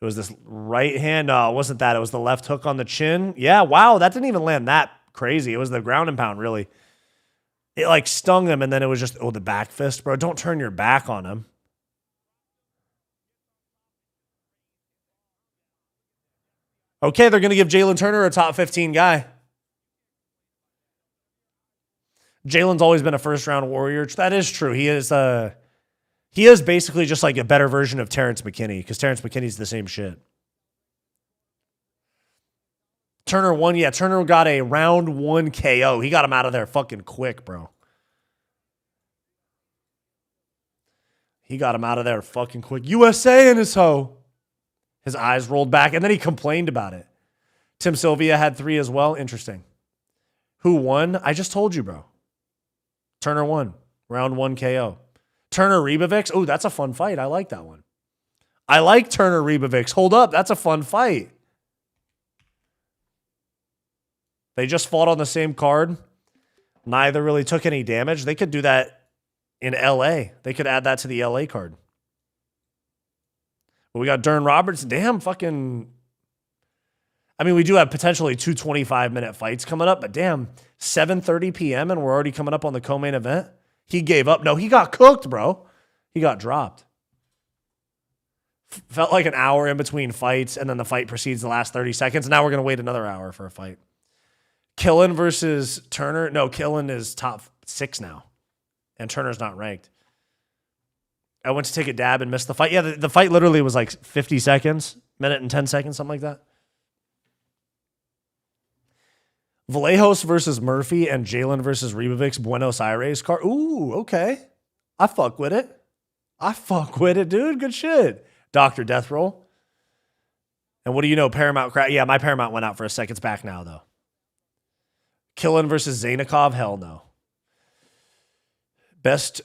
was this right hand. No, it wasn't that. It was the left hook on the chin. Yeah, wow. That didn't even land that crazy. It was the ground and pound, really. It like stung him, and then it was just, the back fist, bro. Don't turn your back on him. Okay, they're going to give Jalen Turner a top 15 guy. Jalen's always been a first-round warrior. That is true. He is basically just like a better version of Terrence McKinney, because Terrence McKinney's the same shit. Turner won. Yeah, Turner got a round 1 KO. He got him out of there fucking quick, bro. He got him out of there fucking quick. USA in his hoe. His eyes rolled back, and then he complained about it. Tim Sylvia had 3 as well. Interesting. Who won? I just told you, bro. Turner won. Round 1 KO. Turner Ribovics. Oh, that's a fun fight. I like that one. I like Turner Ribovics. Hold up. That's a fun fight. They just fought on the same card. Neither really took any damage. They could do that in LA. They could add that to the LA card. But we got Dern Robertson. Damn, fucking. I mean, we do have potentially 2 25-minute fights coming up, but damn, 7:30 p.m. and we're already coming up on the co-main event. He gave up. No, he got cooked, bro. He got dropped. Felt like an hour in between fights, and then the fight proceeds the last 30 seconds. And now we're going to wait another hour for a fight. Killen versus Turner. No, Killen is top 6 now. And Turner's not ranked. I went to take a dab and missed the fight. Yeah, the fight literally was like 50 seconds, minute and 10 seconds, something like that. Vallejos versus Murphy and Jalen versus Ribovics, Buenos Aires card. Ooh, okay. I fuck with it. Dude. Good shit. Dr. Death Roll. And what do you know? Paramount crack. Yeah, my Paramount went out for a second. It's back now, though. Killen versus Zainikov. Hell no. Best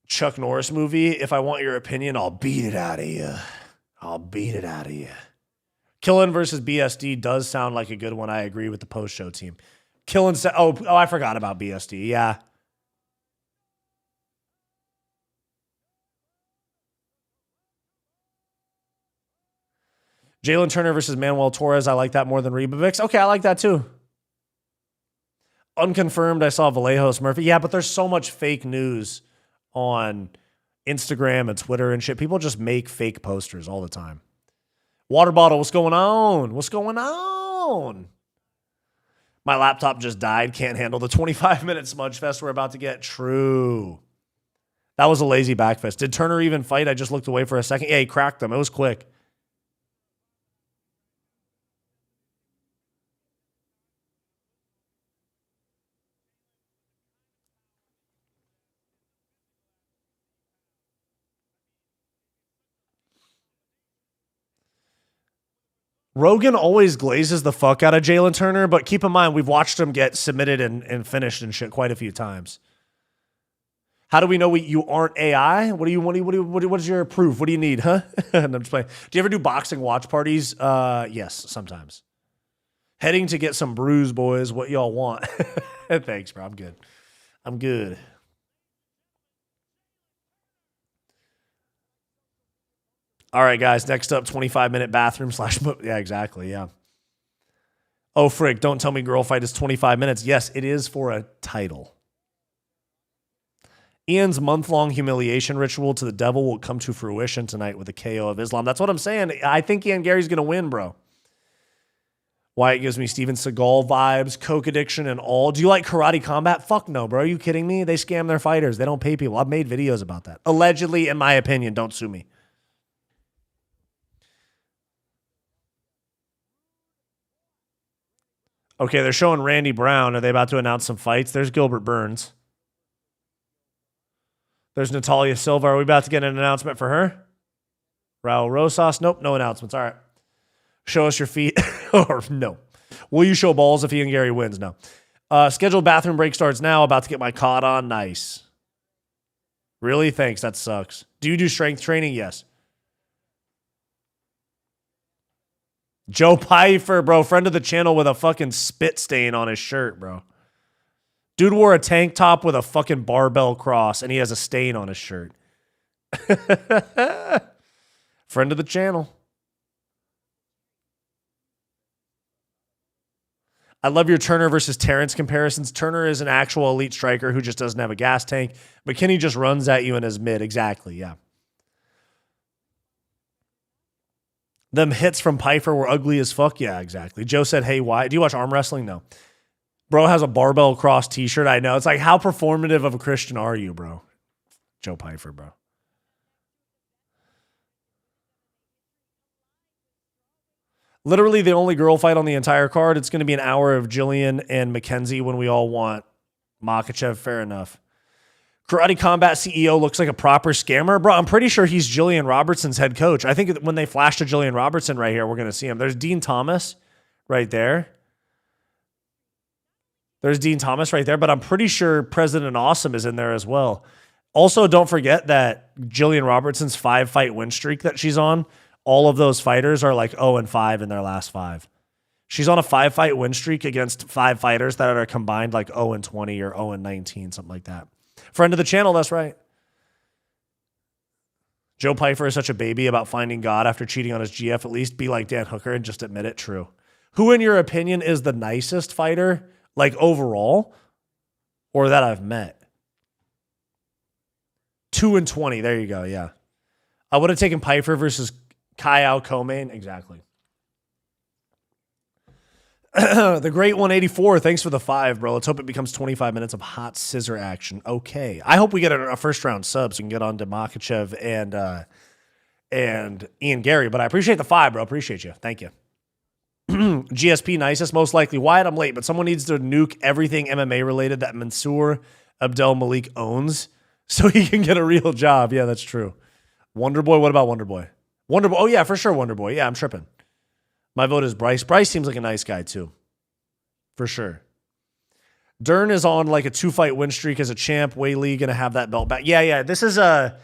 Chuck Norris movie. If I want your opinion, I'll beat it out of you. Killen versus BSD does sound like a good one. I agree with the post-show team. Killen said, oh, I forgot about BSD. Yeah. Jalen Turner versus Manuel Torres. I like that more than Ribovics. Okay, I like that too. Unconfirmed, I saw Vallejos Murphy. Yeah, but there's so much fake news on Instagram and Twitter and shit. People just make fake posters all the time. Water bottle, what's going on? My laptop just died. Can't handle the 25-minute smudge fest we're about to get. True. That was a lazy backfist. Did Turner even fight? I just looked away for a second. Yeah, he cracked them. It was quick. Rogan always glazes the fuck out of Jalen Turner, but keep in mind, we've watched him get submitted and finished and shit quite a few times. How do we know you aren't AI? What is your proof? What do you need, huh? And I'm just playing. Do you ever do boxing watch parties? Yes, sometimes. Heading to get some brews, boys. What y'all want? Thanks, bro. I'm good. All right, guys. Next up, 25-minute bathroom / yeah, exactly. Yeah. Oh, frick. Don't tell me girl fight is 25 minutes. Yes, it is for a title. Ian's month-long humiliation ritual to the devil will come to fruition tonight with a KO of Islam. That's what I'm saying. I think Ian Garry's going to win, bro. Wyatt gives me Steven Seagal vibes, coke addiction and all. Do you like karate combat? Fuck no, bro. Are you kidding me? They scam their fighters. They don't pay people. I've made videos about that. Allegedly, in my opinion. Don't sue me. Okay, they're showing Randy Brown. Are they about to announce some fights? There's Gilbert Burns. There's Natalia Silva. Are we about to get an announcement for her? Raul Rosas? Nope, no announcements. All right. Show us your feet. Or no. Will you show balls if Ian Garry wins? No. Scheduled bathroom break starts now. About to get my cod on. Nice. Really? Thanks. That sucks. Do you do strength training? Yes. Joe Pfeiffer, bro. Friend of the channel with a fucking spit stain on his shirt, bro. Dude wore a tank top with a fucking barbell cross, and he has a stain on his shirt. Friend of the channel. I love your Turner versus Terrence comparisons. Turner is an actual elite striker who just doesn't have a gas tank. McKinney just runs at you in his mid. Exactly, yeah. Them hits from Pfeiffer were ugly as fuck. Yeah, exactly. Joe said, hey, why? Do you watch arm wrestling? No. Bro has a barbell cross t-shirt. I know. It's like, how performative of a Christian are you, bro? Joe Pfeiffer, bro. Literally the only girl fight on the entire card. It's going to be an hour of Jillian and Mackenzie when we all want Makhachev. Fair enough. Karate Combat CEO looks like a proper scammer. Bro, I'm pretty sure he's Jillian Robertson's head coach. I think when they flash to Jillian Robertson right here, we're going to see him. There's Dean Thomas right there. There's Dean Thomas right there, but I'm pretty sure President Awesome is in there as well. Also, don't forget that Jillian Robertson's 5-fight win streak that she's on, all of those fighters are like 0-5 in their last 5. She's on a 5-fight win streak against 5 fighters that are combined like 0-20 or 0-19, something like that. Friend of the channel, that's right. Joe Pfeiffer is such a baby about finding God after cheating on his GF. At least be like Dan Hooker and just admit it. True. Who, in your opinion, is the nicest fighter, like overall, or that I've met? 2-20. There you go. Yeah. I would have taken Pfeiffer versus Kyle Comain. Exactly. The Great 184, thanks for the 5, bro. Let's hope it becomes 25 minutes of hot scissor action. Okay. I hope we get a first round sub so we can get on to Makhachev and Ian Garry, but I appreciate the 5, bro. Appreciate you. Thank you. GSP nicest, most likely. Wyatt, I'm late, but someone needs to nuke everything MMA related that Mansoor Abdel Malik owns so he can get a real job. Yeah, that's true. Wonderboy, what about Wonderboy? Wonderboy, oh yeah, for sure, Wonderboy. Yeah, I'm tripping. My vote is Bryce. Bryce seems like a nice guy too. For sure. Dern is on like a 2-fight win streak as a champ. Weili gonna have that belt back. Yeah. This is a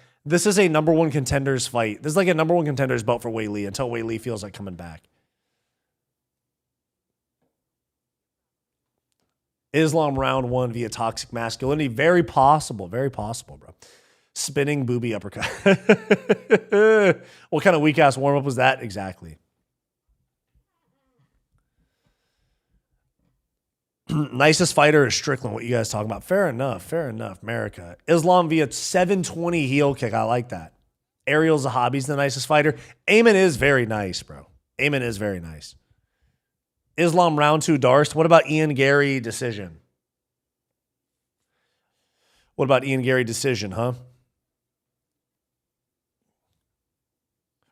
number one contenders fight. This is like a number one contenders belt for Weili until Weili feels like coming back. Islam round 1 via toxic masculinity. Very possible, bro. Spinning booby uppercut. What kind of weak ass warm up was that? Exactly. Nicest fighter is Strickland. What you guys talking about? Fair enough. America. Islam via 720 heel kick. I like that. Ariel Zahabi's the nicest fighter. Ayman is very nice, bro. Ayman is very nice. Islam round 2 Darst. What about Ian Garry decision? What about Ian Garry decision, huh?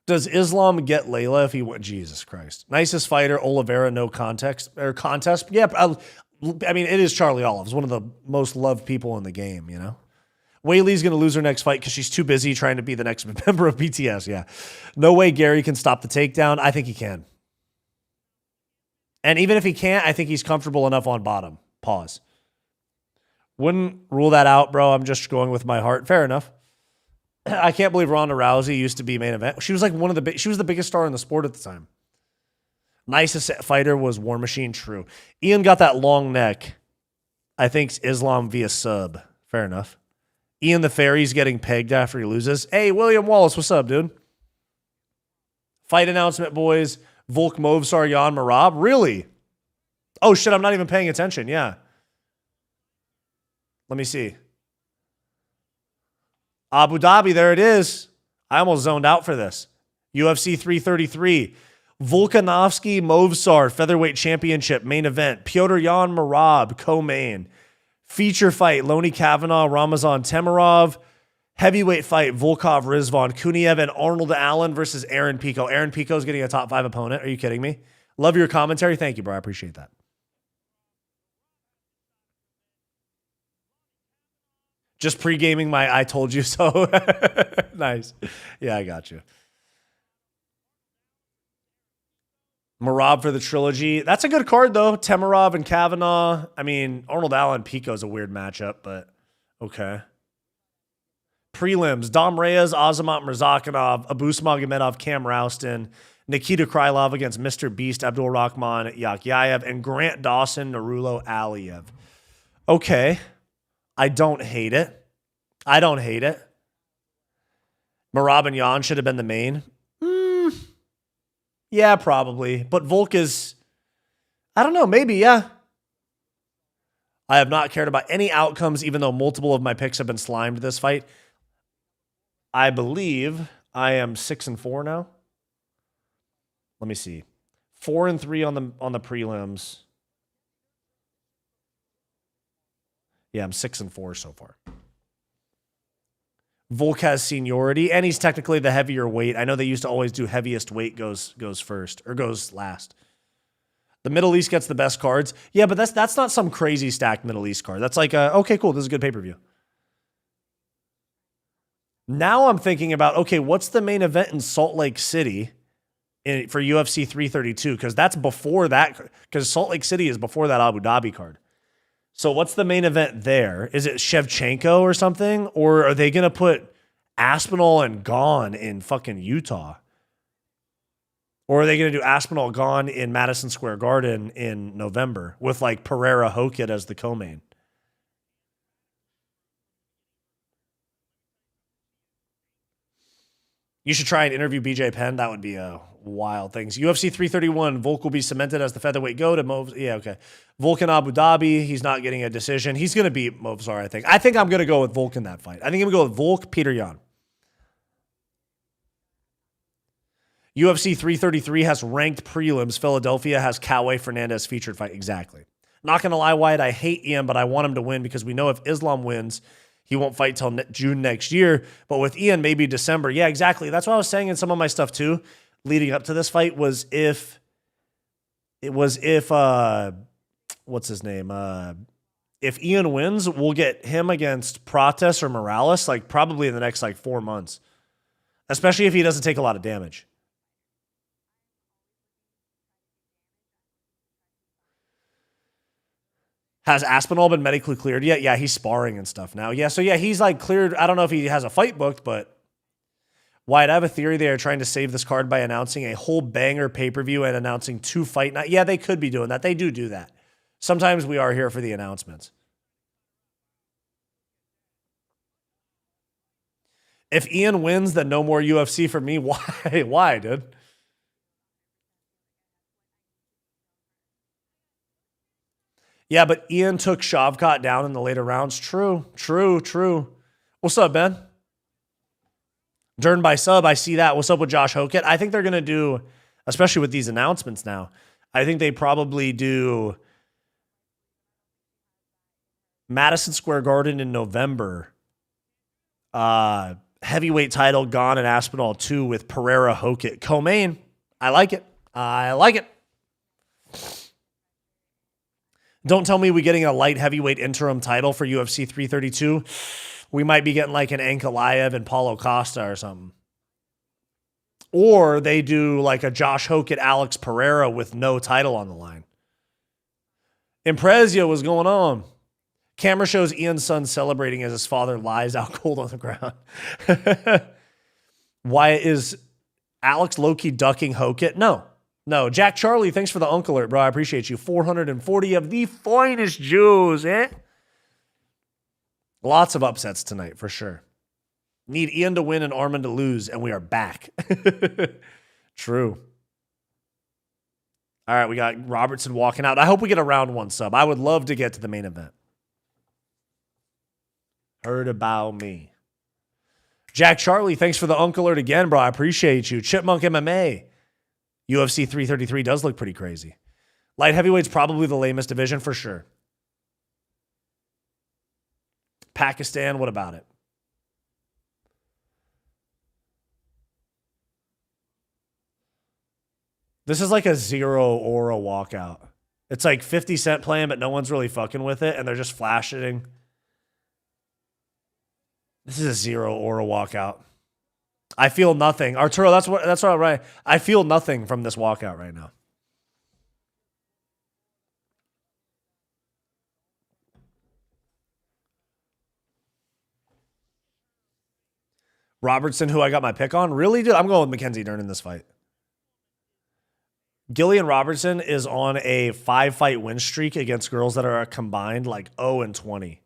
Does Islam get Layla if he went? Jesus Christ. Nicest fighter, Oliveira, no contest. Yeah, I mean, it is Charlie Olives, one of the most loved people in the game, you know? Weili's going to lose her next fight because she's too busy trying to be the next member of BTS, yeah. No way Garry can stop the takedown. I think he can. And even if he can't, I think he's comfortable enough on bottom. Pause. Wouldn't rule that out, bro. I'm just going with my heart. Fair enough. I can't believe Ronda Rousey used to be main event. She was like she was the biggest star in the sport at the time. Nicest fighter was War Machine. True. Ian got that long neck. I think Islam via sub. Fair enough. Ian the Fairy's getting pegged after he loses. Hey, William Wallace, what's up, dude? Fight announcement, boys. Volk Movsar Jan Marab. Really? Oh, shit, I'm not even paying attention. Yeah. Let me see. Abu Dhabi, there it is. I almost zoned out for this. UFC 333. Volkanovski Movsar Featherweight Championship main event. Pyotr Jan Marab co-main. Feature fight Loney Kavanaugh, Ramazan Temirov. Heavyweight fight Volkov Rizvan Kuniev and Arnold Allen versus Aaron Pico. Aaron Pico's getting a top 5 opponent. Are you kidding me? Love your commentary. Thank you, bro. I appreciate that. Just pre-gaming my I told you so. Nice. Yeah, I got you. Marab for the trilogy. That's a good card, though. Temirov and Kavanaugh. I mean, Arnold Allen Pico is a weird matchup, but okay. Prelims. Dom Reyes, Azamat Mirzakhanov, Abus Magomedov, Cam Rouston, Nikita Krylov against Mr. Beast, Abdul Rahman Yakyayev, and Grant Dawson, Narulo Aliyev. Okay. I don't hate it. Marab and Jan should have been the main. Yeah, probably. But Volk is, I don't know, maybe, yeah. I have not cared about any outcomes, even though multiple of my picks have been slimed this fight. I believe I am 6-4 now. Let me see. 4-3 on the prelims. Yeah, I'm 6-4 so far. Volk has seniority, and he's technically the heavier weight. I know they used to always do heaviest weight goes first or goes last. The Middle East gets the best cards. Yeah, but that's not some crazy stacked Middle East card. That's like, okay, cool. This is a good pay-per-view. Now I'm thinking about, okay, what's the main event in Salt Lake City for UFC 332? Because that's before that. Because Salt Lake City is before that Abu Dhabi card. So what's the main event there? Is it Shevchenko or something? Or are they going to put Aspinall and Gone in fucking Utah? Or are they going to do Aspinall Gone in Madison Square Garden in November with like Pereira Hokit as the co-main? You should try and interview BJ Penn. That would be a wild thing. UFC 331, Volk will be cemented as the featherweight GOAT. Yeah, okay. Volk in Abu Dhabi, he's not getting a decision. He's going to beat Movsar, I think. I think I'm going to go with Volk in that fight. I think I'm going to go with Volk, Peter Yan. UFC 333 has ranked prelims. Philadelphia has Coway Fernandez featured fight. Exactly. Not going to lie, Wyatt, I hate Ian, but I want him to win because we know if Islam wins, he won't fight till June next year. But with Ian, maybe December. Yeah, exactly. That's what I was saying in some of my stuff too, leading up to this fight, was if what's his name? If Ian wins, we'll get him against Prates or Morales, like probably in the next like 4 months, especially if he doesn't take a lot of damage. Has Aspinall been medically cleared yet? Yeah, he's sparring and stuff now. Yeah, so yeah, he's like cleared. I don't know if he has a fight booked, but Wyatt, I have a theory they are trying to save this card by announcing a whole banger pay-per-view and announcing 2 fight nights. Yeah, they could be doing that. They do that. Sometimes we are here for the announcements. If Ian wins, then no more UFC for me. Why? Why, dude? Yeah, but Ian took Shavkat down in the later rounds. True. What's up, Ben? Dern by sub, I see that. What's up with Josh Hokett? I think they're going to do, especially with these announcements now, I think they probably do Madison Square Garden in November. Heavyweight title gone in Aspinall 2 with Pereira Hokett. Co-main. I like it. Don't tell me we're getting a light heavyweight interim title for UFC 332. We might be getting like an Ankalaev and Paulo Costa or something. Or they do like a Josh Hokett, Alex Pereira with no title on the line. Imprezia, what's going on? Camera shows Ian's son celebrating as his father lies out cold on the ground. Why is Alex low-key ducking Hokett? No. Jack Charlie, thanks for the Uncle Alert, bro. I appreciate you. 440 of the finest Jews, eh? Lots of upsets tonight, for sure. Need Ian to win and Armin to lose, and we are back. True. All right, we got Robertson walking out. I hope we get a round 1 sub. I would love to get to the main event. Heard about me. Jack Charlie, thanks for the Uncle Alert again, bro. I appreciate you. Chipmunk MMA. UFC 333 does look pretty crazy. Light heavyweight's probably the lamest division for sure. Pakistan, what about it? This is like a 0 aura walkout. It's like 50 Cent playing, but no one's really fucking with it, and they're just flashing. This is a 0 aura walkout. I feel nothing. Arturo, that's what I'm right. I feel nothing from this walkout right now. Robertson, who I got my pick on. Really, dude? I'm going with Mackenzie Dern in this fight. Gillian Robertson is on a 5-fight win streak against girls that are combined like 0-20.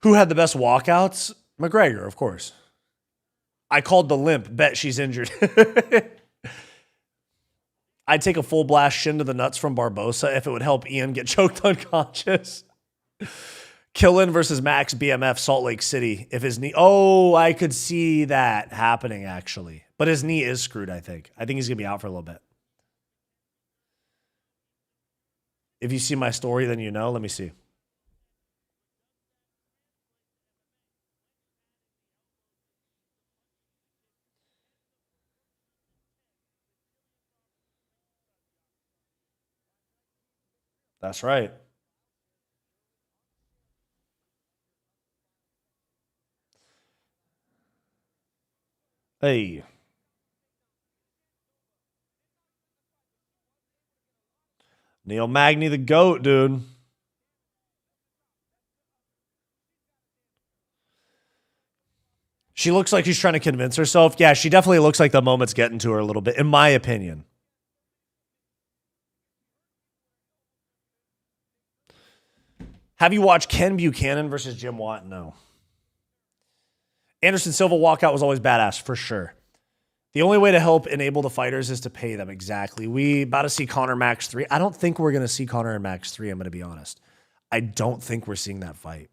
Who had the best walkouts? McGregor, of course. I called the limp. Bet she's injured. I'd take a full blast shin to the nuts from Barbosa if it would help Ian get choked unconscious. Killen versus Max BMF Salt Lake City. If his knee... Oh, I could see that happening, actually. But his knee is screwed, I think. I think he's going to be out for a little bit. If you see my story, then you know. Let me see. That's right. Hey. Neil Magny, the GOAT, dude. She looks like she's trying to convince herself. Yeah, she definitely looks like the moment's getting to her a little bit, in my opinion. Have you watched Ken Buchanan versus Jim Watt? No. Anderson Silva walkout was always badass, for sure. The only way to help enable the fighters is to pay them. Exactly. We about to see Conor Max 3. I don't think we're going to see Conor and Max 3, I'm going to be honest. I don't think we're seeing that fight.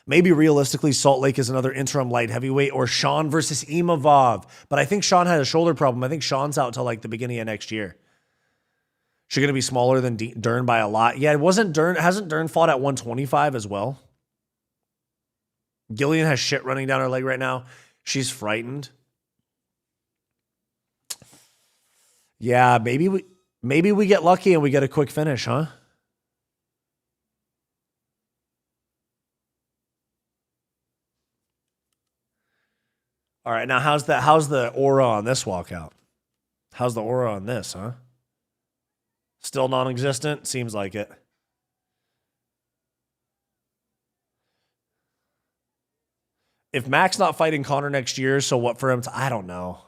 Maybe realistically, Salt Lake is another interim light heavyweight or Sean versus Imavov. But I think Sean had a shoulder problem. I think Sean's out till like the beginning of next year. She's going to be smaller than Dern by a lot. Yeah, hasn't Dern fought at 125 as well? Gillian has shit running down her leg right now. She's frightened. Yeah, maybe we get lucky and we get a quick finish, huh? All right, now how's the aura on this walkout? How's the aura on this, huh? Still non-existent? Seems like it. If Mac's not fighting Conor next year, so what for him? I don't know.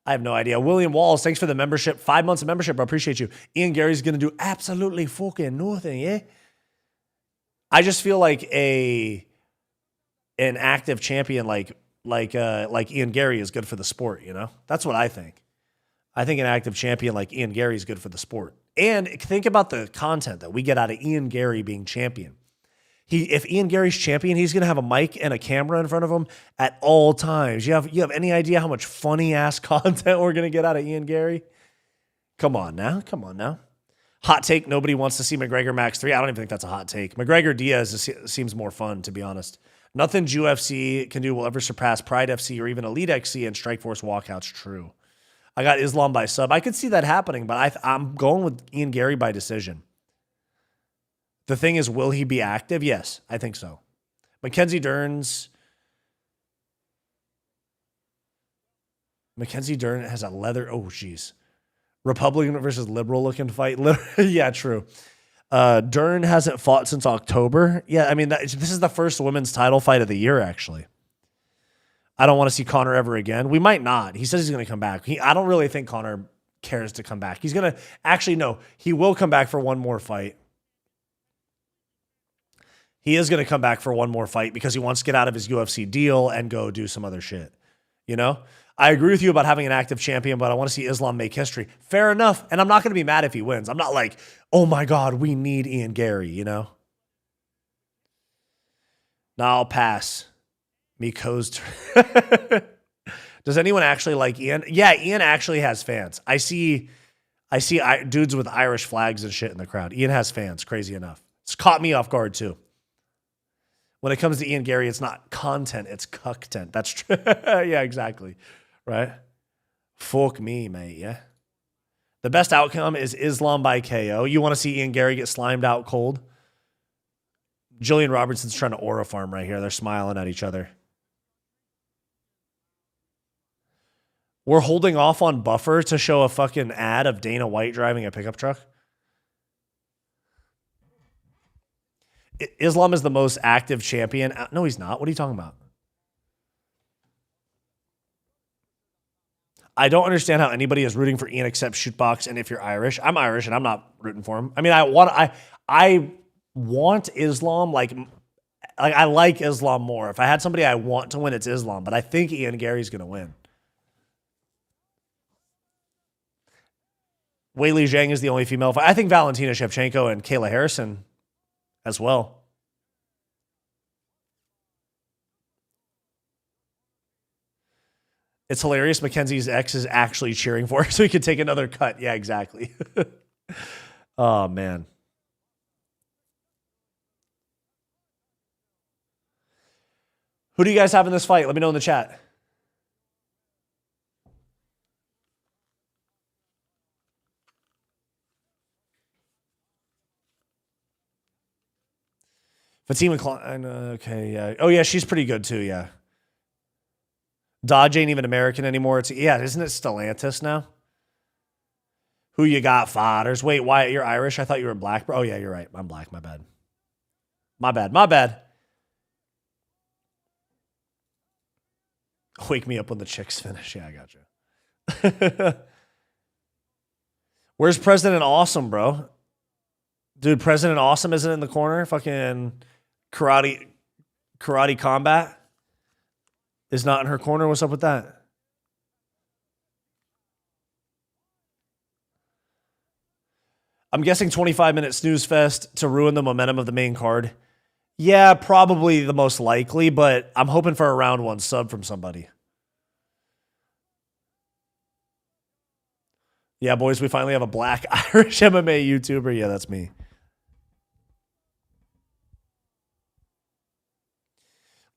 I have no idea. William Walls, thanks for the membership. 5 months of membership. I appreciate you. Ian Gary's going to do absolutely fucking nothing, yeah? I just feel like an active champion like Ian Garry is good for the sport, you know? That's what I think. I think an active champion like Ian Garry is good for the sport. And think about the content that we get out of Ian Garry being champion. If Ian Gary's champion, he's going to have a mic and a camera in front of him at all times. You have any idea how much funny ass content we're going to get out of Ian Garry? Come on now. Hot take, nobody wants to see McGregor Max 3. I don't even think that's a hot take. McGregor Diaz seems more fun, to be honest. Nothing UFC can do will ever surpass Pride FC or even Elite XC and Strikeforce walkouts. True. I got Islam by sub. I could see that happening, but I'm going with Ian Garry by decision. The thing is, will he be active? Yes, I think so. Mackenzie Dern has a leather. Oh, geez. Republican versus liberal looking fight. Yeah, true. Dern hasn't fought since October. Yeah, I mean, this is the first women's title fight of the year, actually. I don't want to see Conor ever again. We might not. He says he's going to come back. I don't really think Conor cares to come back. He's going to, actually, no, he will come back for one more fight. He is going to come back for one more fight because he wants to get out of his UFC deal and go do some other shit. You know? I agree with you about having an active champion, but I want to see Islam make history. Fair enough. And I'm not going to be mad if he wins. I'm not like, oh my God, we need Ian Garry, you know? Now I'll pass. Miko's. Does anyone actually like Ian? Yeah, Ian actually has fans. I see dudes with Irish flags and shit in the crowd. Ian has fans, crazy enough. It's caught me off guard too. When it comes to Ian Garry, it's not content, it's cucktent. That's true. Yeah, exactly. Right? Fuck me, mate, yeah? The best outcome is Islam by KO. You want to see Ian Garry get slimed out cold? Jillian Robertson's trying to aura farm right here. They're smiling at each other. We're holding off on Buffer to show a fucking ad of Dana White driving a pickup truck. Islam is the most active champion. No, he's not. What are you talking about? I don't understand how anybody is rooting for Ian except Shootbox and if you're Irish. I'm Irish and I'm not rooting for him. I mean, I want Islam, like I like Islam more. If I had somebody I want to win, it's Islam. But I think Ian Gary's going to win. Weili Zhang is the only female fight. I think Valentina Shevchenko and Kayla Harrison as well. It's hilarious. Mackenzie's ex is actually cheering for her so he could take another cut. Yeah, exactly. Oh, man. Who do you guys have in this fight? Let me know in the chat. Fatima Klein. Okay, yeah. Oh, yeah, she's pretty good too, yeah. Dodge ain't even American anymore. Yeah, isn't it Stellantis now? Who you got, fathers? Wait, Wyatt, you're Irish? I thought you were black, bro. Oh, yeah, you're right. I'm black. My bad. My bad. Wake me up when the chicks finish. Yeah, I got you. Where's President Awesome, bro? Dude, President Awesome isn't in the corner. Fucking karate combat is not in her corner. What's up with that? I'm guessing 25-minute snooze fest to ruin the momentum of the main card. Yeah, probably the most likely, but I'm hoping for a round one sub from somebody. Yeah, boys, we finally have a black Irish MMA YouTuber. Yeah, that's me.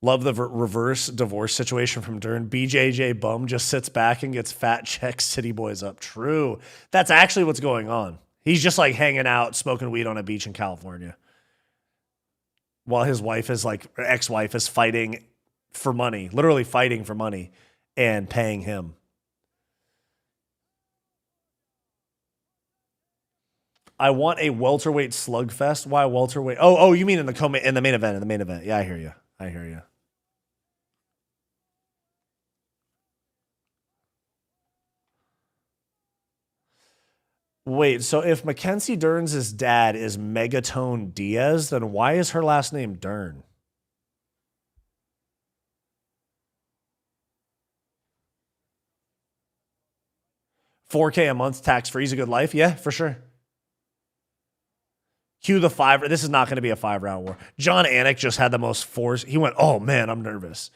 Love the reverse divorce situation from Dern. BJJ bum just sits back and gets fat checks City Boys up. True. That's actually what's going on. He's just like hanging out, smoking weed on a beach in California. While his wife is like, ex-wife is fighting for money, literally fighting for money and paying him. I want a welterweight slugfest. Why welterweight? Oh, you mean in the main event? In the main event. Yeah, I hear you. I hear you. Wait, so if Mackenzie Dern's dad is Megatone Diaz, then why is her last name Dern? $4K a month, tax-free is a good life? Yeah, for sure. Cue the five. This is not going to be a 5-round war. John Anik just had the most force. He went, oh, man, I'm nervous.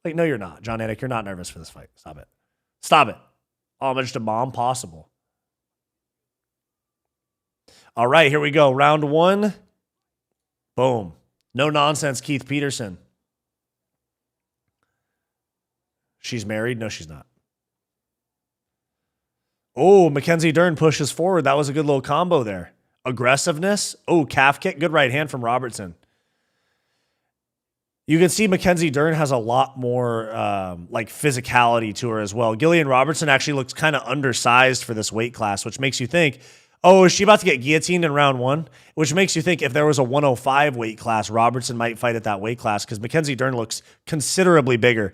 Like, no, you're not. John Anik, you're not nervous for this fight. Stop it. Stop it. Homage to mom possible. All right, here we go. Round one. Boom. No nonsense, Keith Peterson. She's married? No, she's not. Oh, Mackenzie Dern pushes forward. That was a good little combo there. Aggressiveness. Oh, calf kick. Good right hand from Robertson. You can see Mackenzie Dern has a lot more like physicality to her as well. Gillian Robertson actually looks kind of undersized for this weight class, which makes you think, oh, is she about to get guillotined in round one? Which makes you think if there was a 105 weight class, Robertson might fight at that weight class because Mackenzie Dern looks considerably bigger.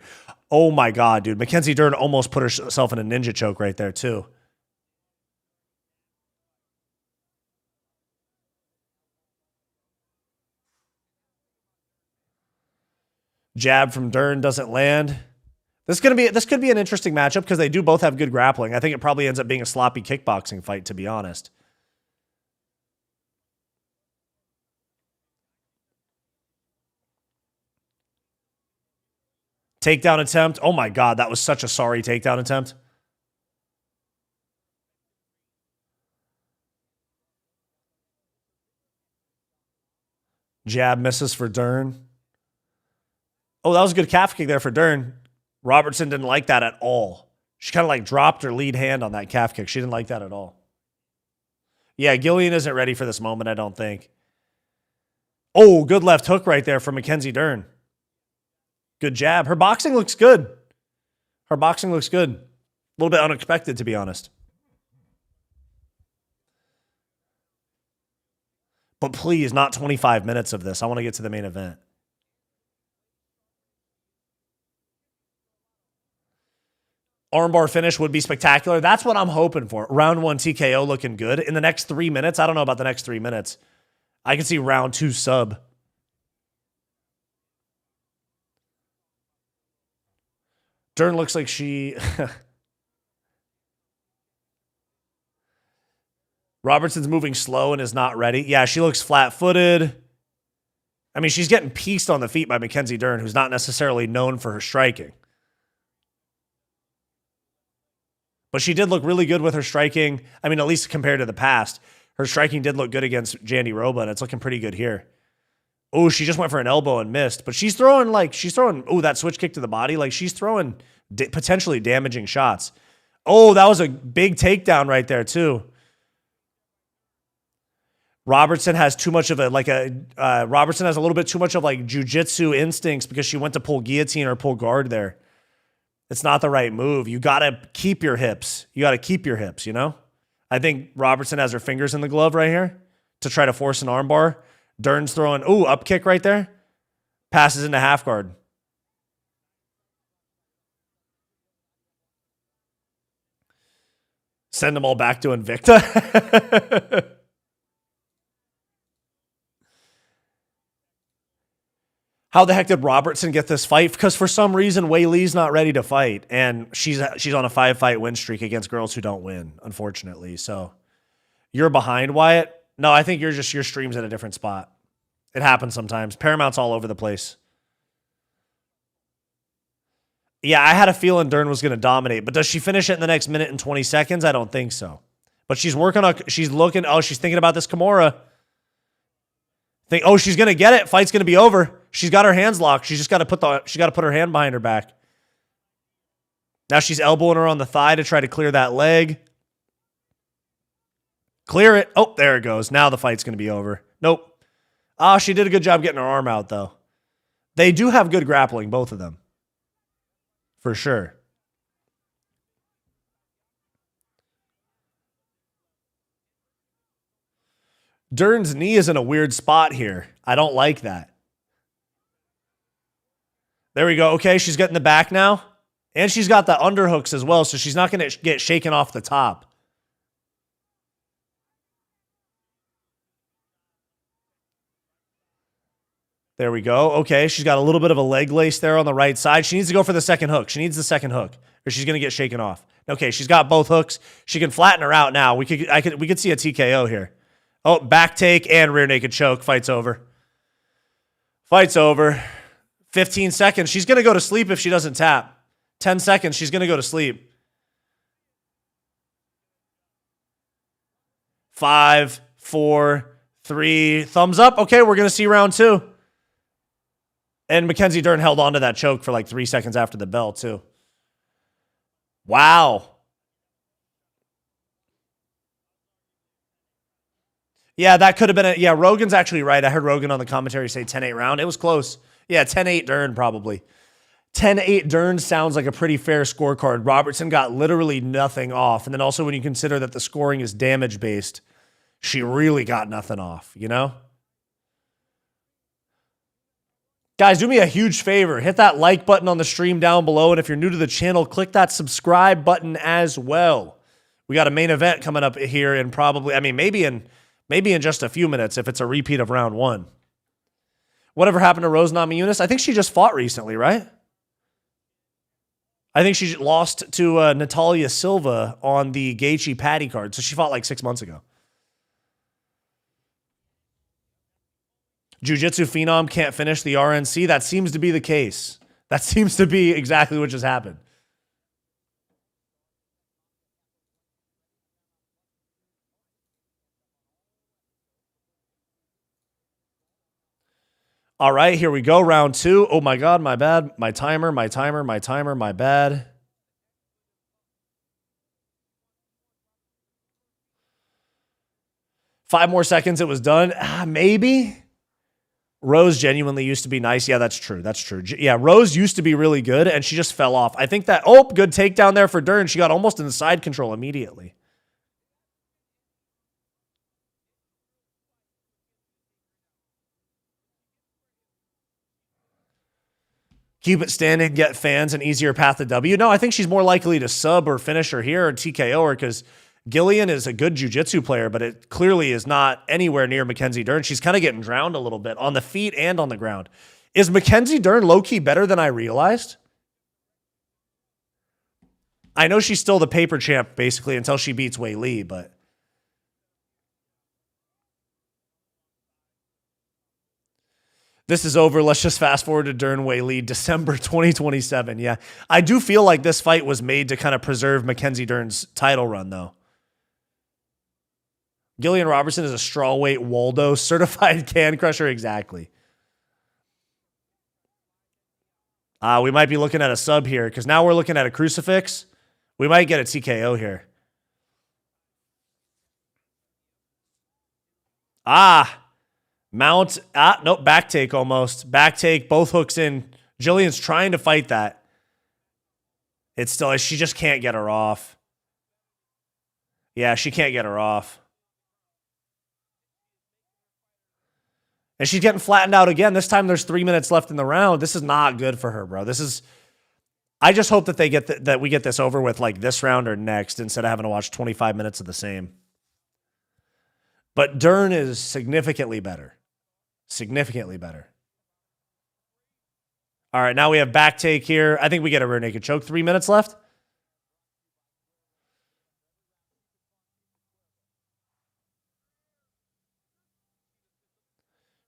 Oh my God, dude. Mackenzie Dern almost put herself in a ninja choke right there too. Jab from Dern doesn't land. This could be an interesting matchup because they do both have good grappling. I think it probably ends up being a sloppy kickboxing fight, to be honest. Takedown attempt. Oh my God, that was such a sorry takedown attempt. Jab misses for Dern. Oh, that was a good calf kick there for Dern. Robertson didn't like that at all. She kind of like dropped her lead hand on that calf kick. She didn't like that at all. Yeah, Gillian isn't ready for this moment, I don't think. Oh, good left hook right there from Mackenzie Dern. Good jab. Her boxing looks good. Her boxing looks good. A little bit unexpected, to be honest. But please, not 25 minutes of this. I want to get to the main event. Armbar finish would be spectacular. That's what I'm hoping for. Round one TKO looking good. In the next 3 minutes, I don't know about the next 3 minutes. I can see round two sub. Dern looks like she... Robertson's moving slow and is not ready. Yeah, she looks flat-footed. I mean, she's getting pieced on the feet by Mackenzie Dern, who's not necessarily known for her striking. But she did look really good with her striking. I mean, at least compared to the past. Her striking did look good against Jandy Roba, and it's looking pretty good here. Oh, she just went for an elbow and missed. But she's throwing, that switch kick to the body. Like, she's throwing potentially damaging shots. Oh, that was a big takedown right there, too. Robertson has too much of Robertson has a little bit too much of like jujitsu instincts because she went to pull guillotine or pull guard there. It's not the right move. You got to keep your hips. You know? I think Robertson has her fingers in the glove right here to try to force an armbar. Dern's throwing, up kick right there. Passes into half guard. Send them all back to Invicta. How the heck did Robertson get this fight? Because for some reason, Wei Li's not ready to fight. And she's on a 5-fight win streak against girls who don't win, unfortunately. So you're behind, Wyatt? No, I think your stream's at a different spot. It happens sometimes. Paramount's all over the place. Yeah, I had a feeling Dern was going to dominate, but does she finish it in the next minute and 20 seconds? I don't think so. But she's working on, she's looking, oh, she's thinking about this Kimura. Oh, she's going to get it. Fight's going to be over. She's got her hands locked. She's just got to put her hand behind her back. Now she's elbowing her on the thigh to try to clear that leg. Clear it. Oh, there it goes. Now the fight's going to be over. Nope. Ah, she did a good job getting her arm out, though. They do have good grappling, both of them. For sure. Dern's knee is in a weird spot here. I don't like that. There we go. Okay, she's getting the back now. And she's got the underhooks as well, so she's not going to get shaken off the top. There we go. Okay, she's got a little bit of a leg lace there on the right side. She needs to go for the second hook. She needs the second hook, or she's going to get shaken off. Okay, she's got both hooks. She can flatten her out now. We could see a TKO here. Oh, back take and rear naked choke. Fight's over. Fight's over. 15 seconds. She's going to go to sleep if she doesn't tap. 10 seconds. She's going to go to sleep. 5, 4, 3. Thumbs up. Okay, we're going to see round 2. And Mackenzie Dern held on to that choke for like 3 seconds after the bell, too. Wow. Yeah, that could have been yeah, Rogan's actually right. I heard Rogan on the commentary say 10-8 round. It was close. Yeah, 10-8 Dern probably. 10-8 Dern sounds like a pretty fair scorecard. Robertson got literally nothing off. And then also when you consider that the scoring is damage-based, she really got nothing off, you know? Guys, do me a huge favor. Hit that like button on the stream down below. And if you're new to the channel, click that subscribe button as well. We got a main event coming up here in probably, I mean, maybe in just a few minutes if it's a repeat of round 1. Whatever happened to Rose Namajunas? I think she just fought recently, right? I think she lost to Natalia Silva on the Gaethje Patty card. So she fought like 6 months ago. Jiu-Jitsu Phenom can't finish the RNC. That seems to be the case. That seems to be exactly what just happened. All right, here we go. Round 2. Oh my God, my bad. My timer, my bad. Five more seconds, it was done. Maybe. Rose genuinely used to be nice. Yeah, that's true. That's true. Yeah, Rose used to be really good, and she just fell off. I think that, good takedown there for Dern. She got almost in the side control immediately. Keep it standing, get fans, an easier path to W. No, I think she's more likely to sub or finish her here or TKO her because Gillian is a good jiu-jitsu player, but it clearly is not anywhere near Mackenzie Dern. She's kind of getting drowned a little bit on the feet and on the ground. Is Mackenzie Dern low-key better than I realized? I know she's still the paper champ, basically, until she beats Wei Li, but... This is over. Let's just fast forward to Dern Wei Li, December 2027. Yeah, I do feel like this fight was made to kind of preserve Mackenzie Dern's title run, though. Gillian Robertson is a strawweight Waldo, certified can crusher. Exactly. We might be looking at a sub here because now we're looking at a crucifix. We might get a TKO here. Mount. Nope. Back take almost. Back take. Both hooks in. Jillian's trying to fight that. It's still, she just can't get her off. Yeah, she can't get her off. And she's getting flattened out again. This time there's 3 minutes left in the round. This is not good for her, bro. This is, I just hope that they get that we get this over with like this round or next instead of having to watch 25 minutes of the same. But Dern is significantly better. Significantly better. All right, now we have back take here. I think we get a rear naked choke. 3 minutes left.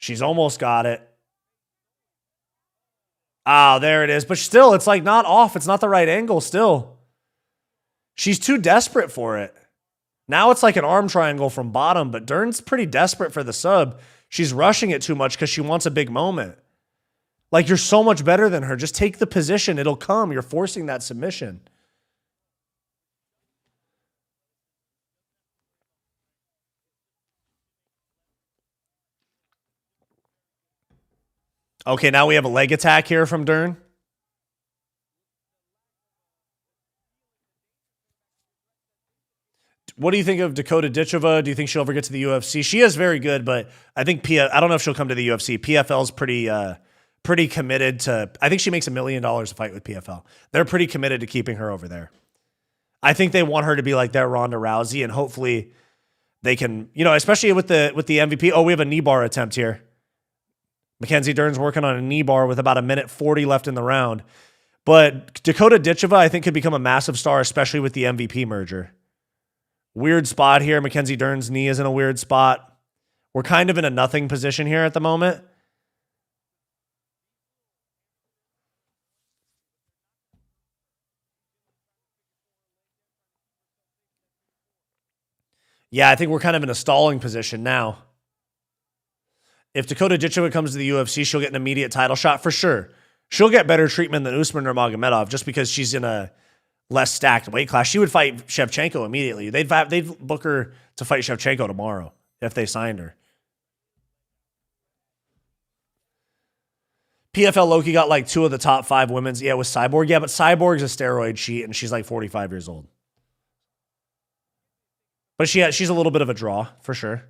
She's almost got it. Ah, there it is. But still, it's like not off. It's not the right angle still. She's too desperate for it. Now it's like an arm triangle from bottom, but Dern's pretty desperate for the sub. She's rushing it too much because she wants a big moment. Like, you're so much better than her. Just take the position. It'll come. You're forcing that submission. Okay, now we have a leg attack here from Dern. What do you think of Dakota Ditchova? Do you think she'll ever get to the UFC? She is very good, but I think I don't know if she'll come to the UFC. PFL's pretty committed to. I think she makes $1 million a fight with PFL. They're pretty committed to keeping her over there. I think they want her to be like their Ronda Rousey, and hopefully they can, especially with the MVP. Oh, we have a knee bar attempt here. Mackenzie Dern's working on a knee bar with about 1:40 left in the round. But Dakota Ditchova, I think, could become a massive star, especially with the MVP merger. Weird spot here. Mackenzie Dern's knee is in a weird spot. We're kind of in a nothing position here at the moment. Yeah, I think we're kind of in a stalling position now. If Dakota Ditchova comes to the UFC, she'll get an immediate title shot for sure. She'll get better treatment than Usman or Magomedov just because she's in a less stacked weight class. She would fight Shevchenko immediately. They'd book her to fight Shevchenko tomorrow if they signed her. PFL Loki got like 2 of the top 5 women's. Yeah, with Cyborg. Yeah, but Cyborg's a steroid cheat, and she's like 45 years old. But she's a little bit of a draw for sure.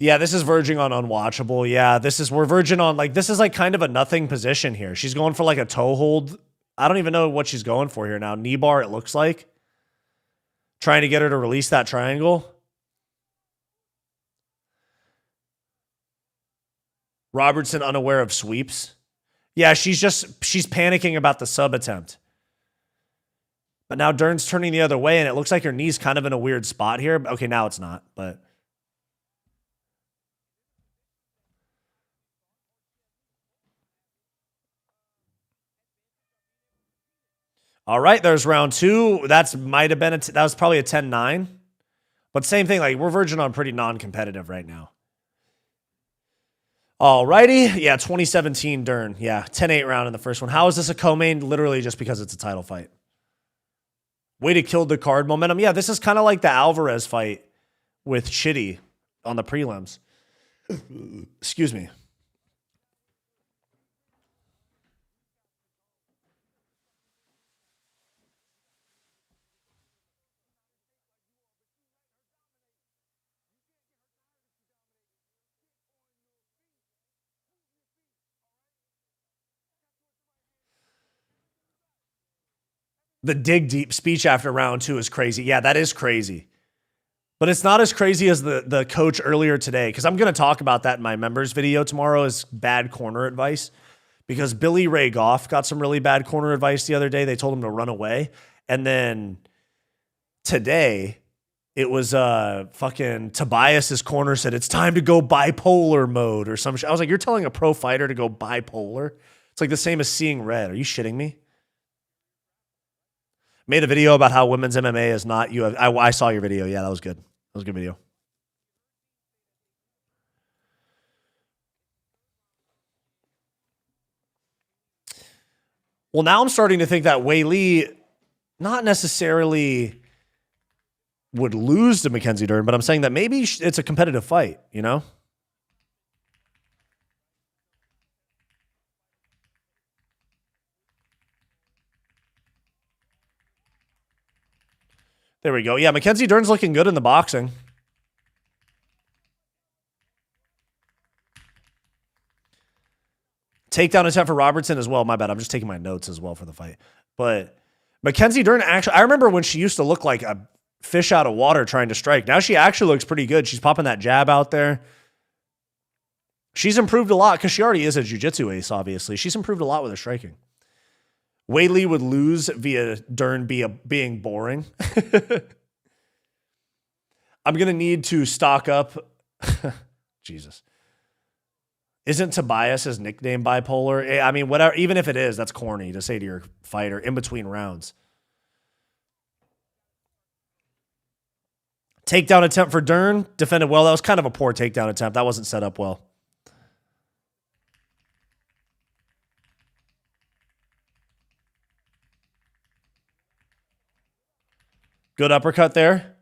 Yeah, this is verging on unwatchable. Yeah, we're verging on this is like kind of a nothing position here. She's going for like a toe hold. I don't even know what she's going for here now. Knee bar, it looks like. Trying to get her to release that triangle. Robertson unaware of sweeps. Yeah, she's panicking about the sub attempt. But now Dern's turning the other way, and it looks like her knee's kind of in a weird spot here. Okay, now it's not, but. All right, there's round 2. That was probably a 10-9. But same thing, like we're verging on pretty non-competitive right now. All righty. Yeah, 2017 Dern. Yeah, 10-8 round in the first one. How is this a co-main? Literally just because it's a title fight. Way to kill the card momentum. Yeah, this is kind of like the Alvarez fight with Chitty on the prelims. Excuse me. The dig deep speech after round 2 is crazy. Yeah, that is crazy. But it's not as crazy as the coach earlier today, because I'm going to talk about that in my members video tomorrow as bad corner advice. Because Billy Ray Goff got some really bad corner advice the other day. They told him to run away. And then today, it was fucking Tobias's corner said, it's time to go bipolar mode or some shit. I was like, you're telling a pro fighter to go bipolar? It's like the same as seeing red. Are you shitting me? Made a video about how women's MMA is not UFC. I saw your video. Yeah, that was good. That was a good video. Well, now I'm starting to think that Wei Li not necessarily would lose to Mackenzie Dern, but I'm saying that maybe it's a competitive fight, you know? There we go. Yeah, Mackenzie Dern's looking good in the boxing. Takedown attempt for Robertson as well. My bad. I'm just taking my notes as well for the fight. But Mackenzie Dern actually, I remember when she used to look like a fish out of water trying to strike. Now she actually looks pretty good. She's popping that jab out there. She's improved a lot because she already is a jiu-jitsu ace, obviously. She's improved a lot with her striking. Whaley would lose via Dern being boring. I'm going to need to stock up. Jesus. Isn't Tobias his nickname bipolar? I mean, whatever. Even if it is, that's corny to say to your fighter in between rounds. Takedown attempt for Dern. Defended well. That was kind of a poor takedown attempt. That wasn't set up well. Good uppercut there.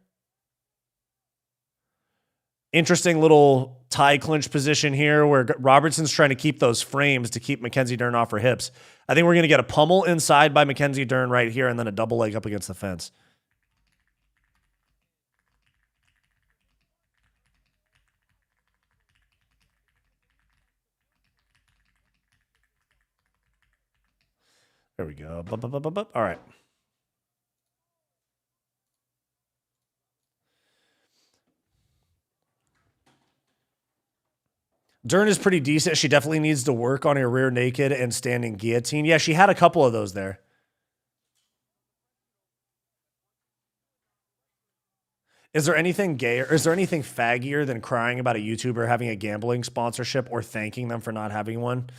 Interesting little tie clinch position here where Robertson's trying to keep those frames to keep Mackenzie Dern off her hips. I think we're going to get a pummel inside by Mackenzie Dern right here and then a double leg up against the fence. There we go. All right. Dern is pretty decent. She definitely needs to work on her rear naked and standing guillotine. Yeah, she had a couple of those there. Is there anything gayer? Is there anything faggier than crying about a YouTuber having a gambling sponsorship or thanking them for not having one?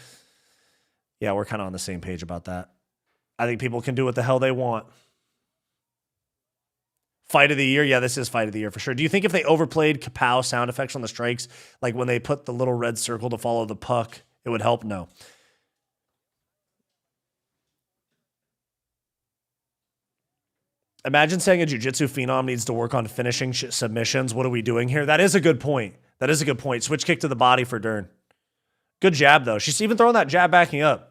Yeah, we're kind of on the same page about that. I think people can do what the hell they want. Fight of the year? Yeah, this is fight of the year for sure. Do you think if they overplayed kapow sound effects on the strikes, like when they put the little red circle to follow the puck, it would help? No. Imagine saying a jiu-jitsu phenom needs to work on finishing submissions. What are we doing here? That is a good point. That is a good point. Switch kick to the body for Dern. Good jab, though. She's even throwing that jab backing up.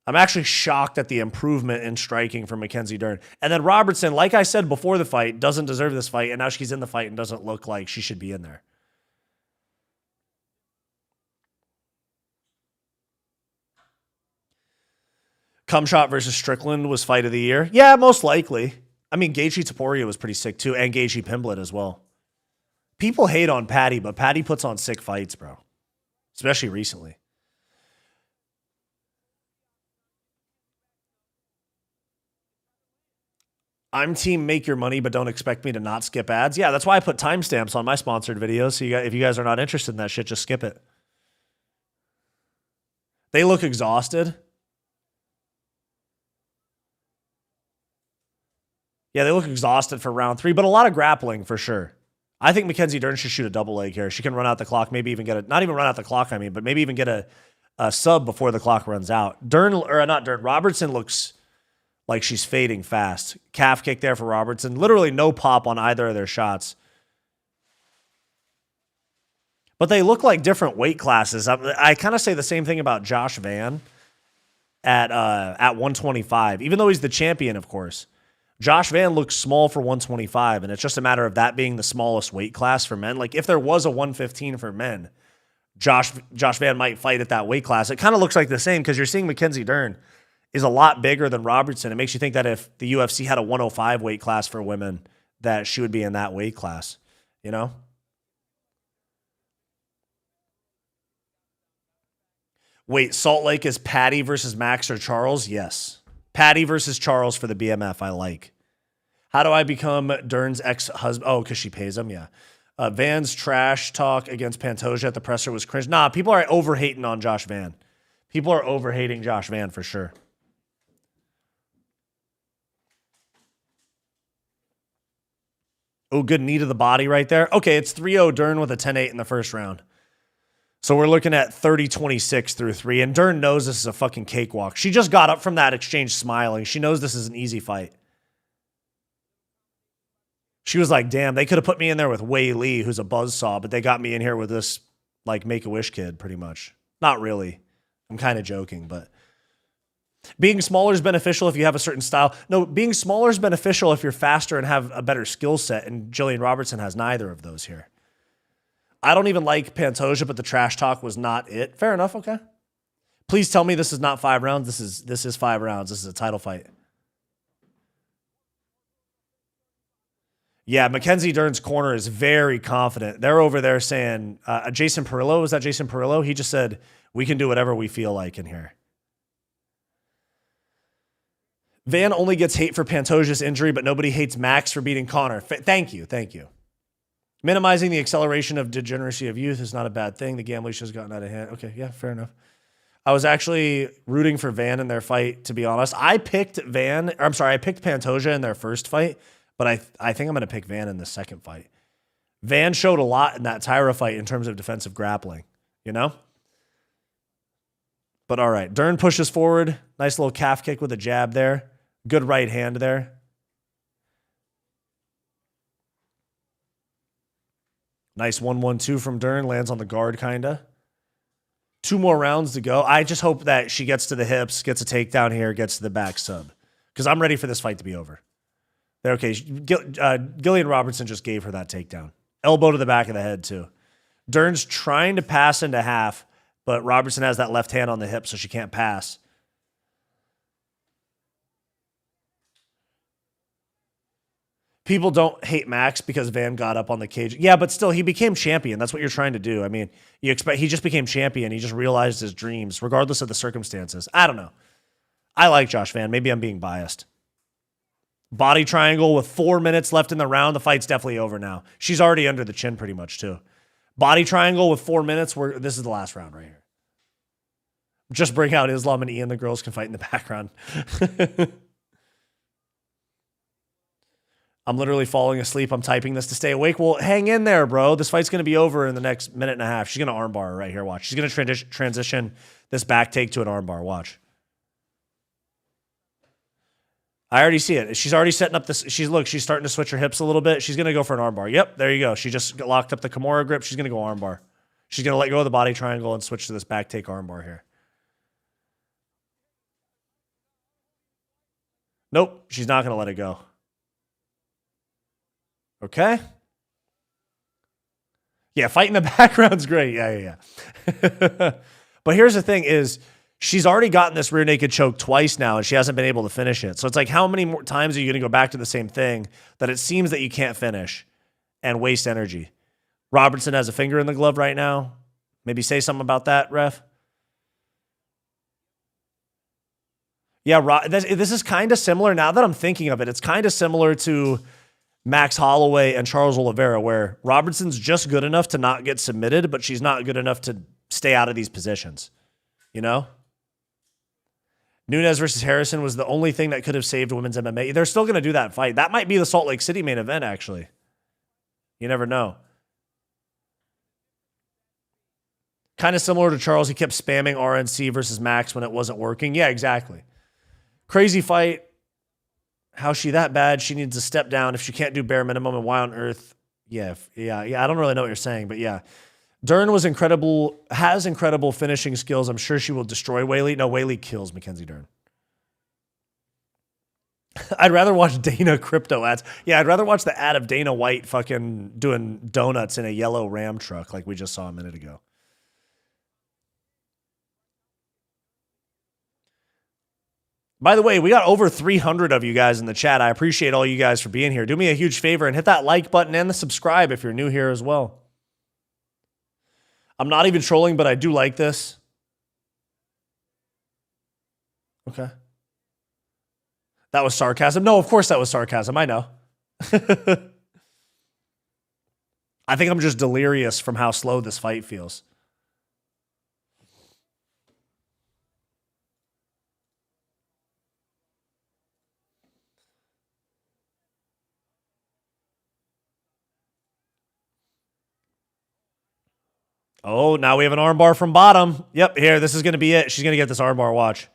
I'm actually shocked at the improvement in striking from Mackenzie Dern. And then Robertson, like I said before the fight, doesn't deserve this fight, and now she's in the fight and doesn't look like she should be in there. Cumshot versus Strickland was fight of the year. Yeah, most likely. I mean, Gaethje Topuria was pretty sick too, and Gaethje Pimblett as well. People hate on Patty, but Patty puts on sick fights, bro. Especially recently. I'm team make your money, but don't expect me to not skip ads. Yeah, that's why I put timestamps on my sponsored videos. So if you guys are not interested in that shit, just skip it. They look exhausted. Yeah, they look exhausted for round 3, but a lot of grappling for sure. I think Mackenzie Dern should shoot a double leg here. She can run out the clock, maybe even get a, not even run out the clock, I mean, but maybe even get a sub before the clock runs out. Robertson looks like she's fading fast. Calf kick there for Robertson. Literally no pop on either of their shots. But they look like different weight classes. I kind of say the same thing about Josh Van at 125, even though he's the champion, of course. Josh Van looks small for 125, and it's just a matter of that being the smallest weight class for men. Like, if there was a 115 for men, Josh Van might fight at that weight class. It kind of looks like the same because you're seeing Mackenzie Dern is a lot bigger than Robertson. It makes you think that if the UFC had a 105 weight class for women, that she would be in that weight class, you know? Wait, Salt Lake is Patty versus Max or Charles? Yes. Patty versus Charles for the BMF, I like. How do I become Dern's ex-husband? Oh, because she pays him, yeah. Van's trash talk against Pantoja at the presser was cringe. Nah, people are over-hating on Josh Van. People are over-hating Josh Van for sure. Oh, good knee to the body right there. Okay, it's 3-0 Dern with a 10-8 in the first round. So we're looking at 30-26 through 3, and Dern knows this is a fucking cakewalk. She just got up from that exchange smiling. She knows this is an easy fight. She was like, damn, they could have put me in there with Wei Lee, who's a buzzsaw, but they got me in here with this, like, Make-A-Wish kid, pretty much. Not really. I'm kind of joking, but being smaller is beneficial if you have a certain style. No, being smaller is beneficial if you're faster and have a better skill set, and Jillian Robertson has neither of those here. I don't even like Pantoja, but the trash talk was not it. Fair enough, okay. Please tell me this is not 5 rounds. This is 5 rounds. This is a title fight. Yeah, Mackenzie Dern's corner is very confident. They're over there saying, Jason Perillo, was that Jason Perillo? He just said, we can do whatever we feel like in here. Van only gets hate for Pantoja's injury, but nobody hates Max for beating Connor. Thank you. Thank you. Minimizing the acceleration of degeneracy of youth is not a bad thing. The gambling has gotten out of hand. Okay, yeah, fair enough. I was actually rooting for Van in their fight, to be honest. I picked Pantoja in their first fight, but I think I'm going to pick Van in the second fight. Van showed a lot in that Tyra fight in terms of defensive grappling, you know? But all right, Dern pushes forward. Nice little calf kick with a jab there. Good right hand there. Nice 1-1-2 from Dern. Lands on the guard, kind of. 2 more rounds to go. I just hope that she gets to the hips, gets a takedown here, gets to the back sub. Because I'm ready for this fight to be over. Okay, Gillian Robertson just gave her that takedown. Elbow to the back of the head, too. Dern's trying to pass into half, but Robertson has that left hand on the hip, so she can't pass. People don't hate Max because Van got up on the cage. Yeah, but still, he became champion. That's what you're trying to do. I mean, he just became champion. He just realized his dreams, regardless of the circumstances. I don't know. I like Josh Van. Maybe I'm being biased. Body triangle with 4 minutes left in the round. The fight's definitely over now. She's already under the chin pretty much, too. Body triangle with 4 minutes. This is the last round right here. Just bring out Islam and Ian. The girls can fight in the background. I'm literally falling asleep. I'm typing this to stay awake. Well, hang in there, bro. This fight's going to be over in the next minute and a half. She's going to armbar her right here. Watch. She's going to transition this back take to an armbar. Watch. I already see it. She's already setting up this. She's starting to switch her hips a little bit. She's going to go for an armbar. Yep, there you go. She just locked up the Kimura grip. She's going to go armbar. She's going to let go of the body triangle and switch to this back take armbar here. Nope, she's not going to let it go. Okay. Yeah, fight in the background's great. Yeah. But here's the thing is, she's already gotten this rear naked choke twice now, and she hasn't been able to finish it. So it's like, how many more times are you going to go back to the same thing that it seems that you can't finish and waste energy? Robertson has a finger in the glove right now. Maybe say something about that, ref. Yeah, this is kind of similar. Now that I'm thinking of it, it's kind of similar to Max Holloway and Charles Oliveira, where Robertson's just good enough to not get submitted, but she's not good enough to stay out of these positions. You know? Nunes versus Harrison was the only thing that could have saved women's MMA. They're still going to do that fight. That might be the Salt Lake City main event, actually. You never know. Kind of similar to Charles. He kept spamming RNC versus Max when it wasn't working. Yeah, exactly. Crazy fight. How's she that bad? She needs to step down if she can't do bare minimum, and why on earth? Yeah. I don't really know what you're saying, but yeah. Dern has incredible finishing skills. I'm sure she will destroy Whaley. No, Whaley kills Mackenzie Dern. I'd rather watch Dana crypto ads. Yeah, I'd rather watch the ad of Dana White fucking doing donuts in a yellow Ram truck like we just saw a minute ago. By the way, we got over 300 of you guys in the chat. I appreciate all you guys for being here. Do me a huge favor and hit that like button and the subscribe if you're new here as well. I'm not even trolling, but I do like this. Okay. That was sarcasm. No, of course that was sarcasm. I know. I think I'm just delirious from how slow this fight feels. Oh, now we have an armbar from bottom. Yep, here, this is going to be it. She's going to get this armbar, watch.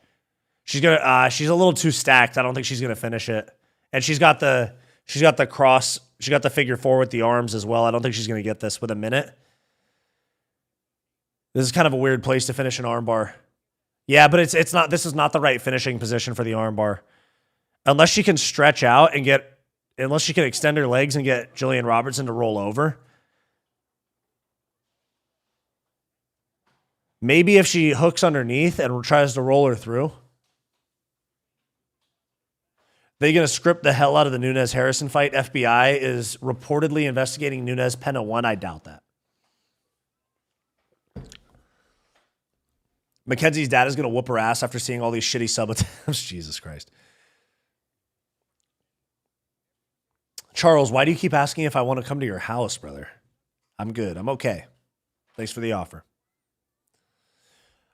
She's a little too stacked. I don't think she's going to finish it. And she's got the cross, she got the figure four with the arms as well. I don't think she's going to get this with a minute. This is kind of a weird place to finish an armbar. Yeah, but this is not the right finishing position for the armbar. Unless she can stretch out and unless she can extend her legs and get Jillian Robertson to roll over. Maybe if she hooks underneath and tries to roll her through. They're going to script the hell out of the Nunes-Harrison fight. FBI is reportedly investigating Nunes Pena 1. I doubt that. Mackenzie's dad is going to whoop her ass after seeing all these shitty sub attempts. Jesus Christ. Charles, why do you keep asking if I want to come to your house, brother? I'm good. I'm okay. Thanks for the offer.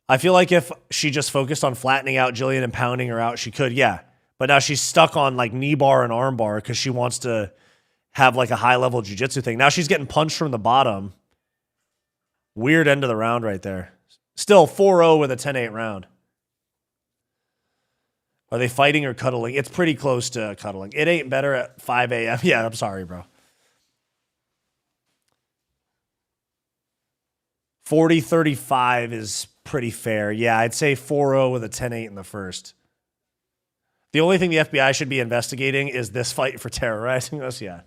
I feel like if she just focused on flattening out Jillian and pounding her out, she could, yeah. But now she's stuck on like knee bar and arm bar because she wants to have like a high level jiu-jitsu thing. Now she's getting punched from the bottom. Weird end of the round right there. Still 4-0 with a 10-8 round. Are they fighting or cuddling? It's pretty close to cuddling. It ain't better at 5 a.m. Yeah, I'm sorry, bro. 40-35 is pretty fair. Yeah, I'd say 4-0 with a 10-8 in the first. The only thing the FBI should be investigating is this fight for terrorizing us. Yeah.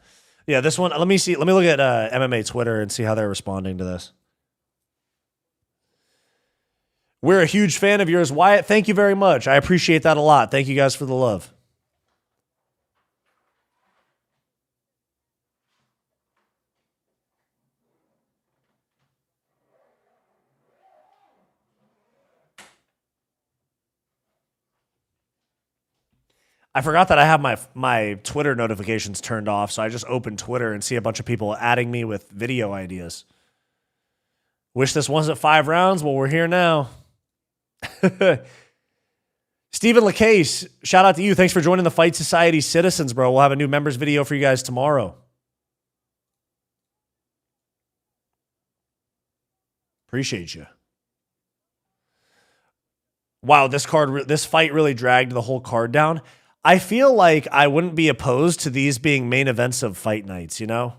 Yeah, this one, let me see. Let me look at MMA Twitter and see how they're responding to this. We're a huge fan of yours, Wyatt. Thank you very much. I appreciate that a lot. Thank you guys for the love. I forgot that I have my Twitter notifications turned off, so I just opened Twitter and see a bunch of people adding me with video ideas. Wish this wasn't 5 rounds. Well, we're here now. Stephen LaCase, shout out to you. Thanks for joining the Fight Society Citizens, bro. We'll have a new members video for you guys tomorrow. Appreciate you. Wow, this fight really dragged the whole card down. I feel like I wouldn't be opposed to these being main events of fight nights, you know?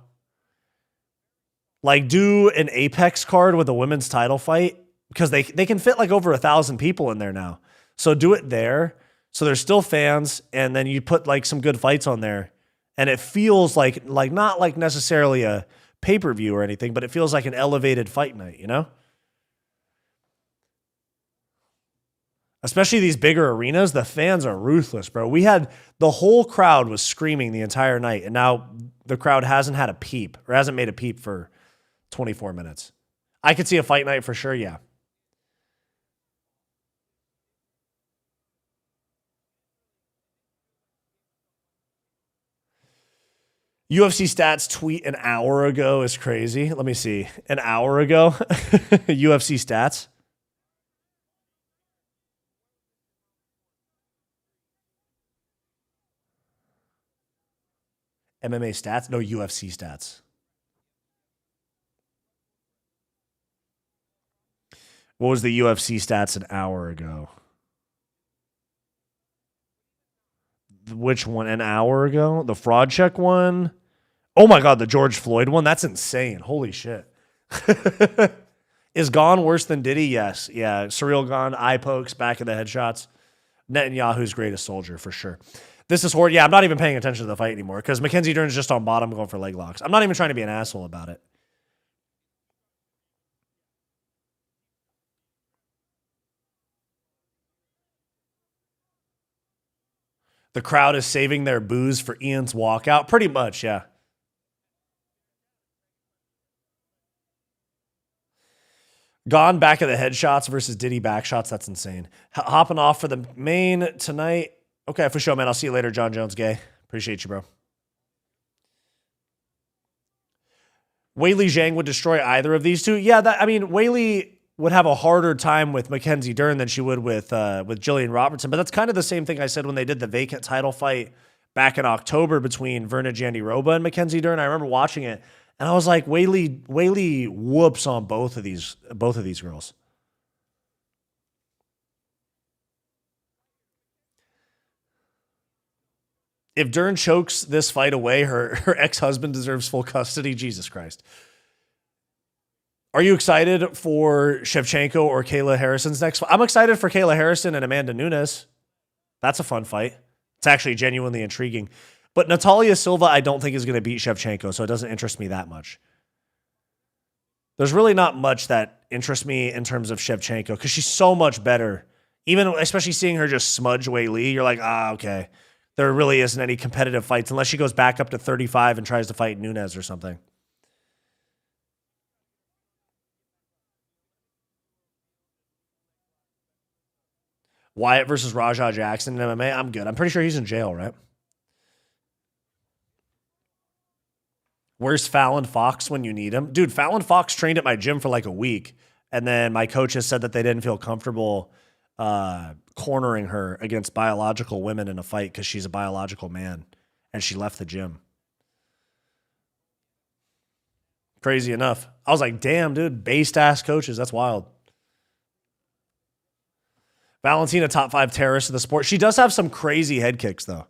Like do an Apex card with a women's title fight because they can fit like over 1,000 people in there now. So do it there. So there's still fans, and then you put like some good fights on there, and it feels like not like necessarily a pay-per-view or anything, but it feels like an elevated fight night, you know? Especially these bigger arenas, the fans are ruthless, bro. We had the whole crowd was screaming the entire night, and now the crowd hasn't had a peep or hasn't made a peep for 24 minutes. I could see a fight night for sure, yeah. UFC stats tweet an hour ago is crazy. Let me see. An hour ago? UFC stats? MMA stats? No, UFC stats. What was the UFC stats an hour ago? Which one? An hour ago? The fraud check one? Oh my God, the George Floyd one? That's insane. Holy shit. Is Gone worse than Diddy? Yes. Yeah. Surreal Gone, eye pokes, back of the headshots. Netanyahu's greatest soldier for sure. This is horrid. Yeah, I'm not even paying attention to the fight anymore because Mackenzie Dern's just on bottom going for leg locks. I'm not even trying to be an asshole about it. The crowd is saving their booze for Ian's walkout. Pretty much, yeah. Gone back of the headshots versus Diddy backshots. That's insane. Hopping off for the main tonight. Okay, for sure, man. I'll see you later, John Jones Gay. Appreciate you, bro. Weili Zhang would destroy either of these two. Yeah, Weili would have a harder time with Mackenzie Dern than she would with Jillian Robertson. But that's kind of the same thing I said when they did the vacant title fight back in October between Verna Jandiroba and Mackenzie Dern. I remember watching it, and I was like, Weili whoops on both of these girls. If Dern chokes this fight away, her ex-husband deserves full custody. Jesus Christ. Are you excited for Shevchenko or Kayla Harrison's next fight? I'm excited for Kayla Harrison and Amanda Nunes. That's a fun fight. It's actually genuinely intriguing. But Natalia Silva, I don't think is going to beat Shevchenko, so it doesn't interest me that much. There's really not much that interests me in terms of Shevchenko because she's so much better. Even especially seeing her just smudge Weili, you're like, okay. There really isn't any competitive fights unless she goes back up to 35 and tries to fight Nunes or something. Wyatt versus Rajah Jackson in MMA. I'm good. I'm pretty sure he's in jail, right? Where's Fallon Fox when you need him? Dude, Fallon Fox trained at my gym for like a week. And then my coaches said that they didn't feel comfortable cornering her against biological women in a fight because she's a biological man. And she left the gym. Crazy enough. I was like, damn, dude, based ass coaches. That's wild. Valentina, top 5 terrorist of the sport. She does have some crazy head kicks, though.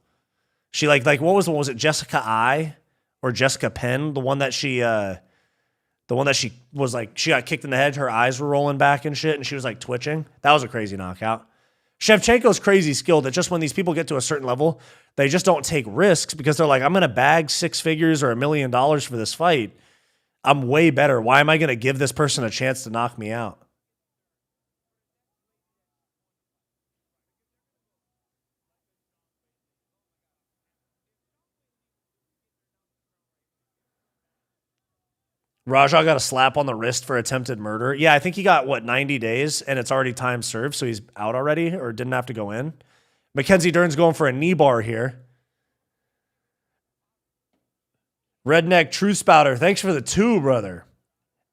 She like what was the one? Was it Jessica I or Jessica Penn? The one that she was like, she got kicked in the head, her eyes were rolling back and shit, and she was like twitching. That was a crazy knockout. Shevchenko's crazy skilled that just when these people get to a certain level, they just don't take risks because they're like, I'm going to bag 6 figures or $1 million for this fight. I'm way better. Why am I going to give this person a chance to knock me out? Raja got a slap on the wrist for attempted murder. Yeah, I think he got, 90 days, and it's already time served, so he's out already or didn't have to go in. Mackenzie Dern's going for a knee bar here. Redneck Truth Spouter, thanks for the 2, brother.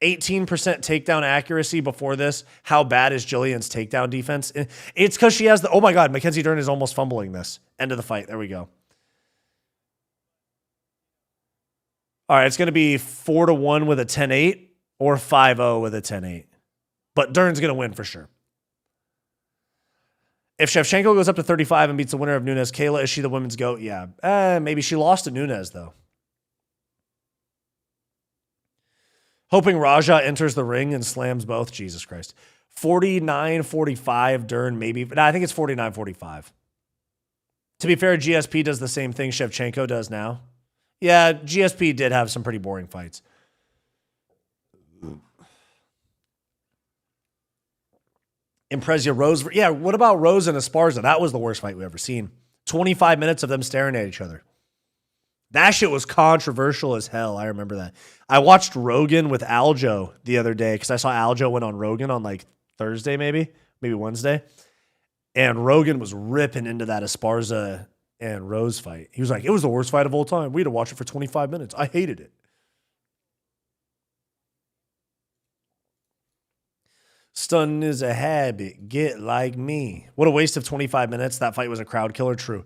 18% takedown accuracy before this. How bad is Jillian's takedown defense? It's because she has the... Oh, my God. Mackenzie Dern is almost fumbling this. End of the fight. There we go. All right, it's going to be 4-1 with a 10-8 or 5-0 with a 10-8. But Dern's going to win for sure. If Shevchenko goes up to 35 and beats the winner of Nunes, Kayla, is she the women's GOAT? Yeah. Maybe she lost to Nunes, though. Hoping Raja enters the ring and slams both. Jesus Christ. 49-45 Dern, maybe. But no, I think it's 49-45. To be fair, GSP does the same thing Shevchenko does now. Yeah, GSP did have some pretty boring fights. Imprezia Rose. Yeah, what about Rose and Esparza? That was the worst fight we've ever seen. 25 minutes of them staring at each other. That shit was controversial as hell. I remember that. I watched Rogan with Aljo the other day because I saw Aljo went on Rogan on like Thursday, maybe Wednesday. And Rogan was ripping into that Esparza and Rose fight. He was like, it was the worst fight of all time. We had to watch it for 25 minutes. I hated it. Stunning is a habit. Get like me. What a waste of 25 minutes. That fight was a crowd killer. True.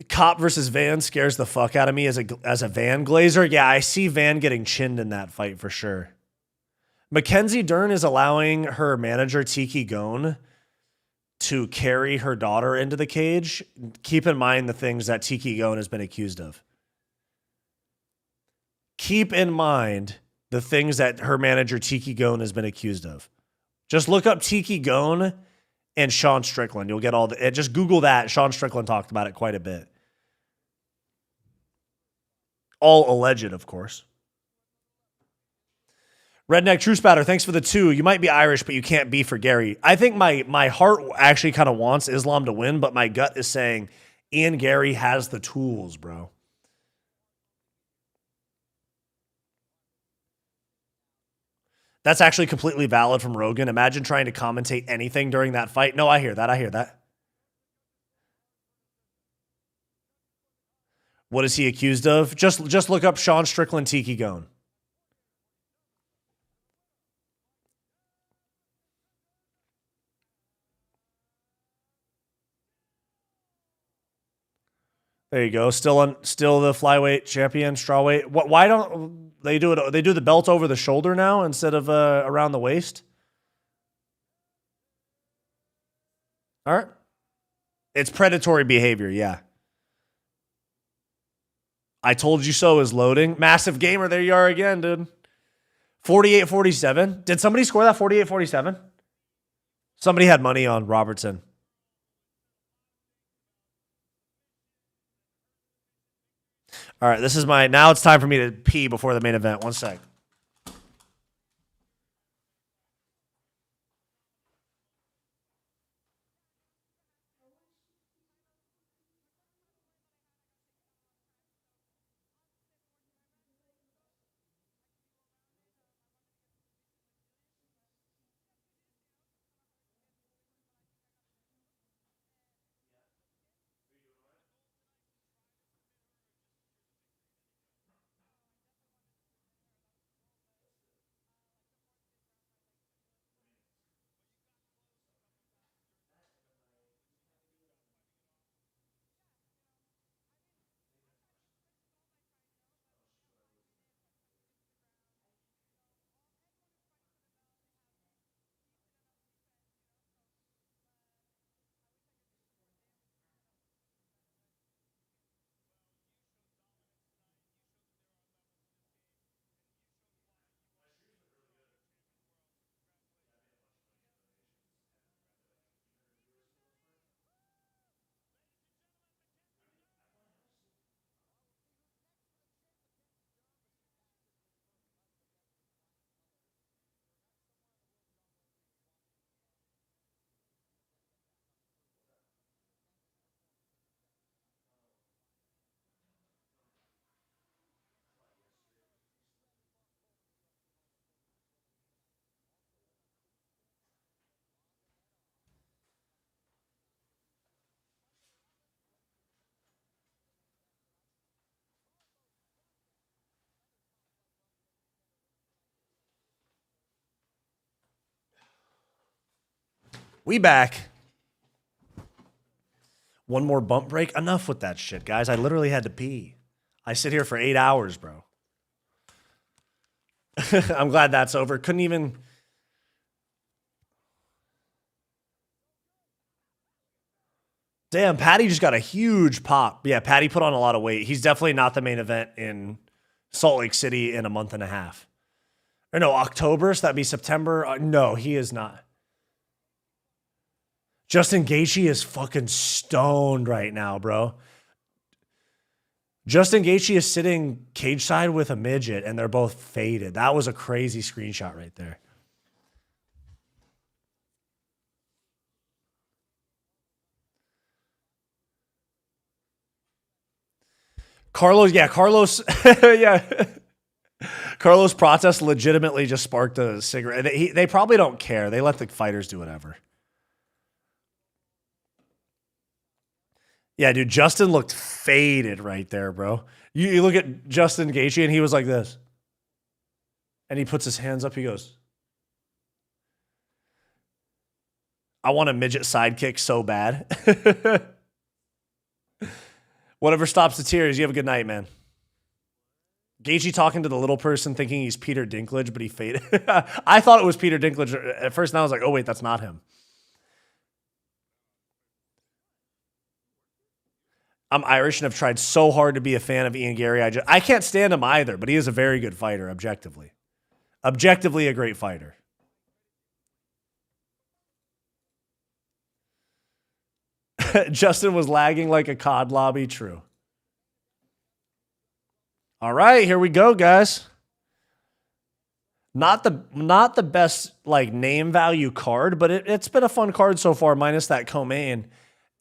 Cop versus Van scares the fuck out of me as a Van glazer. Yeah, I see Van getting chinned in that fight for sure. Mackenzie Dern is allowing her manager, Tiki Gone, to carry her daughter into the cage. Keep in mind the things that Tiki Gone has been accused of. Keep in mind the things that her manager, Tiki Gone, has been accused of. Just look up Tiki Gone and Sean Strickland. You'll get all the... Just Google that. Sean Strickland talked about it quite a bit. All alleged, of course. Redneck True Spatter, thanks for the 2. You might be Irish, but you can't be for Gary. I think my heart actually kind of wants Islam to win, but my gut is saying Ian Gary has the tools, bro. That's actually completely valid from Rogan. Imagine trying to commentate anything during that fight. No, I hear that. What is he accused of? Just look up Sean Strickland, Tiki Gone. There you go. Still the flyweight champion, strawweight. Why don't they do it? They do the belt over the shoulder now instead of around the waist. All right. It's predatory behavior. Yeah. I told you so is loading. Massive gamer. There you are again, dude. 48-47. Did somebody score that 48-47? Somebody had money on Robertson. All right, now it's time for me to pee before the main event. One sec. We back. One more bump break. Enough with that shit, guys. I literally had to pee. I sit here for 8 hours, bro. I'm glad that's over. Couldn't even... Damn, Patty just got a huge pop. Yeah, Patty put on a lot of weight. He's definitely not the main event in Salt Lake City in a month and a half. Or no, October, so that'd be September. No, he is not. Justin Gaethje is fucking stoned right now, bro. Justin Gaethje is sitting cage side with a midget, and they're both faded. That was a crazy screenshot right there. Carlos, yeah, yeah. Carlos Pratas legitimately just sparked a cigarette. They probably don't care. They let the fighters do whatever. Yeah, dude, Justin looked faded right there, bro. You look at Justin Gaethje, and he was like this. And he puts his hands up. He goes, I want a midget sidekick so bad. Whatever stops the tears. You have a good night, man. Gaethje talking to the little person thinking he's Peter Dinklage, but he faded. I thought it was Peter Dinklage at first, and I was like, oh, wait, that's not him. I'm Irish and have tried so hard to be a fan of Ian Garry. I can't stand him either, but he is a very good fighter, objectively. Objectively a great fighter. Justin was lagging like a COD lobby. True. All right, here we go, guys. Not the best like name value card, but it's been a fun card so far, minus that co-main.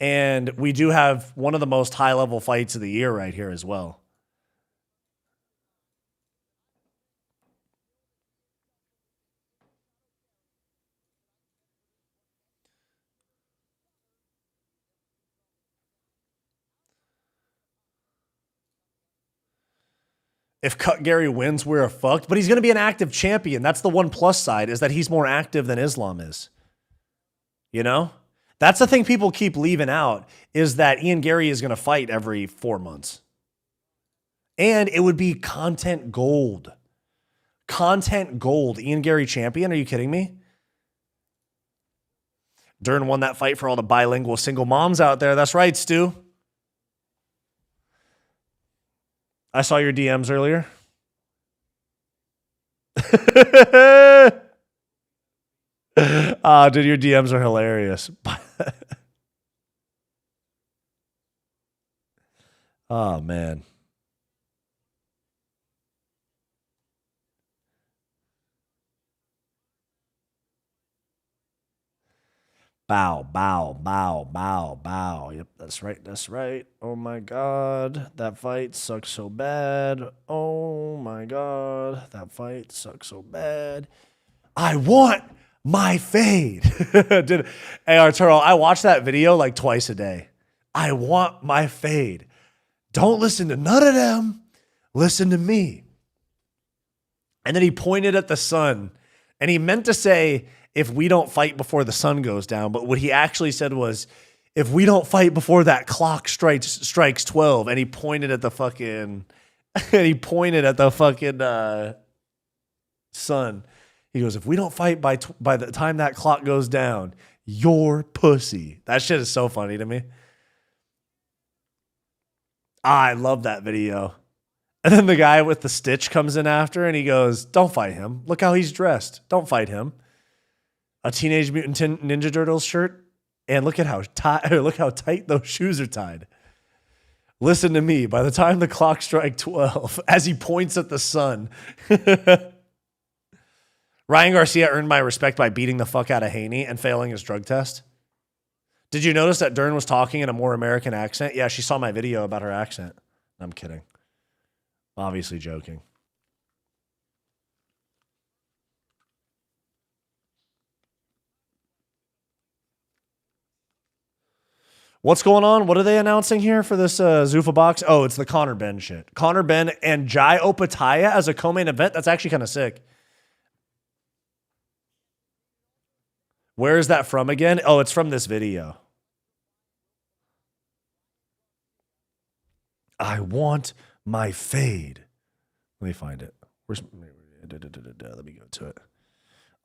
And we do have one of the most high-level fights of the year right here as well. If Cut Gary wins, we're fucked. But he's going to be an active champion. That's the one plus side, is that he's more active than Islam is. You know? That's the thing people keep leaving out, is that Ian Garry is going to fight every 4 months. And it would be content gold. Content gold. Ian Garry champion? Are you kidding me? Dern won that fight for all the bilingual single moms out there. That's right, Stu. I saw your DMs earlier. Dude, your DMs are hilarious. Oh, man. Bow, bow, bow, bow, bow. Yep, that's right. That's right. Oh, my God. That fight sucks so bad. Oh, my God. That fight sucks so bad. I want my fade. Hey, Arturo, I watch that video like twice a day. I want my fade. Don't listen to none of them. Listen to me. And then he pointed at the sun, and he meant to say, if we don't fight before the sun goes down. But what he actually said was, if we don't fight before that clock strikes 12, and he pointed at the fucking, sun. He goes, if we don't fight by the time that clock goes down, you're pussy. That shit is so funny to me. I love that video. And then the guy with the stitch comes in after, and he goes, don't fight him. Look how he's dressed. Don't fight him. A Teenage Mutant Ninja Turtles shirt, and look how tight those shoes are tied. Listen to me. By the time the clock strikes 12, as he points at the sun. Ryan Garcia earned my respect by beating the fuck out of Haney and failing his drug test. Did you notice that Dern was talking in a more American accent? Yeah, she saw my video about her accent. I'm kidding. Obviously joking. What's going on? What are they announcing here for this Zuffa box? Oh, it's the Conor Benn shit. Conor Benn and Jai Opetaia as a co-main event. That's actually kind of sick. Where is that from again? Oh, it's from this video. I want my fade. Let me find it. Let me go to it.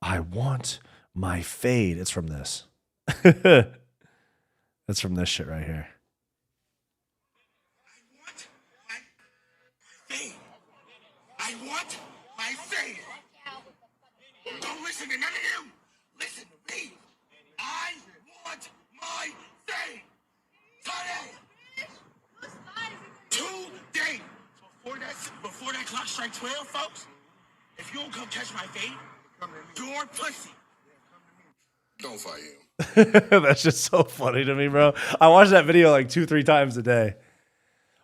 I want my fade. It's from this. It's from this shit right here. I want my fade. Don't listen to none of them. Listen to me. I want my fade. Today. Before that clock strike 12, folks, if you don't come catch my fade, you're pussy. Don't fight him. That's just so funny to me, bro. I watch that video like 2-3 times a day.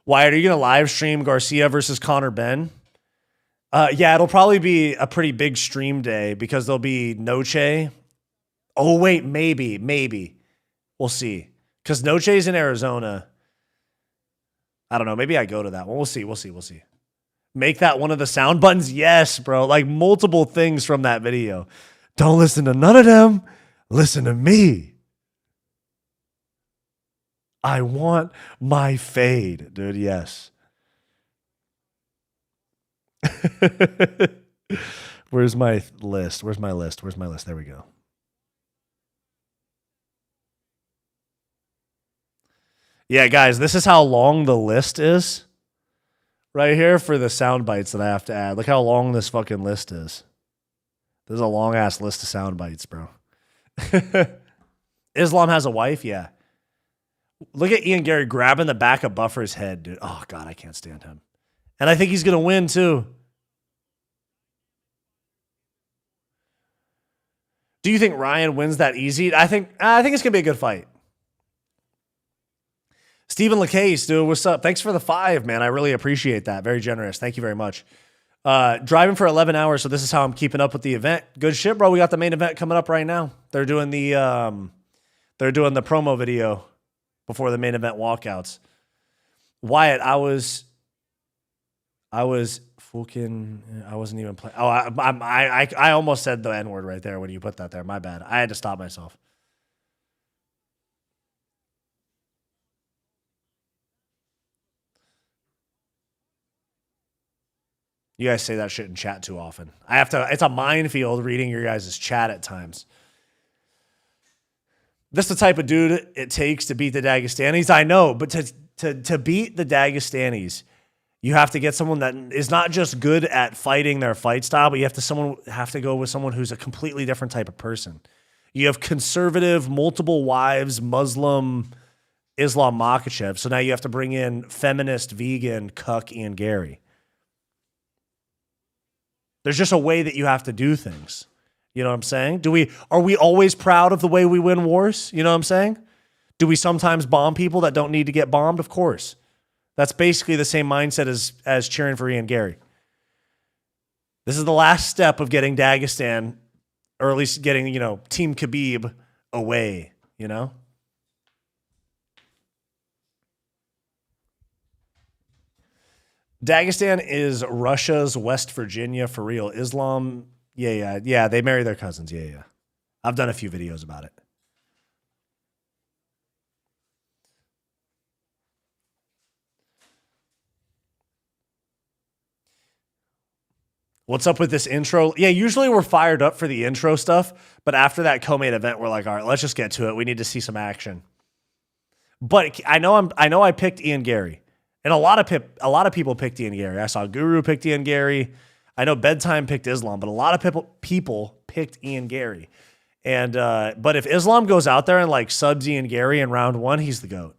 Wyatt, are you going to live stream Garcia versus Conor Ben? Yeah, it'll probably be a pretty big stream day because there'll be Noche. Oh, wait, maybe. We'll see. Because Noche's in Arizona. I don't know. Maybe I go to that one. We'll see. Make that one of the sound buttons? Yes, bro. Like multiple things from that video. Don't listen to none of them. Listen to me. I want my fade, dude. Yes. Where's my list? There we go. Yeah, guys, this is how long the list is right here for the sound bites that I have to add. Look how long this fucking list is. There's a long ass list of sound bites, bro. Islam has a wife? Yeah. Look at Ian Garry grabbing the back of Buffer's head, dude. Oh, God, I can't stand him. And I think he's going to win, too. Do you think Ryan wins that easy? I think it's going to be a good fight. Stephen LaCase, dude, what's up? Thanks for the 5, man. I really appreciate that. Very generous. Thank you very much. Driving for 11 hours, so this is how I'm keeping up with the event. Good shit, bro. We got the main event coming up right now. They're doing the promo video before the main event walkouts. Wyatt, I wasn't even playing. Oh, I almost said the N-word right there when you put that there. My bad. I had to stop myself. You guys say that shit in chat too often. It's a minefield reading your guys' chat at times. This is the type of dude it takes to beat the Dagestanis. I know, but to beat the Dagestanis, you have to get someone that is not just good at fighting their fight style, but you have to go with someone who's a completely different type of person. You have conservative, multiple wives, Muslim, Islam Makhachev. So now you have to bring in feminist, vegan, cuck Ian Garry. There's just a way that you have to do things. You know what I'm saying? Are we always proud of the way we win wars? You know what I'm saying? Do we sometimes bomb people that don't need to get bombed? Of course. That's basically the same mindset as cheering for Ian Garry. This is the last step of getting Dagestan, or at least getting, Team Khabib away, Dagestan is Russia's West Virginia for real. Islam, yeah. They marry their cousins. Yeah. I've done a few videos about it. What's up with this intro? Yeah, usually we're fired up for the intro stuff, but after that co-main event, we're like, all right, let's just get to it. We need to see some action. But I know I picked Ian Garry. And a lot of people picked Ian Garry. I saw Guru picked Ian Garry. I know Bedtime picked Islam, but a lot of people picked Ian Garry. And but if Islam goes out there and like subs Ian Garry in round 1, he's the GOAT.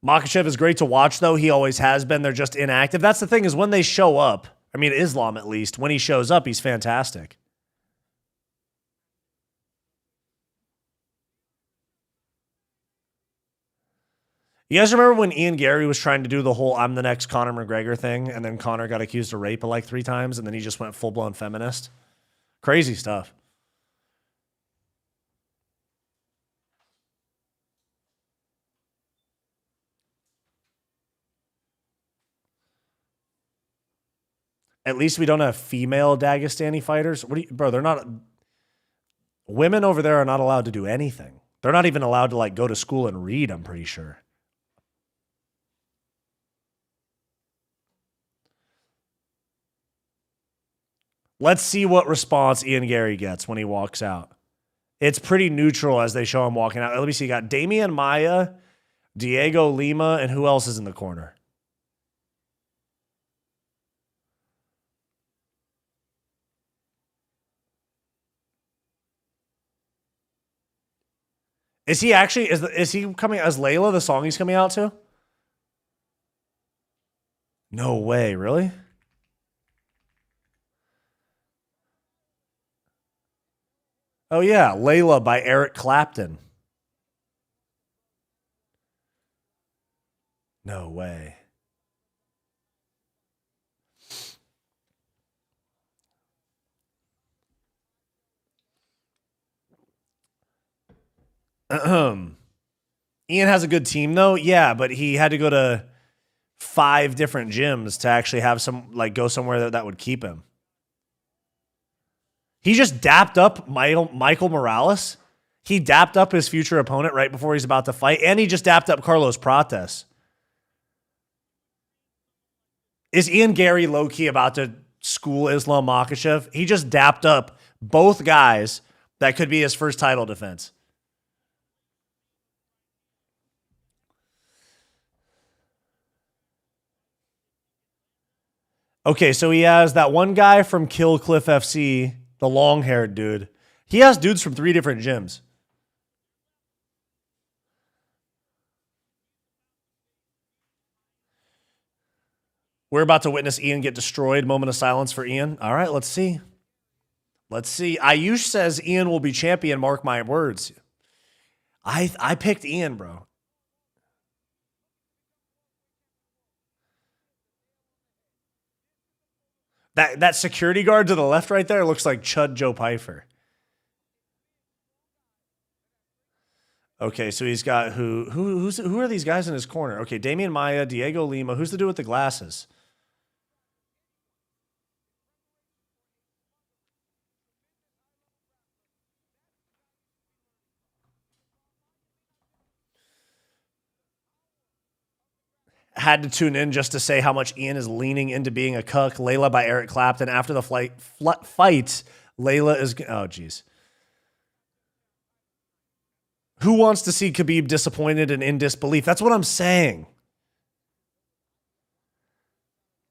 Makhachev is great to watch, though. He always has been. They're just inactive. That's the thing, is when they show up, I mean, Islam at least, when he shows up, he's fantastic. You guys remember when Ian Garry was trying to do the whole I'm the next Conor McGregor thing, and then Conor got accused of rape like 3 times, and then he just went full-blown feminist? Crazy stuff. At least we don't have female Dagestani fighters. What do you, bro? They're not. Women over there are not allowed to do anything. They're not even allowed to like go to school and read, I'm pretty sure. Let's see what response Ian Garry gets when he walks out. It's pretty neutral as they show him walking out. Let me see. You got Damian Maia, Diego Lima, and who else is in the corner? Is he actually, is he coming as Layla, the song he's coming out to? No way, really? Oh yeah, Layla by Eric Clapton. No way. Ian has a good team though. Yeah, but he had to go to 5 different gyms to actually have some like go somewhere that would keep him. He just dapped up Michael Morales. He dapped up his future opponent right before he's about to fight, and he just dapped up Carlos Prates. Is Ian Garry low-key about to school Islam Makhachev? He just dapped up both guys that could be his first title defense. Okay, so he has that one guy from Kill Cliff FC, the long-haired dude. He has dudes from 3 different gyms. We're about to witness Ian get destroyed. Moment of silence for Ian. All right, let's see. Let's see. Ayush says Ian will be champion. Mark my words. I picked Ian, bro. That security guard to the left right there looks like Chud Joe Pfeiffer. Okay, so he's got who are these guys in his corner? Okay, Damian Maia, Diego Lima. Who's the dude with the glasses? Had to tune in just to say how much Ian is leaning into being a cuck. Layla by Eric Clapton. After the fight, Layla is... Oh, jeez. Who wants to see Khabib disappointed and in disbelief? That's what I'm saying.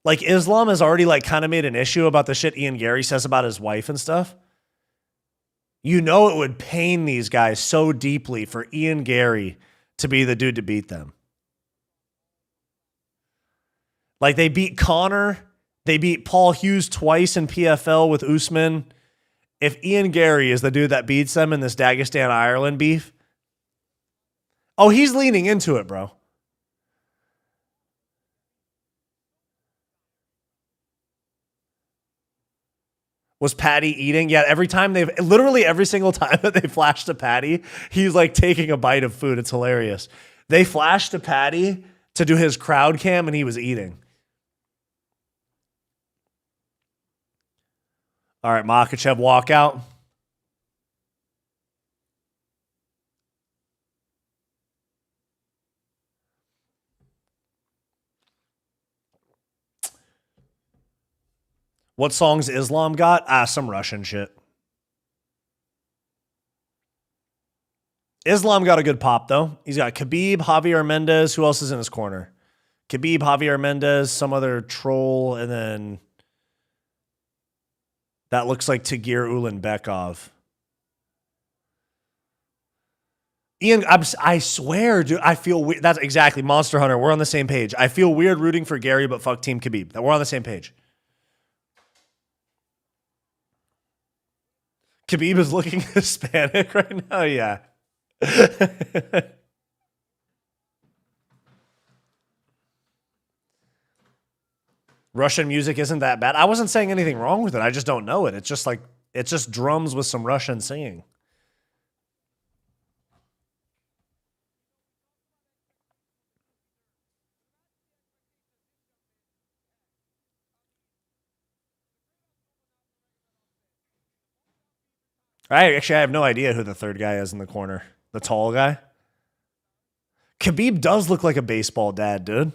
Like, Islam has already, like, kind of made an issue about the shit Ian Garry says about his wife and stuff. You know it would pain these guys so deeply for Ian Garry to be the dude to beat them. Like, they beat Connor. They beat Paul Hughes twice in PFL with Usman. If Ian Garry is the dude that beats them in this Dagestan-Ireland beef, oh, he's leaning into it, bro. Was Patty eating? Yeah, every single time that they flash to Patty, he's like taking a bite of food. It's hilarious. They flashed to Patty to do his crowd cam and he was eating. All right, Makhachev walkout. What songs Islam got? Some Russian shit. Islam got a good pop, though. He's got Khabib, Javier Mendez. Who else is in his corner? Khabib, Javier Mendez, some other troll, and then that looks like Tagir Ulanbekov. Ian, I swear, dude, I feel weird. That's exactly Monster Hunter. We're on the same page. I feel weird rooting for Garry, but fuck Team Khabib. We're on the same page. Khabib is looking Hispanic right now. Yeah. Russian music isn't that bad. I wasn't saying anything wrong with it. I just don't know it. It's just like, it's just drums with some Russian singing. I have no idea who the third guy is in the corner. The tall guy. Khabib does look like a baseball dad, dude.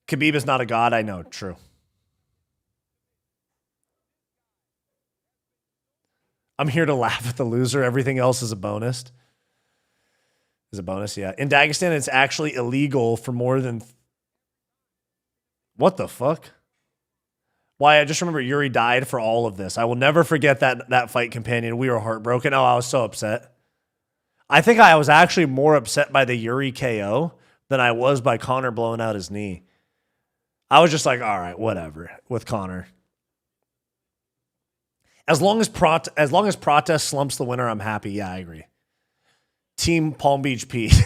Khabib is not a god, I know. True. I'm here to laugh at the loser. Everything else is a bonus. Is a bonus, yeah. In Dagestan, it's actually illegal for more than... What the fuck? Why, I just remember Yuri died for all of this. I will never forget that fight, companion. We were heartbroken. Oh, I was so upset. I think I was actually more upset by the Yuri KO than I was by Conor blowing out his knee. I was just like, all right, whatever, with Conor. As long as Protest slumps the winner, I'm happy. Yeah, I agree. Team Palm Beach Pete.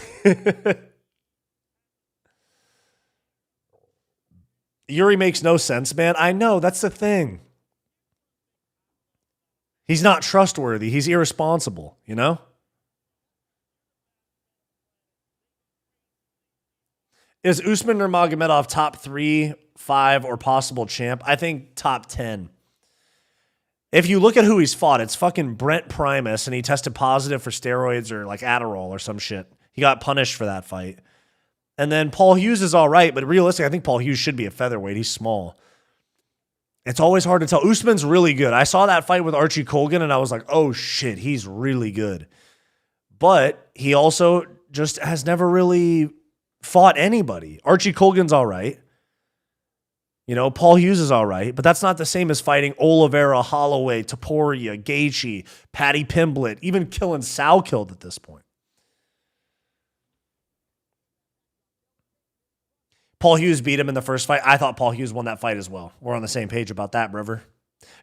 Yuri makes no sense, man. I know, that's the thing. He's not trustworthy. He's irresponsible, you know? Is Usman or Magomedov top 3, 5, or possible champ? I think top 10. If you look at who he's fought, it's fucking Brent Primus, and he tested positive for steroids or like Adderall or some shit. He got punished for that fight. And then Paul Hughes is all right, but realistically, I think Paul Hughes should be a featherweight. He's small. It's always hard to tell. Usman's really good. I saw that fight with Archie Colgan, and I was like, oh shit, he's really good. But he also just has never really fought anybody. Archie Colgan's all right. You know, Paul Hughes is all right, but that's not the same as fighting Oliveira, Holloway, Topuria, Gaethje, Paddy Pimblett, even killing Sal killed at this point. Paul Hughes beat him in the first fight. I thought Paul Hughes won that fight as well. We're on the same page about that, River.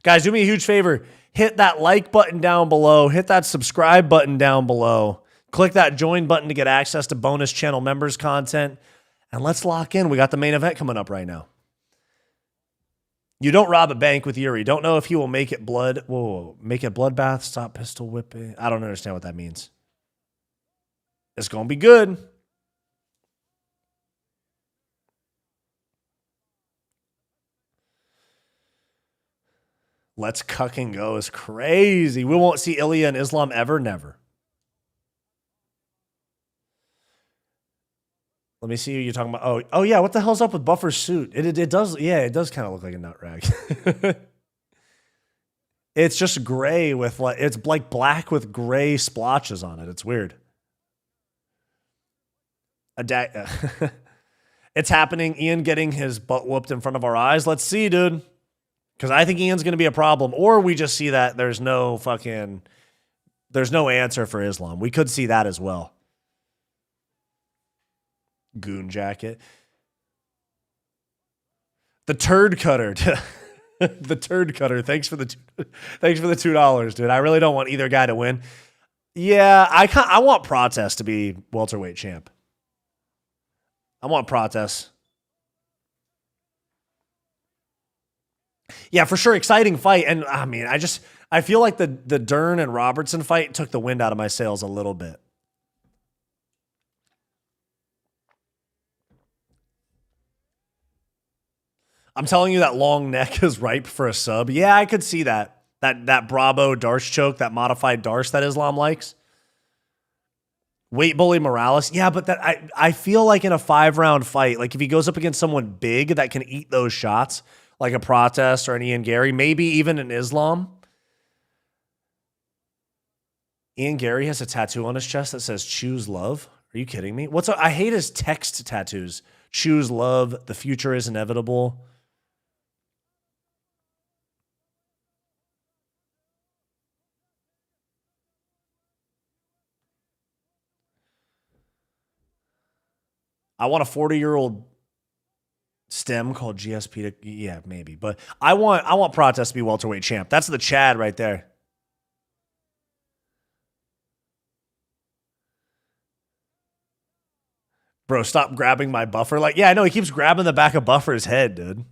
Guys, do me a huge favor. Hit that like button down below. Hit that subscribe button down below. Click that join button to get access to bonus channel members content. And let's lock in. We got the main event coming up right now. You don't rob a bank with Yuri. Don't know if he will make it blood. Whoa, make it bloodbath, stop pistol whipping. I don't understand what that means. It's going to be good. Let's cuck and go is crazy. We won't see Ilya and Islam ever, never. Let me see who you're talking about. Oh yeah, what the hell's up with Buffer's suit? It does, yeah, it does kind of look like a nut rag. It's just gray with it's like black with gray splotches on it. It's weird. It's happening. Ian getting his butt whooped in front of our eyes. Let's see, dude. Because I think Ian's going to be a problem. Or we just see that there's no answer for Islam. We could see that as well. Goon jacket. The turd cutter. The turd cutter. Thanks for the $2, dude. I really don't want either guy to win. Yeah, I want Protest to be welterweight champ. I want Protest. Yeah, for sure. Exciting fight. And I mean, I feel like the Dern and Robertson fight took the wind out of my sails a little bit. I'm telling you that long neck is ripe for a sub. Yeah, I could see that. That Bravo Darce choke, that modified Darce that Islam likes. Weight bully Morales. Yeah, but I feel like in a 5-round fight, like if he goes up against someone big that can eat those shots, like a Protest or an Ian Garry, maybe even an Islam. Ian Garry has a tattoo on his chest that says "Choose Love." Are you kidding me? I hate his text tattoos. Choose love. The future is inevitable. I want a 40-year-old stem called GSP to, yeah, maybe. But I want Protest to be welterweight champ. That's the Chad right there. Bro, stop grabbing my buffer. Like, yeah, I know he keeps grabbing the back of Buffer's head, dude.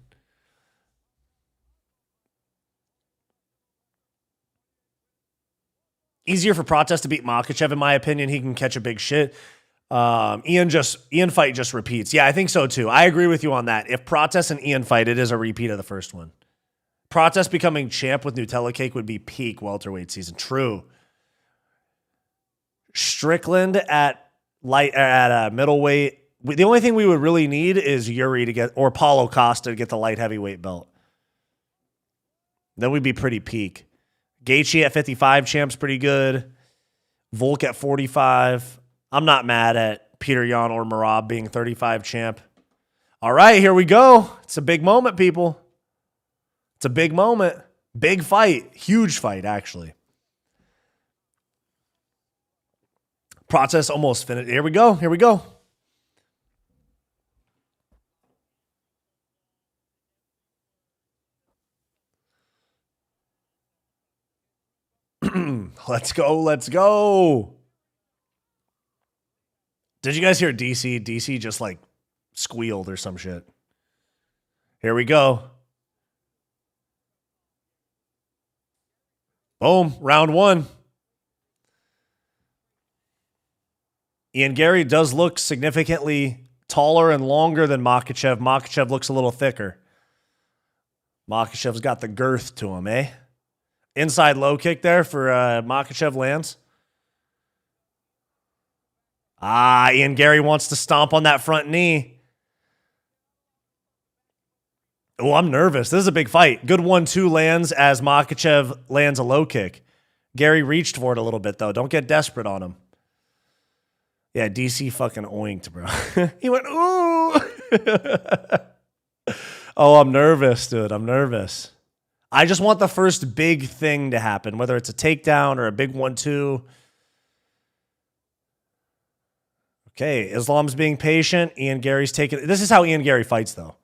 Easier for Protest to beat Makhachev, in my opinion. He can catch a big shit. Ian fight just repeats. Yeah, I think so too. I agree with you on that. If Protest and Ian fight, it is a repeat of the first one. Protest becoming champ with Nutella cake would be peak welterweight season. True. Strickland at middleweight. The only thing we would really need is Yuri to get, or Paulo Costa to get the light heavyweight belt. Then we'd be pretty peak. Gaethje at 55 champ's pretty good. Volk at 45. I'm not mad at Peter Yan or Merab being 35 champ. All right, here we go. It's a big moment, people. It's a big moment. Big fight. Huge fight, actually. Process almost finished. Here we go. Here we go. Let's go. Let's go. Did you guys hear DC? DC just like squealed or some shit. Here we go. Boom. Round one. Ian Garry does look significantly taller and longer than Makhachev. Makhachev looks a little thicker. Makhachev's got the girth to him, eh? Inside low kick there for Makhachev lands. Ian Garry wants to stomp on that front knee. Oh, I'm nervous. This is a big fight. Good 1-2 lands as Makhachev lands a low kick. Garry reached for it a little bit, though. Don't get desperate on him. Yeah, DC fucking oinked, bro. He went, ooh. Oh, I'm nervous, dude. I'm nervous. I just want the first big thing to happen, whether it's a takedown or a big 1-2. Okay, Islam's being patient. Ian Garry's taking... This is how Ian Garry fights, though.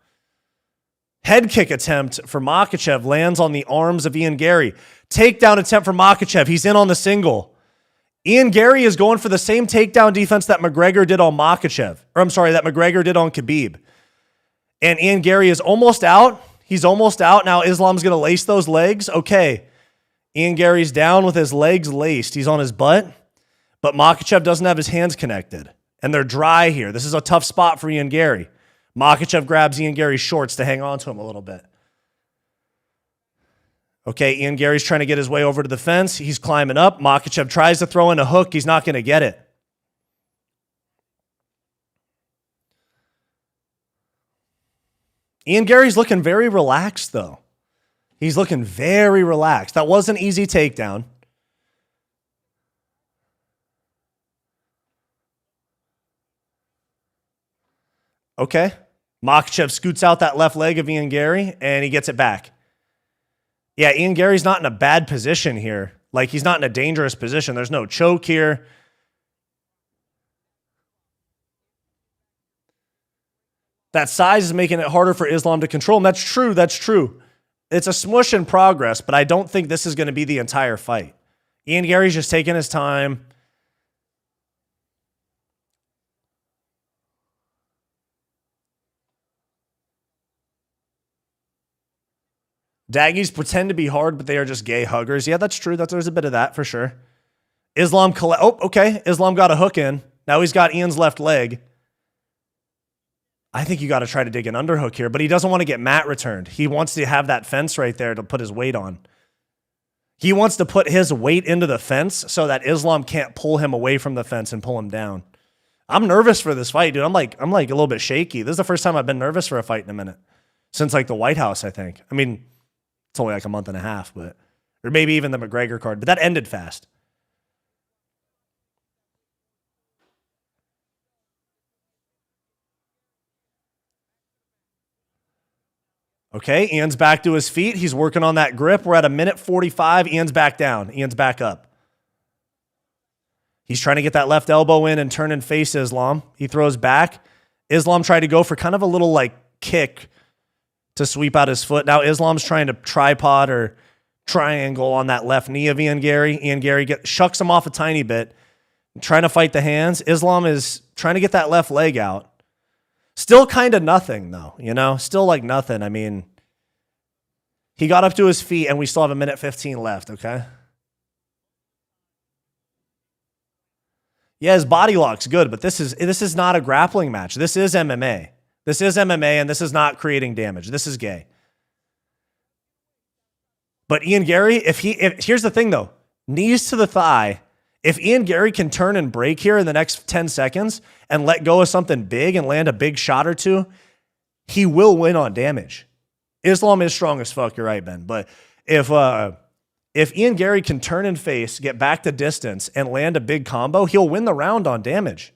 Head kick attempt for Makhachev lands on the arms of Ian Garry. Takedown attempt for Makhachev. He's in on the single. Ian Garry is going for the same takedown defense that McGregor did on Makhachev. Or I'm sorry, that McGregor did on Khabib. And Ian Garry is almost out. He's almost out. Now Islam's going to lace those legs. Okay. Ian Garry's down with his legs laced. He's on his butt. But Makhachev doesn't have his hands connected. And they're dry here. This is a tough spot for Ian Garry. Makhachev grabs Ian Garry's shorts to hang on to him a little bit. Okay, Ian Garry's trying to get his way over to the fence. He's climbing up. Makhachev tries to throw in a hook. He's not going to get it. Ian Garry's looking very relaxed, though. He's looking very relaxed. That was an easy takedown. Okay. Makhachev scoots out that left leg of Ian Garry, and he gets it back. Yeah, Ian Garry's not in a bad position here. Like, he's not in a dangerous position. There's no choke here. That size is making it harder for Islam to control, and that's true. That's true. It's a smush in progress, but I don't think this is going to be the entire fight. Ian Garry's just taking his time. Daggies pretend to be hard, but they are just gay huggers. Yeah, that's true. There's a bit of that for sure. Islam, okay. Islam got a hook in. Now he's got Ian's left leg. I think you got to try to dig an underhook here, but he doesn't want to get mat returned. He wants to have that fence right there to put his weight on. He wants to put his weight into the fence so that Islam can't pull him away from the fence and pull him down. I'm nervous for this fight, dude. I'm like a little bit shaky. This is the first time I've been nervous for a fight in a minute. Since like the White House, I think. I mean, it's only like a month and a half, but or maybe even the McGregor card, but that ended fast. Okay, Ian's back to his feet. He's working on that grip. We're at 1:45. Ian's back down. Ian's back up. He's trying to get that left elbow in and turn and face Islam. He throws back. Islam tried to go for kind of a little like kick to sweep out his foot. Now Islam's trying to tripod or triangle on that left knee of Ian Garry. Ian Garry shucks him off a tiny bit, trying to fight the hands. Islam is trying to get that left leg out. Still kind of nothing, though, you know? Still like nothing. I mean, he got up to his feet, and we still have 1:15 left, okay? Yeah, his body lock's good, but this is not a grappling match. This is MMA. This is MMA, and this is not creating damage. This is gay. But Ian Garry, if here's the thing though, knees to the thigh. If Ian Garry can turn and break here in the next 10 seconds and let go of something big and land a big shot or two, he will win on damage. Islam is strong as fuck, you're right, Ben. But if Ian Garry can turn and face, get back to distance, and land a big combo, he'll win the round on damage.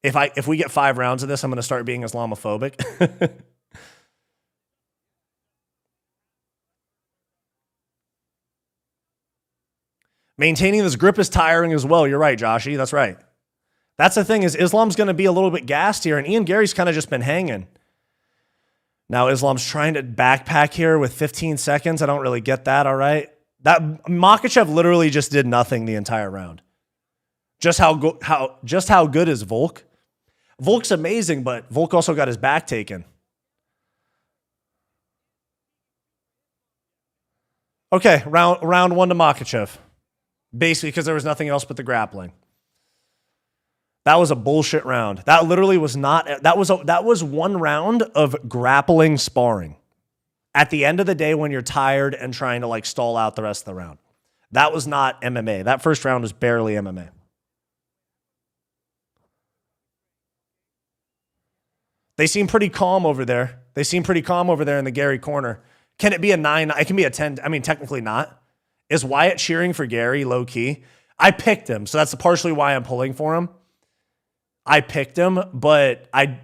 If we get 5 rounds of this, I'm going to start being Islamophobic. Maintaining this grip is tiring as well. You're right, Joshy. That's right. That's the thing is Islam's going to be a little bit gassed here, and Ian Garry's kind of just been hanging. Now Islam's trying to backpack here with 15 seconds. I don't really get that, all right? That Makhachev literally just did nothing the entire round. Just how good is Volk? Volk's amazing, but Volk also got his back taken. Okay, round 1 to Makhachev. Basically, because there was nothing else but the grappling. That was a bullshit round. That literally was not. That was one round of grappling sparring. At the end of the day, when you're tired and trying to like stall out the rest of the round, that was not MMA. That first round was barely MMA. They seem pretty calm over there. They seem pretty calm over there in the Garry corner. Can it be a 9? It can be a 10. I mean, technically not. Is Wyatt cheering for Garry low key? I picked him, so that's partially why I'm pulling for him. I picked him, but I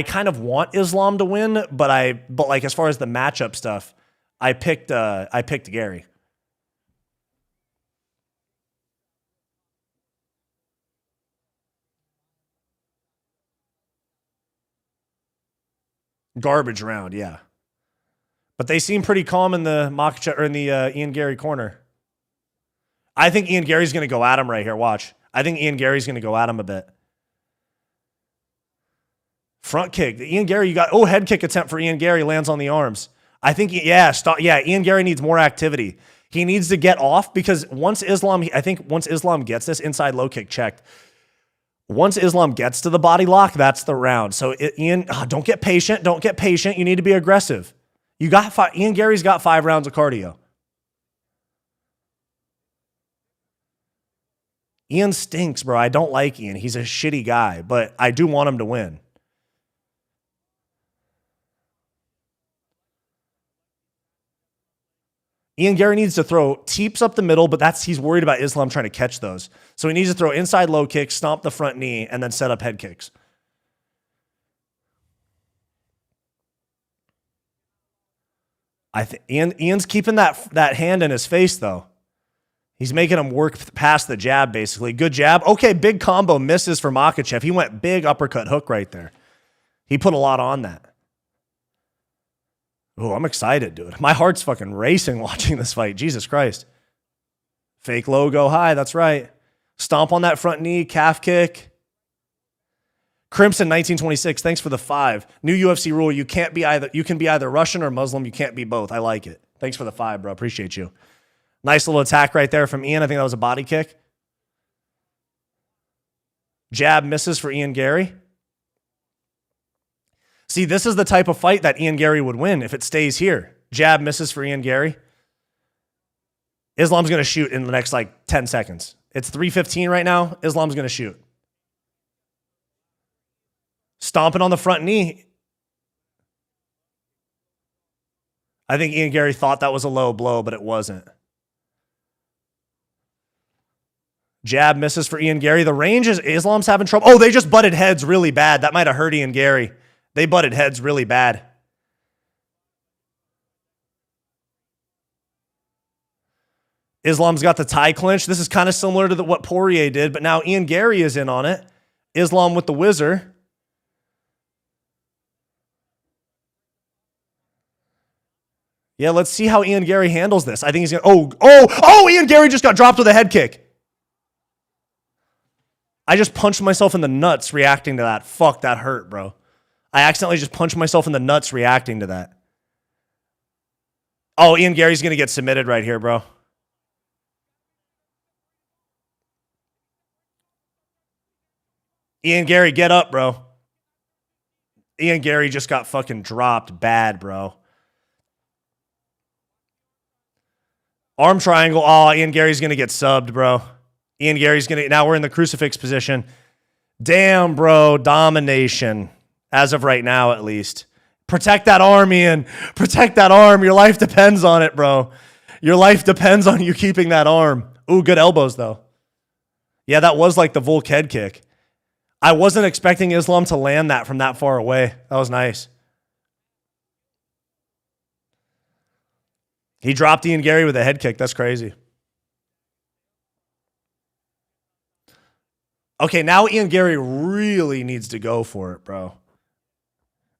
kind of want Islam to win, but like as far as the matchup stuff, I picked Garry. Garbage round, yeah. But they seem pretty calm in the Makhachev or in the Ian Garry corner. I think Ian Garry's going to go at him right here. Watch. I think Ian Garry's going to go at him a bit. Front kick. Ian Garry, you got head kick attempt for Ian Garry, lands on the arms. I think Ian Garry needs more activity. He needs to get off because once Islam gets this inside low kick checked, once Islam gets to the body lock, that's the round. So Ian, don't get patient. Don't get patient. You need to be aggressive. Ian Garry's got 5 rounds of cardio. Ian stinks, bro. I don't like Ian. He's a shitty guy, but I do want him to win. Ian Garry needs to throw teeps up the middle, but he's worried about Islam trying to catch those. So he needs to throw inside low kicks, stomp the front knee, and then set up head kicks. I think Ian's keeping that hand in his face, though. He's making him work past the jab, basically. Good jab. Okay, big combo misses for Makhachev. He went big uppercut hook right there. He put a lot on that. Oh, I'm excited, dude. My heart's fucking racing watching this fight. Jesus Christ. Fake low, go high. That's right. Stomp on that front knee, calf kick. Crimson 1926, thanks for the 5. New UFC rule, you can be either Russian or Muslim. You can't be both. I like it. Thanks for the 5, bro. Appreciate you. Nice little attack right there from Ian. I think that was a body kick. Jab misses for Ian Garry. See, this is the type of fight that Ian Garry would win if it stays here. Jab misses for Ian Garry. Islam's going to shoot in the next 10 seconds. It's 3:15 right now. Islam's going to shoot. Stomping on the front knee. I think Ian Garry thought that was a low blow, but it wasn't. Jab misses for Ian Garry. The range is Islam's having trouble. Oh, they just butted heads really bad. That might have hurt Ian Garry. They butted heads really bad. Islam's got the tie clinch. This is kind of similar to what Poirier did, but now Ian Garry is in on it. Islam with the whizzer. Yeah, let's see how Ian Garry handles this. I think he's going to... Ian Garry just got dropped with a head kick. I just punched myself in the nuts reacting to that. Fuck, that hurt, bro. I accidentally just punched myself in the nuts reacting to that. Oh, Ian Garry's going to get submitted right here, bro. Ian Garry, get up, bro. Ian Garry just got fucking dropped bad, bro. Arm triangle. Oh, Ian Garry's going to get subbed, bro. Ian Garry's going to, now we're in the crucifix position. Damn, bro. Domination. As of right now, at least. Protect that arm, Ian. Protect that arm. Your life depends on it, bro. Your life depends on you keeping that arm. Ooh, good elbows, though. Yeah, that was like the Volk head kick. I wasn't expecting Islam to land that from that far away. That was nice. He dropped Ian Garry with a head kick. That's crazy. Okay, now Ian Garry really needs to go for it, bro.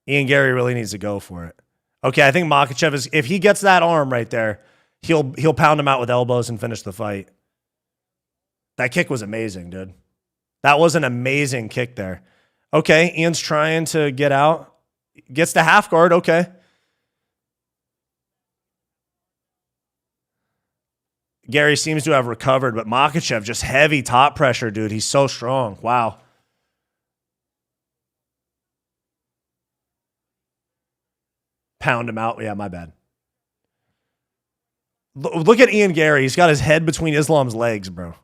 Ian Garry really needs to go for it. Okay, I think Makhachev is, if he gets that arm right there, he'll pound him out with elbows and finish the fight. That kick was amazing, dude. That was an amazing kick there. Okay, Ian's trying to get out. Gets the half guard, okay. Garry seems to have recovered, but Makhachev just heavy top pressure, dude. He's so strong. Wow. Pound him out. Yeah, my bad. Look at Ian Garry. He's got his head between Islam's legs, bro.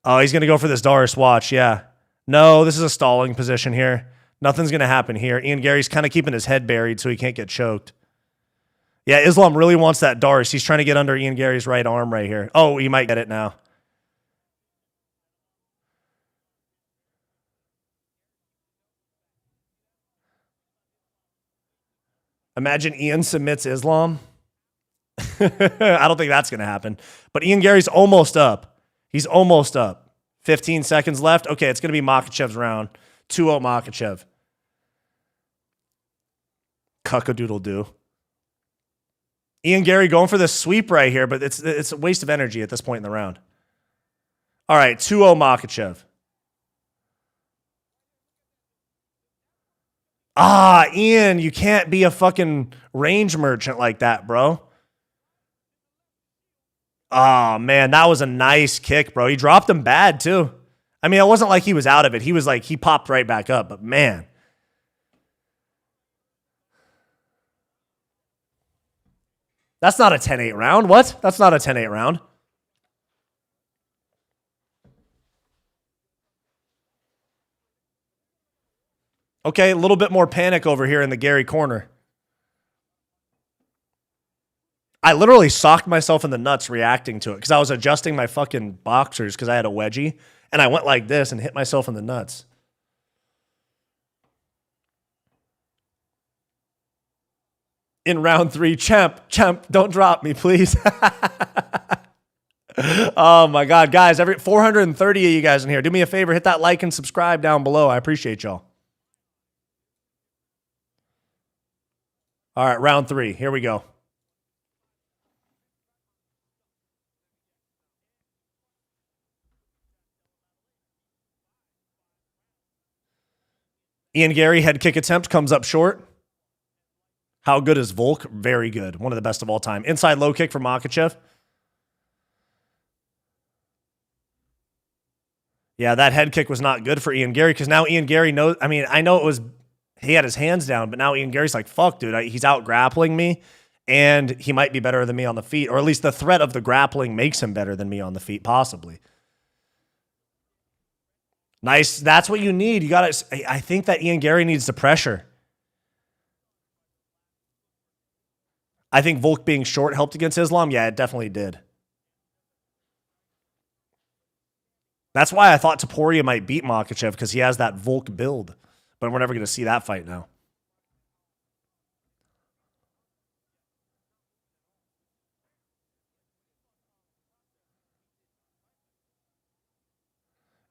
Oh, he's going to go for this Doris watch. Yeah. No, this is a stalling position here. Nothing's going to happen here. Ian Garry's kind of keeping his head buried so he can't get choked. Yeah, Islam really wants that Doris. He's trying to get under Ian Garry's right arm right here. Oh, he might get it now. Imagine Ian submits Islam. I don't think that's going to happen. But Ian Garry's almost up. He's almost up. 15 seconds left. Okay, it's going to be Makhachev's round. 2-0 Makhachev. Cuck-a-doodle-doo. Ian Garry going for the sweep right here, but it's a waste of energy at this point in the round. All right, 2-0 Makhachev. Ah, Ian, you can't be a fucking range merchant like that, bro. Oh, man, that was a nice kick, bro. He dropped him bad, too. I mean, it wasn't like he was out of it. He was like, he popped right back up, but man. That's not a 10-8 round. What? That's not a 10-8 round. Okay, a little bit more panic over here in the Garry corner. I literally socked myself in the nuts reacting to it because I was adjusting my fucking boxers because I had a wedgie, and I went like this and hit myself in the nuts. In round 3, champ, don't drop me, please. Oh my God, guys, 430 of you guys in here. Do me a favor, hit that like and subscribe down below. I appreciate y'all. All right, round 3. Here we go. Ian Garry, head kick attempt, comes up short. How good is Volk? Very good. One of the best of all time. Inside low kick for Makhachev. Yeah, that head kick was not good for Ian Garry because now Ian Garry knows. I mean, I know it was, he had his hands down, but now Ian Garry's like, fuck, dude, he's out grappling me, and he might be better than me on the feet, or at least the threat of the grappling makes him better than me on the feet, possibly. Nice. That's what you need. You got to, I think that Ian Garry needs the pressure. I think Volk being short helped against Islam. Yeah, it definitely did. That's why I thought Topuria might beat Makhachev because he has that Volk build. But we're never going to see that fight now.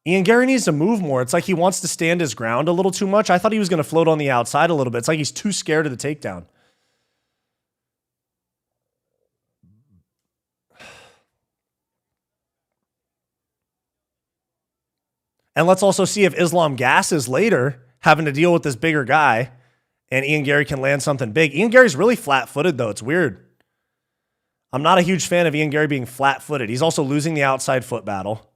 Ian Garry needs to move more. It's like he wants to stand his ground a little too much. I thought he was going to float on the outside a little bit. It's like he's too scared of the takedown. And let's also see if Islam gasses later, having to deal with this bigger guy, and Ian Garry can land something big. Ian Garry's really flat-footed, though. It's weird. I'm not a huge fan of Ian Garry being flat-footed. He's also losing the outside foot battle.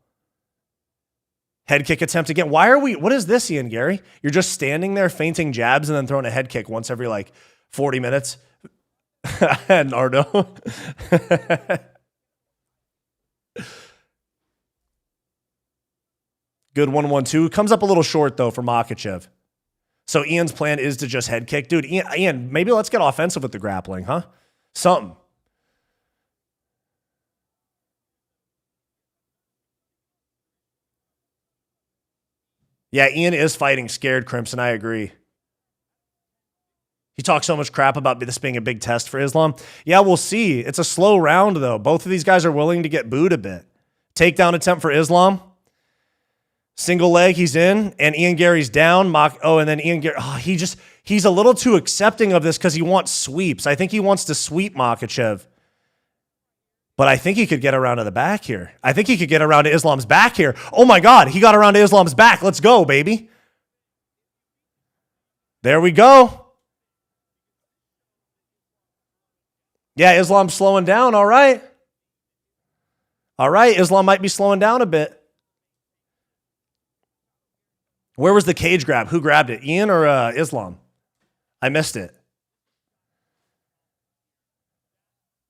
Head kick attempt again. What is this, Ian Garry? You're just standing there feinting jabs and then throwing a head kick once every, like, 40 minutes? Nardo. Good 1-1-2. Comes up a little short, though, for Makhachev. So Ian's plan is to just head kick. Dude, Ian, maybe let's get offensive with the grappling, huh? Something. Yeah, Ian is fighting scared, Crimson. I agree. He talks so much crap about this being a big test for Islam. Yeah, we'll see. It's a slow round, though. Both of these guys are willing to get booed a bit. Takedown attempt for Islam. Single leg, he's in, and Ian Garry's down. And then Ian Garry, he's a little too accepting of this because he wants sweeps. I think he wants to sweep Makhachev. But I think he could get around to the back here. I think he could get around to Islam's back here. Oh my God, he got around to Islam's back. Let's go, baby. There we go. Yeah, Islam's slowing down. All right. All right, Islam might be slowing down a bit. Where was the cage grab? Who grabbed it? Ian or Islam? I missed it.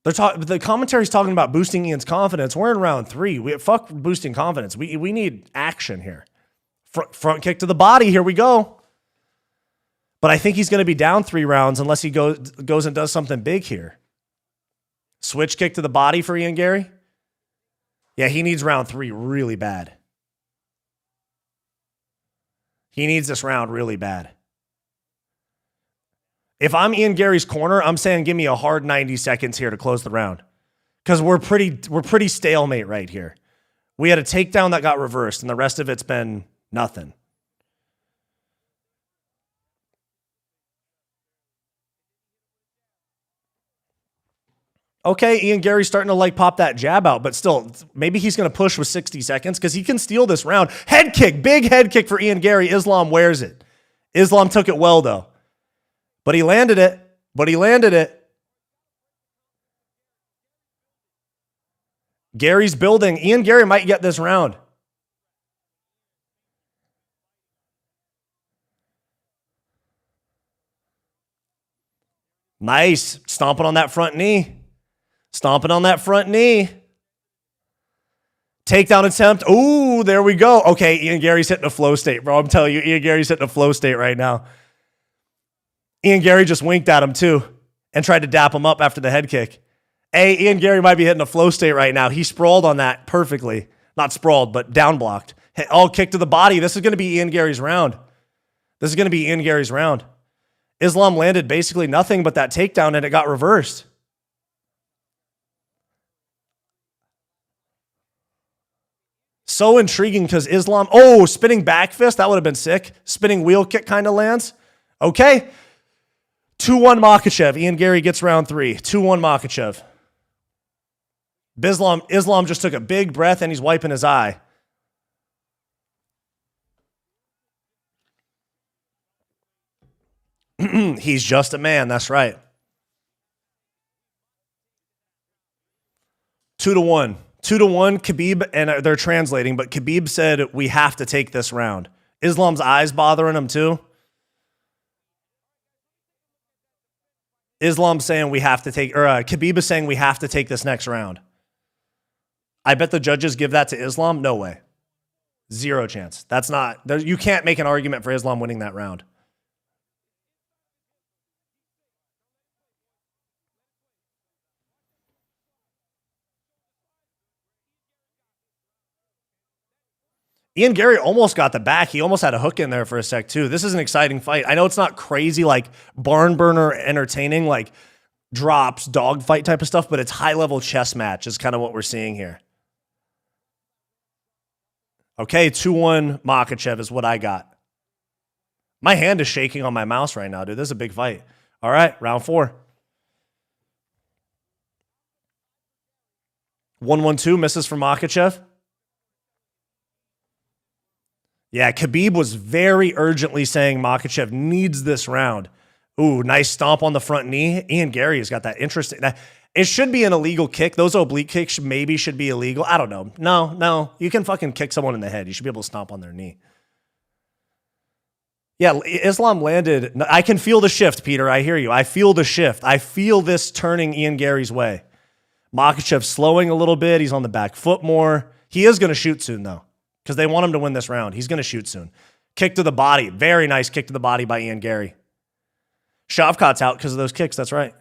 The commentary's talking about boosting Ian's confidence. We're in round 3. Fuck boosting confidence. We need action here. Front kick to the body. Here we go. But I think he's going to be down 3 rounds unless he goes and does something big here. Switch kick to the body for Ian Garry. Yeah, he needs round 3 really bad. He needs this round really bad. If I'm Ian Garry's corner, I'm saying give me a hard 90 seconds here to close the round. Because we're pretty stalemate right here. We had a takedown that got reversed, and the rest of it's been nothing. Okay, Ian Garry's starting to pop that jab out, but still, maybe he's going to push with 60 seconds because he can steal this round. Head kick, big head kick for Ian Garry. Islam wears it. Islam took it well, though. But he landed it. Gary's building. Ian Garry might get this round. Nice. Stomping on that front knee. Takedown attempt. Ooh, there we go. Okay, Ian Garry's hitting a flow state, bro. I'm telling you, Ian Garry's hitting a flow state right now. Ian Garry just winked at him, too, and tried to dap him up after the head kick. Hey, Ian Garry might be hitting a flow state right now. He sprawled on that perfectly. Not sprawled, but down blocked. Kick to the body. This is going to be Ian Garry's round. Islam landed basically nothing but that takedown, and it got reversed. So intriguing because Islam, spinning back fist, that would have been sick. Spinning wheel kick kind of lands. Okay. 2-1 Makhachev. Ian Garry gets round 3. 2-1 Makhachev. Islam just took a big breath and he's wiping his eye. He's just a man. That's right. 2-1. 2-1, Khabib, and they're translating, but Khabib said, we have to take this round. Islam's eyes bothering him too. Islam's saying we have to take, or Khabib is saying we have to take this next round. I bet the judges give that to Islam. No way. 0 chance. That's not, you can't make an argument for Islam winning that round. Ian Garry almost got the back. He almost had a hook in there for a sec, too. This is an exciting fight. I know it's not crazy, barn burner entertaining, drops, dogfight type of stuff, but it's high-level chess match is kind of what we're seeing here. Okay, 2-1 Makhachev is what I got. My hand is shaking on my mouse right now, dude. This is a big fight. All right, round 4. 1-1-2 misses for Makhachev. Yeah, Khabib was very urgently saying Makhachev needs this round. Ooh, nice stomp on the front knee. Ian Garry has got that interesting. It should be an illegal kick. Those oblique kicks should be illegal. I don't know. No. You can fucking kick someone in the head. You should be able to stomp on their knee. Yeah, Islam landed. I can feel the shift, Peter. I hear you. I feel the shift. I feel this turning Ian Garry's way. Makhachev slowing a little bit. He's on the back foot more. He is going to shoot soon, though, because they want him to win this round. He's going to shoot soon. Kick to the body. Very nice kick to the body by Ian Garry. Shavkat's out because of those kicks. That's right.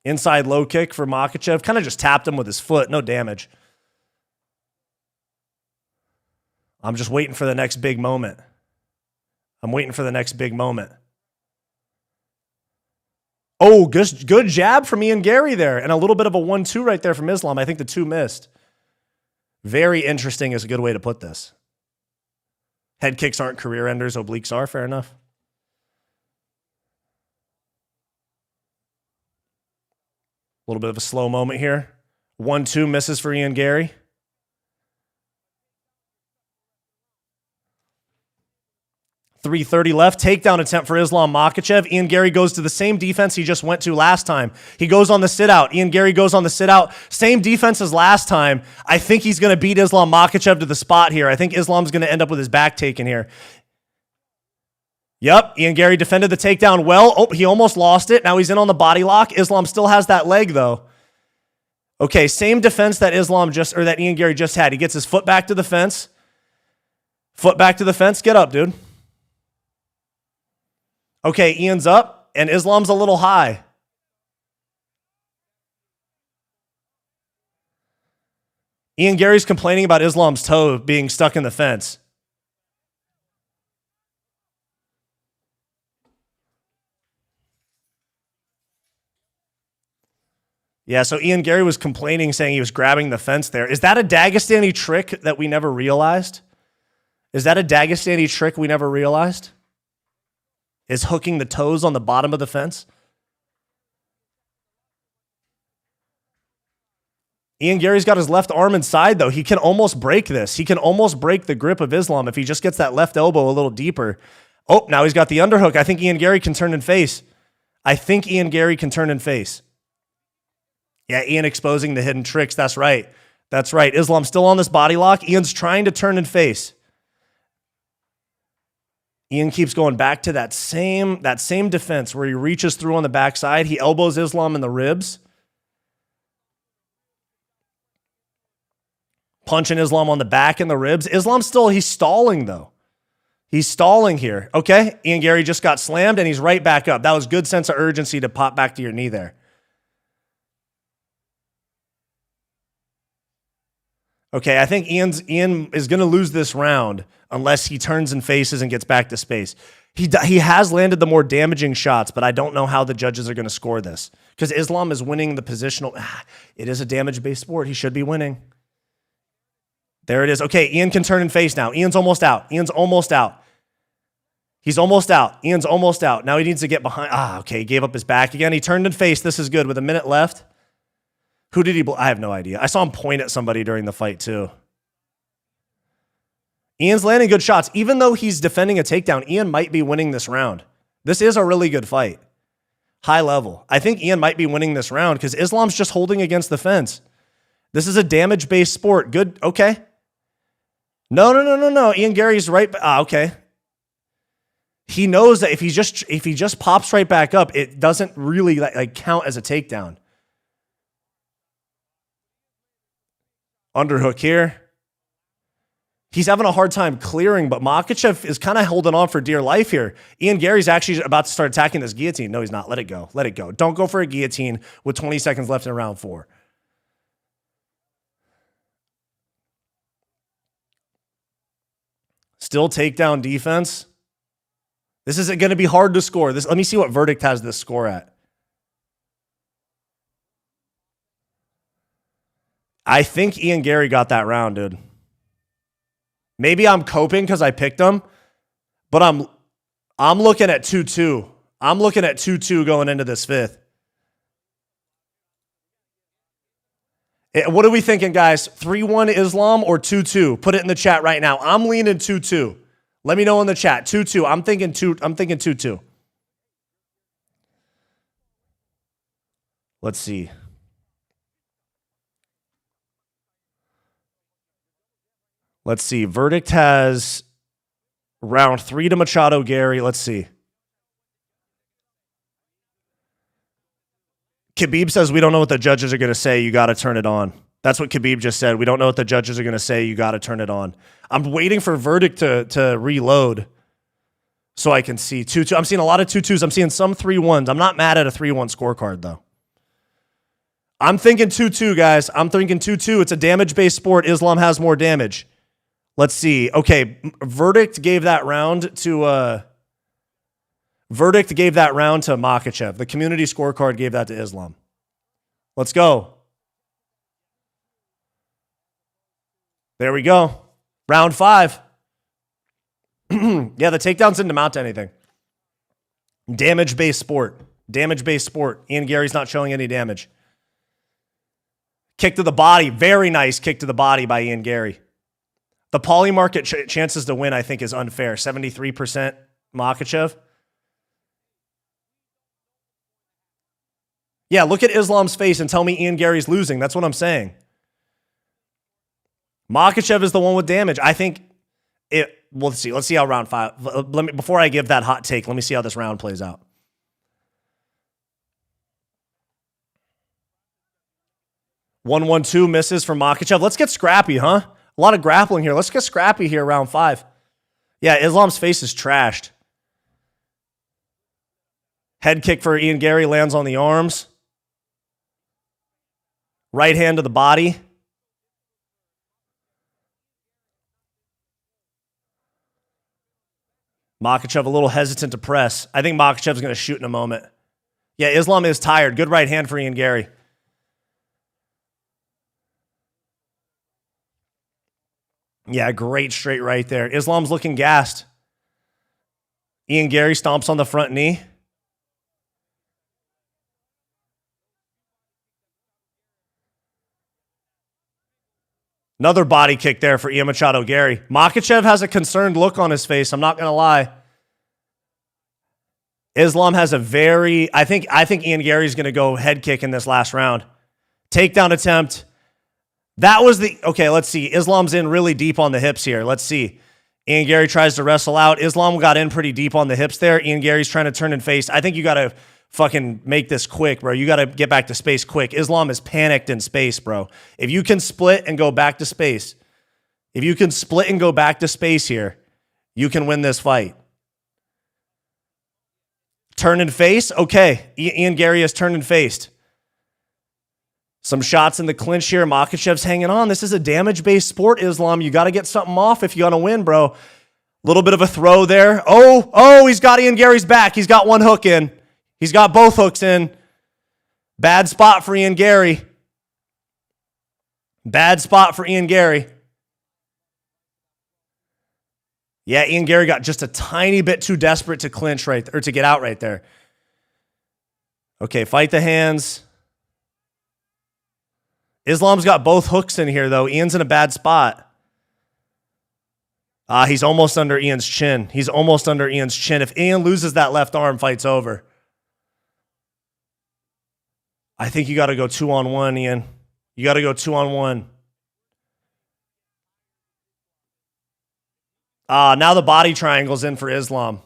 Inside low kick for Makhachev. Kind of just tapped him with his foot. No damage. I'm just waiting for the next big moment. I'm waiting for the next big moment. Oh, good jab from Ian Garry there. And a little bit of a 1-2 right there from Islam. I think the 2 missed. Very interesting is a good way to put this. Head kicks aren't career enders. Obliques are. Fair enough. A little bit of a slow moment here. 1-2 misses for Ian Garry. .330 left. Takedown attempt for Islam Makhachev. Ian Garry goes to the same defense he just went to last time. He goes on the sit-out. Ian Garry goes on the sit-out. Same defense as last time. I think he's going to beat Islam Makhachev to the spot here. I think Islam's going to end up with his back taken here. Yep, Ian Garry defended the takedown well. Oh, he almost lost it. Now he's in on the body lock. Islam still has that leg, though. Okay, same defense that that Ian Garry just had. He gets his foot back to the fence. Foot back to the fence. Get up, dude. Okay, Ian's up, and Islam's a little high. Ian Garry's complaining about Islam's toe being stuck in the fence. Yeah, so Ian Garry was complaining, saying he was grabbing the fence there. Is that a Dagestani trick that we never realized? Is that a Dagestani trick we never realized? Is hooking the toes on the bottom of the fence? Ian Garry's got his left arm inside, though. He can almost break this. He can almost break the grip of Islam if he just gets that left elbow a little deeper. Oh, now he's got the underhook. I think Ian Garry can turn and face. Yeah, Ian exposing the hidden tricks. That's right. Islam's still on this body lock. Ian's trying to turn and face. Ian keeps going back to that same defense where he reaches through on the backside. He elbows Islam in the ribs. Punching Islam on the back and the ribs. He's stalling, though. He's stalling here. Okay, Ian Garry just got slammed, and he's right back up. That was good sense of urgency to pop back to your knee there. Okay, I think Ian is going to lose this round unless he turns and faces and gets back to space. He has landed the more damaging shots, but I don't know how the judges are going to score this because Islam is winning the positional. It is a damage-based sport. He should be winning. There it is. Okay, Ian can turn and face now. Ian's almost out. He's almost out. Ian's almost out. Now he needs to get behind. Okay, he gave up his back again. He turned and faced. This is good with a minute left. Who did he I have no idea. I saw him point at somebody during the fight, too. Ian's landing good shots. Even though he's defending a takedown, Ian might be winning this round. This is a really good fight. High level. I think Ian might be winning this round because Islam's just holding against the fence. This is a damage-based sport. Good. Okay. No. Ian Garry's right. Okay. He knows that if he just pops right back up, it doesn't really count as a takedown. Underhook here. He's having a hard time clearing, but Makhachev is kind of holding on for dear life here. Ian Garry's actually about to start attacking this guillotine. No, he's not. Let it go. Don't go for a guillotine with 20 seconds left in round 4. Still takedown defense. This isn't going to be hard to score. Let me see what verdict has this score at. I think Ian Garry got that round, dude. Maybe I'm coping because I picked him, but I'm looking at 2-2. I'm looking at 2-2 going into this 5th. What are we thinking, guys? 3-1 Islam or 2-2? Put it in the chat right now. I'm leaning 2-2. Let me know in the chat. 2-2. I'm thinking 2-2. Let's see. Let's see. Verdict has round 3 to Machado Garry. Let's see. Khabib says, we don't know what the judges are going to say. You got to turn it on. That's what Khabib just said. We don't know what the judges are going to say. You got to turn it on. I'm waiting for Verdict to reload so I can see 2-2. I'm seeing a lot of 2-2s. I'm seeing some 3-1s. I'm not mad at a 3-1 scorecard, though. I'm thinking 2-2, guys. I'm thinking 2-2. It's a damage-based sport. Islam has more damage. Let's see. Okay, Verdict gave that round to Makhachev. The community scorecard gave that to Islam. Let's go. There we go. Round 5. Yeah, the takedowns didn't amount to anything. Damage-based sport. Damage-based sport. Ian Garry's not showing any damage. Kick to the body. Very nice kick to the body by Ian Garry. The poly market chances to win, I think, is unfair. 73% Makhachev. Yeah, look at Islam's face and tell me Ian Garry's losing. That's what I'm saying. Makhachev is the one with damage. I think it. Well, let's see. Let's see how round 5. Before I give that hot take, let me see how this round plays out. One, 1-2 misses from Makhachev. Let's get scrappy, huh? A lot of grappling here. Let's get scrappy here, round 5. Yeah, Islam's face is trashed. Head kick for Ian Garry lands on the arms. Right hand to the body. Makhachev a little hesitant to press. I think Makhachev's going to shoot in a moment. Yeah, Islam is tired. Good right hand for Ian Garry. Yeah, great straight right there. Islam's looking gassed. Ian Garry stomps on the front knee. Another body kick there for Ian Machado Garry. Makhachev has a concerned look on his face. I'm not going to lie. Islam has a very... I think Ian Garry's going to go head kick in this last round. Takedown attempt. That was the... Okay, let's see. Islam's in really deep on the hips here. Let's see. Ian Garry tries to wrestle out. Islam got in pretty deep on the hips there. Ian Garry's trying to turn and face. I think you got to fucking make this quick, bro. You got to get back to space quick. Islam is panicked in space, bro. If you can split and go back to space, here, you can win this fight. Turn and face? Okay. Ian Garry has turned and faced. Some shots in the clinch here. Makhachev's hanging on. This is a damage-based sport, Islam. You got to get something off if you want to win, bro. Little bit of a throw there. Oh, he's got Ian Garry's back. He's got one hook in. He's got both hooks in. Bad spot for Ian Garry. Bad spot for Ian Garry. Yeah, Ian Garry got just a tiny bit too desperate to clinch right or to get out right there. Okay, fight the hands. Islam's got both hooks in here, though. Ian's in a bad spot. He's almost under Ian's chin. If Ian loses that left arm, fight's over. I think you got to go 2-on-1, Ian. You got to go 2-on-1. Now the body triangle's in for Islam.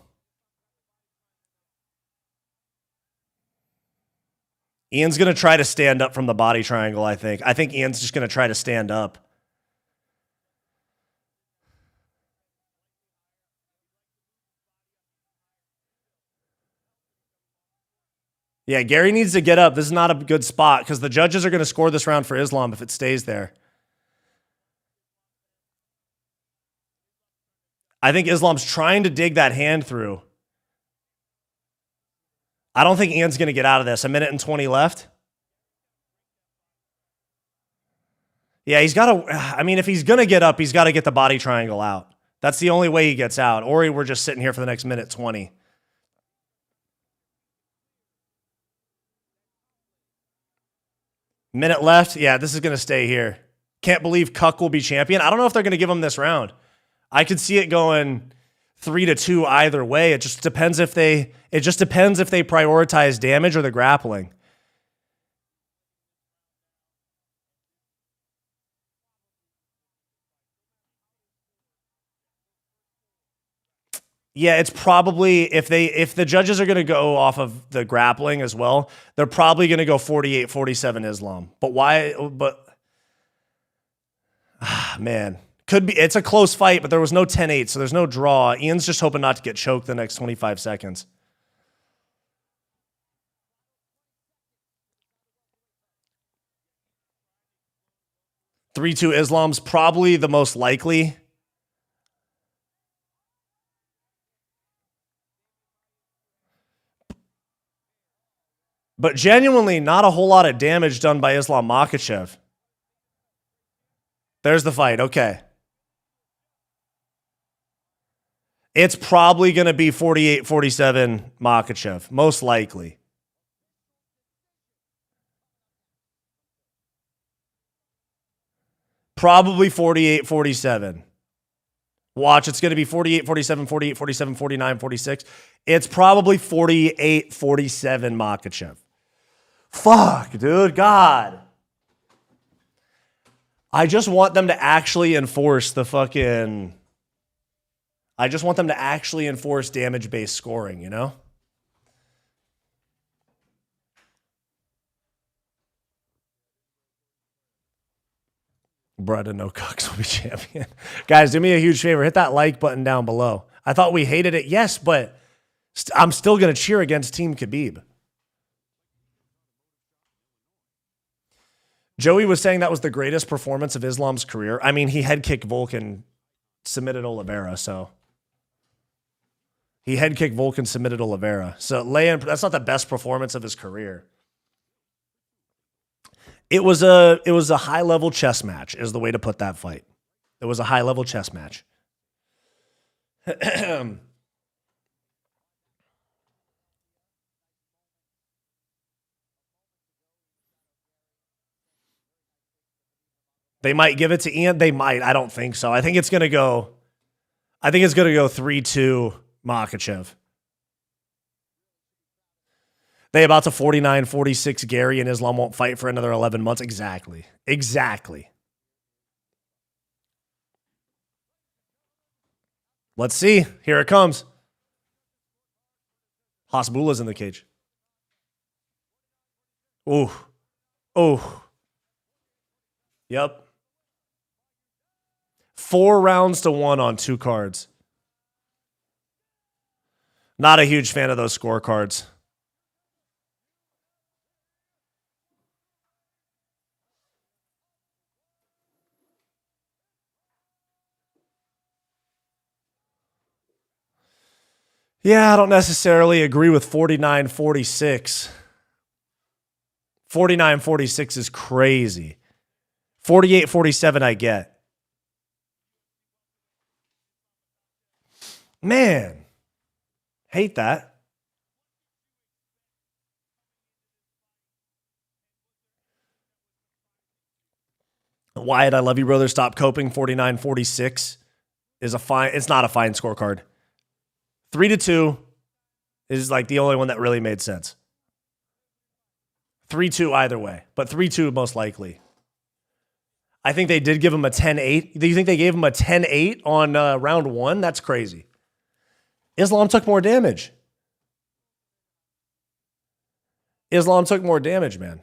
Ian's going to try to stand up from the body triangle, I think. I think Ian's just going to try to stand up. Yeah, Garry needs to get up. This is not a good spot because the judges are going to score this round for Islam if it stays there. I think Islam's trying to dig that hand through. I don't think Ian's going to get out of this. 1:20 left. Yeah, he's got to... I mean, if he's going to get up, he's got to get the body triangle out. That's the only way he gets out. Or we're just sitting here for the next 1:20. Minute left. Yeah, this is going to stay here. Can't believe Cuck will be champion. I don't know if they're going to give him this round. I could see it going 3-2 either way. It just depends if they prioritize damage or the grappling. Yeah, it's probably if the judges are going to go off of the grappling as well, they're probably going to go 48-47 Islam. But why? But man, could be. It's a close fight, but there was no 10-8, so there's no draw. Ian's just hoping not to get choked the next 25 seconds. (3-2) Islam's probably the most likely. But genuinely, not a whole lot of damage done by Islam Makhachev. There's the fight. Okay. It's probably going to be 48-47 Makhachev, most likely. Probably 48-47. Watch, it's going to be 48-47, 48-47, 49-46. It's probably 48-47 Makhachev. Fuck, dude. God. I just want them to actually enforce the fucking... I just want them to actually enforce damage-based scoring, you know? Brother No Cucks will be champion. Guys, do me a huge favor. Hit that like button down below. I thought we hated it. Yes, but I'm still going to cheer against Team Khabib. Joey was saying that was the greatest performance of Islam's career. I mean, he head kicked Volkan, submitted Oliveira, so... He head kicked Volkan, submitted Oliveira. So that's not the best performance of his career. It was a high-level chess match, is the way to put that fight. It was a high-level chess match. They might give it to Ian. They might. I don't think so. I think it's going to go 3-2 Makhachev. They about to 49-46 Garry, and Islam won't fight for another 11 months. Exactly. Exactly. Let's see. Here it comes. Hasbullah's in the cage. Ooh. Oh. Yep. 4 rounds to 1 on 2 cards. Not a huge fan of those scorecards. Yeah, I don't necessarily agree with 49-46. 49-46 is crazy. 48-47 I get. Man. Hate that. Wyatt, I love you, brother. Stop coping. 49-46 is a fine. It's not a fine scorecard. 3-2 is like the only one that really made sense. 3-2 either way, but 3-2 most likely. I think they did give him a 10-8. Do you think they gave him a 10-8 on round 1? That's crazy. Islam took more damage. Islam took more damage, man.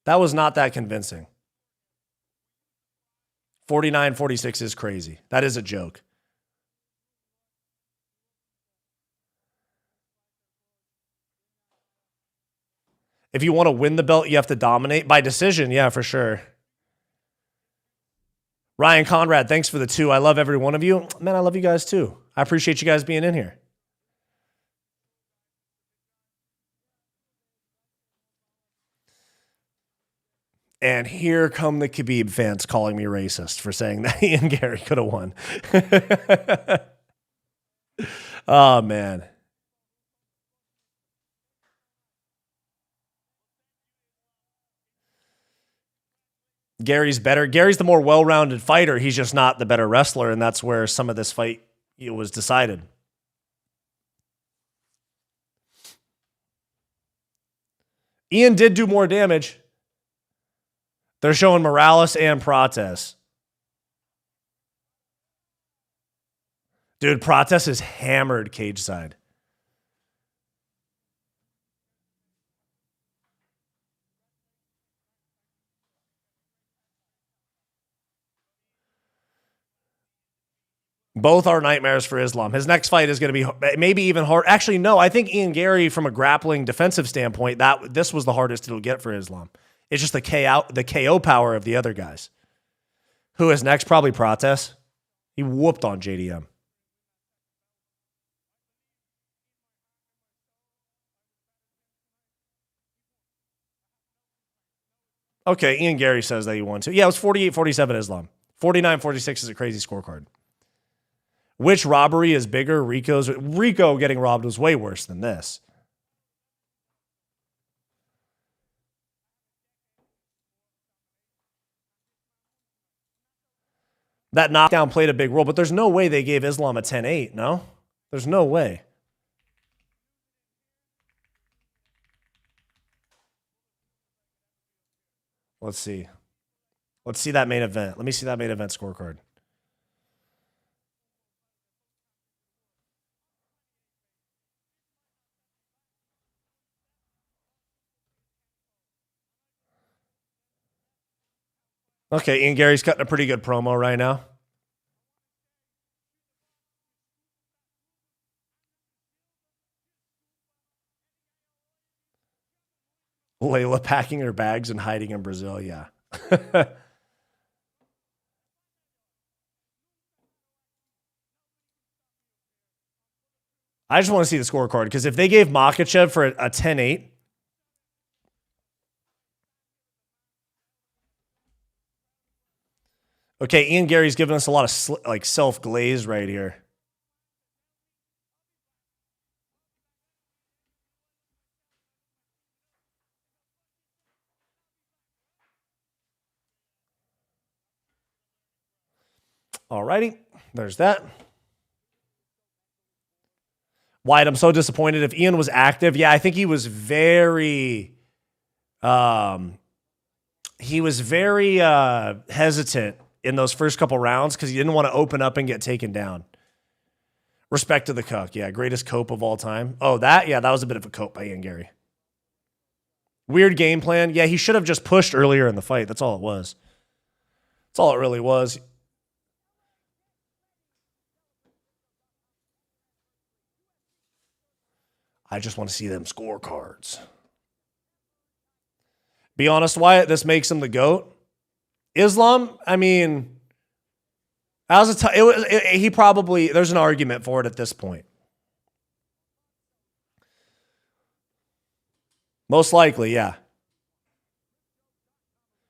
That was not that convincing. 49-46 is crazy. That is a joke. If you want to win the belt, you have to dominate by decision. Yeah, for sure. Ryan Conrad, thanks for the 2. I love every one of you. Man, I love you guys too. I appreciate you guys being in here. And here come the Khabib fans calling me racist for saying that Ian Garry could have won. Oh, man. Gary's better. Gary's the more well-rounded fighter. He's just not the better wrestler, and that's where some of this fight was decided. Ian did do more damage. They're showing Morales and Prates. Dude, Prates is hammered cage side. Both are nightmares for Islam. His next fight is going to be maybe even hard. Actually, no, I think Ian Garry, from a grappling defensive standpoint, this was the hardest it'll get for Islam. It's just the KO power of the other guys. Who is next? Probably Prates. He whooped on JDM. Okay, Ian Garry says that he won too. Yeah, it was 48-47 Islam. 49-46 is a crazy scorecard. Which robbery is bigger? Rico getting robbed was way worse than this. That knockdown played a big role, but there's no way they gave Islam a 10-8, no? There's no way. Let's see. Let's see that main event. Let me see that main event scorecard. Okay, Ian Garry's cutting a pretty good promo right now. Layla packing her bags and hiding in Brazil, yeah. I just want to see the scorecard, because if they gave Makhachev for a 10-8, okay, Ian Garry's giving us a lot of self-glaze right here. Alrighty, there's that. Wyatt, I'm so disappointed. If Ian was active, yeah, I think he was very hesitant in those first couple rounds because he didn't want to open up and get taken down. Respect to the cuck. Yeah, greatest cope of all time. Oh, that was a bit of a cope by Ian Garry. Weird game plan. Yeah, he should have just pushed earlier in the fight. That's all it was. That's all it really was. I just want to see them scorecards. Be honest, Wyatt, this makes him the GOAT. Islam, I mean, there's an argument for it at this point. Most likely, yeah.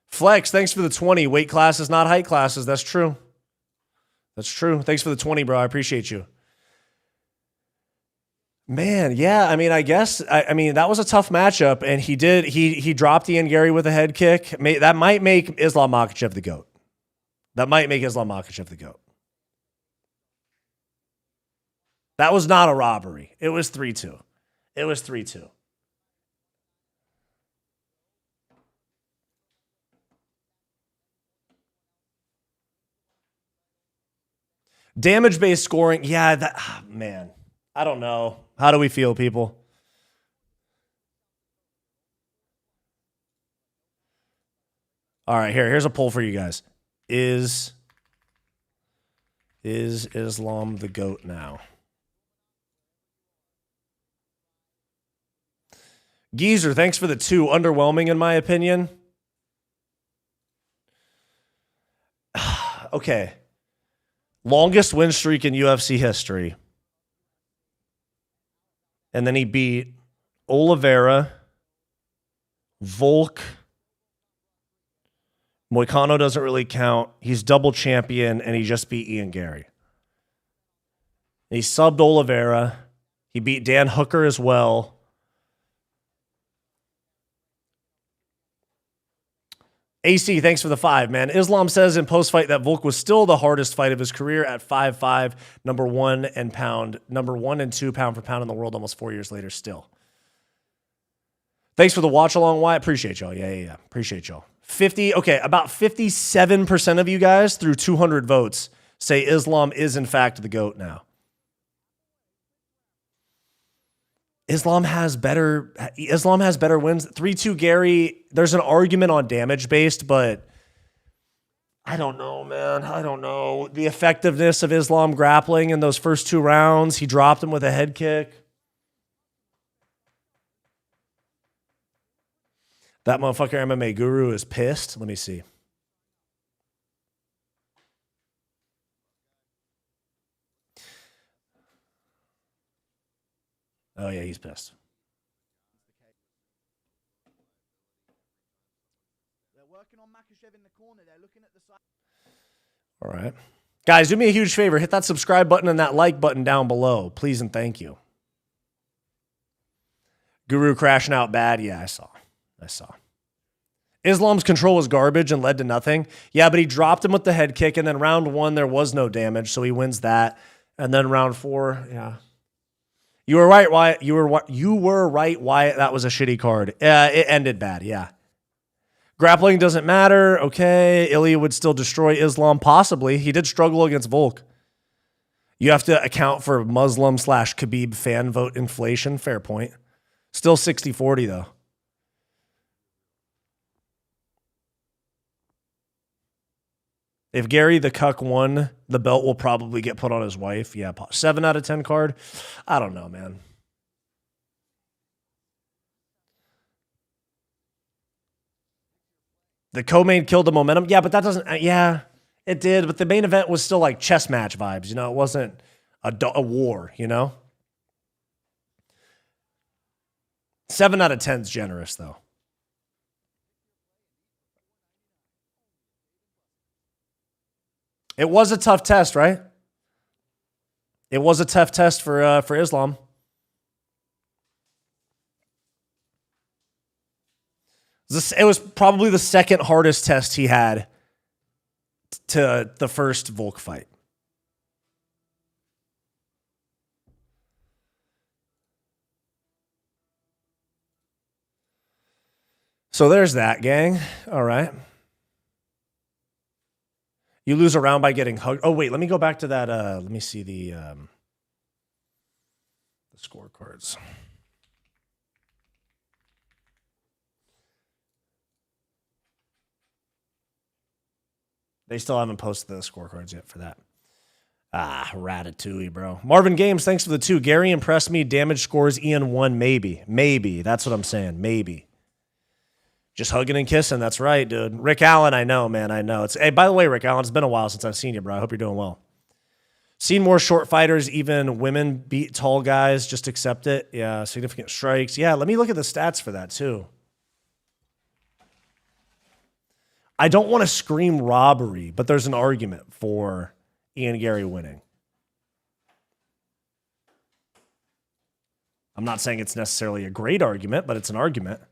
Flex, thanks for the 20. Weight classes, not height classes. That's true. That's true. Thanks for the 20, bro. I appreciate you. Man, yeah, I mean, I guess, I mean, that was a tough matchup, and he dropped Ian Garry with a head kick. That might make Islam Makhachev the GOAT. That might make Islam Makhachev the GOAT. That was not a robbery. It was 3-2. It was 3-2. Damage-based scoring, yeah, man, I don't know. How do we feel, people? All right, here's a poll for you guys. Is Islam the GOAT now? Geezer, thanks for the 2. Underwhelming, in my opinion. Okay. Longest win streak in UFC history. And then he beat Oliveira, Volk. Moicano doesn't really count. He's double champion, and he just beat Ian Garry. He subbed Oliveira. He beat Dan Hooker as well. AC, thanks for the 5, man. Islam says in post-fight that Volk was still the hardest fight of his career at 5'5", number 1 and 2 pound for pound in the world almost 4 years later still. Thanks for the watch along, Wyatt. Appreciate y'all. Yeah. Appreciate y'all. About 57% of you guys through 200 votes say Islam is in fact the GOAT now. Islam has better wins. 3-2 Gary. There's an argument on damage based, but I don't know, man. I don't know. The effectiveness of Islam grappling in those first 2 rounds. He dropped him with a head kick. That motherfucker MMA guru is pissed. Let me see. Oh, yeah, he's pissed. They're working on Makhachev in the corner. They're looking at the side. All right. Guys, do me a huge favor. Hit that subscribe button and that like button down below. Please and thank you. Guru crashing out bad. Yeah, I saw. Islam's control was garbage and led to nothing. Yeah, but he dropped him with the head kick, and then round 1, there was no damage, so he wins that. And then round 4, yeah. You were right, Wyatt. You were right, Wyatt. That was a shitty card. It ended bad, yeah. Grappling doesn't matter. Okay. Ilya would still destroy Islam, possibly. He did struggle against Volk. You have to account for Muslim/Khabib fan vote inflation. Fair point. Still 60-40, though. If Gary the Cuck won, the belt will probably get put on his wife. Yeah, 7 out of 10 card. I don't know, man. The co-main killed the momentum. Yeah, but that doesn't... Yeah, it did. But the main event was still like chess match vibes. You know, it wasn't a war, you know? 7 out of 10 is generous, though. It was a tough test, right? It was a tough test for Islam. It was probably the second hardest test he had to the first Volk fight. So there's that, gang. All right. You lose a round by getting hugged. Oh, wait, let me go back to that. Let me see the scorecards. They still haven't posted the scorecards yet for that. Ratatouille, bro. Marvin Games, thanks for the 2. Gary impressed me. Damage scores. Ian won. Maybe. That's what I'm saying. Maybe. Just hugging and kissing. That's right, dude. Rick Allen, I know, man. I know. Hey, by the way, Rick Allen, it's been a while since I've seen you, bro. I hope you're doing well. Seen more short fighters, even women beat tall guys. Just accept it. Yeah, significant strikes. Yeah, let me look at the stats for that, too. I don't want to scream robbery, but there's an argument for Ian Garry winning. I'm not saying it's necessarily a great argument, but it's an argument.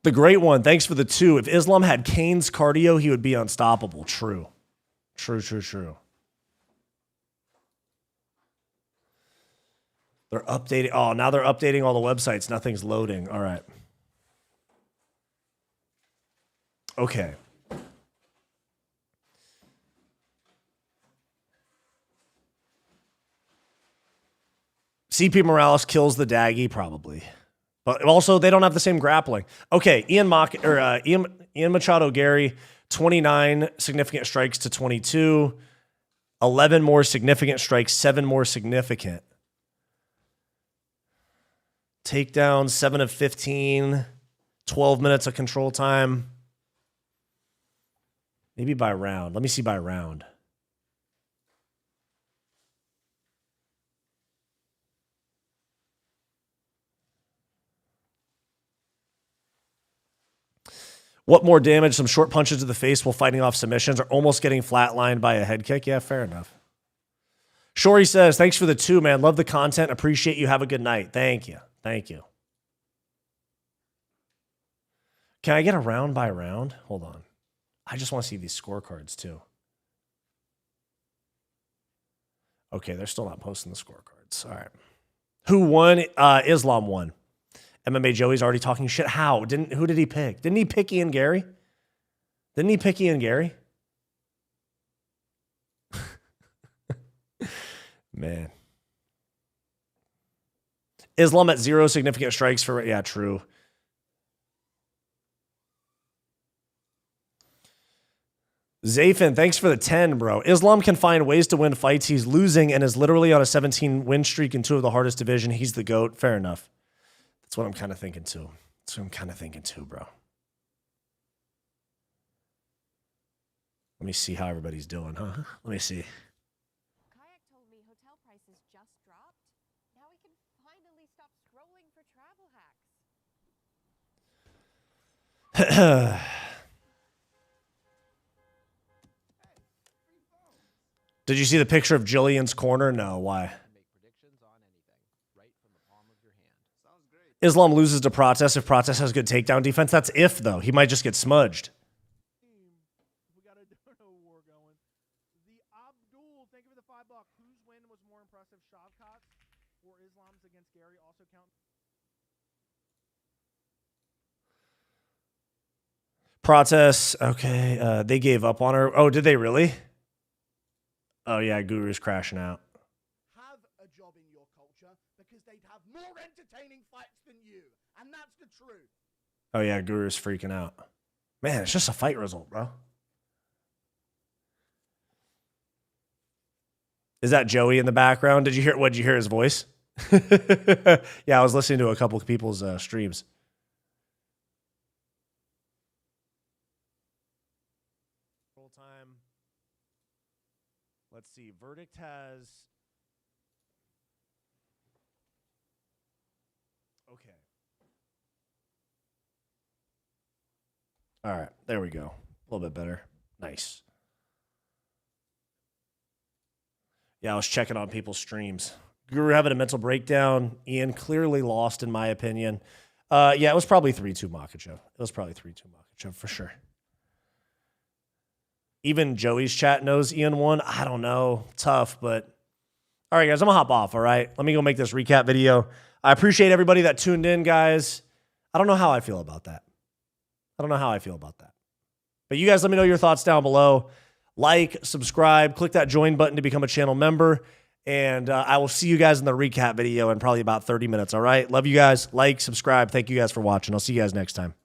The great one, thanks for the 2. If Islam had Kane's cardio, he would be unstoppable. True. They're updating. Oh, now they're updating all the websites. Nothing's loading. All right. Okay. CP Morales kills the Daggy, probably. But also, they don't have the same grappling. Okay, Ian Machado Garry, 29 significant strikes to 22. 11 more significant strikes, 7 more significant. Takedown, 7 of 15. 12 minutes of control time. Maybe by round. Let me see by round. What more damage? Some short punches to the face while fighting off submissions or almost getting flatlined by a head kick? Yeah, fair enough. Shorey says, thanks for the 2, man. Love the content. Appreciate you. Have a good night. Thank you. Can I get a round by round? Hold on. I just want to see these scorecards too. Okay, they're still not posting the scorecards. All right. Who won? Islam won. MMA Joey's already talking shit. How? Who did he pick? Didn't he pick Ian Garry? Man. Islam at 0 significant strikes for, yeah, true. Zafin, thanks for the 10, bro. Islam can find ways to win fights he's losing and is literally on a 17-win streak in 2 of the hardest division. He's the GOAT. Fair enough. That's what I'm kind of thinking too. Bro. Let me see how everybody's doing, huh? Let me see. Kayak told me hotel prices just dropped. Now we can finally stop scrolling for travel hacks. Did you see the picture of Jillian's corner? No, why? Islam loses to Protest if Protest has good takedown defense. That's if, though. He might just get smudged. We got a dono war going. The Abdul, thank you for the $5. Whose win was more impressive, Shavkat's or Islam's against Gary? Also count. Protest, okay. They gave up on her. Oh, did they really? Oh, yeah, Guru's crashing out. Have a job in your culture because they'd have more entertaining fights than you. And that's the truth. Oh, yeah, Guru's freaking out. Man, it's just a fight result, bro. Is that Joey in the background? Did you hear his voice? Yeah, I was listening to a couple of people's streams. Full time. Let's see. Verdict has. Okay. All right. There we go. A little bit better. Nice. Yeah, I was checking on people's streams. Guru having a mental breakdown. Ian clearly lost, in my opinion. Yeah, it was probably 3-2 Makhachev. It was probably 3-2 Makhachev for sure. Even Joey's chat knows Ian won. I don't know. Tough, but... All right, guys, I'm going to hop off, all right? Let me go make this recap video. I appreciate everybody that tuned in, guys. I don't know how I feel about that. But you guys let me know your thoughts down below. Like, subscribe, click that join button to become a channel member. And I will see you guys in the recap video in probably about 30 minutes, all right? Love you guys. Like, subscribe. Thank you guys for watching. I'll see you guys next time.